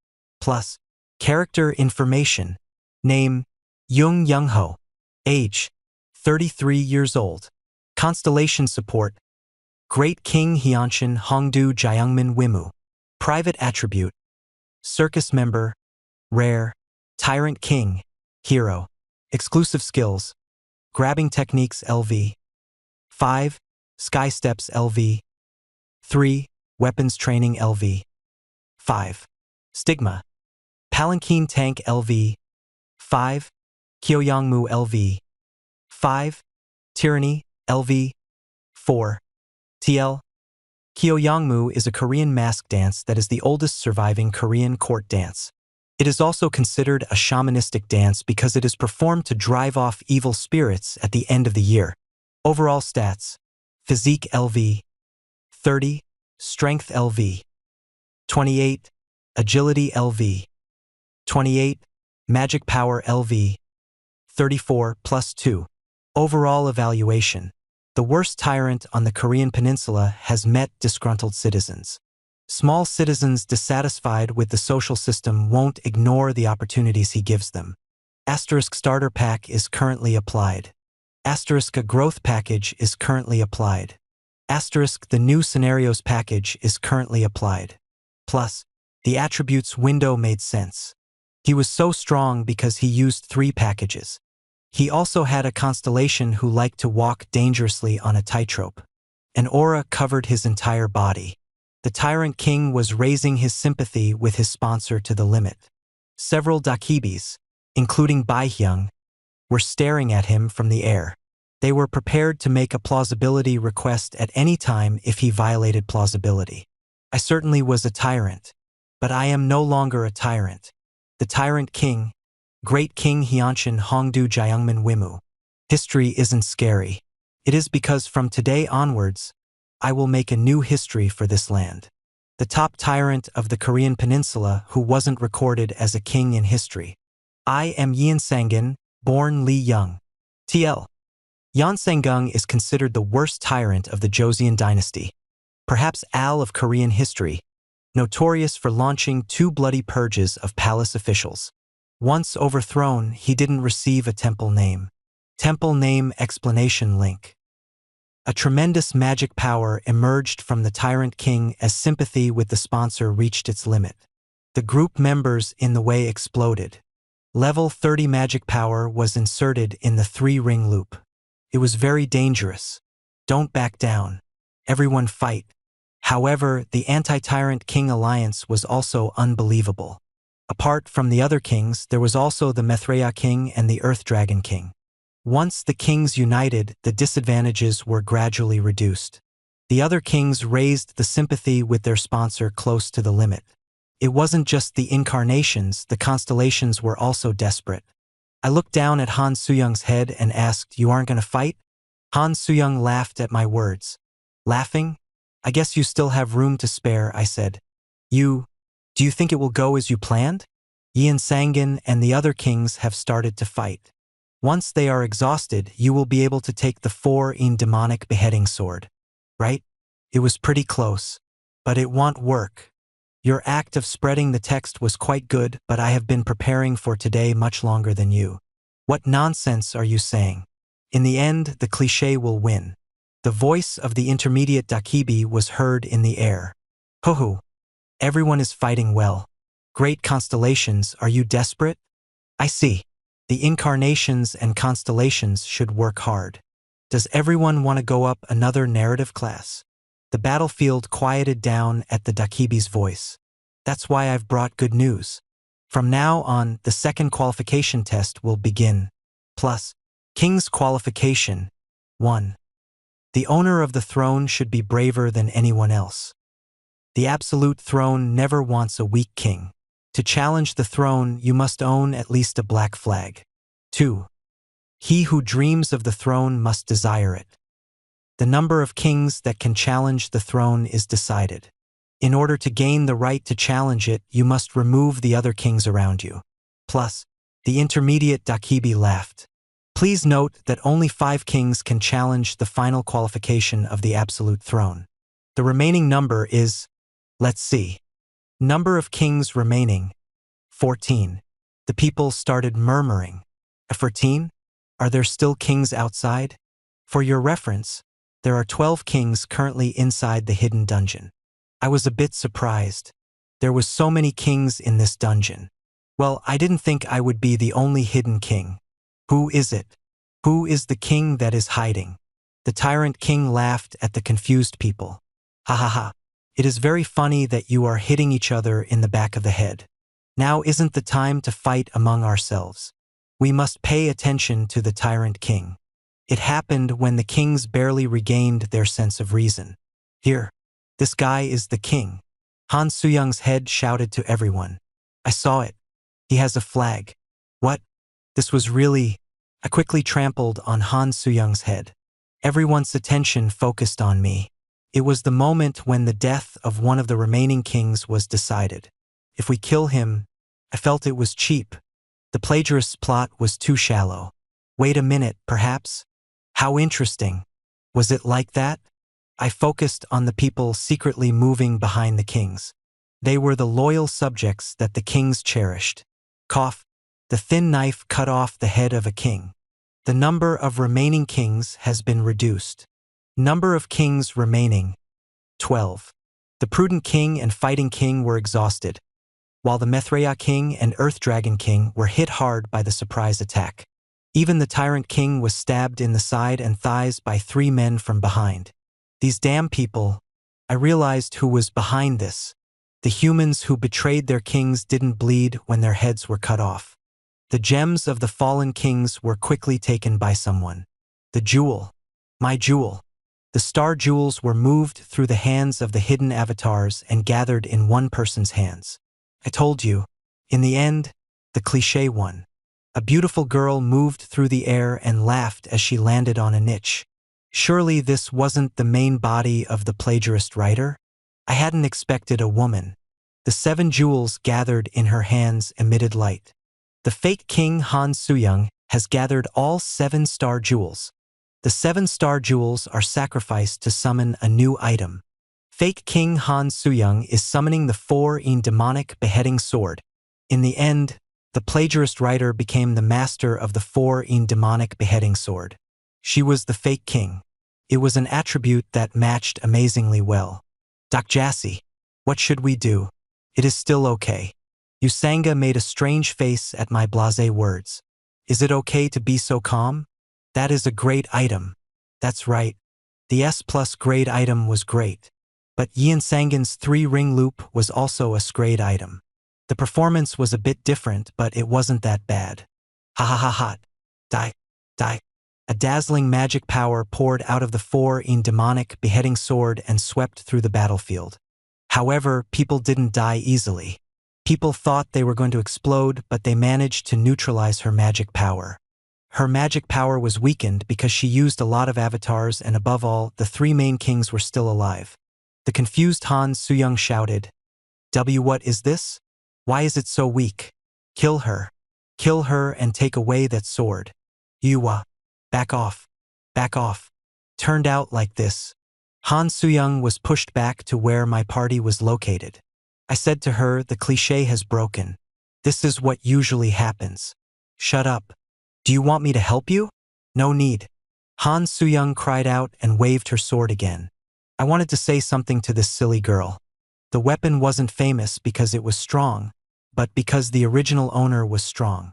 Plus, character information. Name, Jung Young-ho. Age, 33 years old. Constellation support, Great King Hyeonshin Hongdu Jyeongmin Wimu. Private attribute, circus member, rare, Tyrant King, hero. Exclusive skills, grabbing techniques LV. 5. Sky steps LV. 3. Weapons training LV. 5. Stigma, palanquin tank LV. 5. Kyoyangmu LV. 5. Tyranny LV. 4. TL. Kyoyangmu is a Korean mask dance that is the oldest surviving Korean court dance. It is also considered a shamanistic dance because it is performed to drive off evil spirits at the end of the year. Overall stats: Physique LV. 30. Strength LV. 28. Agility LV. 28. Magic Power LV. 34 plus 2. Overall evaluation. The worst tyrant on the Korean peninsula has met disgruntled citizens. Small citizens dissatisfied with the social system won't ignore the opportunities he gives them. Asterisk starter pack is currently applied. Asterisk a growth package is currently applied. Asterisk the new scenarios package is currently applied. Plus, the attributes window made sense. He was so strong because he used 3 packages. He also had a constellation who liked to walk dangerously on a tightrope. An aura covered his entire body. The Tyrant King was raising his sympathy with his sponsor to the limit. Several Dakibis, including Baihyung, were staring at him from the air. They were prepared to make a plausibility request at any time if he violated plausibility. I certainly was a tyrant, but I am no longer a tyrant. The Tyrant King, Great King Hyonshin Hongdu Jyeongmin Wimu. History isn't scary. It is because from today onwards, I will make a new history for this land. The top tyrant of the Korean peninsula who wasn't recorded as a king in history. I am Yeonsangin, born Lee Young. TL. Yeonsangung is considered the worst tyrant of the Joseon dynasty. Perhaps Al of Korean history, notorious for launching 2 bloody purges of palace officials. Once overthrown, he didn't receive a temple name. Temple name explanation link. A tremendous magic power emerged from the Tyrant King as sympathy with the sponsor reached its limit. The group members in the way exploded. Level 30 magic power was inserted in the 3-ring loop. It was very dangerous. Don't back down. Everyone fight. However, the anti-Tyrant King alliance was also unbelievable. Apart from the other kings, there was also the Mithraea King and the Earth Dragon King. Once the kings united, the disadvantages were gradually reduced. The other kings raised the sympathy with their sponsor close to the limit. It wasn't just the incarnations, the constellations were also desperate. I looked down at Han Soo-young's head and asked, "You aren't going to fight?" Han Soo-young laughed at my words. Laughing? "I guess you still have room to spare," I said. Do you think it will go as you planned? Yeonsangin and the other kings have started to fight. Once they are exhausted, you will be able to take the 4-in demonic beheading sword. Right? It was pretty close. But it won't work. Your act of spreading the text was quite good, but I have been preparing for today much longer than you. What nonsense are you saying? In the end, the cliché will win. The voice of the intermediate Dakibi was heard in the air. Ho-ho. Everyone is fighting well. Great constellations, are you desperate? I see. The incarnations and constellations should work hard. Does everyone want to go up another narrative class? The battlefield quieted down at the Dakibi's voice. That's why I've brought good news. From now on, the second qualification test will begin. Plus, King's Qualification 1. The owner of the throne should be braver than anyone else. The absolute throne never wants a weak king. To challenge the throne, you must own at least a black flag. 2. He who dreams of the throne must desire it. The number of kings that can challenge the throne is decided. In order to gain the right to challenge it, you must remove the other kings around you. Plus, the intermediate Dakibi laughed. Please note that only 5 kings can challenge the final qualification of the absolute throne. The remaining number is, let's see. Number of kings remaining, 14. The people started murmuring. 14? Are there still kings outside? For your reference, there are 12 kings currently inside the hidden dungeon. I was a bit surprised. There was so many kings in this dungeon. Well, I didn't think I would be the only hidden king. Who is it? Who is the king that is hiding? The Tyrant King laughed at the confused people. Ha ha ha. It is very funny that you are hitting each other in the back of the head. Now isn't the time to fight among ourselves. We must pay attention to the Tyrant King. It happened when the kings barely regained their sense of reason. Here, this guy is the king. Han Soo-young's head shouted to everyone. I saw it. He has a flag. What? This was really... I quickly trampled on Han Soo-young's head. Everyone's attention focused on me. It was the moment when the death of one of the remaining kings was decided. If we kill him, I felt it was cheap. The plagiarist's plot was too shallow. Wait a minute, perhaps? How interesting. Was it like that? I focused on the people secretly moving behind the kings. They were the loyal subjects that the kings cherished. Cough. The thin knife cut off the head of a king. The number of remaining kings has been reduced. Number of kings remaining, 12. The prudent king and fighting king were exhausted, while the Mithraea king and Earth Dragon king were hit hard by the surprise attack. Even the tyrant king was stabbed in the side and thighs by 3 men from behind. These damn people. I realized who was behind this. The humans who betrayed their kings didn't bleed when their heads were cut off. The gems of the fallen kings were quickly taken by someone. The jewel. My jewel. The star jewels were moved through the hands of the hidden avatars and gathered in one person's hands. I told you. In the end, the cliché won. A beautiful girl moved through the air and laughed as she landed on a niche. Surely this wasn't the main body of the plagiarist writer? I hadn't expected a woman. The 7 jewels gathered in her hands emitted light. The fake king Han Suyang has gathered all 7 star jewels. The 7 star jewels are sacrificed to summon a new item. Fake King Han Suyang is summoning the 4-in demonic beheading sword. In the end, the plagiarist writer became the master of the 4-in demonic beheading sword. She was the fake king. It was an attribute that matched amazingly well. Doc Jassy, what should we do? It is still okay. Usanga made a strange face at my blasé words. Is it okay to be so calm? That is a great item. That's right. The S+ grade item was great. But Yin Sangan's 3-ring loop was also a grade item. The performance was a bit different, but it wasn't that bad. Ha ha ha ha. Die. Die. A dazzling magic power poured out of the 4-in demonic beheading sword and swept through the battlefield. However, people didn't die easily. People thought they were going to explode, but they managed to neutralize her magic power. Her magic power was weakened because she used a lot of avatars, and above all, the 3 main kings were still alive. The confused Han Suyang shouted, What is this? Why is it so weak? Kill her. Kill her and take away that sword. Yuwa. Back off. Back off. Turned out like this. Han Suyang was pushed back to where my party was located. I said to her, the cliché has broken. This is what usually happens. Shut up. Do you want me to help you? No need. Han Suyang cried out and waved her sword again. I wanted to say something to this silly girl. The weapon wasn't famous because it was strong, but because the original owner was strong.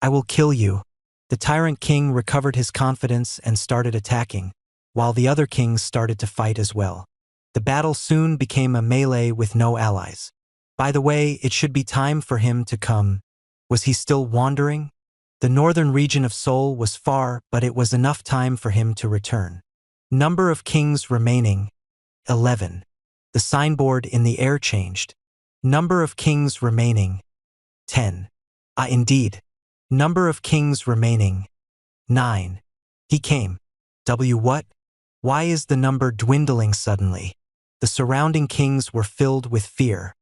I will kill you. The tyrant king recovered his confidence and started attacking, while the other kings started to fight as well. The battle soon became a melee with no allies. By the way, it should be time for him to come. Was he still wandering? The northern region of Seoul was far, but it was enough time for him to return. Number of kings remaining, 11. The signboard in the air changed. Number of kings remaining, 10. Indeed. Number of kings remaining, 9. He came. What? Why is the number dwindling suddenly? The surrounding kings were filled with fear.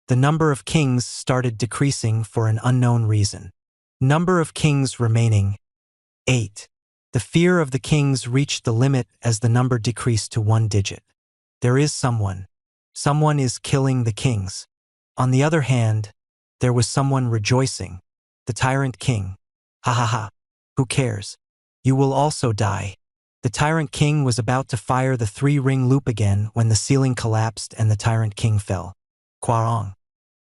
The number of kings started decreasing for an unknown reason. Number of kings remaining, 8. The fear of the kings reached the limit as the number decreased to 1 digit. There is someone. Someone is killing the kings. On the other hand, there was someone rejoicing. The tyrant king. Ha ha ha. Who cares? You will also die. The tyrant king was about to fire the 3-ring loop again when the ceiling collapsed and the tyrant king fell. Kwarong.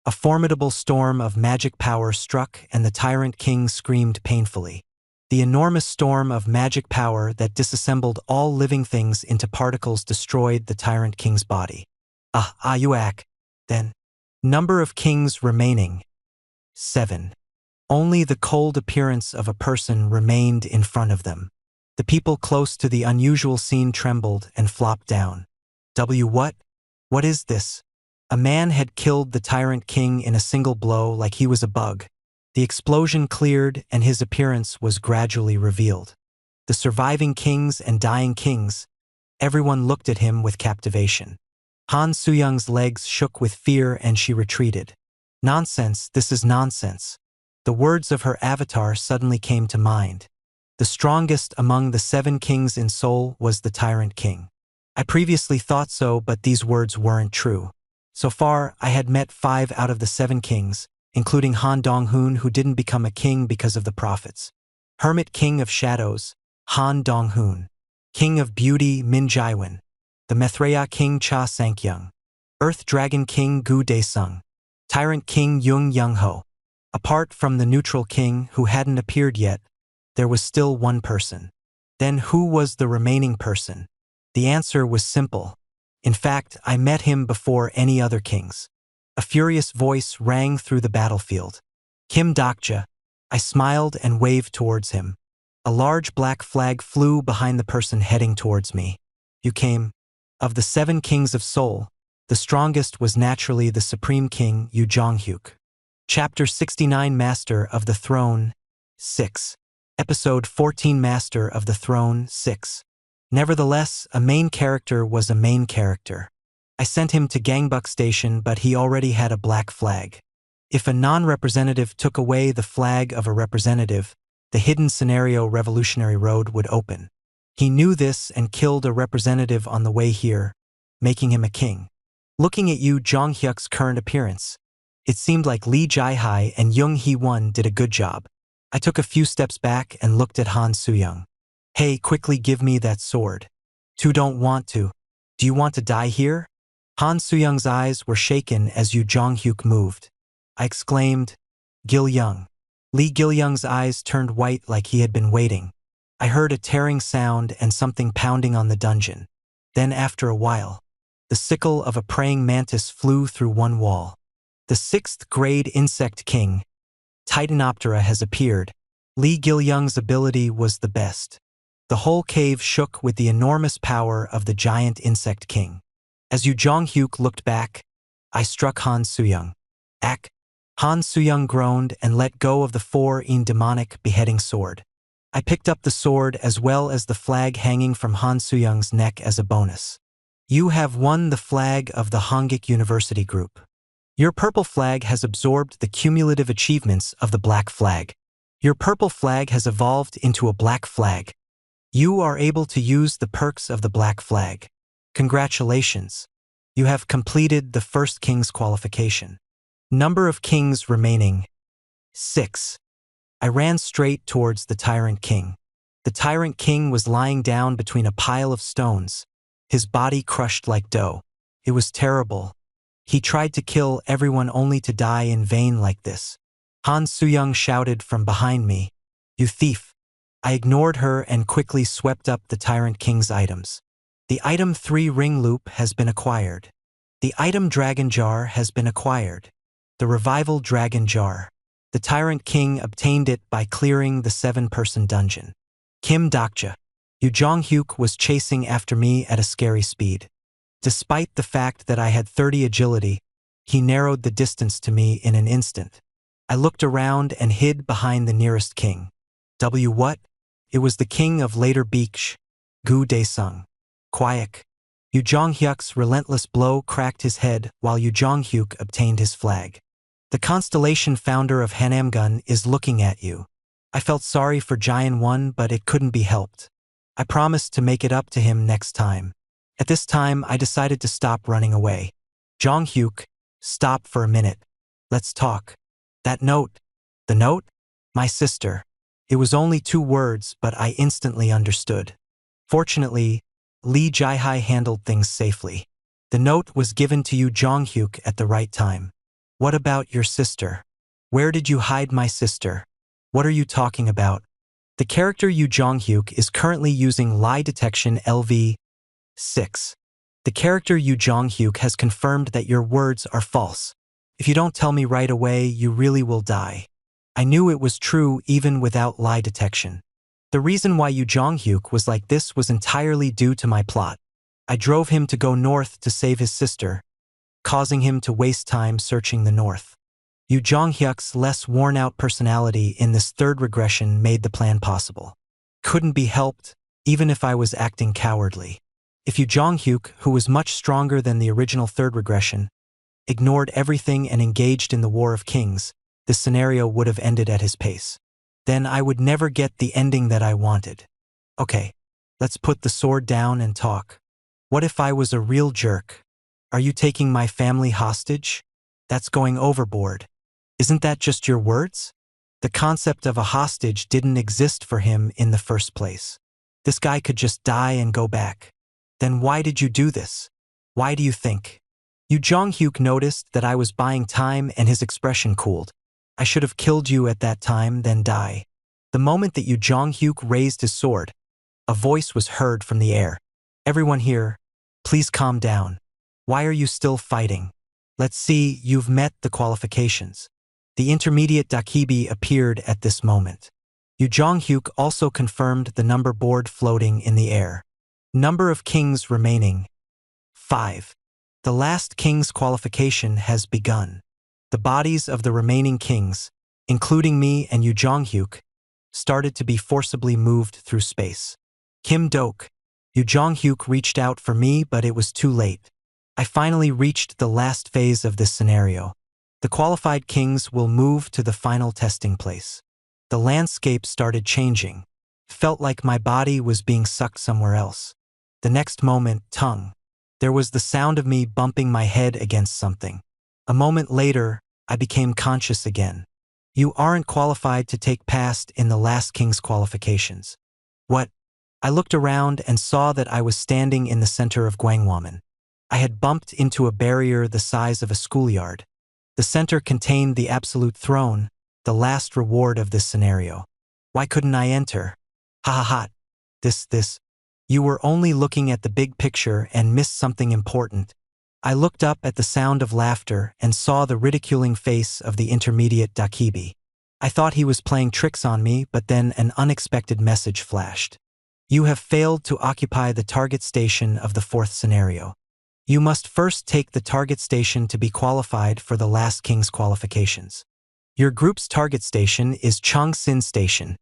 A formidable storm of magic power struck and the tyrant king screamed painfully. The enormous storm of magic power that disassembled all living things into particles destroyed the tyrant king's body. Ayuak. Then. Number of kings remaining, 7. Only the cold appearance of a person remained in front of them. The people close to the unusual scene trembled and flopped down. What? What is this? A man had killed the tyrant king in a single blow like he was a bug. The explosion cleared and his appearance was gradually revealed. The surviving kings and dying kings, everyone looked at him with captivation. Han Suyang's legs shook with fear and she retreated. Nonsense, this is nonsense. The words of her avatar suddenly came to mind. The strongest among the 7 kings in Seoul was the Tyrant King. I previously thought so, but these words weren't true. So far, I had met 5 out of the 7 kings, including Han Dong-hoon, who didn't become a king because of the prophets. Hermit King of Shadows, Han Dong-hoon. King of Beauty, Min Jae-won. The Maitreya King, Cha Sang-kyung. Earth Dragon King, Gu Dae-sung. Tyrant King, Young Young-ho. Apart from the neutral king, who hadn't appeared yet, there was still one person. Then who was the remaining person? The answer was simple. In fact, I met him before any other kings. A furious voice rang through the battlefield. Kim Dokja. I smiled and waved towards him. A large black flag flew behind the person heading towards me. You came. Of the 7 kings of Seoul, the strongest was naturally the Supreme King, Yoo Jong-hyuk. Chapter 69, Master of the Throne 6. Episode 14, Master of the Throne 6. Nevertheless, a main character was a main character. I sent him to Gangbuk Station, but he already had a black flag. If a non-representative took away the flag of a representative, the hidden scenario Revolutionary Road would open. He knew this and killed a representative on the way here, making him a king. Looking at Yoo Jong-hyuk's current appearance, it seemed like Lee Jae-hae and Young Hee-won did a good job. I took a few steps back and looked at Han Soo-young. Hey, quickly give me that sword. Two don't want to. Do you want to die here? Han Soo-young's eyes were shaken as Yoo Jong-hyuk moved. I exclaimed, Gil-young. Lee Gil-young's eyes turned white like he had been waiting. I heard a tearing sound and something pounding on the dungeon. Then after a while, the sickle of a praying mantis flew through one wall. The 6th grade insect king, Titanoptera, has appeared. Lee Gil-young's ability was the best. The whole cave shook with the enormous power of the giant insect king. As Yoo Jong-hyuk looked back, I struck Han Soo-young. Ack! Han Soo-young groaned and let go of the 4-in demonic beheading sword. I picked up the sword as well as the flag hanging from Han Soo-young's neck as a bonus. You have won the flag of the Hongik University Group. Your purple flag has absorbed the cumulative achievements of the black flag. Your purple flag has evolved into a black flag. You are able to use the perks of the black flag. Congratulations. You have completed the first king's qualification. Number of kings remaining: 6. I ran straight towards the Tyrant King. The Tyrant King was lying down between a pile of stones, his body crushed like dough. It was terrible. He tried to kill everyone only to die in vain like this. Han Soo-young shouted from behind me, You thief! I ignored her and quickly swept up the Tyrant King's items. The item 3 ring loop has been acquired. The item Dragon Jar has been acquired. The Revival Dragon Jar. The Tyrant King obtained it by clearing the 7-person dungeon. Kim Dokja. Yoo Jong-hyuk was chasing after me at a scary speed. Despite the fact that I had 30 agility, he narrowed the distance to me in an instant. I looked around and hid behind the nearest king. What? It was the king of Later Beach, Gu Dae-sung. Quiet. Yoo Jong-hyuk's relentless blow cracked his head while Yoo Jong-hyuk obtained his flag. The constellation founder of Hanamgun is looking at you. I felt sorry for Jae-won, but it couldn't be helped. I promised to make it up to him next time. At this time, I decided to stop running away. Jong-hyuk, stop for a minute. Let's talk. That note. The note? My sister. It was only 2 words, but I instantly understood. Fortunately, Lee Jae-hae handled things safely. The note was given to Yoo Jong-hyuk at the right time. What about your sister? Where did you hide my sister? What are you talking about? The character Yoo Jong-hyuk is currently using lie detection LV 6. The character Yoo Jong-hyuk has confirmed that your words are false. If you don't tell me right away, you really will die. I knew it was true even without lie detection. The reason why Yoo Jong-hyuk was like this was entirely due to my plot. I drove him to go north to save his sister, causing him to waste time searching the north. Yoo Jong-hyuk's less worn-out personality in this 3rd regression made the plan possible. Couldn't be helped, even if I was acting cowardly. If Yoo Jong-hyuk, who was much stronger than the original 3rd regression, ignored everything and engaged in the War of Kings, this scenario would have ended at his pace. Then I would never get the ending that I wanted. Okay, let's put the sword down and talk. What if I was a real jerk? Are you taking my family hostage? That's going overboard. Isn't that just your words? The concept of a hostage didn't exist for him in the first place. This guy could just die and go back. Then why did you do this? Why do you think? Yu Jonghyuk noticed that I was buying time and his expression cooled. I should have killed you at that time, then die. The moment that Yu Jonghyuk raised his sword, a voice was heard from the air. Everyone here, please calm down. Why are you still fighting? Let's see, you've met the qualifications. The intermediate Dakibi appeared at this moment. Yu Jonghyuk also confirmed the number board floating in the air. Number of kings remaining: 5. The last king's qualification has begun. The bodies of the remaining kings, including me and Yu Jonghyuk, started to be forcibly moved through space. Kim Dok, Yu Jonghyuk reached out for me, but it was too late. I finally reached the last phase of this scenario. The qualified kings will move to the final testing place. The landscape started changing. Felt like my body was being sucked somewhere else. The next moment, tongue. There was the sound of me bumping my head against something. A moment later, I became conscious again. You aren't qualified to take past in the last king's qualifications. What? I looked around and saw that I was standing in the center of Gwangwaman. I had bumped into a barrier the size of a schoolyard. The center contained the absolute throne, the last reward of this scenario. Why couldn't I enter? Ha ha ha. This. You were only looking at the big picture and missed something important. I looked up at the sound of laughter and saw the ridiculing face of the intermediate Dakibi. I thought he was playing tricks on me, but then an unexpected message flashed. You have failed to occupy the target station of the fourth scenario. You must first take the target station to be qualified for the last king's qualifications. Your group's target station is Chongsin Station.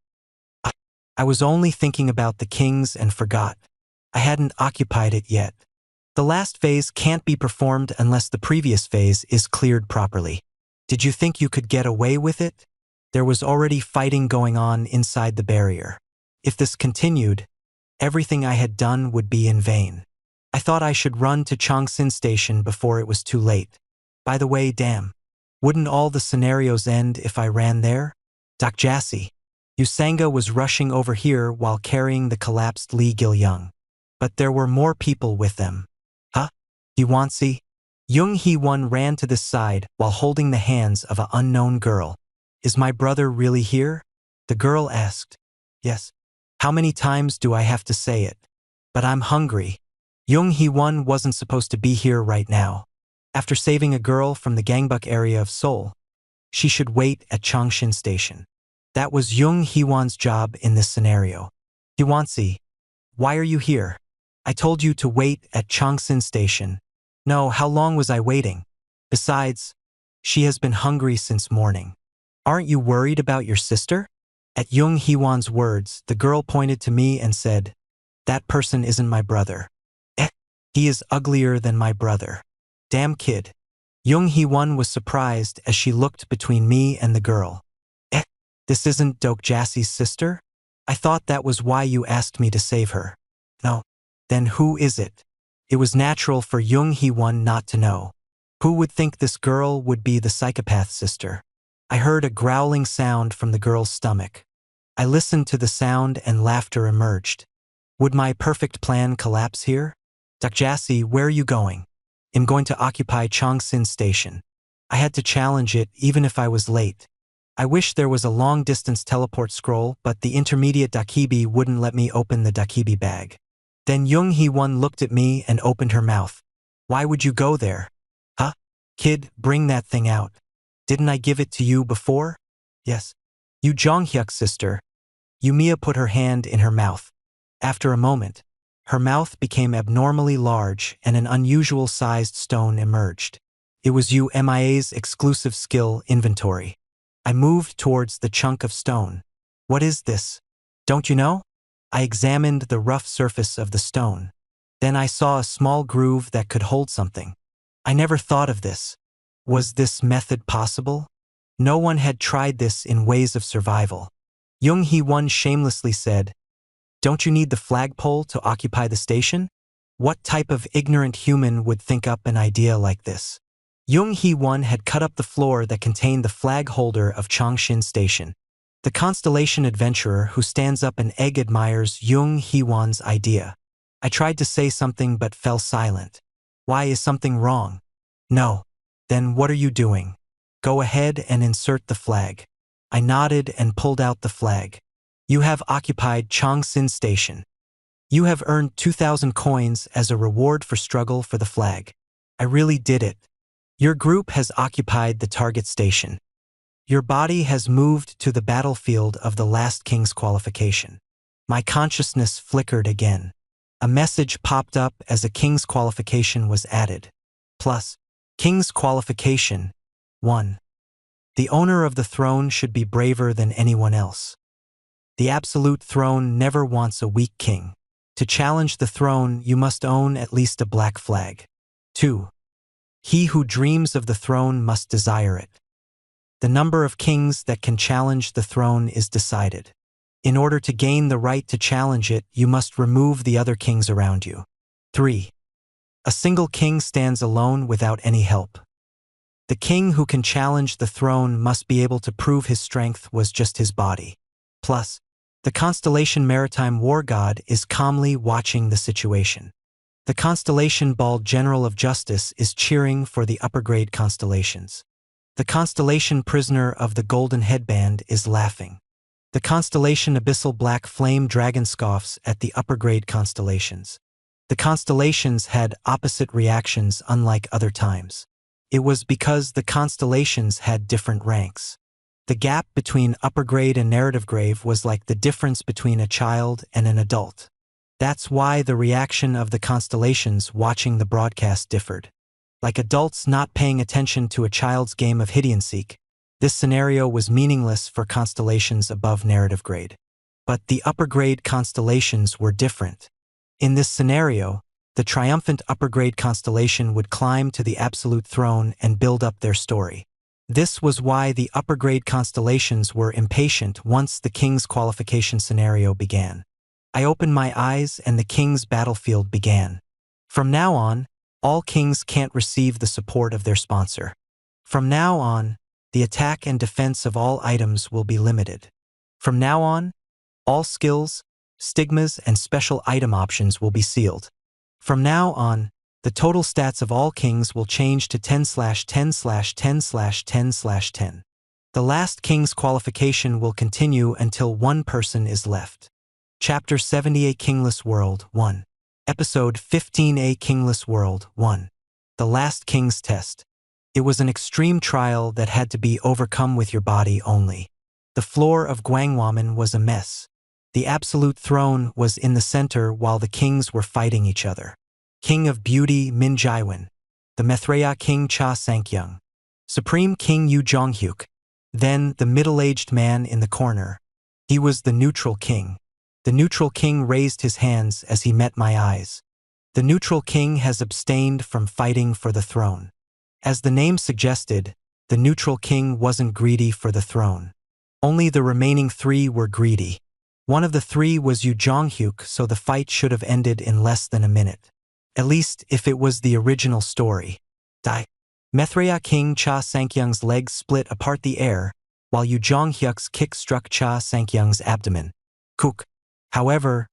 I was only thinking about the kings and forgot. I hadn't occupied it yet. The last phase can't be performed unless the previous phase is cleared properly. Did you think you could get away with it? There was already fighting going on inside the barrier. If this continued, everything I had done would be in vain. I thought I should run to Chongsin Station before it was too late. By the way, damn. Wouldn't all the scenarios end if I ran there? Doc Jassy. Yusanga was rushing over here while carrying the collapsed Lee Gil-young. But there were more people with them. Huh? Yuansi? Jung Hee-won ran to this side while holding the hands of an unknown girl. Is my brother really here? The girl asked. Yes. How many times do I have to say it? But I'm hungry. Jung Hee-won wasn't supposed to be here right now. After saving a girl from the gangbuk area of Seoul, she should wait at Chongshin Station. That was Jung Hee-won's job in this scenario. Hee-won-si, why are you here? I told you to wait at Chongsin Station. No, how long was I waiting? Besides, she has been hungry since morning. Aren't you worried about your sister? At Jung Hee-won's words, the girl pointed to me and said, that person isn't my brother. He is uglier than my brother. Damn kid. Jung Hee-won was surprised as she looked between me and the girl. This isn't Dok Jassie's sister? I thought that was why you asked me to save her. No. Then who is it? It was natural for Jung Hee-won not to know. Who would think this girl would be the psychopath sister? I heard a growling sound from the girl's stomach. I listened to the sound and laughter emerged. Would my perfect plan collapse here? Dok Jassie, where are you going? I'm going to occupy Chongsin Station. I had to challenge it even if I was late. I wish there was a long-distance teleport scroll, but the intermediate Dakibi wouldn't let me open the Dakibi bag. Then Jung Hee-won looked at me and opened her mouth. Why would you go there? Huh? Kid, bring that thing out. Didn't I give it to you before? Yes. Yu Jonghyuk's sister. Yumiya put her hand in her mouth. After a moment, her mouth became abnormally large and an unusual-sized stone emerged. It was Yumia's exclusive skill inventory. I moved towards the chunk of stone. What is this? Don't you know? I examined the rough surface of the stone. Then I saw a small groove that could hold something. I never thought of this. Was this method possible? No one had tried this in Ways of Survival. Jung Hee-won shamelessly said, "Don't you need the flagpole to occupy the station?" What type of ignorant human would think up an idea like this? Jung Hee-won had cut up the floor that contained the flag holder of Changshin Station. The constellation adventurer who stands up an egg admires Jung Hee-won's idea. I tried to say something but fell silent. Why, is something wrong? No. Then what are you doing? Go ahead and insert the flag. I nodded and pulled out the flag. You have occupied Changshin Station. You have earned 2,000 coins as a reward for struggle for the flag. I really did it. Your group has occupied the target station. Your body has moved to the battlefield of the last king's qualification. My consciousness flickered again. A message popped up as a king's qualification was added. Plus, king's qualification 1. The owner of the throne should be braver than anyone else. The absolute throne never wants a weak king. To challenge the throne, you must own at least a black flag. 2. He who dreams of the throne must desire it. The number of kings that can challenge the throne is decided. In order to gain the right to challenge it, you must remove the other kings around you. 3. A single king stands alone without any help. The king who can challenge the throne must be able to prove his strength was just his body. Plus, the constellation Maritime War God is calmly watching the situation. The constellation Bald General of Justice is cheering for the upper-grade constellations. The constellation Prisoner of the Golden Headband is laughing. The constellation Abyssal Black Flame Dragon scoffs at the upper-grade constellations. The constellations had opposite reactions unlike other times. It was because the constellations had different ranks. The gap between upper grade and narrative grade was like the difference between a child and an adult. That's why the reaction of the constellations watching the broadcast differed. Like adults not paying attention to a child's game of hide-and-seek, this scenario was meaningless for constellations above narrative grade. But the upper grade constellations were different. In this scenario, the triumphant upper grade constellation would climb to the absolute throne and build up their story. This was why the upper grade constellations were impatient once the king's qualification scenario began. I opened my eyes and the king's battlefield began. From now on, all kings can't receive the support of their sponsor. From now on, the attack and defense of all items will be limited. From now on, all skills, stigmas, and special item options will be sealed. From now on, the total stats of all kings will change to 10/10/10/10/10. The last king's qualification will continue until one person is left. Chapter 78 Kingless World 1. Episode 15A Kingless World 1. The Last King's Test. It was an extreme trial that had to be overcome with your body only. The floor of Gwangwaman was a mess. The absolute throne was in the center while the kings were fighting each other. King of Beauty Min Jaiwan, the Methreya King Cha Sankyung, Supreme King Yu Jonghyuk, then the middle-aged man in the corner. He was the neutral king. The neutral king raised his hands as he met my eyes. The neutral king has abstained from fighting for the throne. As the name suggested, the neutral king wasn't greedy for the throne. Only the remaining three were greedy. One of the three was Yu Jonghyuk, so the fight should have ended in less than a minute. At least if it was the original story. Methreya King Cha Sankyung's legs split apart the air, while Yu Jonghyuk's kick struck Cha Sankyung's abdomen. Kook. However,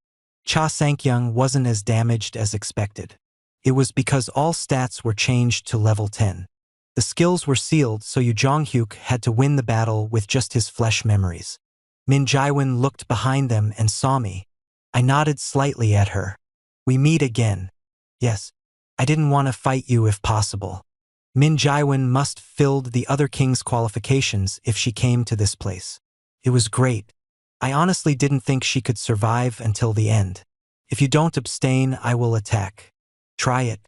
Cha Sankyung wasn't as damaged as expected. It was because all stats were changed to level 10. The skills were sealed, so Yu Jonghyuk had to win the battle with just his flesh memories. Min Jaiwan looked behind them and saw me. I nodded slightly at her. We meet again. Yes, I didn't want to fight you if possible. Min Jaiwan must filled the other king's qualifications if she came to this place. It was great. I honestly didn't think she could survive until the end. If you don't abstain, I will attack. Try it.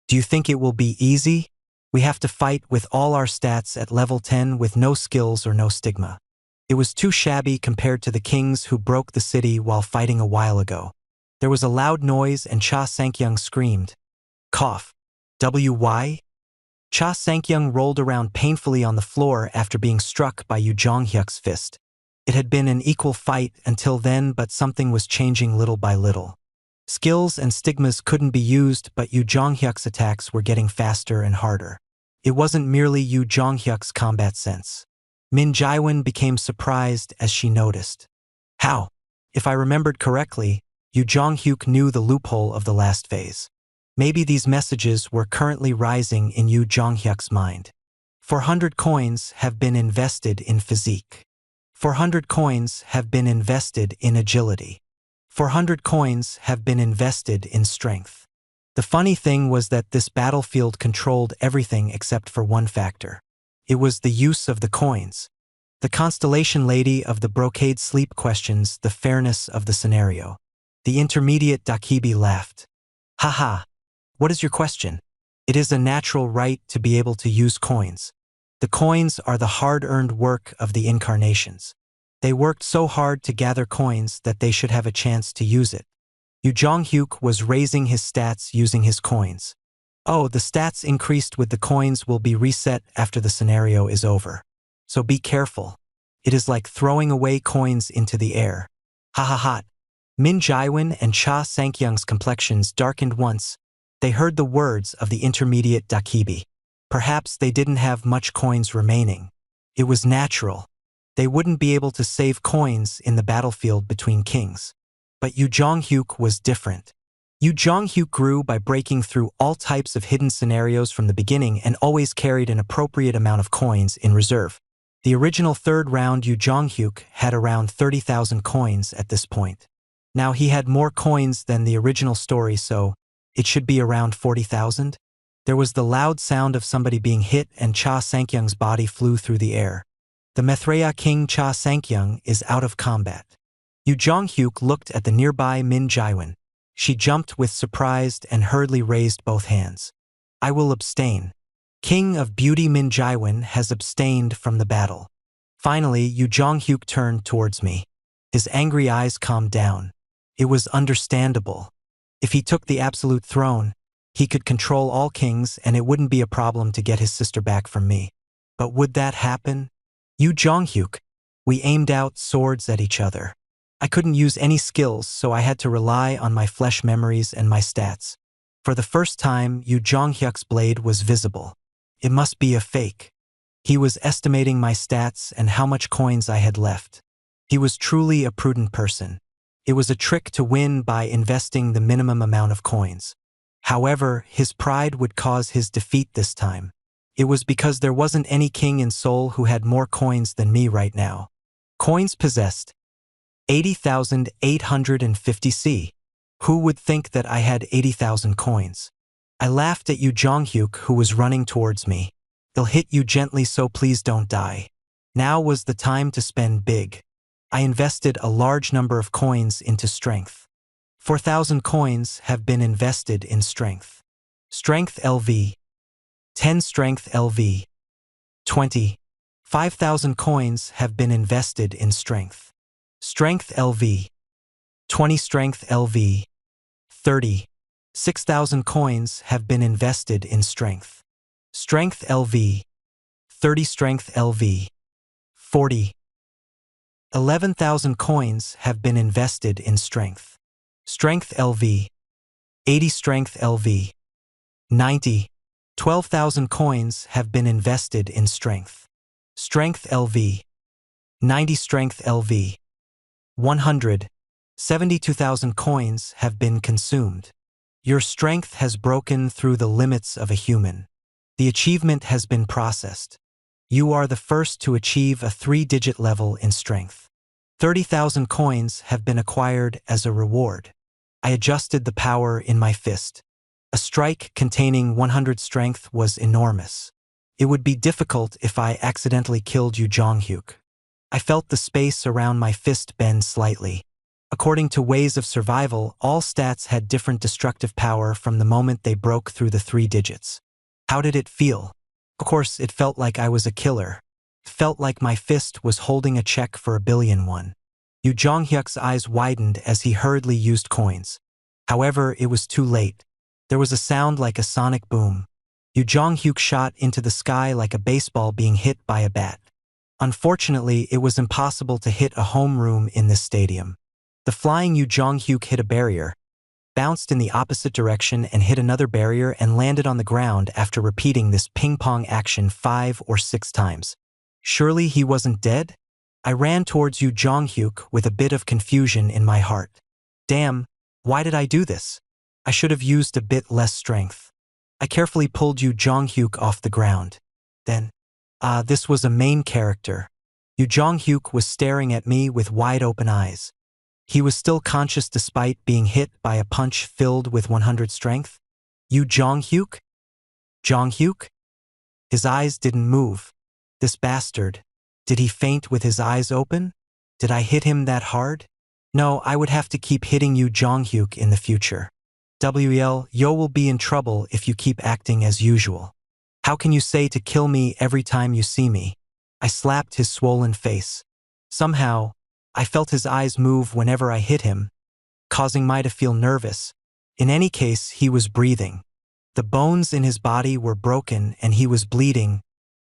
Do you think it will be easy? We have to fight with all our stats at level 10 with no skills or no stigma. It was too shabby compared to the kings who broke the city while fighting a while ago. There was a loud noise and Cha Sankyung screamed. Cough. WY? Cha Sang-kyung rolled around painfully on the floor after being struck by Yu Jong-hyuk's fist. It had been an equal fight until then, but something was changing little by little. Skills and stigmas couldn't be used, but Yu Jong-hyuk's attacks were getting faster and harder. It wasn't merely Yu Jong-hyuk's combat sense. Min Jae-won became surprised as she noticed. How? If I remembered correctly, Yu Jong-hyuk knew the loophole of the last phase. Maybe these messages were currently rising in Yu Jong-hyuk's mind. 400 coins have been invested in physique. 400 coins have been invested in agility. 400 coins have been invested in strength. The funny thing was that this battlefield controlled everything except for one factor. It was the use of the coins. The constellation lady of the brocade sleep questions the fairness of the scenario. The intermediate Dakibi laughed. Haha. What is your question? It is a natural right to be able to use coins. The coins are the hard-earned work of the incarnations. They worked so hard to gather coins that they should have a chance to use it. Yu Jong-hyuk was raising his stats using his coins. Oh, the stats increased with the coins will be reset after the scenario is over. So be careful. It is like throwing away coins into the air. Ha ha ha. Min Jae-won and Cha Sang-kyung's complexions darkened once. They heard the words of the intermediate Dakibi. Perhaps they didn't have much coins remaining. It was natural. They wouldn't be able to save coins in the battlefield between kings. But Yu Jong-hyuk was different. Yu Jong-hyuk grew by breaking through all types of hidden scenarios from the beginning and always carried an appropriate amount of coins in reserve. The original third round Yu Jong-hyuk had around 30,000 coins at this point. Now he had more coins than the original story, so it should be around 40,000. There was the loud sound of somebody being hit and Cha Sang-kyung's body flew through the air. The Maithreya king Cha Sang-kyung is out of combat. Yu Jong-hyuk looked at the nearby Min Jae-won. She jumped with surprise and hurriedly raised both hands. I will abstain. King of Beauty Min Jae-won has abstained from the battle. Finally, Yu Jong-hyuk turned towards me. His angry eyes calmed down. It was understandable. If he took the absolute throne, he could control all kings and it wouldn't be a problem to get his sister back from me. But would that happen? Yu Jong-hyuk. We aimed out swords at each other. I couldn't use any skills, so I had to rely on my flesh memories and my stats. For the first time, Yu Jong-hyuk's blade was visible. It must be a fake. He was estimating my stats and how much coins I had left. He was truly a prudent person. It was a trick to win by investing the minimum amount of coins. However, his pride would cause his defeat this time. It was because there wasn't any king in Seoul who had more coins than me right now. Coins possessed. 80,850 C. Who would think that I had 80,000 coins? I laughed at Yu Jong-hyuk, who was running towards me. They'll hit you gently, so please don't die. Now was the time to spend big. I invested a large number of coins into strength. 4,000 coins have been invested in strength. Strength LV. 10 strength LV. 20. 5,000 coins have been invested in strength. Strength LV. 20 strength LV. 30. 6,000 coins have been invested in strength. Strength LV. 30 strength LV. 40. 11,000 coins have been invested in strength. Strength LV. 80 strength LV. 90. 12,000 coins have been invested in strength. Strength LV. 90 strength LV. 100. 72,000 coins have been consumed. Your strength has broken through the limits of a human. The achievement has been processed. You are the first to achieve a 3-digit level in strength. 30,000 coins have been acquired as a reward. I adjusted the power in my fist. A strike containing 100 strength was enormous. It would be difficult if I accidentally killed Yu Jong-hyuk. I felt the space around my fist bend slightly. According to ways of survival, all stats had different destructive power from the moment they broke through the 3 digits. How did it feel? Of course, it felt like I was a killer. It felt like my fist was holding a check for $1 billion. Yu Jong-hyuk's eyes widened as he hurriedly used coins. However, it was too late. There was a sound like a sonic boom. Yu Yu Jong-hyuk shot into the sky like a baseball being hit by a bat. Unfortunately, it was impossible to hit a home room in this stadium. The flying Yu Jong-hyuk hit a barrier, bounced in the opposite direction and hit another barrier and landed on the ground after repeating this ping-pong action 5 or 6 times. Surely he wasn't dead? I ran towards Yu Jong-hyuk with a bit of confusion in my heart. Damn, why did I do this? I should have used a bit less strength. I carefully pulled Yu Jong-hyuk off the ground. Then, this was a main character. Yu Jong-hyuk was staring at me with wide-open eyes. He was still conscious despite being hit by a punch filled with 100 strength. Yu Jong-hyuk? Jong-hyuk? His eyes didn't move. This bastard. Did he faint with his eyes open? Did I hit him that hard? No, I would have to keep hitting Yu Jong-hyuk in the future. WL, yo will be in trouble if you keep acting as usual. How can you say to kill me every time you see me? I slapped his swollen face. Somehow, I felt his eyes move whenever I hit him, causing Mai to feel nervous. In any case, he was breathing. The bones in his body were broken and he was bleeding.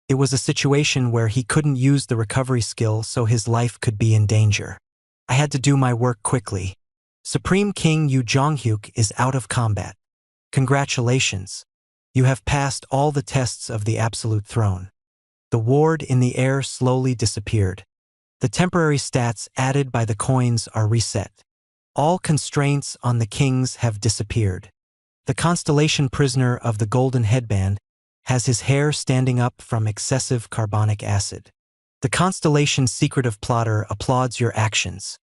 It was a situation where he couldn't use the recovery skill, so his life could be in danger. I had to do my work quickly. Supreme King Yu Jong-hyuk is out of combat. Congratulations. You have passed all the tests of the Absolute Throne. The ward in the air slowly disappeared. The temporary stats added by the coins are reset. All constraints on the kings have disappeared. The constellation prisoner of the golden headband has his hair standing up from excessive carbonic acid. The constellation secretive plotter applauds your actions.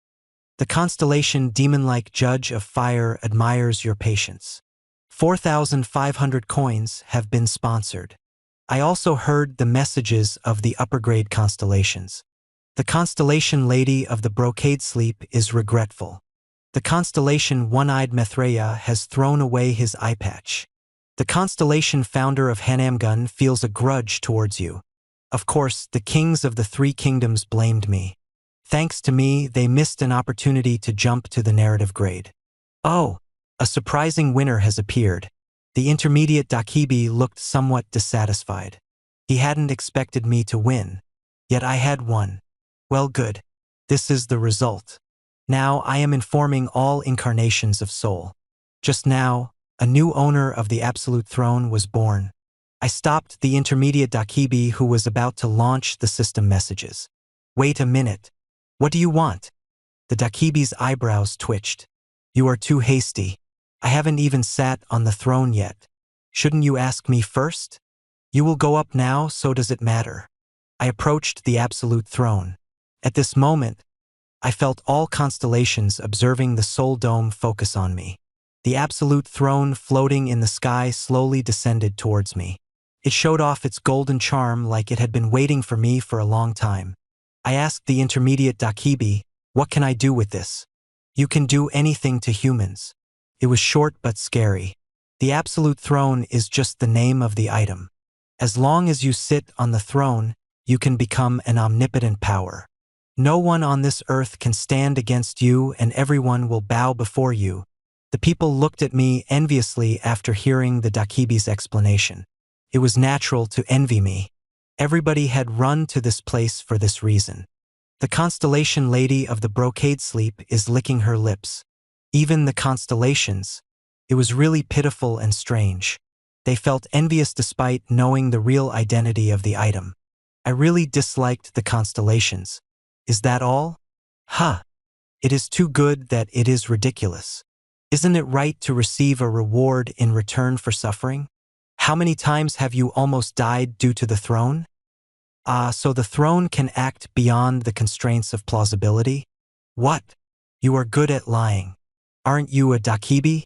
The constellation demon-like judge of fire admires your patience. 4,500 coins have been sponsored. I also heard the messages of the upper-grade constellations. The constellation Lady of the Brocade Sleep is regretful. The constellation One-Eyed Mithraea has thrown away his eye patch. The constellation founder of Hanamgun feels a grudge towards you. Of course, the kings of the 3 kingdoms blamed me. Thanks to me, they missed an opportunity to jump to the narrative grade. Oh, a surprising winner has appeared. The intermediate Dakibi looked somewhat dissatisfied. He hadn't expected me to win, yet I had won. Well, good. This is the result. Now I am informing all incarnations of soul. Just now, a new owner of the Absolute Throne was born. I stopped the intermediate Dakibi who was about to launch the system messages. Wait a minute. What do you want? The Dakibi's eyebrows twitched. You are too hasty. I haven't even sat on the throne yet. Shouldn't you ask me first? You will go up now, so does it matter? I approached the Absolute Throne. At this moment, I felt all constellations observing the Soul Dome focus on me. The Absolute Throne floating in the sky slowly descended towards me. It showed off its golden charm like it had been waiting for me for a long time. I asked the intermediate Dakibi, what can I do with this? You can do anything to humans. It was short but scary. The Absolute Throne is just the name of the item. As long as you sit on the throne, you can become an omnipotent power. No one on this earth can stand against you and everyone will bow before you. The people looked at me enviously after hearing the Dakibi's explanation. It was natural to envy me. Everybody had run to this place for this reason. The constellation Lady of the Brocade Sleep is licking her lips. Even the constellations. It was really pitiful and strange. They felt envious despite knowing the real identity of the item. I really disliked the constellations. Is that all? Huh. It is too good that it is ridiculous. Isn't it right to receive a reward in return for suffering? How many times have you almost died due to the throne? So the throne can act beyond the constraints of plausibility? What? You are good at lying. Aren't you a Dakibi?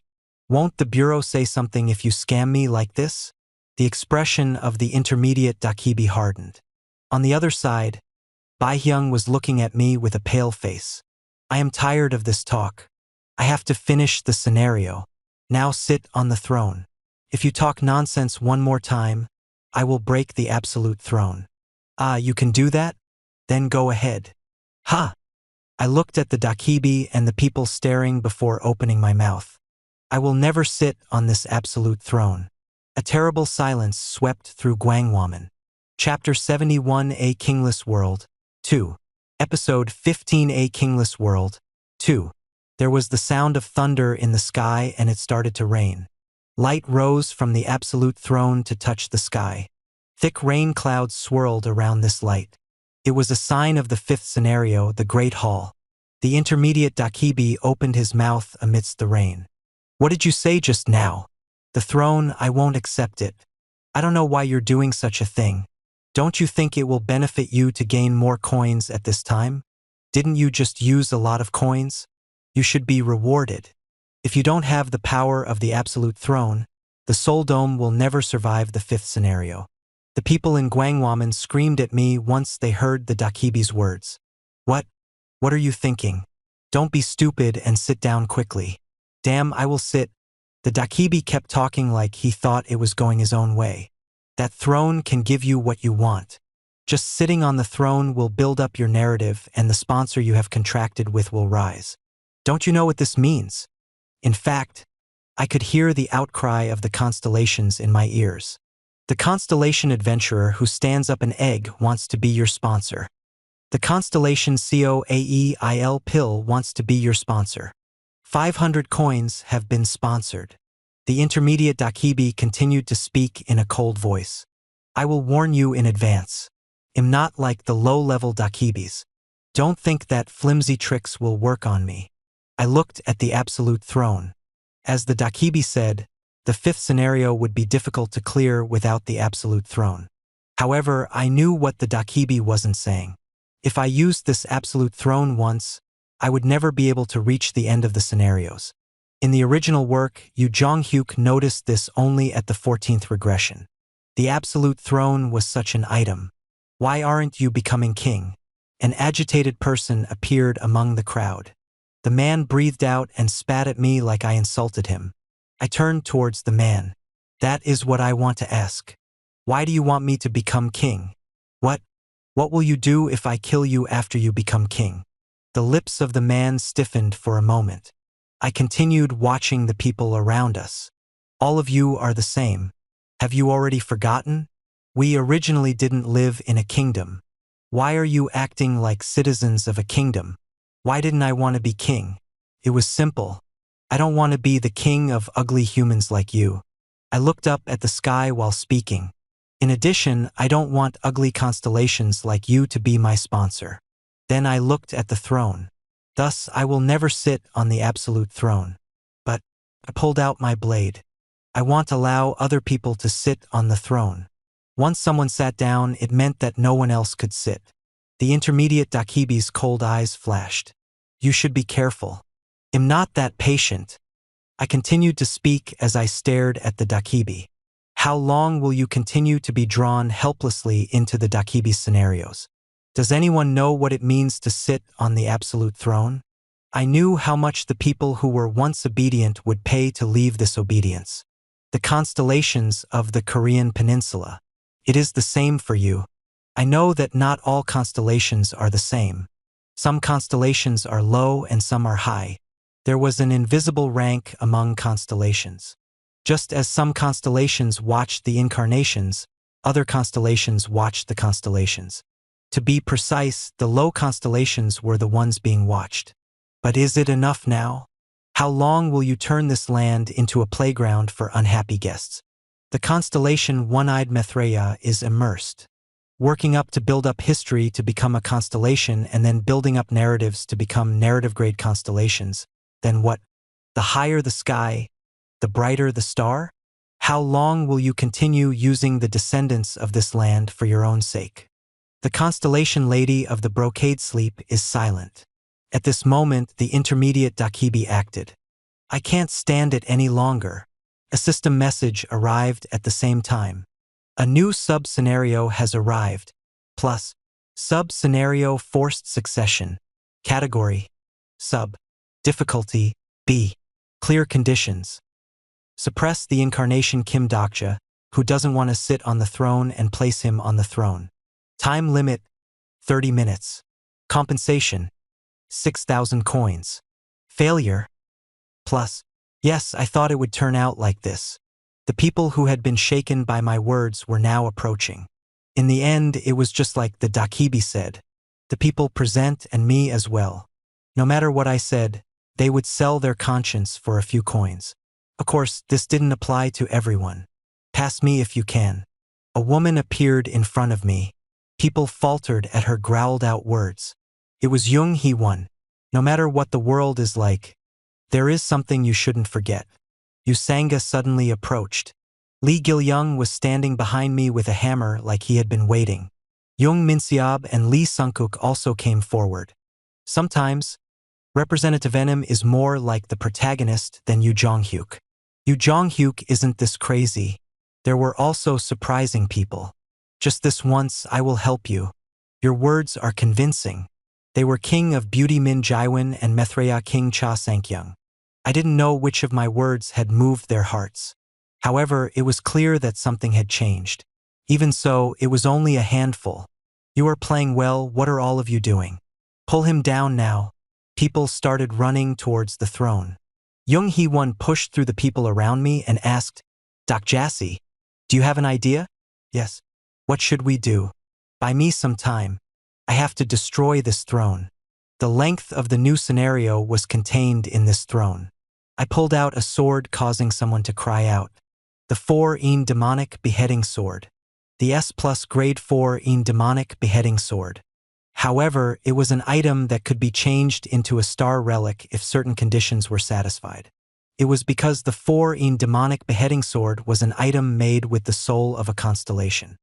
Won't the Bureau say something if you scam me like this? The expression of the intermediate Dakibi hardened. On the other side, Baihyung was looking at me with a pale face. I am tired of this talk. I have to finish the scenario. Now sit on the throne. If you talk nonsense one more time, I will break the Absolute Throne. You can do that? Then go ahead. Ha! I looked at the Dakibi and the people staring before opening my mouth. I will never sit on this Absolute Throne. A terrible silence swept through Guangwaman. Chapter 71, A Kingless World. 2. Episode 15, A Kingless World. 2. There was the sound of thunder in the sky and it started to rain. Light rose from the absolute throne to touch the sky. Thick rain clouds swirled around this light. It was a sign of the fifth scenario, the Great Hall. The intermediate Dakibi opened his mouth amidst the rain. What did you say just now? The throne, I won't accept it. I don't know why you're doing such a thing. Don't you think it will benefit you to gain more coins at this time? Didn't you just use a lot of coins? You should be rewarded. If you don't have the power of the absolute throne, the Soul Dome will never survive the fifth scenario. The people in Guangwaman screamed at me once they heard the Dakibi's words. What are you thinking? Don't be stupid and sit down quickly. Damn, I will sit. The Dakibi kept talking like he thought it was going his own way. That throne can give you what you want. Just sitting on the throne will build up your narrative and the sponsor you have contracted with will rise. Don't you know what this means? In fact, I could hear the outcry of the constellations in my ears. The constellation adventurer who stands up an egg wants to be your sponsor. The constellation COAEIL pill wants to be your sponsor. 500 coins have been sponsored. The intermediate Dakibi continued to speak in a cold voice. I will warn you in advance. I'm not like the low-level Dakibis. Don't think that flimsy tricks will work on me. I looked at the absolute throne. As the Dakibi said, the fifth scenario would be difficult to clear without the absolute throne. However, I knew what the Dakibi wasn't saying. If I used this absolute throne once, I would never be able to reach the end of the scenarios. In the original work, Yu Zhonghyuk noticed this only at the 14th regression. The absolute throne was such an item. Why aren't you becoming king? An agitated person appeared among the crowd. The man breathed out and spat at me like I insulted him. I turned towards the man. That is what I want to ask. Why do you want me to become king? What will you do if I kill you after you become king? The lips of the man stiffened for a moment. I continued watching the people around us. All of you are the same. Have you already forgotten? We originally didn't live in a kingdom. Why are you acting like citizens of a kingdom? Why didn't I want to be king? It was simple. I don't want to be the king of ugly humans like you. I looked up at the sky while speaking. In addition, I don't want ugly constellations like you to be my sponsor. Then I looked at the throne. Thus, I will never sit on the absolute throne. But I pulled out my blade. I want to allow other people to sit on the throne. Once someone sat down, it meant that no one else could sit. The intermediate Dakibi's cold eyes flashed. You should be careful. I'm not that patient. I continued to speak as I stared at the Dakibi. How long will you continue to be drawn helplessly into the Dakibi scenarios? Does anyone know what it means to sit on the absolute throne? I knew how much the people who were once obedient would pay to leave this obedience. The constellations of the Korean peninsula. It is the same for you. I know that not all constellations are the same. Some constellations are low and some are high. There was an invisible rank among constellations. Just as some constellations watched the incarnations, other constellations watched the constellations. To be precise, the low constellations were the ones being watched. But is it enough now? How long will you turn this land into a playground for unhappy guests? The constellation One-Eyed Maitreya is immersed, working up to build up history to become a constellation and then building up narratives to become narrative-grade constellations. Then what? The higher the sky, the brighter the star? How long will you continue using the descendants of this land for your own sake? The constellation lady of the brocade sleep is silent. At this moment, the intermediate Dakibi acted. I can't stand it any longer. A system message arrived at the same time. A new sub-scenario has arrived. Plus, sub-scenario forced succession. Category: Sub. Difficulty: B. Clear conditions. Suppress the incarnation Kim Dokja, who doesn't want to sit on the throne, and place him on the throne. Time limit: 30 minutes. Compensation: 6,000 coins. Failure: plus. Yes, I thought it would turn out like this. The people who had been shaken by my words were now approaching. In the end, it was just like the Dakibi said. The people present and me as well. No matter what I said, they would sell their conscience for a few coins. Of course, this didn't apply to everyone. Pass me if you can. A woman appeared in front of me. People faltered at her growled-out words. It was Jung Hee-won. No matter what the world is like, there is something you shouldn't forget. Usanga suddenly approached. Lee Gil-young was standing behind me with a hammer like he had been waiting. Jung Min-seob and Lee Sung-kook also came forward. Sometimes, Representative Enim is more like the protagonist than Yoo Jong-hyuk. Yoo Jong-hyuk isn't this crazy. There were also surprising people. Just this once, I will help you. Your words are convincing. They were King of Beauty Min Jae-won and Methreya King Cha Sang-kyung. I didn't know which of my words had moved their hearts. However, it was clear that something had changed. Even so, it was only a handful. You are playing well, what are all of you doing? Pull him down now. People started running towards the throne. Jung Hee-won pushed through the people around me and asked, Doc Jassy, do you have an idea? Yes. What should we do? Buy me some time. I have to destroy this throne. The length of the new scenario was contained in this throne. I pulled out a sword causing someone to cry out. The 4-in demonic beheading sword. The S+ grade 4-in demonic beheading sword. However, it was an item that could be changed into a star relic if certain conditions were satisfied. It was because the 4-in demonic beheading sword was an item made with the soul of a constellation.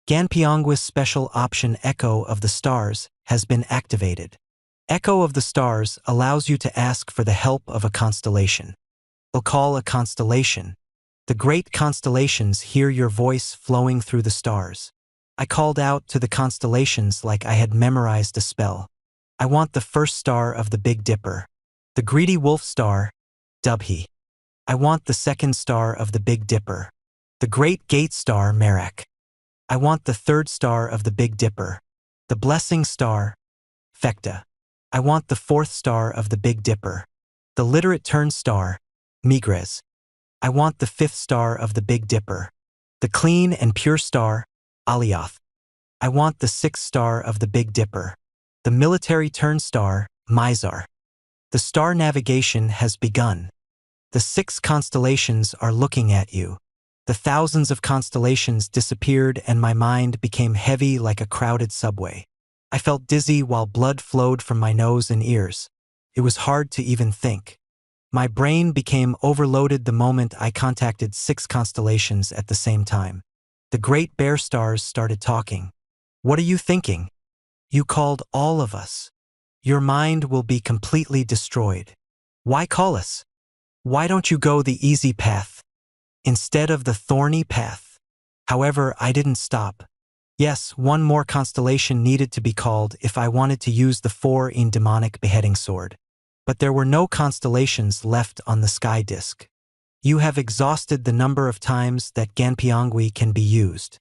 Ganpyeongwa's special option Echo of the Stars has been activated. Echo of the Stars allows you to ask for the help of a constellation. I'll call a constellation. The great constellations hear your voice flowing through the stars. I called out to the constellations like I had memorized a spell. I want the first star of the Big Dipper. The greedy wolf star, Dubhe. I want the second star of the Big Dipper. The great gate star, Merak. I want the third star of the Big Dipper. The blessing star, Fekta. I want the fourth star of the Big Dipper. The literate turn star, Migres. I want the fifth star of the Big Dipper. The clean and pure star, Alioth. I want the sixth star of the Big Dipper. The military turn star, Mizar. The star navigation has begun. The 6 constellations are looking at you. The thousands of constellations disappeared and my mind became heavy like a crowded subway. I felt dizzy while blood flowed from my nose and ears. It was hard to even think. My brain became overloaded the moment I contacted 6 constellations at the same time. The great bear stars started talking. What are you thinking? You called all of us. Your mind will be completely destroyed. Why call us? Why don't you go the easy path instead of the thorny path? However, I didn't stop. Yes, one more constellation needed to be called if I wanted to use the 4-in demonic beheading sword. But there were no constellations left on the sky disk. You have exhausted the number of times that Ganpyeongwi can be used.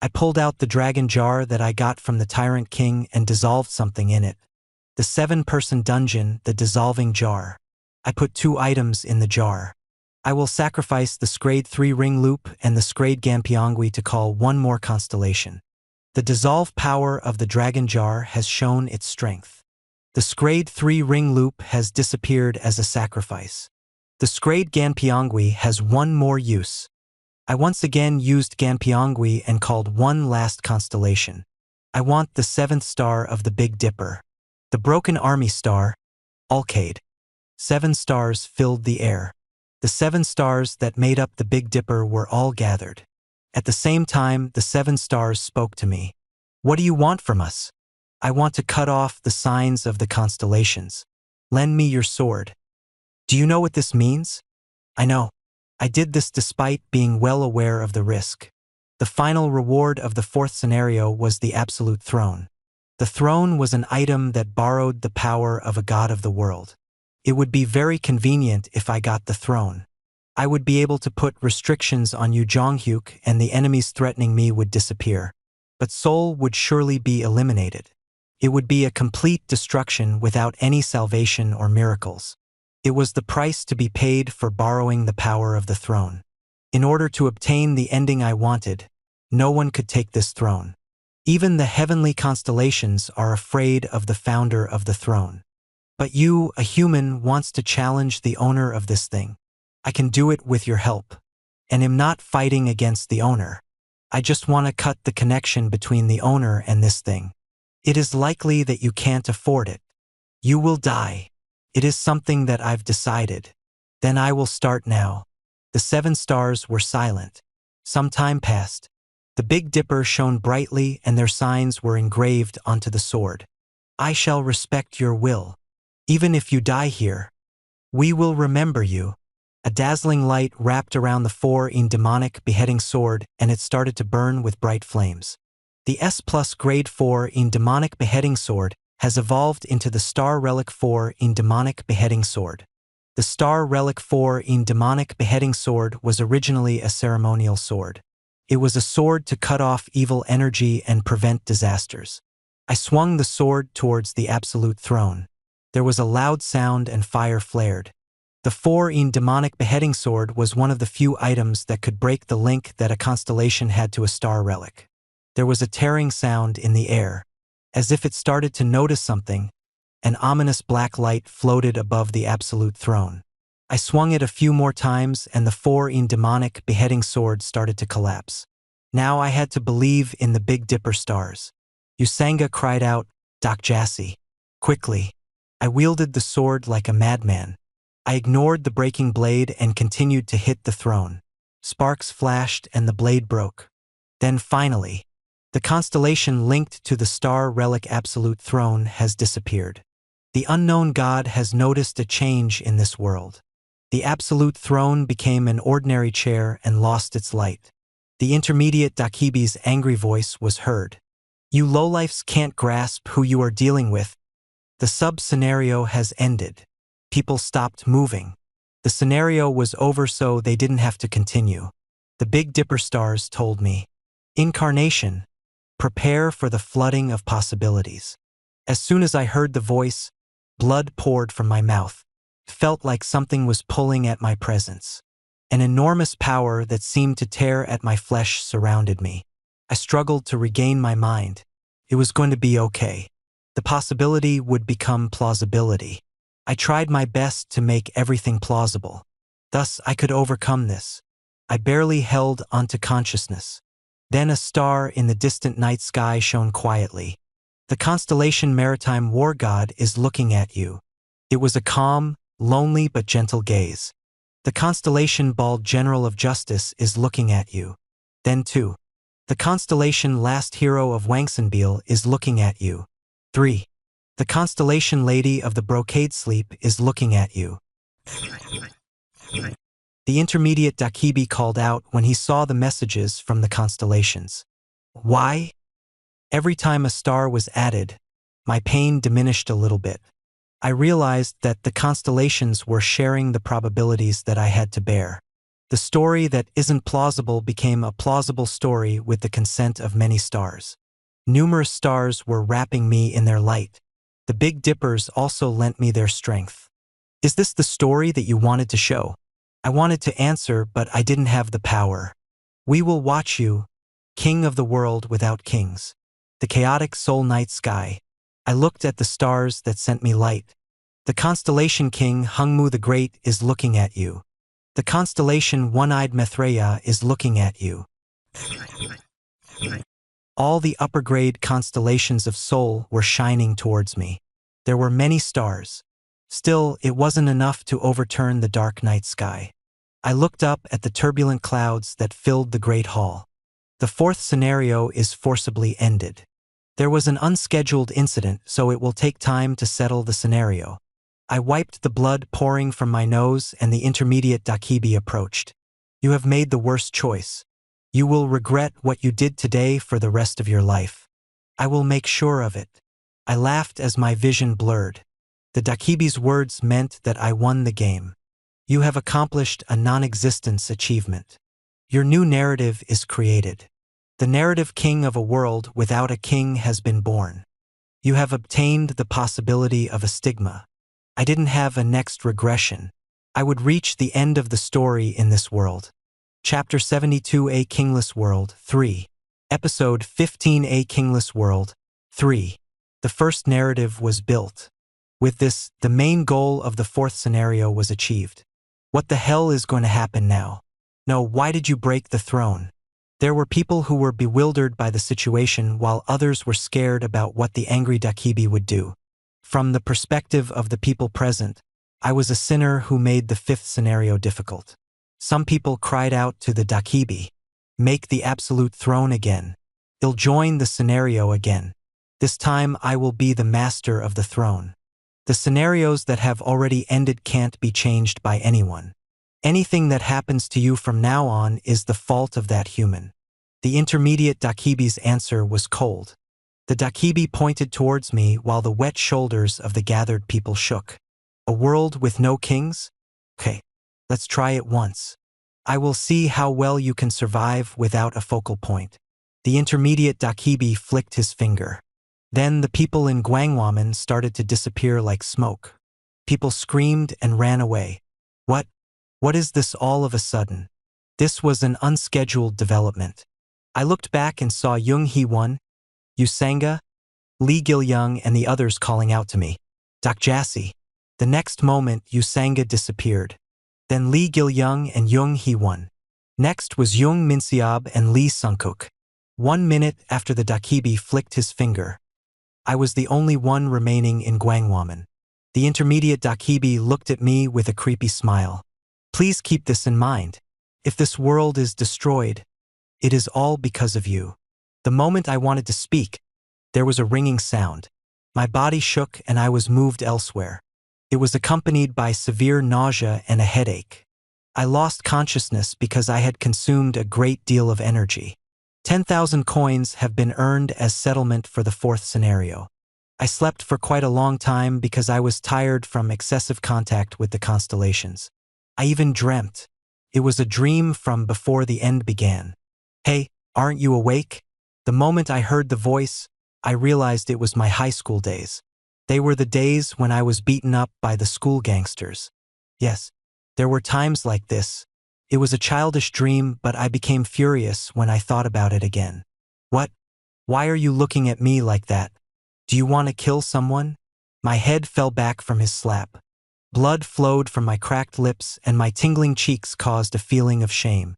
I pulled out the dragon jar that I got from the Tyrant King and dissolved something in it. The 7-person dungeon, the dissolving jar. I put 2 items in the jar. I will sacrifice the Scrade 3 ring loop and the Scrade Ganpyeongwi to call one more constellation. The dissolve power of the dragon jar has shown its strength. The Scrade 3 ring loop has disappeared as a sacrifice. The Scrade Ganpyeongwi has one more use. I once again used Ganpyeongwi and called one last constellation. I want the 7th star of the Big Dipper. The broken army star, Alcade. 7 stars filled the air. The 7 stars that made up the Big Dipper were all gathered. At the same time, the 7 stars spoke to me. What do you want from us? I want to cut off the signs of the constellations. Lend me your sword. Do you know what this means? I know. I did this despite being well aware of the risk. The final reward of the 4th scenario was the absolute throne. The throne was an item that borrowed the power of a god of the world. It would be very convenient if I got the throne. I would be able to put restrictions on Yoo Jong-hyuk and the enemies threatening me would disappear. But Seoul would surely be eliminated. It would be a complete destruction without any salvation or miracles. It was the price to be paid for borrowing the power of the throne. In order to obtain the ending I wanted, no one could take this throne. Even the heavenly constellations are afraid of the founder of the throne. But you, a human, wants to challenge the owner of this thing. I can do it with your help. And am not fighting against the owner. I just want to cut the connection between the owner and this thing. It is likely that you can't afford it. You will die. It is something that I've decided. Then I will start now. The 7 stars were silent. Some time passed. The Big Dipper shone brightly and their signs were engraved onto the sword. I shall respect your will. Even if you die here, we will remember you. A dazzling light wrapped around the 4 demonic beheading sword and it started to burn with bright flames. The S+ grade 4 demonic beheading sword has evolved into the Star Relic 4 demonic beheading sword. The Star Relic 4 demonic beheading sword was originally a ceremonial sword. It was a sword to cut off evil energy and prevent disasters. I swung the sword towards the absolute throne. There was a loud sound and fire flared. The 4 demonic beheading sword was one of the few items that could break the link that a constellation had to a star relic. There was a tearing sound in the air. As if it started to notice something, an ominous black light floated above the absolute throne. I swung it a few more times and the 4 demonic beheading sword started to collapse. Now I had to believe in the Big Dipper stars. Usanga cried out, "Doc Jassy." Quickly, I wielded the sword like a madman. I ignored the breaking blade and continued to hit the throne. Sparks flashed and the blade broke. Then finally, the constellation linked to the Star Relic Absolute Throne has disappeared. The unknown god has noticed a change in this world. The Absolute Throne became an ordinary chair and lost its light. The intermediate Dakibi's angry voice was heard. You lowlifes can't grasp who you are dealing with. The sub-scenario has ended. People stopped moving. The scenario was over so they didn't have to continue. The Big Dipper stars told me. Incarnation. Prepare for the flooding of possibilities. As soon as I heard the voice, blood poured from my mouth. It felt like something was pulling at my presence. An enormous power that seemed to tear at my flesh surrounded me. I struggled to regain my mind. It was going to be okay. The possibility would become plausibility. I tried my best to make everything plausible. Thus, I could overcome this. I barely held onto consciousness. Then a star in the distant night sky shone quietly. The constellation Maritime War God is looking at you. It was a calm, lonely but gentle gaze. The constellation Bald General of Justice is looking at you. Then 2. The constellation Last Hero of Wangsenbeal is looking at you. 3. The constellation Lady of the Brocade Sleep is looking at you. The intermediate Dakibi called out when he saw the messages from the constellations. Why? Every time a star was added, my pain diminished a little bit. I realized that the constellations were sharing the probabilities that I had to bear. The story that isn't plausible became a plausible story with the consent of many stars. Numerous stars were wrapping me in their light. The Big Dippers also lent me their strength. Is this the story that you wanted to show? I wanted to answer, but I didn't have the power. We will watch you, king of the world without kings. The chaotic soul night sky. I looked at the stars that sent me light. The constellation king Hungmu the Great is looking at you. The constellation One-Eyed Mithraea is looking at you. All the upper-grade constellations of Soul were shining towards me. There were many stars. Still, it wasn't enough to overturn the dark night sky. I looked up at the turbulent clouds that filled the Great Hall. The 4th scenario is forcibly ended. There was an unscheduled incident, so it will take time to settle the scenario. I wiped the blood pouring from my nose and the intermediate Dakibi approached. You have made the worst choice. You will regret what you did today for the rest of your life. I will make sure of it. I laughed as my vision blurred. The Dakibi's words meant that I won the game. You have accomplished a non-existence achievement. Your new narrative is created. The narrative king of a world without a king has been born. You have obtained the possibility of a stigma. I didn't have a next regression. I would reach the end of the story in this world. Chapter 72, A Kingless World 3. Episode 15, A Kingless World 3. The first narrative was built. With this, the main goal of the fourth scenario was achieved. What the hell is going to happen now? No, why did you break the throne? There were people who were bewildered by the situation while others were scared about what the angry Dakibi would do. From the perspective of the people present, I was a sinner who made the fifth scenario difficult. Some people cried out to the Dakibi, "Make the absolute throne again. He'll join the scenario again. This time I will be the master of the throne." The scenarios that have already ended can't be changed by anyone. Anything that happens to you from now on is the fault of that human. The intermediate Dakibi's answer was cold. The Dakibi pointed towards me while the wet shoulders of the gathered people shook. A world with no kings? Okay, let's try it once. I will see how well you can survive without a focal point. The intermediate Dakibi flicked his finger. Then the people in Gwangwaman started to disappear like smoke. People screamed and ran away. What is this all of a sudden? This was an unscheduled development. I looked back and saw Jung Hee-won, Usanga, Lee Gil-young and the others calling out to me, "Doc Jassy." The next moment, Usanga disappeared. Then Lee Gil-young and Jung Hee-won. Next was Jung Min-seob and Lee Sung-kook. 1 minute after the Dakibi flicked his finger, I was the only one remaining in Gwangwaman. The intermediate Dakibi looked at me with a creepy smile. "Please keep this in mind. If this world is destroyed, it is all because of you." The moment I wanted to speak, there was a ringing sound. My body shook and I was moved elsewhere. It was accompanied by severe nausea and a headache. I lost consciousness because I had consumed a great deal of energy. 10,000 coins have been earned as settlement for the fourth scenario. I slept for quite a long time because I was tired from excessive contact with the constellations. I even dreamt. It was a dream from before the end began. "Hey, aren't you awake?" The moment I heard the voice, I realized it was my high school days. They were the days when I was beaten up by the school gangsters. Yes, there were times like this. It was a childish dream, but I became furious when I thought about it again. "What? Why are you looking at me like that? Do you want to kill someone?" My head fell back from his slap. Blood flowed from my cracked lips and my tingling cheeks caused a feeling of shame.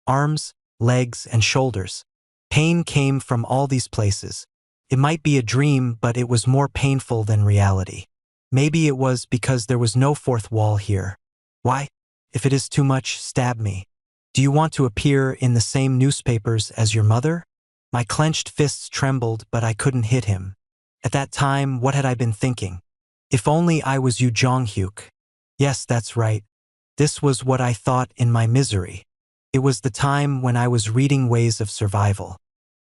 Arms, legs, and shoulders. Pain came from all these places. It might be a dream, but it was more painful than reality. Maybe it was because there was no fourth wall here. Why? If it is too much, stab me. Do you want to appear in the same newspapers as your mother? My clenched fists trembled, but I couldn't hit him. At that time, what had I been thinking? If only I was Yu Jong-hyuk. Yes, that's right. This was what I thought in my misery. It was the time when I was reading Ways of Survival.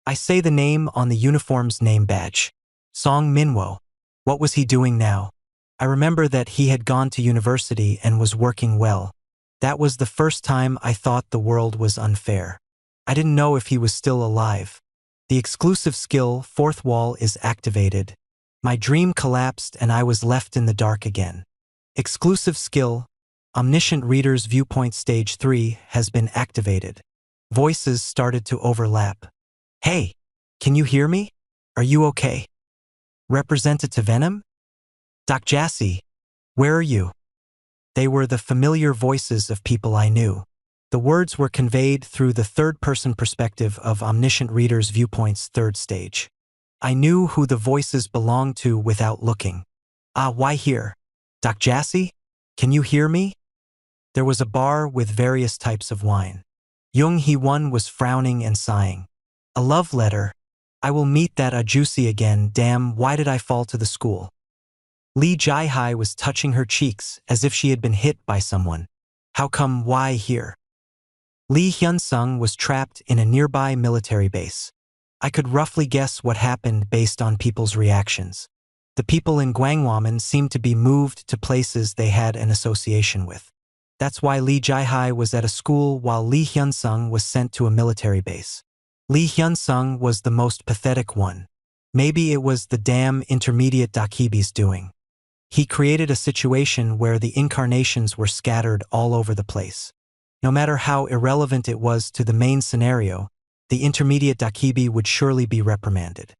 I say the name on the uniform's name badge. Song Minwo. What was he doing now? I remember that he had gone to university and was working well. That was the first time I thought the world was unfair. I didn't know if he was still alive. The exclusive skill, Fourth Wall, is activated. My dream collapsed and I was left in the dark again. Exclusive skill, Omniscient Reader's Viewpoint Stage 3, has been activated. Voices started to overlap. "Hey, can you hear me? Are you okay? Representative Venom? Doc Jassy, where are you?" They were the familiar voices of people I knew. The words were conveyed through the third-person perspective of Omniscient Reader's Viewpoint's third stage. I knew who the voices belonged to without looking. "Ah, why here? Doc Jassy? Can you hear me?" There was a bar with various types of wine. Jung Hee-won was frowning and sighing. "A love letter. I will meet that Ajusi again. Damn, why did I fall to the school?" Lee Jae-hai was touching her cheeks as if she had been hit by someone. "How come, why here?" Lee Hyun-sung was trapped in a nearby military base. I could roughly guess what happened based on people's reactions. The people in Gwangwaman seemed to be moved to places they had an association with. That's why Lee Jae-hai was at a school while Lee Hyun-sung was sent to a military base. Lee Hyun-sung was the most pathetic one. Maybe it was the damn intermediate Dakibi's doing. He created a situation where the incarnations were scattered all over the place. No matter how irrelevant it was to the main scenario, the intermediate Dakibi would surely be reprimanded.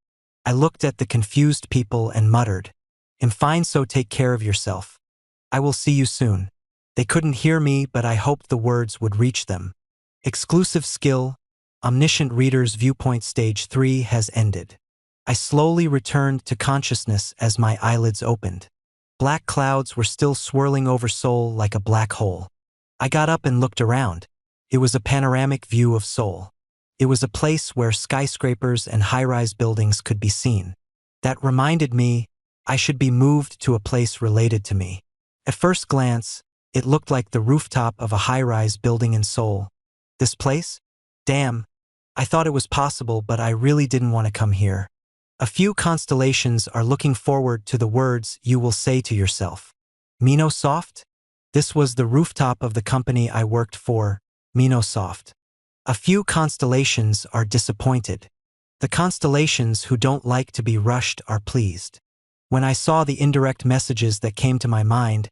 I looked at the confused people and muttered, "I'm fine, so take care of yourself. I will see you soon." They couldn't hear me, but I hoped the words would reach them. Exclusive skill, Omniscient Reader's Viewpoint Stage 3 has ended. I slowly returned to consciousness as my eyelids opened. Black clouds were still swirling over Seoul like a black hole. I got up and looked around. It was a panoramic view of Seoul. It was a place where skyscrapers and high-rise buildings could be seen. That reminded me I should be moved to a place related to me. At first glance, it looked like the rooftop of a high-rise building in Seoul. This place? Damn. I thought it was possible, but I really didn't want to come here. A few constellations are looking forward to the words you will say to yourself. Minosoft? This was the rooftop of the company I worked for, Minosoft. A few constellations are disappointed. The constellations who don't like to be rushed are pleased. When I saw the indirect messages that came to my mind,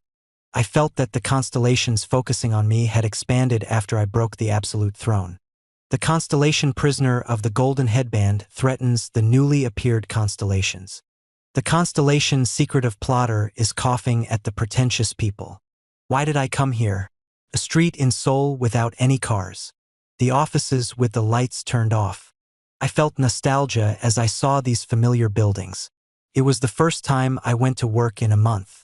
I felt that the constellations focusing on me had expanded after I broke the absolute throne. The constellation prisoner of the golden headband threatens the newly appeared constellations. The constellation secretive plotter is coughing at the pretentious people. Why did I come here? A street in Seoul without any cars. The offices with the lights turned off. I felt nostalgia as I saw these familiar buildings. It was the first time I went to work in a month.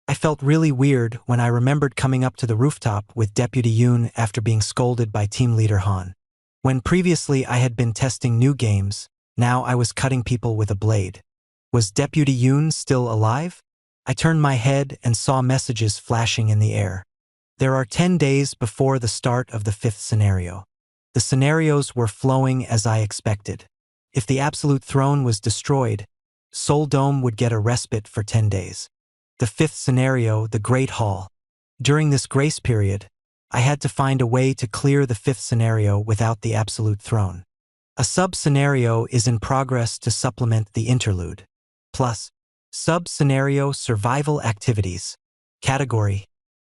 I felt really weird when I remembered coming up to the rooftop with Deputy Yoon after being scolded by Team Leader Han. When previously I had been testing new games, now I was cutting people with a blade. Was Deputy Yoon still alive? I turned my head and saw messages flashing in the air. There are 10 days before the start of the 5th scenario. The scenarios were flowing as I expected. If the absolute throne was destroyed, Seoul Dome would get a respite for 10 days. The 5th scenario, the Great Hall. During this grace period, I had to find a way to clear the 5th scenario without the absolute throne. A sub-scenario is in progress to supplement the interlude. Plus, sub-scenario survival activities. Category: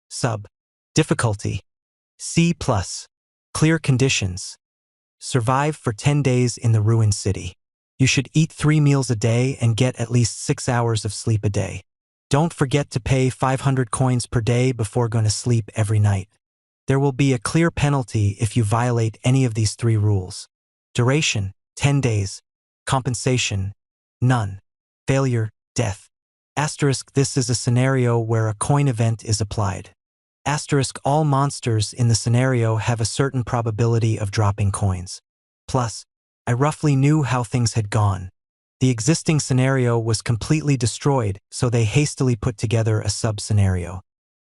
Sub. Difficulty: C+. Clear conditions: survive for 10 days in the ruined city. You should eat 3 meals a day and get at least 6 hours of sleep a day. Don't forget to pay 500 coins per day before going to sleep every night. There will be a clear penalty if you violate any of these 3 rules. Duration: 10 days. Compensation: none. Failure: death. Asterisk: this is a scenario where a coin event is applied. Asterisk: all monsters in the scenario have a certain probability of dropping coins. Plus, I roughly knew how things had gone. The existing scenario was completely destroyed, so they hastily put together a sub-scenario.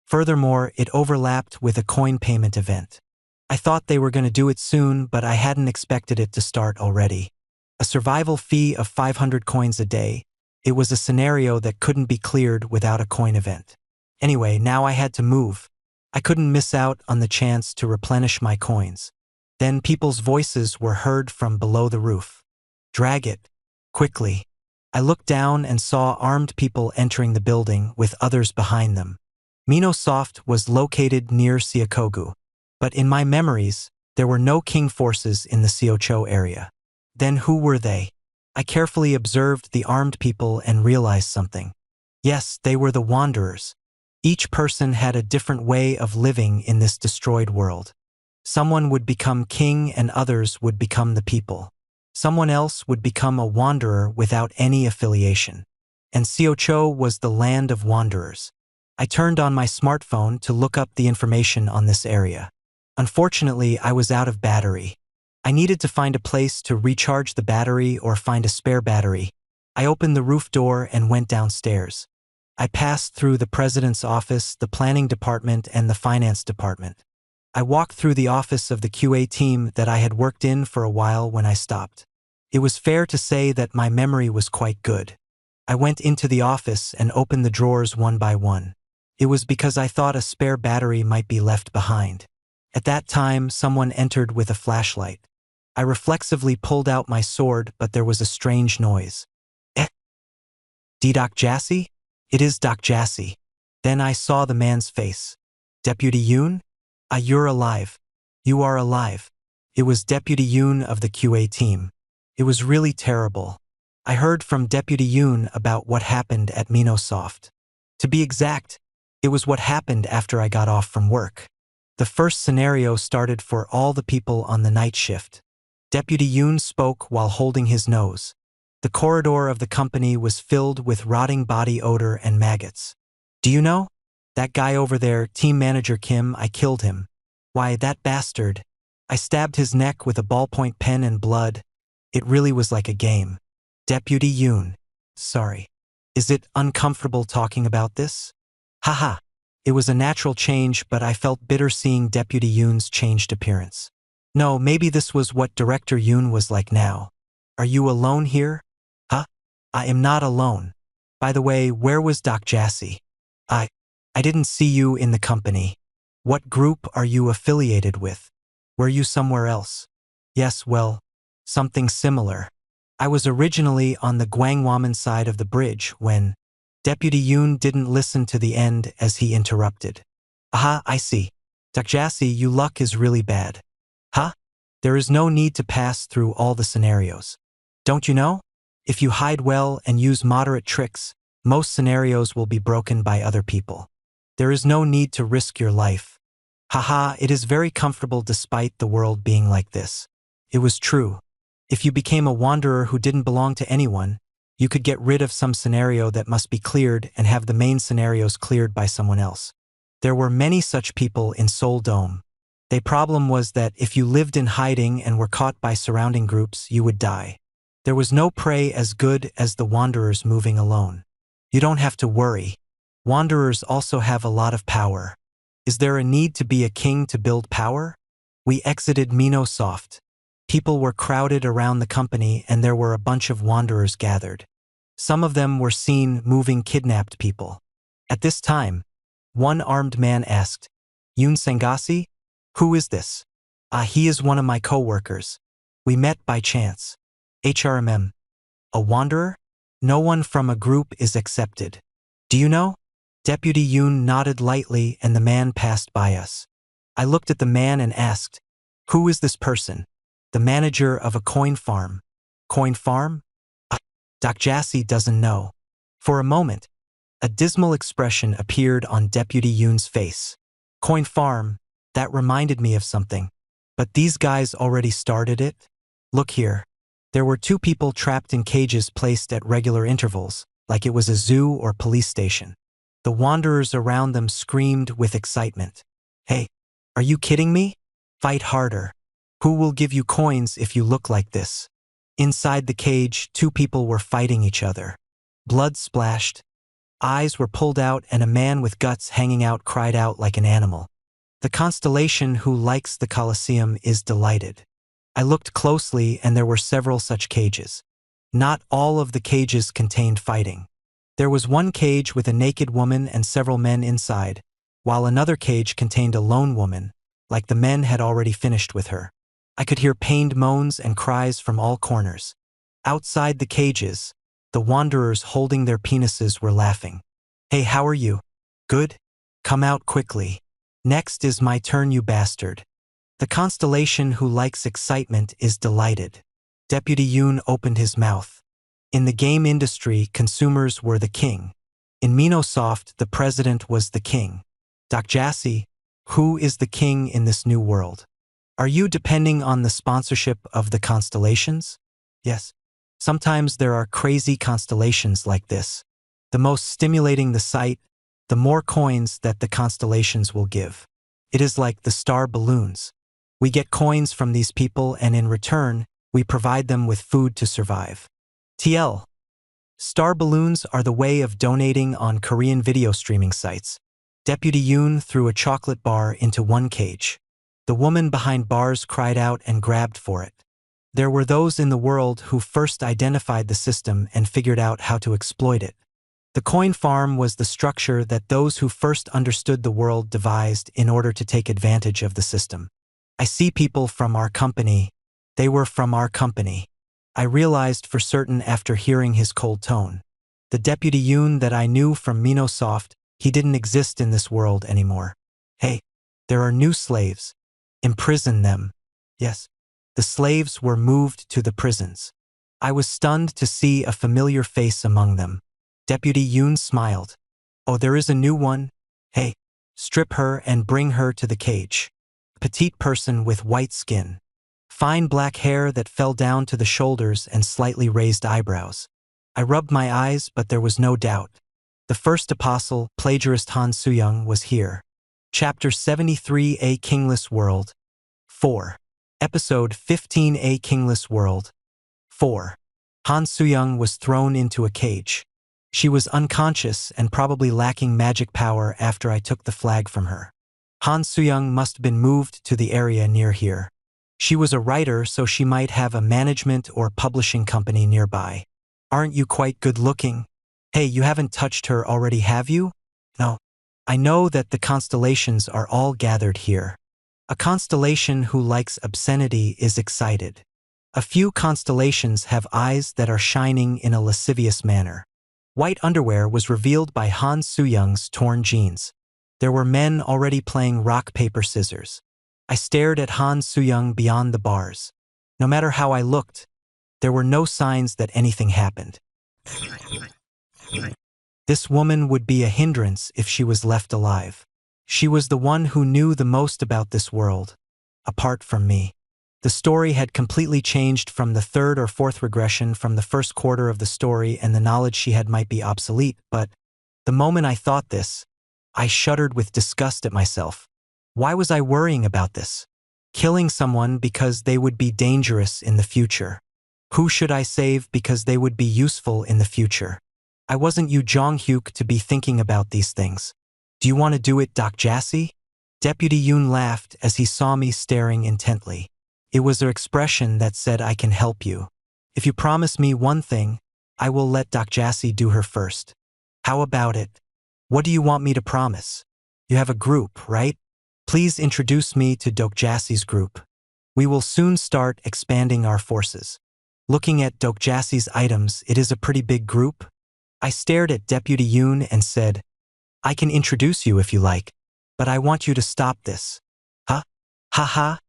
Furthermore, it overlapped with a coin payment event. I thought they were going to do it soon, but I hadn't expected it to start already. A survival fee of 500 coins a day. It was a scenario that couldn't be cleared without a coin event. Anyway, now I had to move. I couldn't miss out on the chance to replenish my coins. Then people's voices were heard from below the roof. Drag it. Quickly. I looked down and saw armed people entering the building with others behind them. Minosoft was located near Seokogu, but in my memories, there were no king forces in the Seocho area. Then who were they? I carefully observed the armed people and realized something. Yes, they were the wanderers. Each person had a different way of living in this destroyed world. Someone would become king and others would become the people. Someone else would become a wanderer without any affiliation. And Seocho was the land of wanderers. I turned on my smartphone to look up the information on this area. Unfortunately, I was out of battery. I needed to find a place to recharge the battery or find a spare battery. I opened the roof door and went downstairs. I passed through the president's office, the planning department, and the finance department. I walked through the office of the QA team that I had worked in for a while when I stopped. It was fair to say that my memory was quite good. I went into the office and opened the drawers one by one. It was because I thought a spare battery might be left behind. At that time, someone entered with a flashlight. I reflexively pulled out my sword, but there was a strange noise. Doc Jassy? It is Doc Jassy. Then I saw the man's face. Deputy Yoon? Ah, you're alive. You are alive. It was Deputy Yoon of the QA team. It was really terrible. I heard from Deputy Yoon about what happened at Minosoft. To be exact, it was what happened after I got off from work. The first scenario started for all the people on the night shift. Deputy Yoon spoke while holding his nose. The corridor of the company was filled with rotting body odor and maggots. Do you know? That guy over there, team manager Kim, I killed him. Why, that bastard. I stabbed his neck with a ballpoint pen and blood. It really was like a game. Deputy Yoon. Sorry. Is it uncomfortable talking about this? Haha. It was a natural change, but I felt bitter seeing Deputy Yoon's changed appearance. No, maybe this was what Director Yoon was like now. Are you alone here? Huh? I am not alone. By the way, where was Doc Jassy? I didn't see you in the company. What group are you affiliated with? Were you somewhere else? Yes, well, something similar. I was originally on the Gwangwaman side of the bridge when Deputy Yoon didn't listen to the end as he interrupted. Aha, I see. Doc Jassy, your luck is really bad. Huh? There is no need to pass through all the scenarios. Don't you know? If you hide well and use moderate tricks, most scenarios will be broken by other people. There is no need to risk your life. Haha, it is very comfortable despite the world being like this. It was true. If you became a wanderer who didn't belong to anyone, you could get rid of some scenario that must be cleared and have the main scenarios cleared by someone else. There were many such people in Seoul Dome. The problem was that if you lived in hiding and were caught by surrounding groups, you would die. There was no prey as good as the wanderers moving alone. You don't have to worry. Wanderers also have a lot of power. Is there a need to be a king to build power? We exited Minosoft. People were crowded around the company and there were a bunch of wanderers gathered. Some of them were seen moving kidnapped people. At this time, one armed man asked, Yoon Sengasi? Who is this? He is one of my co-workers. We met by chance. HRMM. A wanderer? No one from a group is accepted. Do you know? Deputy Yoon nodded lightly and the man passed by us. I looked at the man and asked, who is this person? The manager of a coin farm. Coin farm? Doc Jassy doesn't know. For a moment, a dismal expression appeared on Deputy Yoon's face. Coin farm, that reminded me of something. But these guys already started it? Look here. There were 2 people trapped in cages placed at regular intervals, like it was a zoo or police station. The wanderers around them screamed with excitement. Hey, are you kidding me? Fight harder. Who will give you coins if you look like this? Inside the cage, 2 people were fighting each other. Blood splashed. Eyes were pulled out and a man with guts hanging out cried out like an animal. The constellation who likes the Colosseum is delighted. I looked closely and there were several such cages. Not all of the cages contained fighting. There was one cage with a naked woman and several men inside, while another cage contained a lone woman, like the men had already finished with her. I could hear pained moans and cries from all corners. Outside the cages, the wanderers holding their penises were laughing. Hey, how are you? Good? Come out quickly. Next is my turn, you bastard. The constellation who likes excitement is delighted. Deputy Yoon opened his mouth. In the game industry, consumers were the king. In Minosoft, the president was the king. Doc Jassy, who is the king in this new world? Are you depending on the sponsorship of the constellations? Yes. Sometimes there are crazy constellations like this. The most stimulating the site, the more coins that the constellations will give. It is like the star balloons. We get coins from these people and in return, we provide them with food to survive. TL. Star balloons are the way of donating on Korean video streaming sites. Deputy Yoon threw a chocolate bar into one cage. The woman behind bars cried out and grabbed for it. There were those in the world who first identified the system and figured out how to exploit it. The coin farm was the structure that those who first understood the world devised in order to take advantage of the system. I see people from our company. They were from our company. I realized for certain after hearing his cold tone. The Deputy Yoon that I knew from Minosoft, he didn't exist in this world anymore. Hey, there are new slaves. Imprison them. Yes. The slaves were moved to the prisons. I was stunned to see a familiar face among them. Deputy Yoon smiled. Oh, there is a new one? Hey, strip her and bring her to the cage. Petite person with white skin. Fine black hair that fell down to the shoulders and slightly raised eyebrows. I rubbed my eyes, but there was no doubt. The first apostle, plagiarist Han Soo-young, was here. Chapter 73, A Kingless World. 4. Episode 15, A Kingless World. 4. Han Soo-young was thrown into a cage. She was unconscious and probably lacking magic power after I took the flag from her. Han Soo-young must have been moved to the area near here. She was a writer, so she might have a management or publishing company nearby. Aren't you quite good-looking? Hey, you haven't touched her already, have you? No. I know that the constellations are all gathered here. A constellation who likes obscenity is excited. A few constellations have eyes that are shining in a lascivious manner. White underwear was revealed by Han Soo-young's torn jeans. There were men already playing rock, paper, scissors. I stared at Han Soo-young beyond the bars. No matter how I looked, there were no signs that anything happened. This woman would be a hindrance if she was left alive. She was the one who knew the most about this world, apart from me. The story had completely changed from the third or fourth regression from the first quarter of the story, and the knowledge she had might be obsolete, but the moment I thought this, I shuddered with disgust at myself. Why was I worrying about this? Killing someone because they would be dangerous in the future. Who should I save because they would be useful in the future? I wasn't Yu Jong-hyuk to be thinking about these things. Do you want to do it, Doc Jassy? Deputy Yoon laughed as he saw me staring intently. It was an expression that said, I can help you. If you promise me one thing, I will let Doc Jassy do her first. How about it? What do you want me to promise? You have a group, right? Please introduce me to Doc Jassy's group. We will soon start expanding our forces. Looking at Doc Jassy's items, it is a pretty big group. I stared at Deputy Yoon and said, I can introduce you if you like, but I want you to stop this. Huh? Ha ha?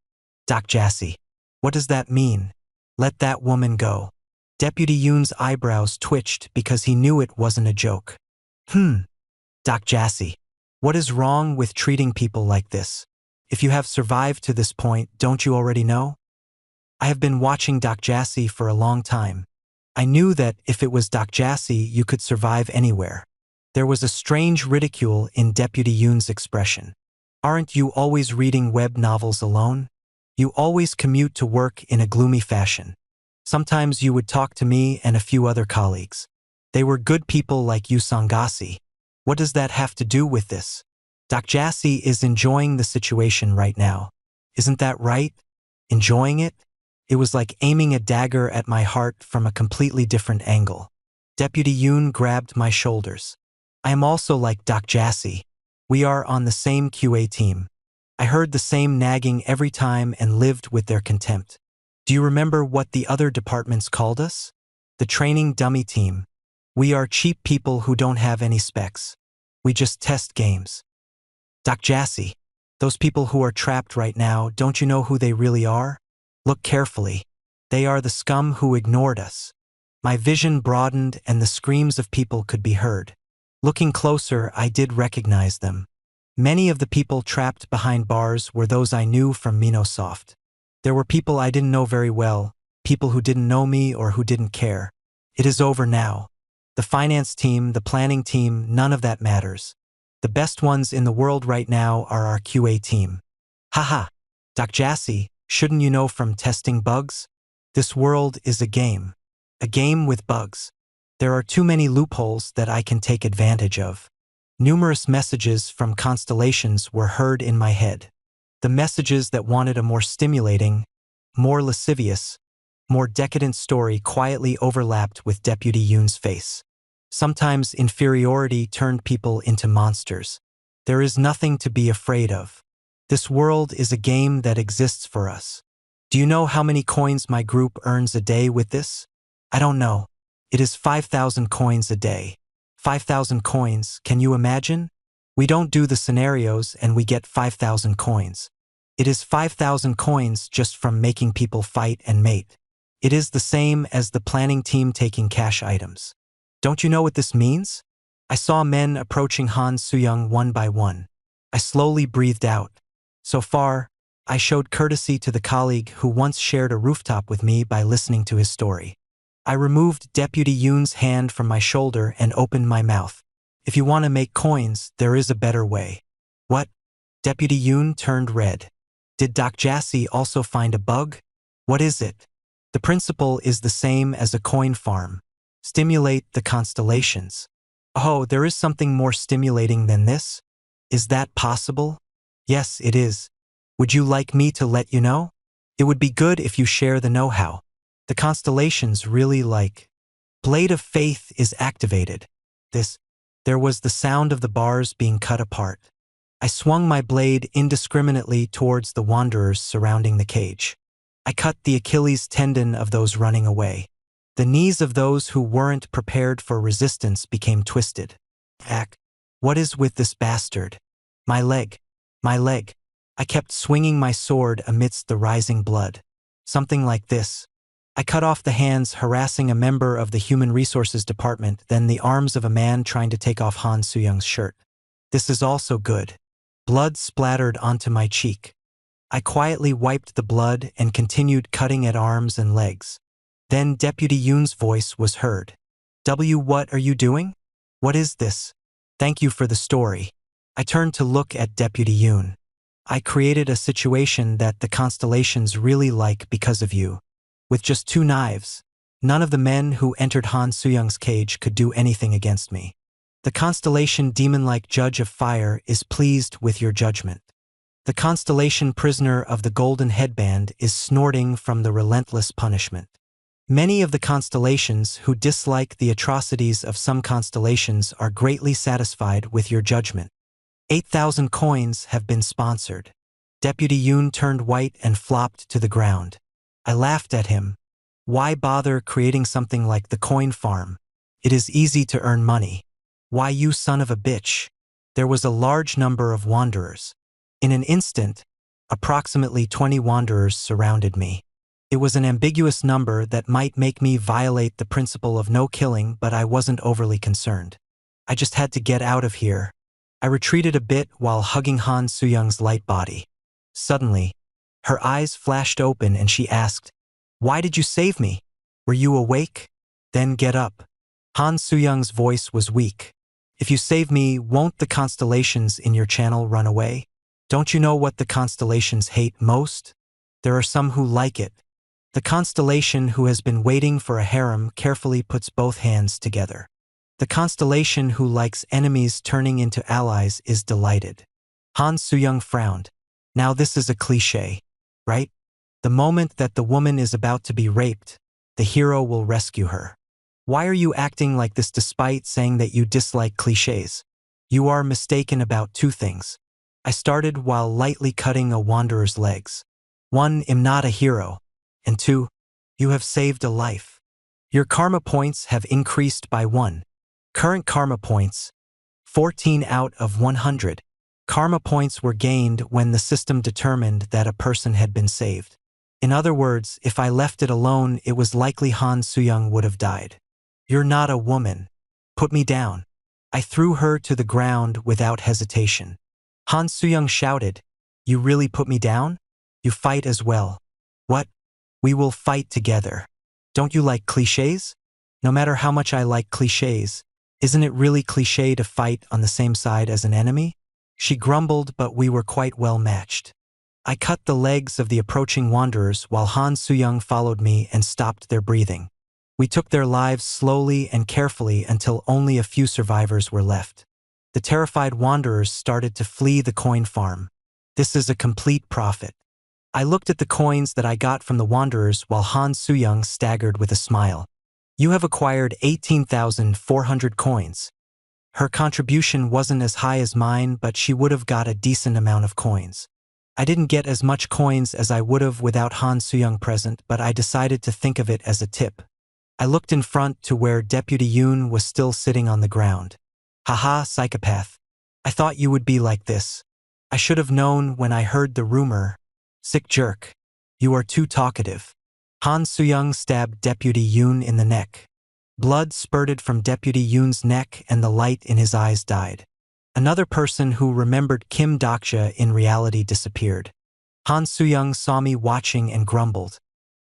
Doc Jassy. What does that mean? Let that woman go. Deputy Yoon's eyebrows twitched because he knew it wasn't a joke. Doc Jassy. What is wrong with treating people like this? If you have survived to this point, don't you already know? I have been watching Doc Jassy for a long time. I knew that if it was Doc Jassy, you could survive anywhere. There was a strange ridicule in Deputy Yoon's expression. Aren't you always reading web novels alone? You always commute to work in a gloomy fashion. Sometimes you would talk to me and a few other colleagues. They were good people like you, Sangasi. What does that have to do with this? Doc Jassy is enjoying the situation right now. Isn't that right? Enjoying it? It was like aiming a dagger at my heart from a completely different angle. Deputy Yoon grabbed my shoulders. I am also like Doc Jassy. We are on the same QA team. I heard the same nagging every time and lived with their contempt. Do you remember what the other departments called us? The training dummy team. We are cheap people who don't have any specs. We just test games. Doc Jassy, those people who are trapped right now, don't you know who they really are? Look carefully. They are the scum who ignored us. My vision broadened and the screams of people could be heard. Looking closer, I did recognize them. Many of the people trapped behind bars were those I knew from Minosoft. There were people I didn't know very well, people who didn't know me or who didn't care. It is over now. The finance team, the planning team, none of that matters. The best ones in the world right now are our QA team. Haha. Doc Jassy, shouldn't you know from testing bugs? This world is a game. A game with bugs. There are too many loopholes that I can take advantage of. Numerous messages from constellations were heard in my head. The messages that wanted a more stimulating, more lascivious, more decadent story quietly overlapped with Deputy Yoon's face. Sometimes inferiority turned people into monsters. There is nothing to be afraid of. This world is a game that exists for us. Do you know how many coins my group earns a day with this? I don't know. It is 5,000 coins a day. 5,000 coins, can you imagine? We don't do the scenarios and we get 5,000 coins. It is 5,000 coins just from making people fight and mate. It is the same as the planning team taking cash items. Don't you know what this means? I saw men approaching Han Suyang one by one. I slowly breathed out. So far, I showed courtesy to the colleague who once shared a rooftop with me by listening to his story. I removed Deputy Yoon's hand from my shoulder and opened my mouth. If you want to make coins, there is a better way. What? Deputy Yoon turned red. Did Doc Jassy also find a bug? What is it? The principle is the same as a coin farm. Stimulate the constellations. Oh, there is something more stimulating than this? Is that possible? Yes, it is. Would you like me to let you know? It would be good if you share the know-how. The constellations really like. Blade of Faith is activated. There was the sound of the bars being cut apart. I swung my blade indiscriminately towards the wanderers surrounding the cage. I cut the Achilles tendon of those running away. The knees of those who weren't prepared for resistance became twisted. What is with this bastard? My leg. My leg. I kept swinging my sword amidst the rising blood. Something like this. I cut off the hands harassing a member of the Human Resources Department, then the arms of a man trying to take off Han Suyang's shirt. This is also good. Blood splattered onto my cheek. I quietly wiped the blood and continued cutting at arms and legs. Then Deputy Yoon's voice was heard. What are you doing? What is this? Thank you for the story. I turned to look at Deputy Yoon. I created a situation that the constellations really like because of you. With just 2 knives, none of the men who entered Han Suyang's cage could do anything against me. The constellation demon-like judge of fire is pleased with your judgment. The constellation prisoner of the golden headband is snorting from the relentless punishment. Many of the constellations who dislike the atrocities of some constellations are greatly satisfied with your judgment. 8,000 coins have been sponsored. Deputy Yoon turned white and flopped to the ground. I laughed at him. Why bother creating something like the coin farm? It is easy to earn money. Why, you son of a bitch? There was a large number of wanderers. In an instant, approximately 20 wanderers surrounded me. It was an ambiguous number that might make me violate the principle of no killing, but I wasn't overly concerned. I just had to get out of here. I retreated a bit while hugging Han Suyang's light body. Suddenly, her eyes flashed open and she asked, "Why did you save me? Were you awake? Then get up." Han Suyang's voice was weak. "If you save me, won't the constellations in your channel run away? Don't you know what the constellations hate most? There are some who like it." The constellation who has been waiting for a harem carefully puts both hands together. The constellation who likes enemies turning into allies is delighted. Han Suyang frowned. Now this is a cliché, right? The moment that the woman is about to be raped, the hero will rescue her. Why are you acting like this despite saying that you dislike clichés? You are mistaken about 2 things. I started while lightly cutting a wanderer's legs. 1, I'm not a hero. And 2, you have saved a life. Your karma points have increased by 1. Current karma points, 14 out of 100. Karma points were gained when the system determined that a person had been saved. In other words, if I left it alone, it was likely Han Suyang would have died. You're not a woman. Put me down. I threw her to the ground without hesitation. Han Suyang shouted, "You really put me down? You fight as well." "What? We will fight together." "Don't you like clichés?" "No matter how much I like clichés, isn't it really cliché to fight on the same side as an enemy?" She grumbled, but we were quite well matched. I cut the legs of the approaching wanderers while Han Suyang followed me and stopped their breathing. We took their lives slowly and carefully until only a few survivors were left. The terrified wanderers started to flee the coin farm. This is a complete profit. I looked at the coins that I got from the wanderers while Han Suyang staggered with a smile. "You have acquired 18,400 coins. Her contribution wasn't as high as mine, but she would have got a decent amount of coins. I didn't get as much coins as I would have without Han Suyang present, but I decided to think of it as a tip. I looked in front to where Deputy Yoon was still sitting on the ground. "Haha, psychopath. I thought you would be like this. I should have known when I heard the rumor." Sick jerk. You are too talkative. Han Soo-young stabbed Deputy Yoon in the neck. Blood spurted from Deputy Yoon's neck and the light in his eyes died. Another person who remembered Kim Dokja in reality disappeared. Han Soo-young saw me watching and grumbled.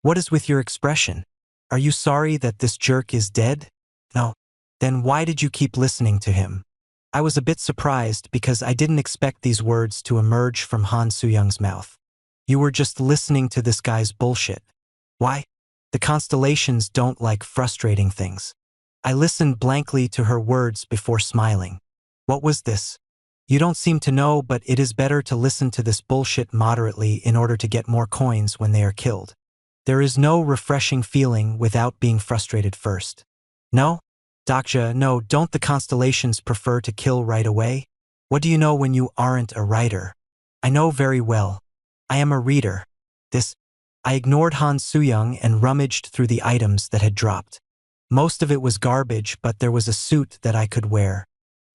What is with your expression? Are you sorry that this jerk is dead? No. Then why did you keep listening to him? I was a bit surprised because I didn't expect these words to emerge from Han Soo-young's mouth. You were just listening to this guy's bullshit. Why? The constellations don't like frustrating things. I listened blankly to her words before smiling. What was this? You don't seem to know, but it is better to listen to this bullshit moderately in order to get more coins when they are killed. There is no refreshing feeling without being frustrated first. No? Dokja, no, don't the constellations prefer to kill right away? What do you know when you aren't a writer? I know very well. I am a reader. I ignored Han Soo-young and rummaged through the items that had dropped. Most of it was garbage, but there was a suit that I could wear.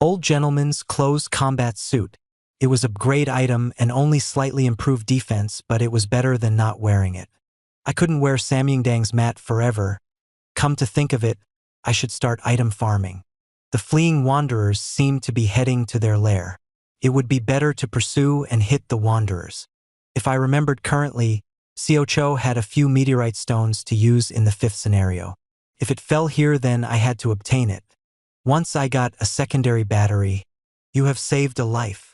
Old gentleman's closed combat suit. It was a great item and only slightly improved defense, but it was better than not wearing it. I couldn't wear Samyangdang's mat forever. Come to think of it, I should start item farming. The fleeing wanderers seemed to be heading to their lair. It would be better to pursue and hit the wanderers. If I remembered currently, Seocho had a few meteorite stones to use in the fifth scenario. If it fell here, then I had to obtain it. Once I got a secondary battery. You have saved a life.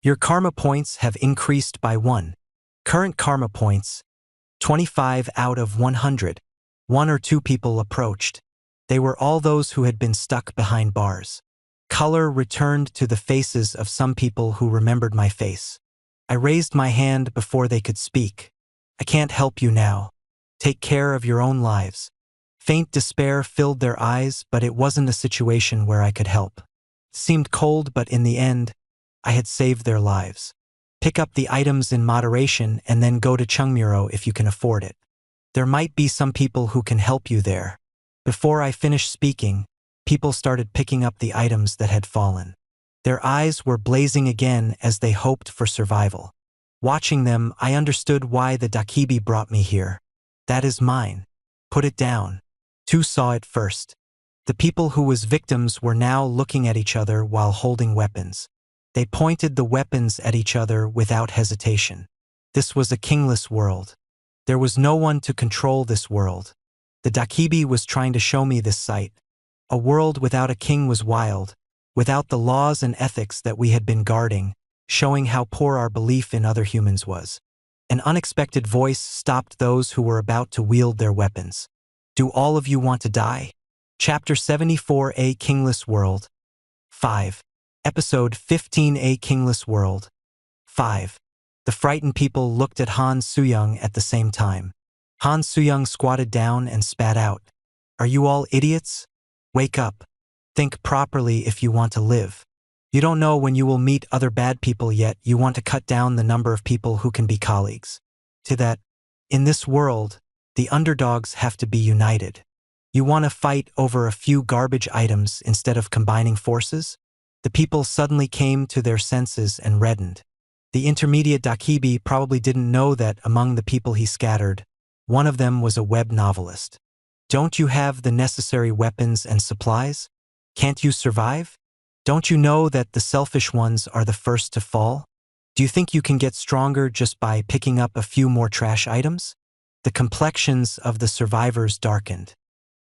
Your karma points have increased by 1. Current karma points, 25 out of 100. 1 or 2 people approached. They were all those who had been stuck behind bars. Color returned to the faces of some people who remembered my face. I raised my hand before they could speak. I can't help you now. Take care of your own lives. Faint despair filled their eyes, but it wasn't a situation where I could help. It seemed cold, but in the end, I had saved their lives. Pick up the items in moderation and then go to Chungmuro if you can afford it. There might be some people who can help you there. Before I finished speaking, people started picking up the items that had fallen. Their eyes were blazing again as they hoped for survival. Watching them, I understood why the Dakibi brought me here. That is mine. Put it down. 2 saw it first. The people who was victims were now looking at each other while holding weapons. They pointed the weapons at each other without hesitation. This was a kingless world. There was no one to control this world. The Dakibi was trying to show me this sight. A world without a king was wild, without the laws and ethics that we had been guarding, showing how poor our belief in other humans was. An unexpected voice stopped those who were about to wield their weapons. Do all of you want to die? Chapter 74, A Kingless World. 5. Episode 15, A Kingless World. 5. The frightened people looked at Han Soo-young at the same time. Han Soo-young squatted down and spat out. Are you all idiots? Wake up. Think properly if you want to live. You don't know when you will meet other bad people, yet you want to cut down the number of people who can be colleagues. To that, in this world, the underdogs have to be united. You want to fight over a few garbage items instead of combining forces? The people suddenly came to their senses and reddened. The intermediate Dakibi probably didn't know that among the people he scattered, one of them was a web novelist. Don't you have the necessary weapons and supplies? Can't you survive? Don't you know that the selfish ones are the first to fall? Do you think you can get stronger just by picking up a few more trash items? The complexions of the survivors darkened.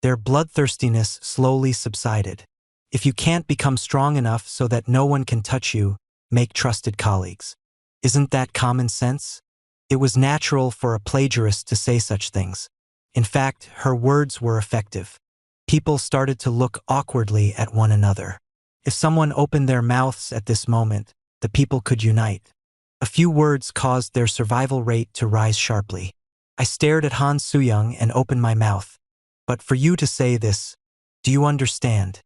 Their bloodthirstiness slowly subsided. If you can't become strong enough so that no one can touch you, make trusted colleagues. Isn't that common sense? It was natural for a plagiarist to say such things. In fact, her words were effective. People started to look awkwardly at one another. If someone opened their mouths at this moment, the people could unite. A few words caused their survival rate to rise sharply. I stared at Han Soo-young and opened my mouth. But for you to say this, do you understand?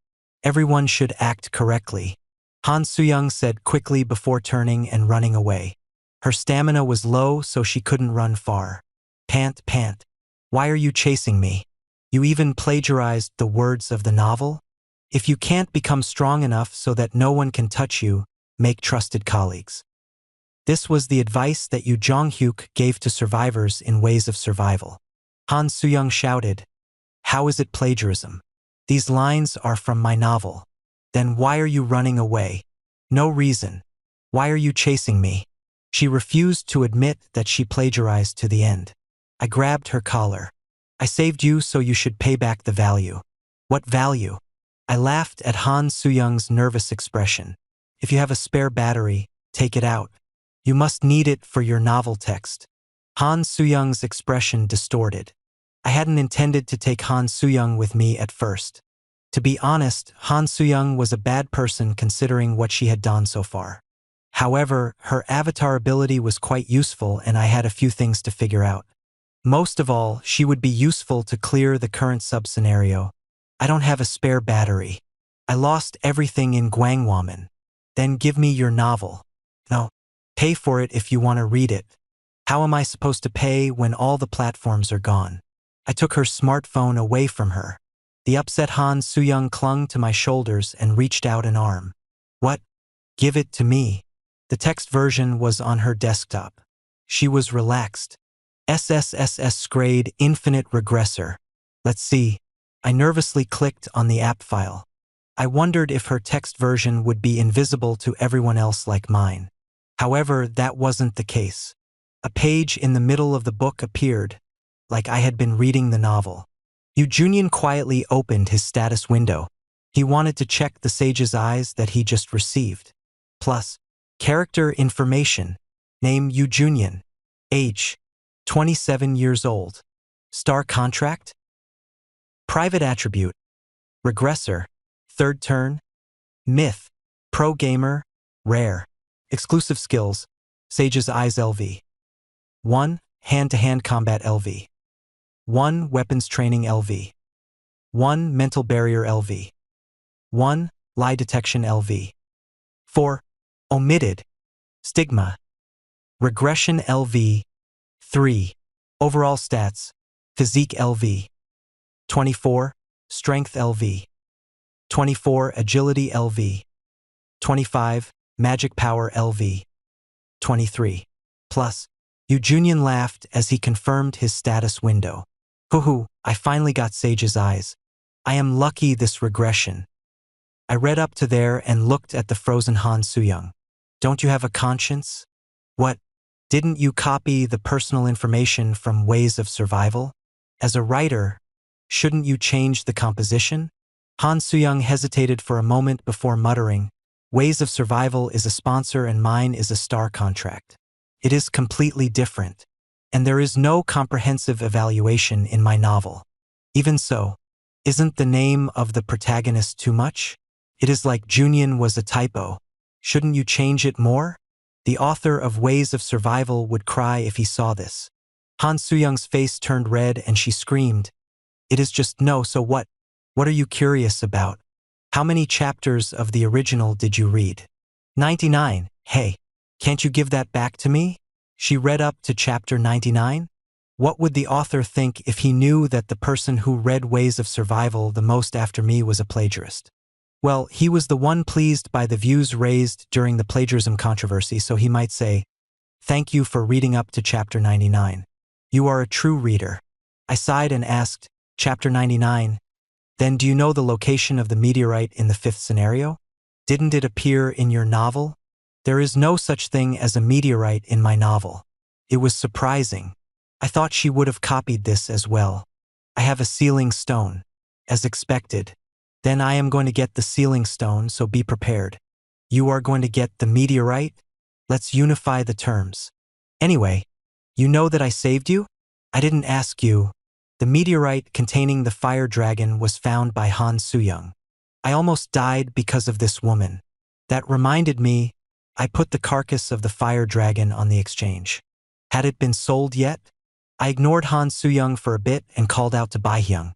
Everyone should act correctly. Han Soo-young said quickly before turning and running away. Her stamina was low, so she couldn't run far. Pant, pant. Why are you chasing me? You even plagiarized the words of the novel? If you can't become strong enough so that no one can touch you, make trusted colleagues. This was the advice that Yu Jong-hyuk gave to survivors in Ways of Survival. Han Soo-young shouted, "How is it plagiarism? These lines are from my novel. Then why are you running away? No reason. Why are you chasing me?" She refused to admit that she plagiarized to the end. I grabbed her collar. "I saved you, so you should pay back the value." "What value?" I laughed at Han Soo-young's nervous expression. "If you have a spare battery, take it out. You must need it for your novel text." Han Soo-young's expression distorted. I hadn't intended to take Han Soo-young with me at first. To be honest, Han Soo-young was a bad person considering what she had done so far. However, her avatar ability was quite useful and I had a few things to figure out. Most of all, she would be useful to clear the current sub-scenario. "I don't have a spare battery. I lost everything in Gwangwaman." "Then give me your novel." "No. Pay for it if you want to read it." "How am I supposed to pay when all the platforms are gone?" I took her smartphone away from her. The upset Han Soo-young clung to my shoulders and reached out an arm. "What? Give it to me." The text version was on her desktop. She was relaxed. SSSS grade infinite regressor. Let's see. I nervously clicked on the app file. I wondered if her text version would be invisible to everyone else like mine. However, that wasn't the case. A page in the middle of the book appeared, like I had been reading the novel. Yu Junian quietly opened his status window. He wanted to check the sage's eyes that he just received. Plus, character information. Name Yu Junian. Age, 27 years old. Star contract? Private attribute. Regressor. Third turn. Myth. Pro gamer. Rare. Exclusive skills. Sage's Eyes LV. 1. Hand-to-hand combat LV. 1. Weapons training LV. 1. Mental barrier LV. 1. Lie detection LV. 4. Omitted. Stigma. Regression LV. 3. Overall stats. Physique LV. 24. Strength LV. 24. Agility LV. 25. Magic power LV. 23. Plus. Yu Junian laughed as he confirmed his status window. "Hoo-hoo, I finally got Sage's eyes. I am lucky this regression." I read up to there and looked at the frozen Han Soo-young. "Don't you have a conscience? What? Didn't you copy the personal information from Ways of Survival? As a writer, shouldn't you change the composition?" Han Soo-young hesitated for a moment before muttering, "Ways of Survival is a sponsor and mine is a star contract. It is completely different. And there is no comprehensive evaluation in my novel. Even so, isn't the name of the protagonist too much? It is like Junian was a typo. Shouldn't you change it more?" The author of Ways of Survival would cry if he saw this. Han Soo-young's face turned red and she screamed, "It is just no, so what? What are you curious about? How many chapters of the original did you read?" 99. "Hey, can't you give that back to me?" She read up to chapter 99. What would the author think if he knew that the person who read Ways of Survival the most after me was a plagiarist? Well, he was the one pleased by the views raised during the plagiarism controversy, so he might say, "Thank you for reading up to chapter 99. You are a true reader." I sighed and asked, "Chapter 99, then do you know the location of the meteorite in the fifth scenario? Didn't it appear in your novel?" "There is no such thing as a meteorite in my novel." It was surprising. I thought she would have copied this as well. "I have a sealing stone." As expected. "Then I am going to get the sealing stone, so be prepared." "You are going to get the meteorite? Let's unify the terms. Anyway, you know that I saved you?" "I didn't ask you." The meteorite containing the fire dragon was found by Han Soo-young. I almost died because of this woman. That reminded me, I put the carcass of the fire dragon on the exchange. Had it been sold yet? I ignored Han Soo-young for a bit and called out to Bai-hyung.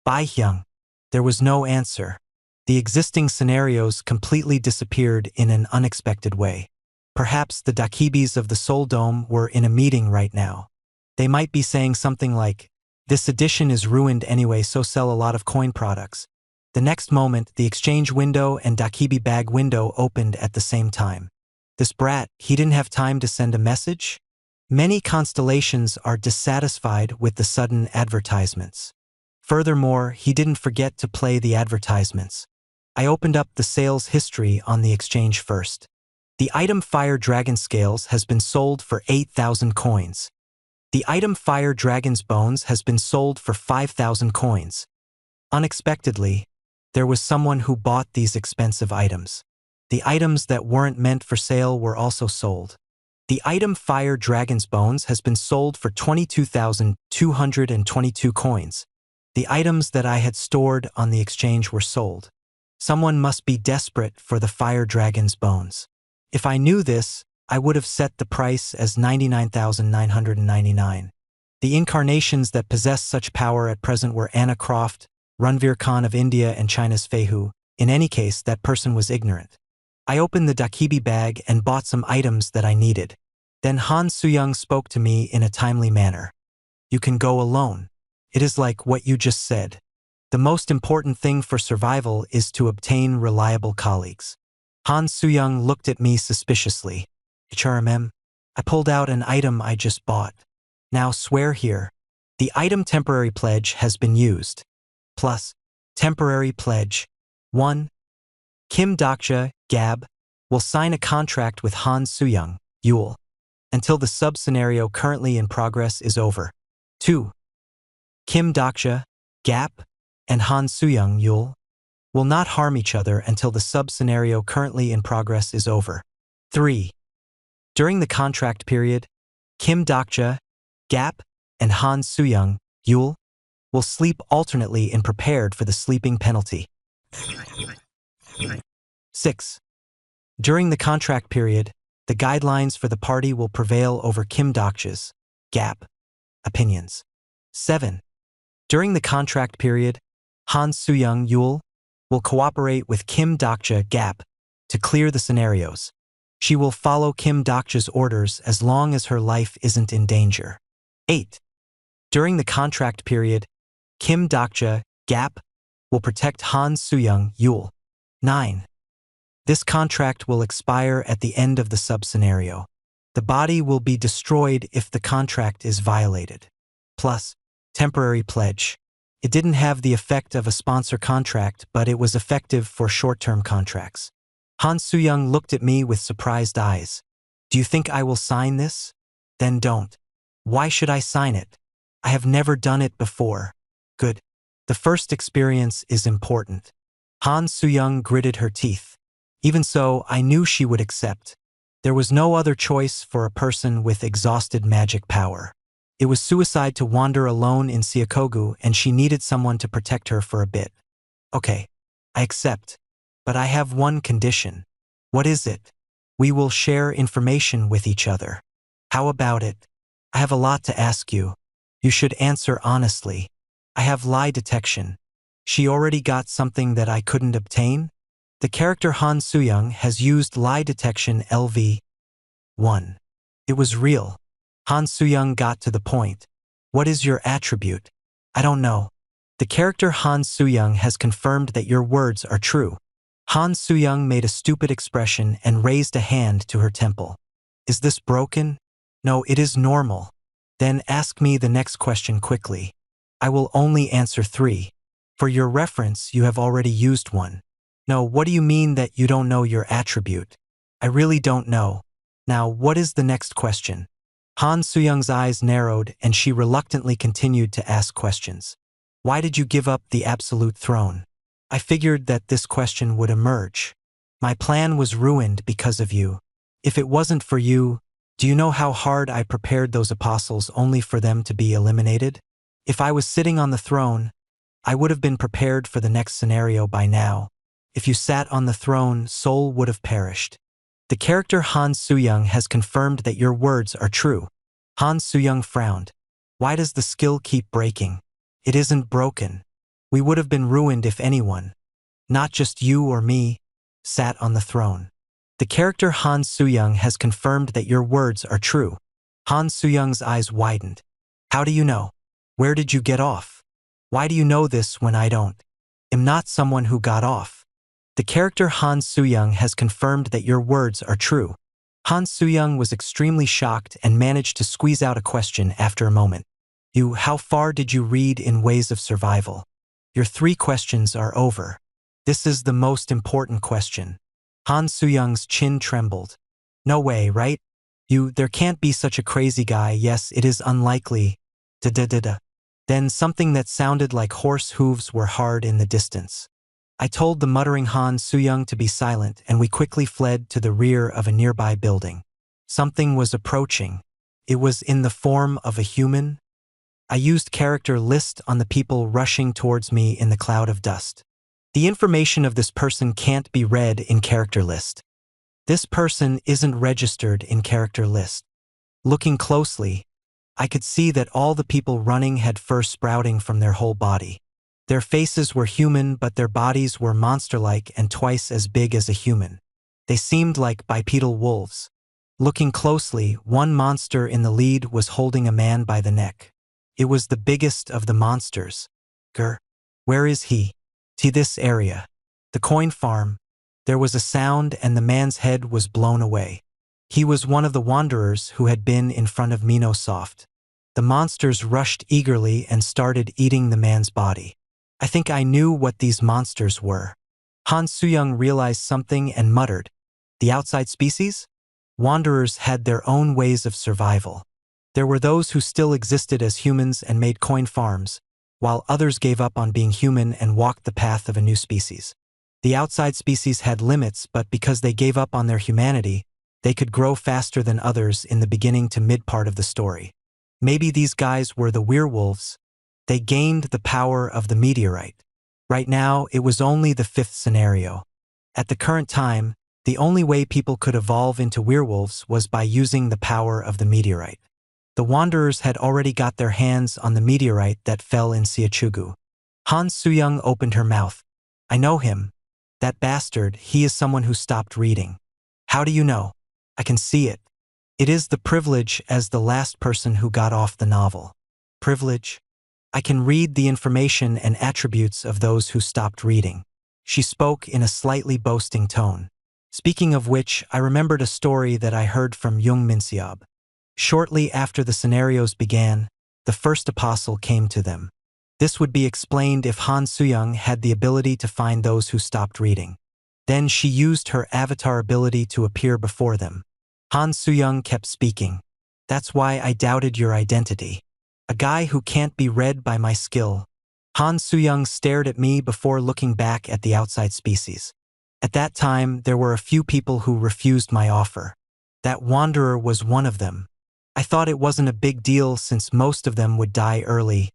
"Bai-hyung." There was no answer. The existing scenarios completely disappeared in an unexpected way. Perhaps the Dakibis of the Soul Dome were in a meeting right now. They might be saying something like, "This edition is ruined anyway, so sell a lot of coin products." The next moment, the exchange window and Dakibi bag window opened at the same time. This brat, he didn't have time to send a message? Many constellations are dissatisfied with the sudden advertisements. Furthermore, he didn't forget to play the advertisements. I opened up the sales history on the exchange first. The item Fire Dragon Scales has been sold for 8,000 coins. The item Fire Dragon's Bones has been sold for 5,000 coins. Unexpectedly, there was someone who bought these expensive items. The items that weren't meant for sale were also sold. The item Fire Dragon's Bones has been sold for 22,222 coins. The items that I had stored on the exchange were sold. Someone must be desperate for the Fire Dragon's Bones. If I knew this, I would have set the price as 99,999. The incarnations that possess such power at present were Anna Croft, Ranveer Khan of India, and China's Feihu. In any case, that person was ignorant. I opened the Dakibi bag and bought some items that I needed. Then Han Suyang spoke to me in a timely manner. You can go alone. It is like what you just said. The most important thing for survival is to obtain reliable colleagues. Han Suyang looked at me suspiciously. HRMM, I pulled out an item I just bought. Now swear here. The item temporary pledge has been used. Plus, temporary pledge. 1. Kim Dokja, Gab, will sign a contract with Han Suyang, Yule, until the sub-scenario currently in progress is over. 2. Kim Dokja, Gap, and Han Suyang, Yule, will not harm each other until the sub-scenario currently in progress is over. 3. During the contract period, Kim Dokja, Gap, and Han Suyang, Yule, will sleep alternately and prepared for the sleeping penalty. 6. During the contract period, the guidelines for the party will prevail over Kim Dokja's, Gap, opinions. 7. During the contract period, Han Suyang, Yule, will cooperate with Kim Dokja, Gap, to clear the scenarios. She will follow Kim Dokja's orders as long as her life isn't in danger. 8. During the contract period, Kim Dokja, Gap, will protect Han Suyang, Yule. 9. This contract will expire at the end of the sub-scenario. The body will be destroyed if the contract is violated. Plus, temporary pledge. It didn't have the effect of a sponsor contract, but it was effective for short-term contracts. Han Suyang looked at me with surprised eyes. Do you think I will sign this? Then don't. Why should I sign it? I have never done it before. Good. The first experience is important. Han Suyang gritted her teeth. Even so, I knew she would accept. There was no other choice for a person with exhausted magic power. It was suicide to wander alone in Siakogu, and she needed someone to protect her for a bit. Okay, I accept. But I have one condition. What is it? We will share information with each other. How about it? I have a lot to ask you. You should answer honestly. I have lie detection. She already got something that I couldn't obtain? The character Han Suyang has used lie detection LV. 1. It was real. Han Suyang got to the point. What is your attribute? I don't know. The character Han Suyang has confirmed that your words are true. Han Suyang made a stupid expression and raised a hand to her temple. Is this broken? No, it is normal. Then ask me the next question quickly. I will only answer 3. For your reference, you have already used 1. No, what do you mean that you don't know your attribute? I really don't know. Now, what is the next question? Han Suyang's eyes narrowed and she reluctantly continued to ask questions. Why did you give up the absolute throne? I figured that this question would emerge. My plan was ruined because of you. If it wasn't for you, do you know how hard I prepared those apostles only for them to be eliminated? If I was sitting on the throne, I would have been prepared for the next scenario by now. If you sat on the throne, Seoul would have perished. The character Han Suyang has confirmed that your words are true. Han Suyang frowned. Why does the skill keep breaking? It isn't broken. We would have been ruined if anyone, not just you or me, sat on the throne. The character Han Suyang has confirmed that your words are true. Han Suyang's eyes widened. How do you know? Where did you get off? Why do you know this when I don't? Am not someone who got off. The character Han Suyang has confirmed that your words are true. Han Soo-young was extremely shocked and managed to squeeze out a question after a moment. How far did you read in Ways of Survival? Your 3 questions are over. This is the most important question. Han Soo-young's chin trembled. No way, right? There can't be such a crazy guy. Yes, it is unlikely. Da-da-da-da. Then something that sounded like horse hooves were heard in the distance. I told the muttering Han Soo-young to be silent, and we quickly fled to the rear of a nearby building. Something was approaching. It was in the form of a human. I used character list on the people rushing towards me in the cloud of dust. The information of this person can't be read in character list. This person isn't registered in character list. Looking closely, I could see that all the people running had fur sprouting from their whole body. Their faces were human, but their bodies were monster-like and twice as big as a human. They seemed like bipedal wolves. Looking closely, one monster in the lead was holding a man by the neck. It was the biggest of the monsters. Grr. Where is he? To this area. The coin farm. There was a sound and the man's head was blown away. He was one of the wanderers who had been in front of Minosoft. The monsters rushed eagerly and started eating the man's body. I think I knew what these monsters were. Han Soo-young realized something and muttered, "The outside species?" Wanderers had their own ways of survival. There were those who still existed as humans and made coin farms, while others gave up on being human and walked the path of a new species. The outside species had limits, but because they gave up on their humanity, they could grow faster than others in the beginning to mid-part of the story. Maybe these guys were the werewolves. They gained the power of the meteorite. Right now, it was only the 5th scenario. At the current time, the only way people could evolve into werewolves was by using the power of the meteorite. The Wanderers had already got their hands on the meteorite that fell in Siachugu. Han Soo-young opened her mouth. "I know him. That bastard, he is someone who stopped reading." "How do you know?" "I can see it. It is the privilege as the last person who got off the novel." "Privilege?" "I can read the information and attributes of those who stopped reading." She spoke in a slightly boasting tone. Speaking of which, I remembered a story that I heard from Jung Minseob. Shortly after the scenarios began, the first apostle came to them. This would be explained if Han Soo-young had the ability to find those who stopped reading. Then she used her avatar ability to appear before them. Han Soo-young kept speaking. "That's why I doubted your identity. A guy who can't be read by my skill." Han Soo-young stared at me before looking back at the outside species. At that time, there were a few people who refused my offer. That wanderer was one of them. I thought it wasn't a big deal since most of them would die early.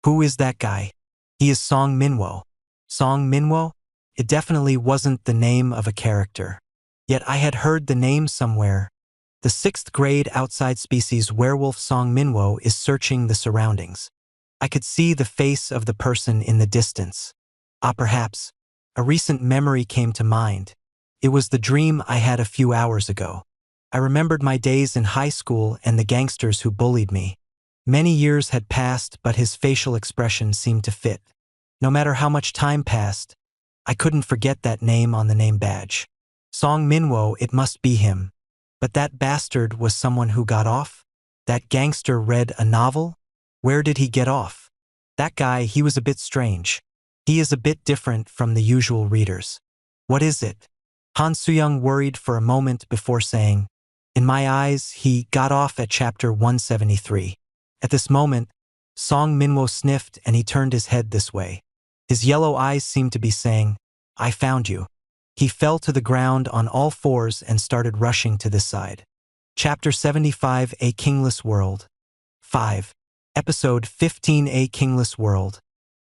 "Who is that guy?" "He is Song Minwo." Song Minwo? It definitely wasn't the name of a character. Yet I had heard the name somewhere. The 6th grade outside species werewolf Song Minwo is searching the surroundings. I could see the face of the person in the distance. Perhaps. A recent memory came to mind. It was the dream I had a few hours ago. I remembered my days in high school and the gangsters who bullied me. Many years had passed, but his facial expression seemed to fit. No matter how much time passed, I couldn't forget that name on the name badge. Song Minwo, it must be him. But that bastard was someone who got off? That gangster read a novel? Where did he get off? That guy, he was a bit strange. He is a bit different from the usual readers. What is it? Han Soo-young worried for a moment before saying, "In my eyes, he got off at chapter 173. At this moment, Song Minwo sniffed and he turned his head this way. His yellow eyes seemed to be saying, "I found you." He fell to the ground on all fours and started rushing to this side. Chapter 75, A Kingless World. 5. Episode 15, A Kingless World.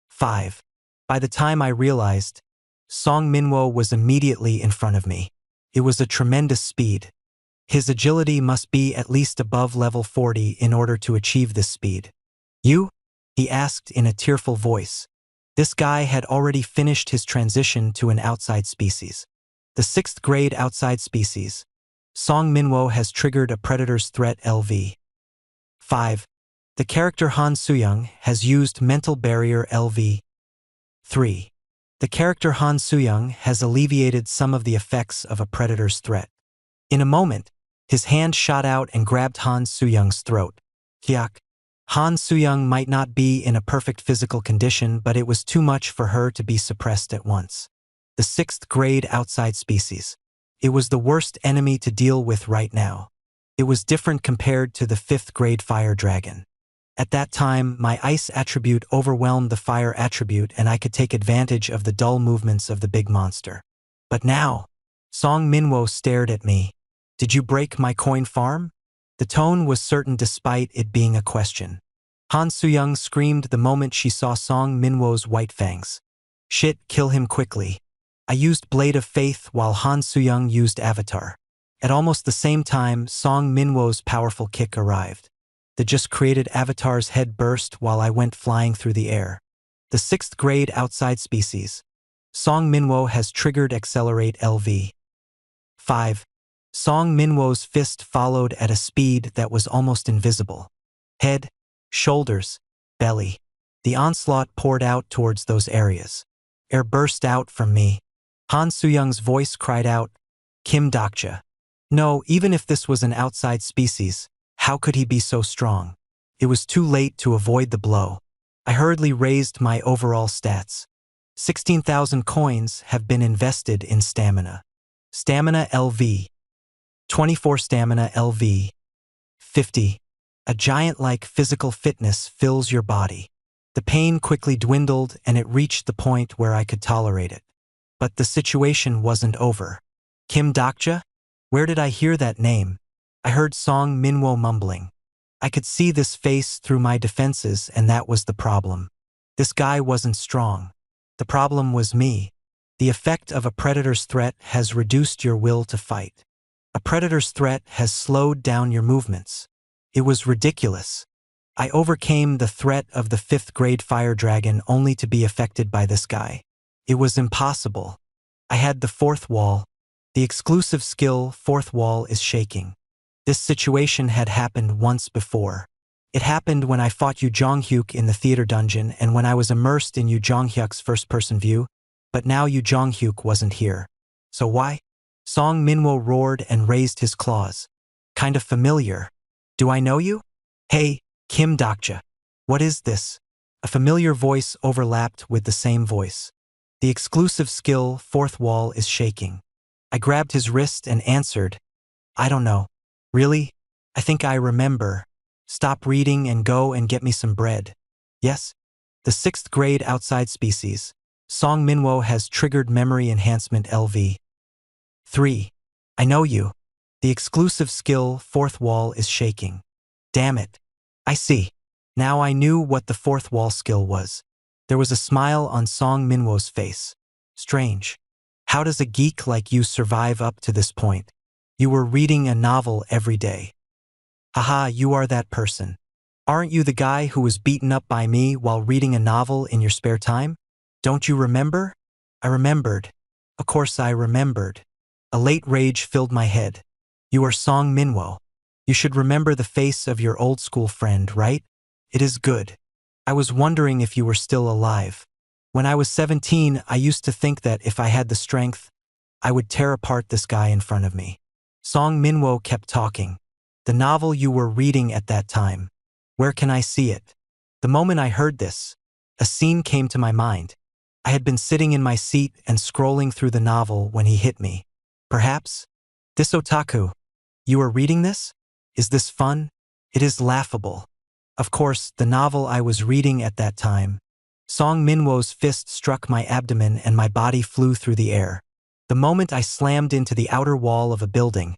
5. By the time I realized, Song Minwo was immediately in front of me. It was a tremendous speed. His agility must be at least above level 40 in order to achieve this speed. "You?" he asked in a tearful voice. This guy had already finished his transition to an outside species. The 6th grade outside species. Song Minwo has triggered a predator's threat LV. 5. The character Han Soo-young has used mental barrier LV. 3. The character Han Soo-young has alleviated some of the effects of a predator's threat. In a moment, His hand shot out and grabbed Han Soo-young's throat. Kyak. Han Soo-young might not be in a perfect physical condition, but it was too much for her to be suppressed at once. The 6th grade outside species. It was the worst enemy to deal with right now. It was different compared to the 5th grade fire dragon. At that time, my ice attribute overwhelmed the fire attribute and I could take advantage of the dull movements of the big monster. But now, Song Minwo stared at me. Did you break my coin farm? The tone was certain despite it being a question. Han Soo-young screamed the moment she saw Song Minwo's white fangs. Shit, kill him quickly. I used Blade of Faith while Han Soo-young used Avatar. At almost the same time, Song Minwo's powerful kick arrived. The just created Avatar's head burst while I went flying through the air. The 6th grade outside species. Song Minwo has triggered Accelerate LV. 5. Song Minwo's fist followed at a speed that was almost invisible. Head, shoulders, belly. The onslaught poured out towards those areas. Air burst out from me. Han Soo-young's voice cried out, Kim Dokja. No, even if this was an outside species, how could he be so strong? It was too late to avoid the blow. I hurriedly raised my overall stats. 16,000 coins have been invested in stamina. Stamina LV. 24 stamina LV. 50. A giant-like physical fitness fills your body. The pain quickly dwindled and it reached the point where I could tolerate it. But the situation wasn't over. Kim Dokja? Where did I hear that name? I heard Song Minwo mumbling. I could see this face through my defenses and that was the problem. This guy wasn't strong. The problem was me. The effect of a predator's threat has reduced your will to fight. A predator's threat has slowed down your movements. It was ridiculous. I overcame the threat of the 5th grade fire dragon only to be affected by this guy. It was impossible. I had the 4th wall. The exclusive skill 4th wall is shaking. This situation had happened once before. It happened when I fought Yu Jonghyuk in the theater dungeon and when I was immersed in Yu Jonghyuk's first-person view, but now Yu Jonghyuk wasn't here. So why? Song Minwo roared and raised his claws. Kind of familiar. Do I know you? Hey, Kim Dokja. What is this? A familiar voice overlapped with the same voice. The exclusive skill 4th wall is shaking. I grabbed his wrist and answered, I don't know. Really? I think I remember. Stop reading and go and get me some bread. Yes? The 6th grade outside species. Song Minwo has triggered memory enhancement LV. 3. I know you. The exclusive skill 4th wall is shaking. Damn it. I see. Now I knew what the 4th wall skill was. There was a smile on Song Minwo's face. Strange. How does a geek like you survive up to this point? You were reading a novel every day. Haha, you are that person. Aren't you the guy who was beaten up by me while reading a novel in your spare time? Don't you remember? I remembered. Of course I remembered. A late rage filled my head. You are Song Minwo. You should remember the face of your old school friend, right? It is good. I was wondering if you were still alive. When I was 17, I used to think that if I had the strength, I would tear apart this guy in front of me. Song Minwo kept talking. The novel you were reading at that time. Where can I see it? The moment I heard this, a scene came to my mind. I had been sitting in my seat and scrolling through the novel when he hit me. Perhaps? This otaku. You are reading this? Is this fun? It is laughable. Of course, the novel I was reading at that time. Song Minwo's fist struck my abdomen and my body flew through the air. The moment I slammed into the outer wall of a building,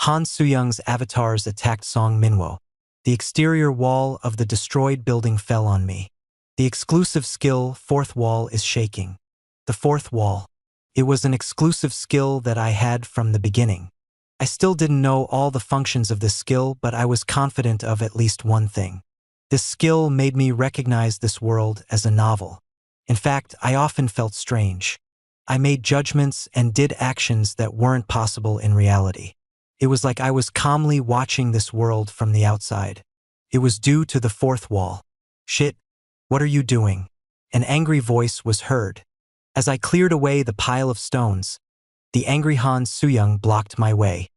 Han Soo-young's avatars attacked Song Minwo. The exterior wall of the destroyed building fell on me. The exclusive skill 4th wall is shaking. The 4th wall. It was an exclusive skill that I had from the beginning. I still didn't know all the functions of this skill, but I was confident of at least one thing. This skill made me recognize this world as a novel. In fact, I often felt strange. I made judgments and did actions that weren't possible in reality. It was like I was calmly watching this world from the outside. It was due to the 4th wall. Shit, what are you doing? An angry voice was heard. As I cleared away the pile of stones, the angry Han Soo-young blocked my way.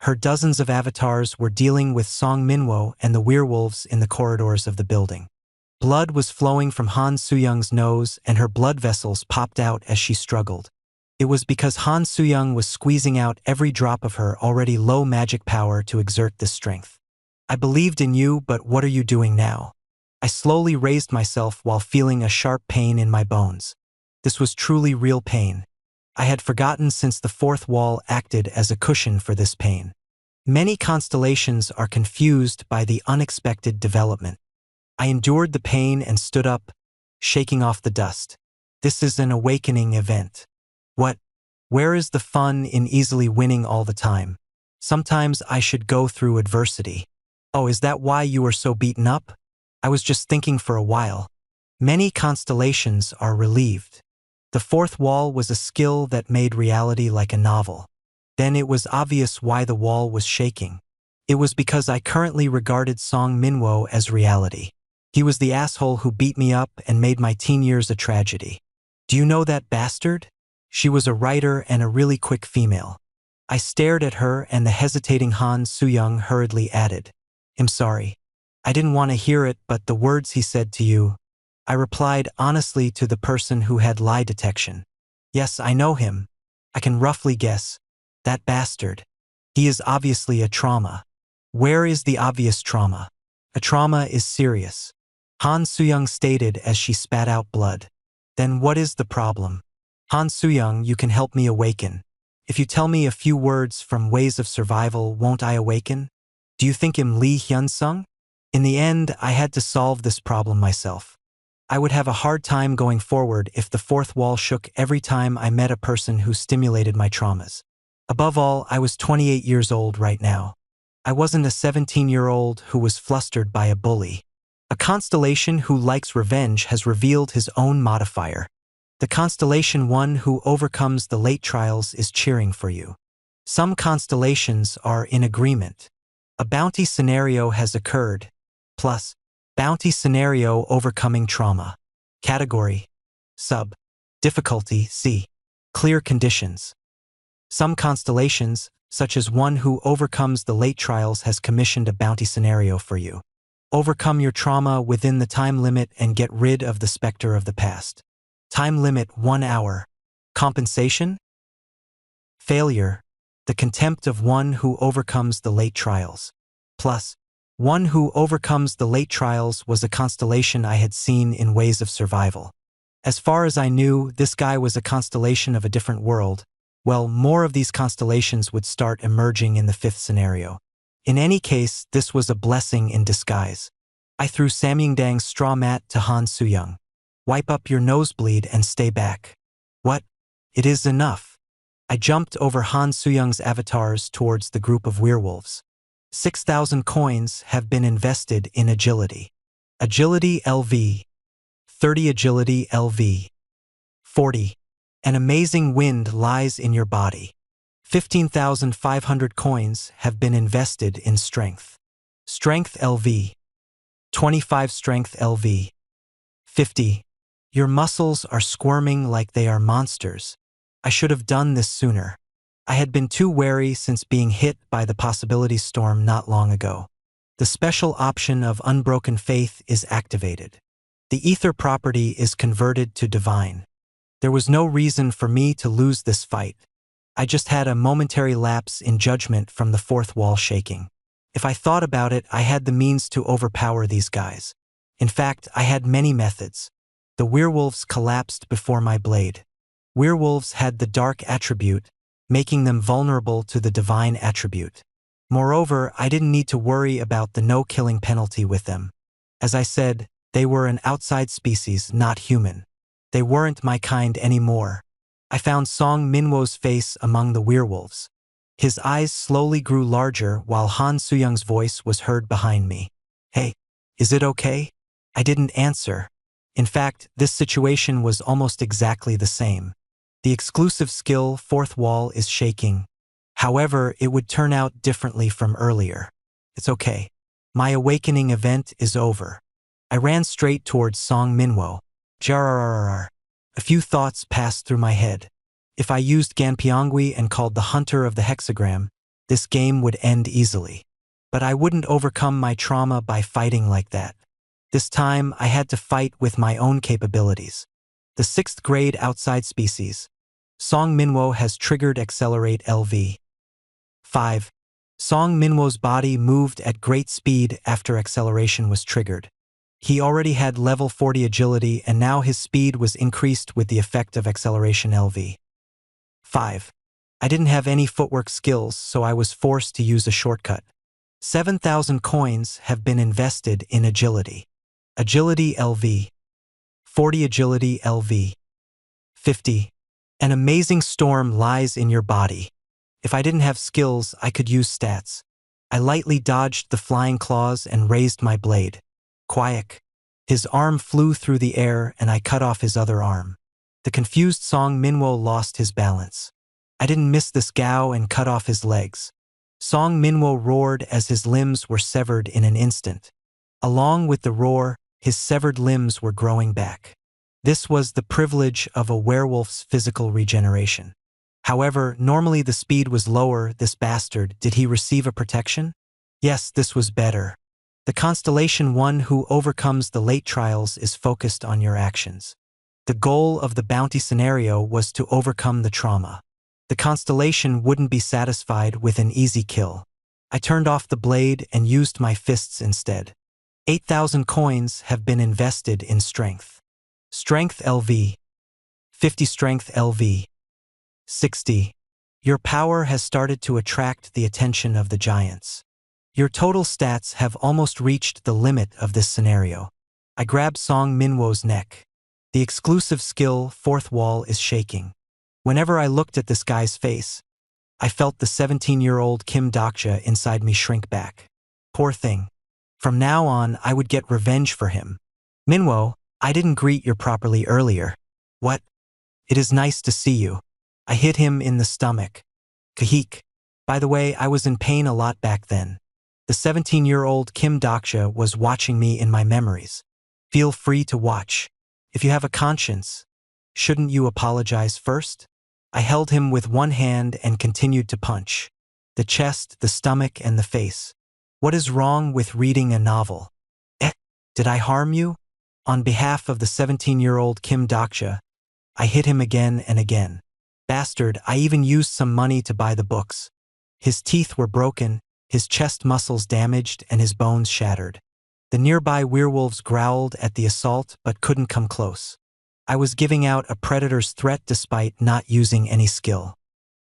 Her dozens of avatars were dealing with Song Minwo and the werewolves in the corridors of the building. Blood was flowing from Han Suyoung's nose and her blood vessels popped out as she struggled. It was because Han Suyoung was squeezing out every drop of her already low magic power to exert this strength. I believed in you, but what are you doing now? I slowly raised myself while feeling a sharp pain in my bones. This was truly real pain. I had forgotten since the fourth wall acted as a cushion for this pain. Many constellations are confused by the unexpected development. I endured the pain and stood up, shaking off the dust. This is an awakening event. What? Where is the fun in easily winning all the time? Sometimes I should go through adversity. Oh, is that why you are so beaten up? I was just thinking for a while. Many constellations are relieved. The fourth wall was a skill that made reality like a novel. Then it was obvious why the wall was shaking. It was because I currently regarded Song Minwo as reality. He was the asshole who beat me up and made my teen years a tragedy. Do you know that bastard? She was a writer and a really quick female. I stared at her and the hesitating Han Suyoung hurriedly added, "I'm sorry. I didn't want to hear it, but the words he said to you." I replied honestly to the person who had lie detection. "Yes, I know him. I can roughly guess. That bastard. He is obviously a trauma." "Where is the obvious trauma?" "A trauma is serious," Han Suyoung stated as she spat out blood. "Then what is the problem?" "Han Suyoung, you can help me awaken. If you tell me a few words from Ways of Survival, won't I awaken? Do you think I'm Lee Hyun-sung?" In the end, I had to solve this problem myself. I would have a hard time going forward if the fourth wall shook every time I met a person who stimulated my traumas. Above all, I was 28 years old right now. I wasn't a 17-year-old who was flustered by a bully. A constellation who likes revenge has revealed his own modifier. The constellation one who overcomes the late trials is cheering for you. Some constellations are in agreement. A bounty scenario has occurred. Plus, bounty scenario overcoming trauma. Category: Sub. Difficulty: C. Clear conditions. Some constellations, such as one who overcomes the late trials, has commissioned a bounty scenario for you. Overcome your trauma within the time limit and get rid of the specter of the past. Time limit: 1 hour. Compensation: failure. The contempt of one who overcomes the late trials. Plus, one who overcomes the late trials was a constellation I had seen in Ways of Survival. As far as I knew, this guy was a constellation of a different world. Well, more of these constellations would start emerging in the fifth scenario. In any case, this was a blessing in disguise. I threw Samyangdang's straw mat to Han Suyoung. "Wipe up your nosebleed and stay back." "What? It is enough." I jumped over Han Suyoung's avatars towards the group of werewolves. 6,000 coins have been invested in agility. Agility LV. 30 agility LV. 40. An amazing wind lies in your body. 15,500 coins have been invested in strength. Strength LV. 25 strength LV. 50. Your muscles are squirming like they are monsters. I should have done this sooner. I had been too wary since being hit by the possibility storm not long ago. The special option of Unbroken Faith is activated. The ether property is converted to divine. There was no reason for me to lose this fight. I just had a momentary lapse in judgment from the fourth wall shaking. If I thought about it, I had the means to overpower these guys. In fact, I had many methods. The werewolves collapsed before my blade. Werewolves had the dark attribute, making them vulnerable to the divine attribute. Moreover, I didn't need to worry about the no-killing penalty with them. As I said, they were an outside species, not human. They weren't my kind anymore. I found Song Minwo's face among the werewolves. His eyes slowly grew larger while Han Suyoung's voice was heard behind me. "Hey, is it okay?" I didn't answer. In fact, this situation was almost exactly the same. The exclusive skill Fourth Wall is shaking. However, it would turn out differently from earlier. It's okay. My awakening event is over. I ran straight towards Song Minwo. Jarrrrrrr. A few thoughts passed through my head. If I used Ganpyeongui and called the Hunter of the Hexagram, this game would end easily. But I wouldn't overcome my trauma by fighting like that. This time, I had to fight with my own capabilities. The 6th grade outside species. Song Minwo has triggered accelerate LV. 5. Song Minwo's body moved at great speed after acceleration was triggered. He already had level 40 agility and now his speed was increased with the effect of acceleration LV. 5. I didn't have any footwork skills, so I was forced to use a shortcut. 7,000 coins have been invested in agility. Agility LV. 40 agility LV. 50. An amazing storm lies in your body. If I didn't have skills, I could use stats. I lightly dodged the flying claws and raised my blade. Quiet. His arm flew through the air and I cut off his other arm. The confused Song Minwo lost his balance. I didn't miss this Gao and cut off his legs. Song Minwo roared as his limbs were severed in an instant. Along with the roar, his severed limbs were growing back. This was the privilege of a werewolf's physical regeneration. However, normally the speed was lower. This bastard, did he receive a protection? Yes, this was better. The constellation one who overcomes the late trials is focused on your actions. The goal of the bounty scenario was to overcome the trauma. The constellation wouldn't be satisfied with an easy kill. I turned off the blade and used my fists instead. 8,000 coins have been invested in strength. Strength LV. 50 strength LV. 60. Your power has started to attract the attention of the giants. Your total stats have almost reached the limit of this scenario. I grab Song Minwo's neck. The exclusive skill, 4th wall, is shaking. Whenever I looked at this guy's face, I felt the 17-year-old Kim Dokja inside me shrink back. Poor thing. From now on, I would get revenge for him. Minwo, I didn't greet you properly earlier. What? It is nice to see you. I hit him in the stomach. Kahik. By the way, I was in pain a lot back then. The 17-year-old Kim Dokja was watching me in my memories. Feel free to watch. If you have a conscience, shouldn't you apologize first? I held him with one hand and continued to punch. The chest, the stomach, and the face. What is wrong with reading a novel? Did I harm you? On behalf of the 17-year-old Kim Dokja, I hit him again and again. Bastard, I even used some money to buy the books. His teeth were broken, his chest muscles damaged, and his bones shattered. The nearby werewolves growled at the assault but couldn't come close. I was giving out a predator's threat despite not using any skill.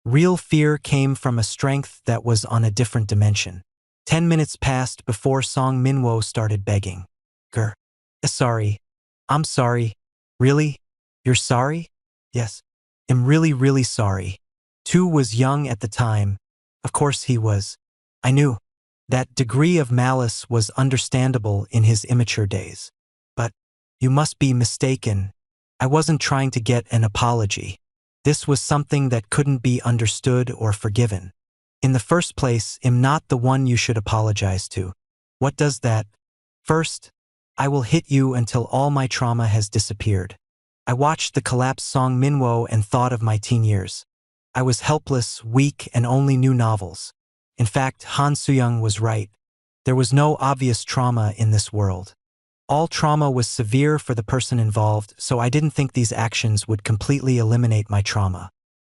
Real fear came from a strength that was on a different dimension. 10 minutes passed before Song Minwo started begging. Grr. Sorry. I'm sorry. Really? You're sorry? Yes. I'm really sorry. Tu was young at the time. Of course he was. I knew. That degree of malice was understandable in his immature days. But you must be mistaken. I wasn't trying to get an apology. This was something that couldn't be understood or forgiven. In the first place, I'm not the one you should apologize to. What does that? First, I will hit you until all my trauma has disappeared. I watched the collapsed Song Minwo and thought of my teen years. I was helpless, weak, and only knew novels. In fact, Han Suyong was right. There was no obvious trauma in this world. All trauma was severe for the person involved, so I didn't think these actions would completely eliminate my trauma.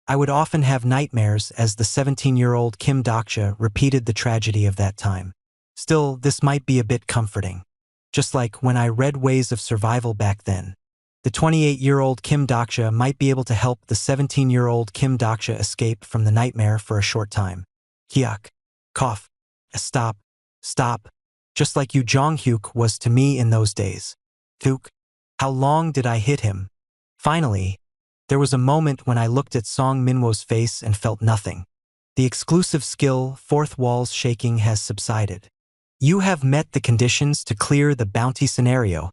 I would often have nightmares as the 17-year-old Kim Dokja repeated the tragedy of that time. Still, this might be a bit comforting. Just like when I read Ways of Survival back then. The 28-year-old Kim Dokja might be able to help the 17-year-old Kim Dokja escape from the nightmare for a short time. Hyuk. Cough. Stop. Stop. Just like Yu Jong-hyuk was to me in those days. Thuk. How long did I hit him? Finally, there was a moment when I looked at Song Minwo's face and felt nothing. The exclusive skill, 4th wall's shaking, has subsided. You have met the conditions to clear the bounty scenario.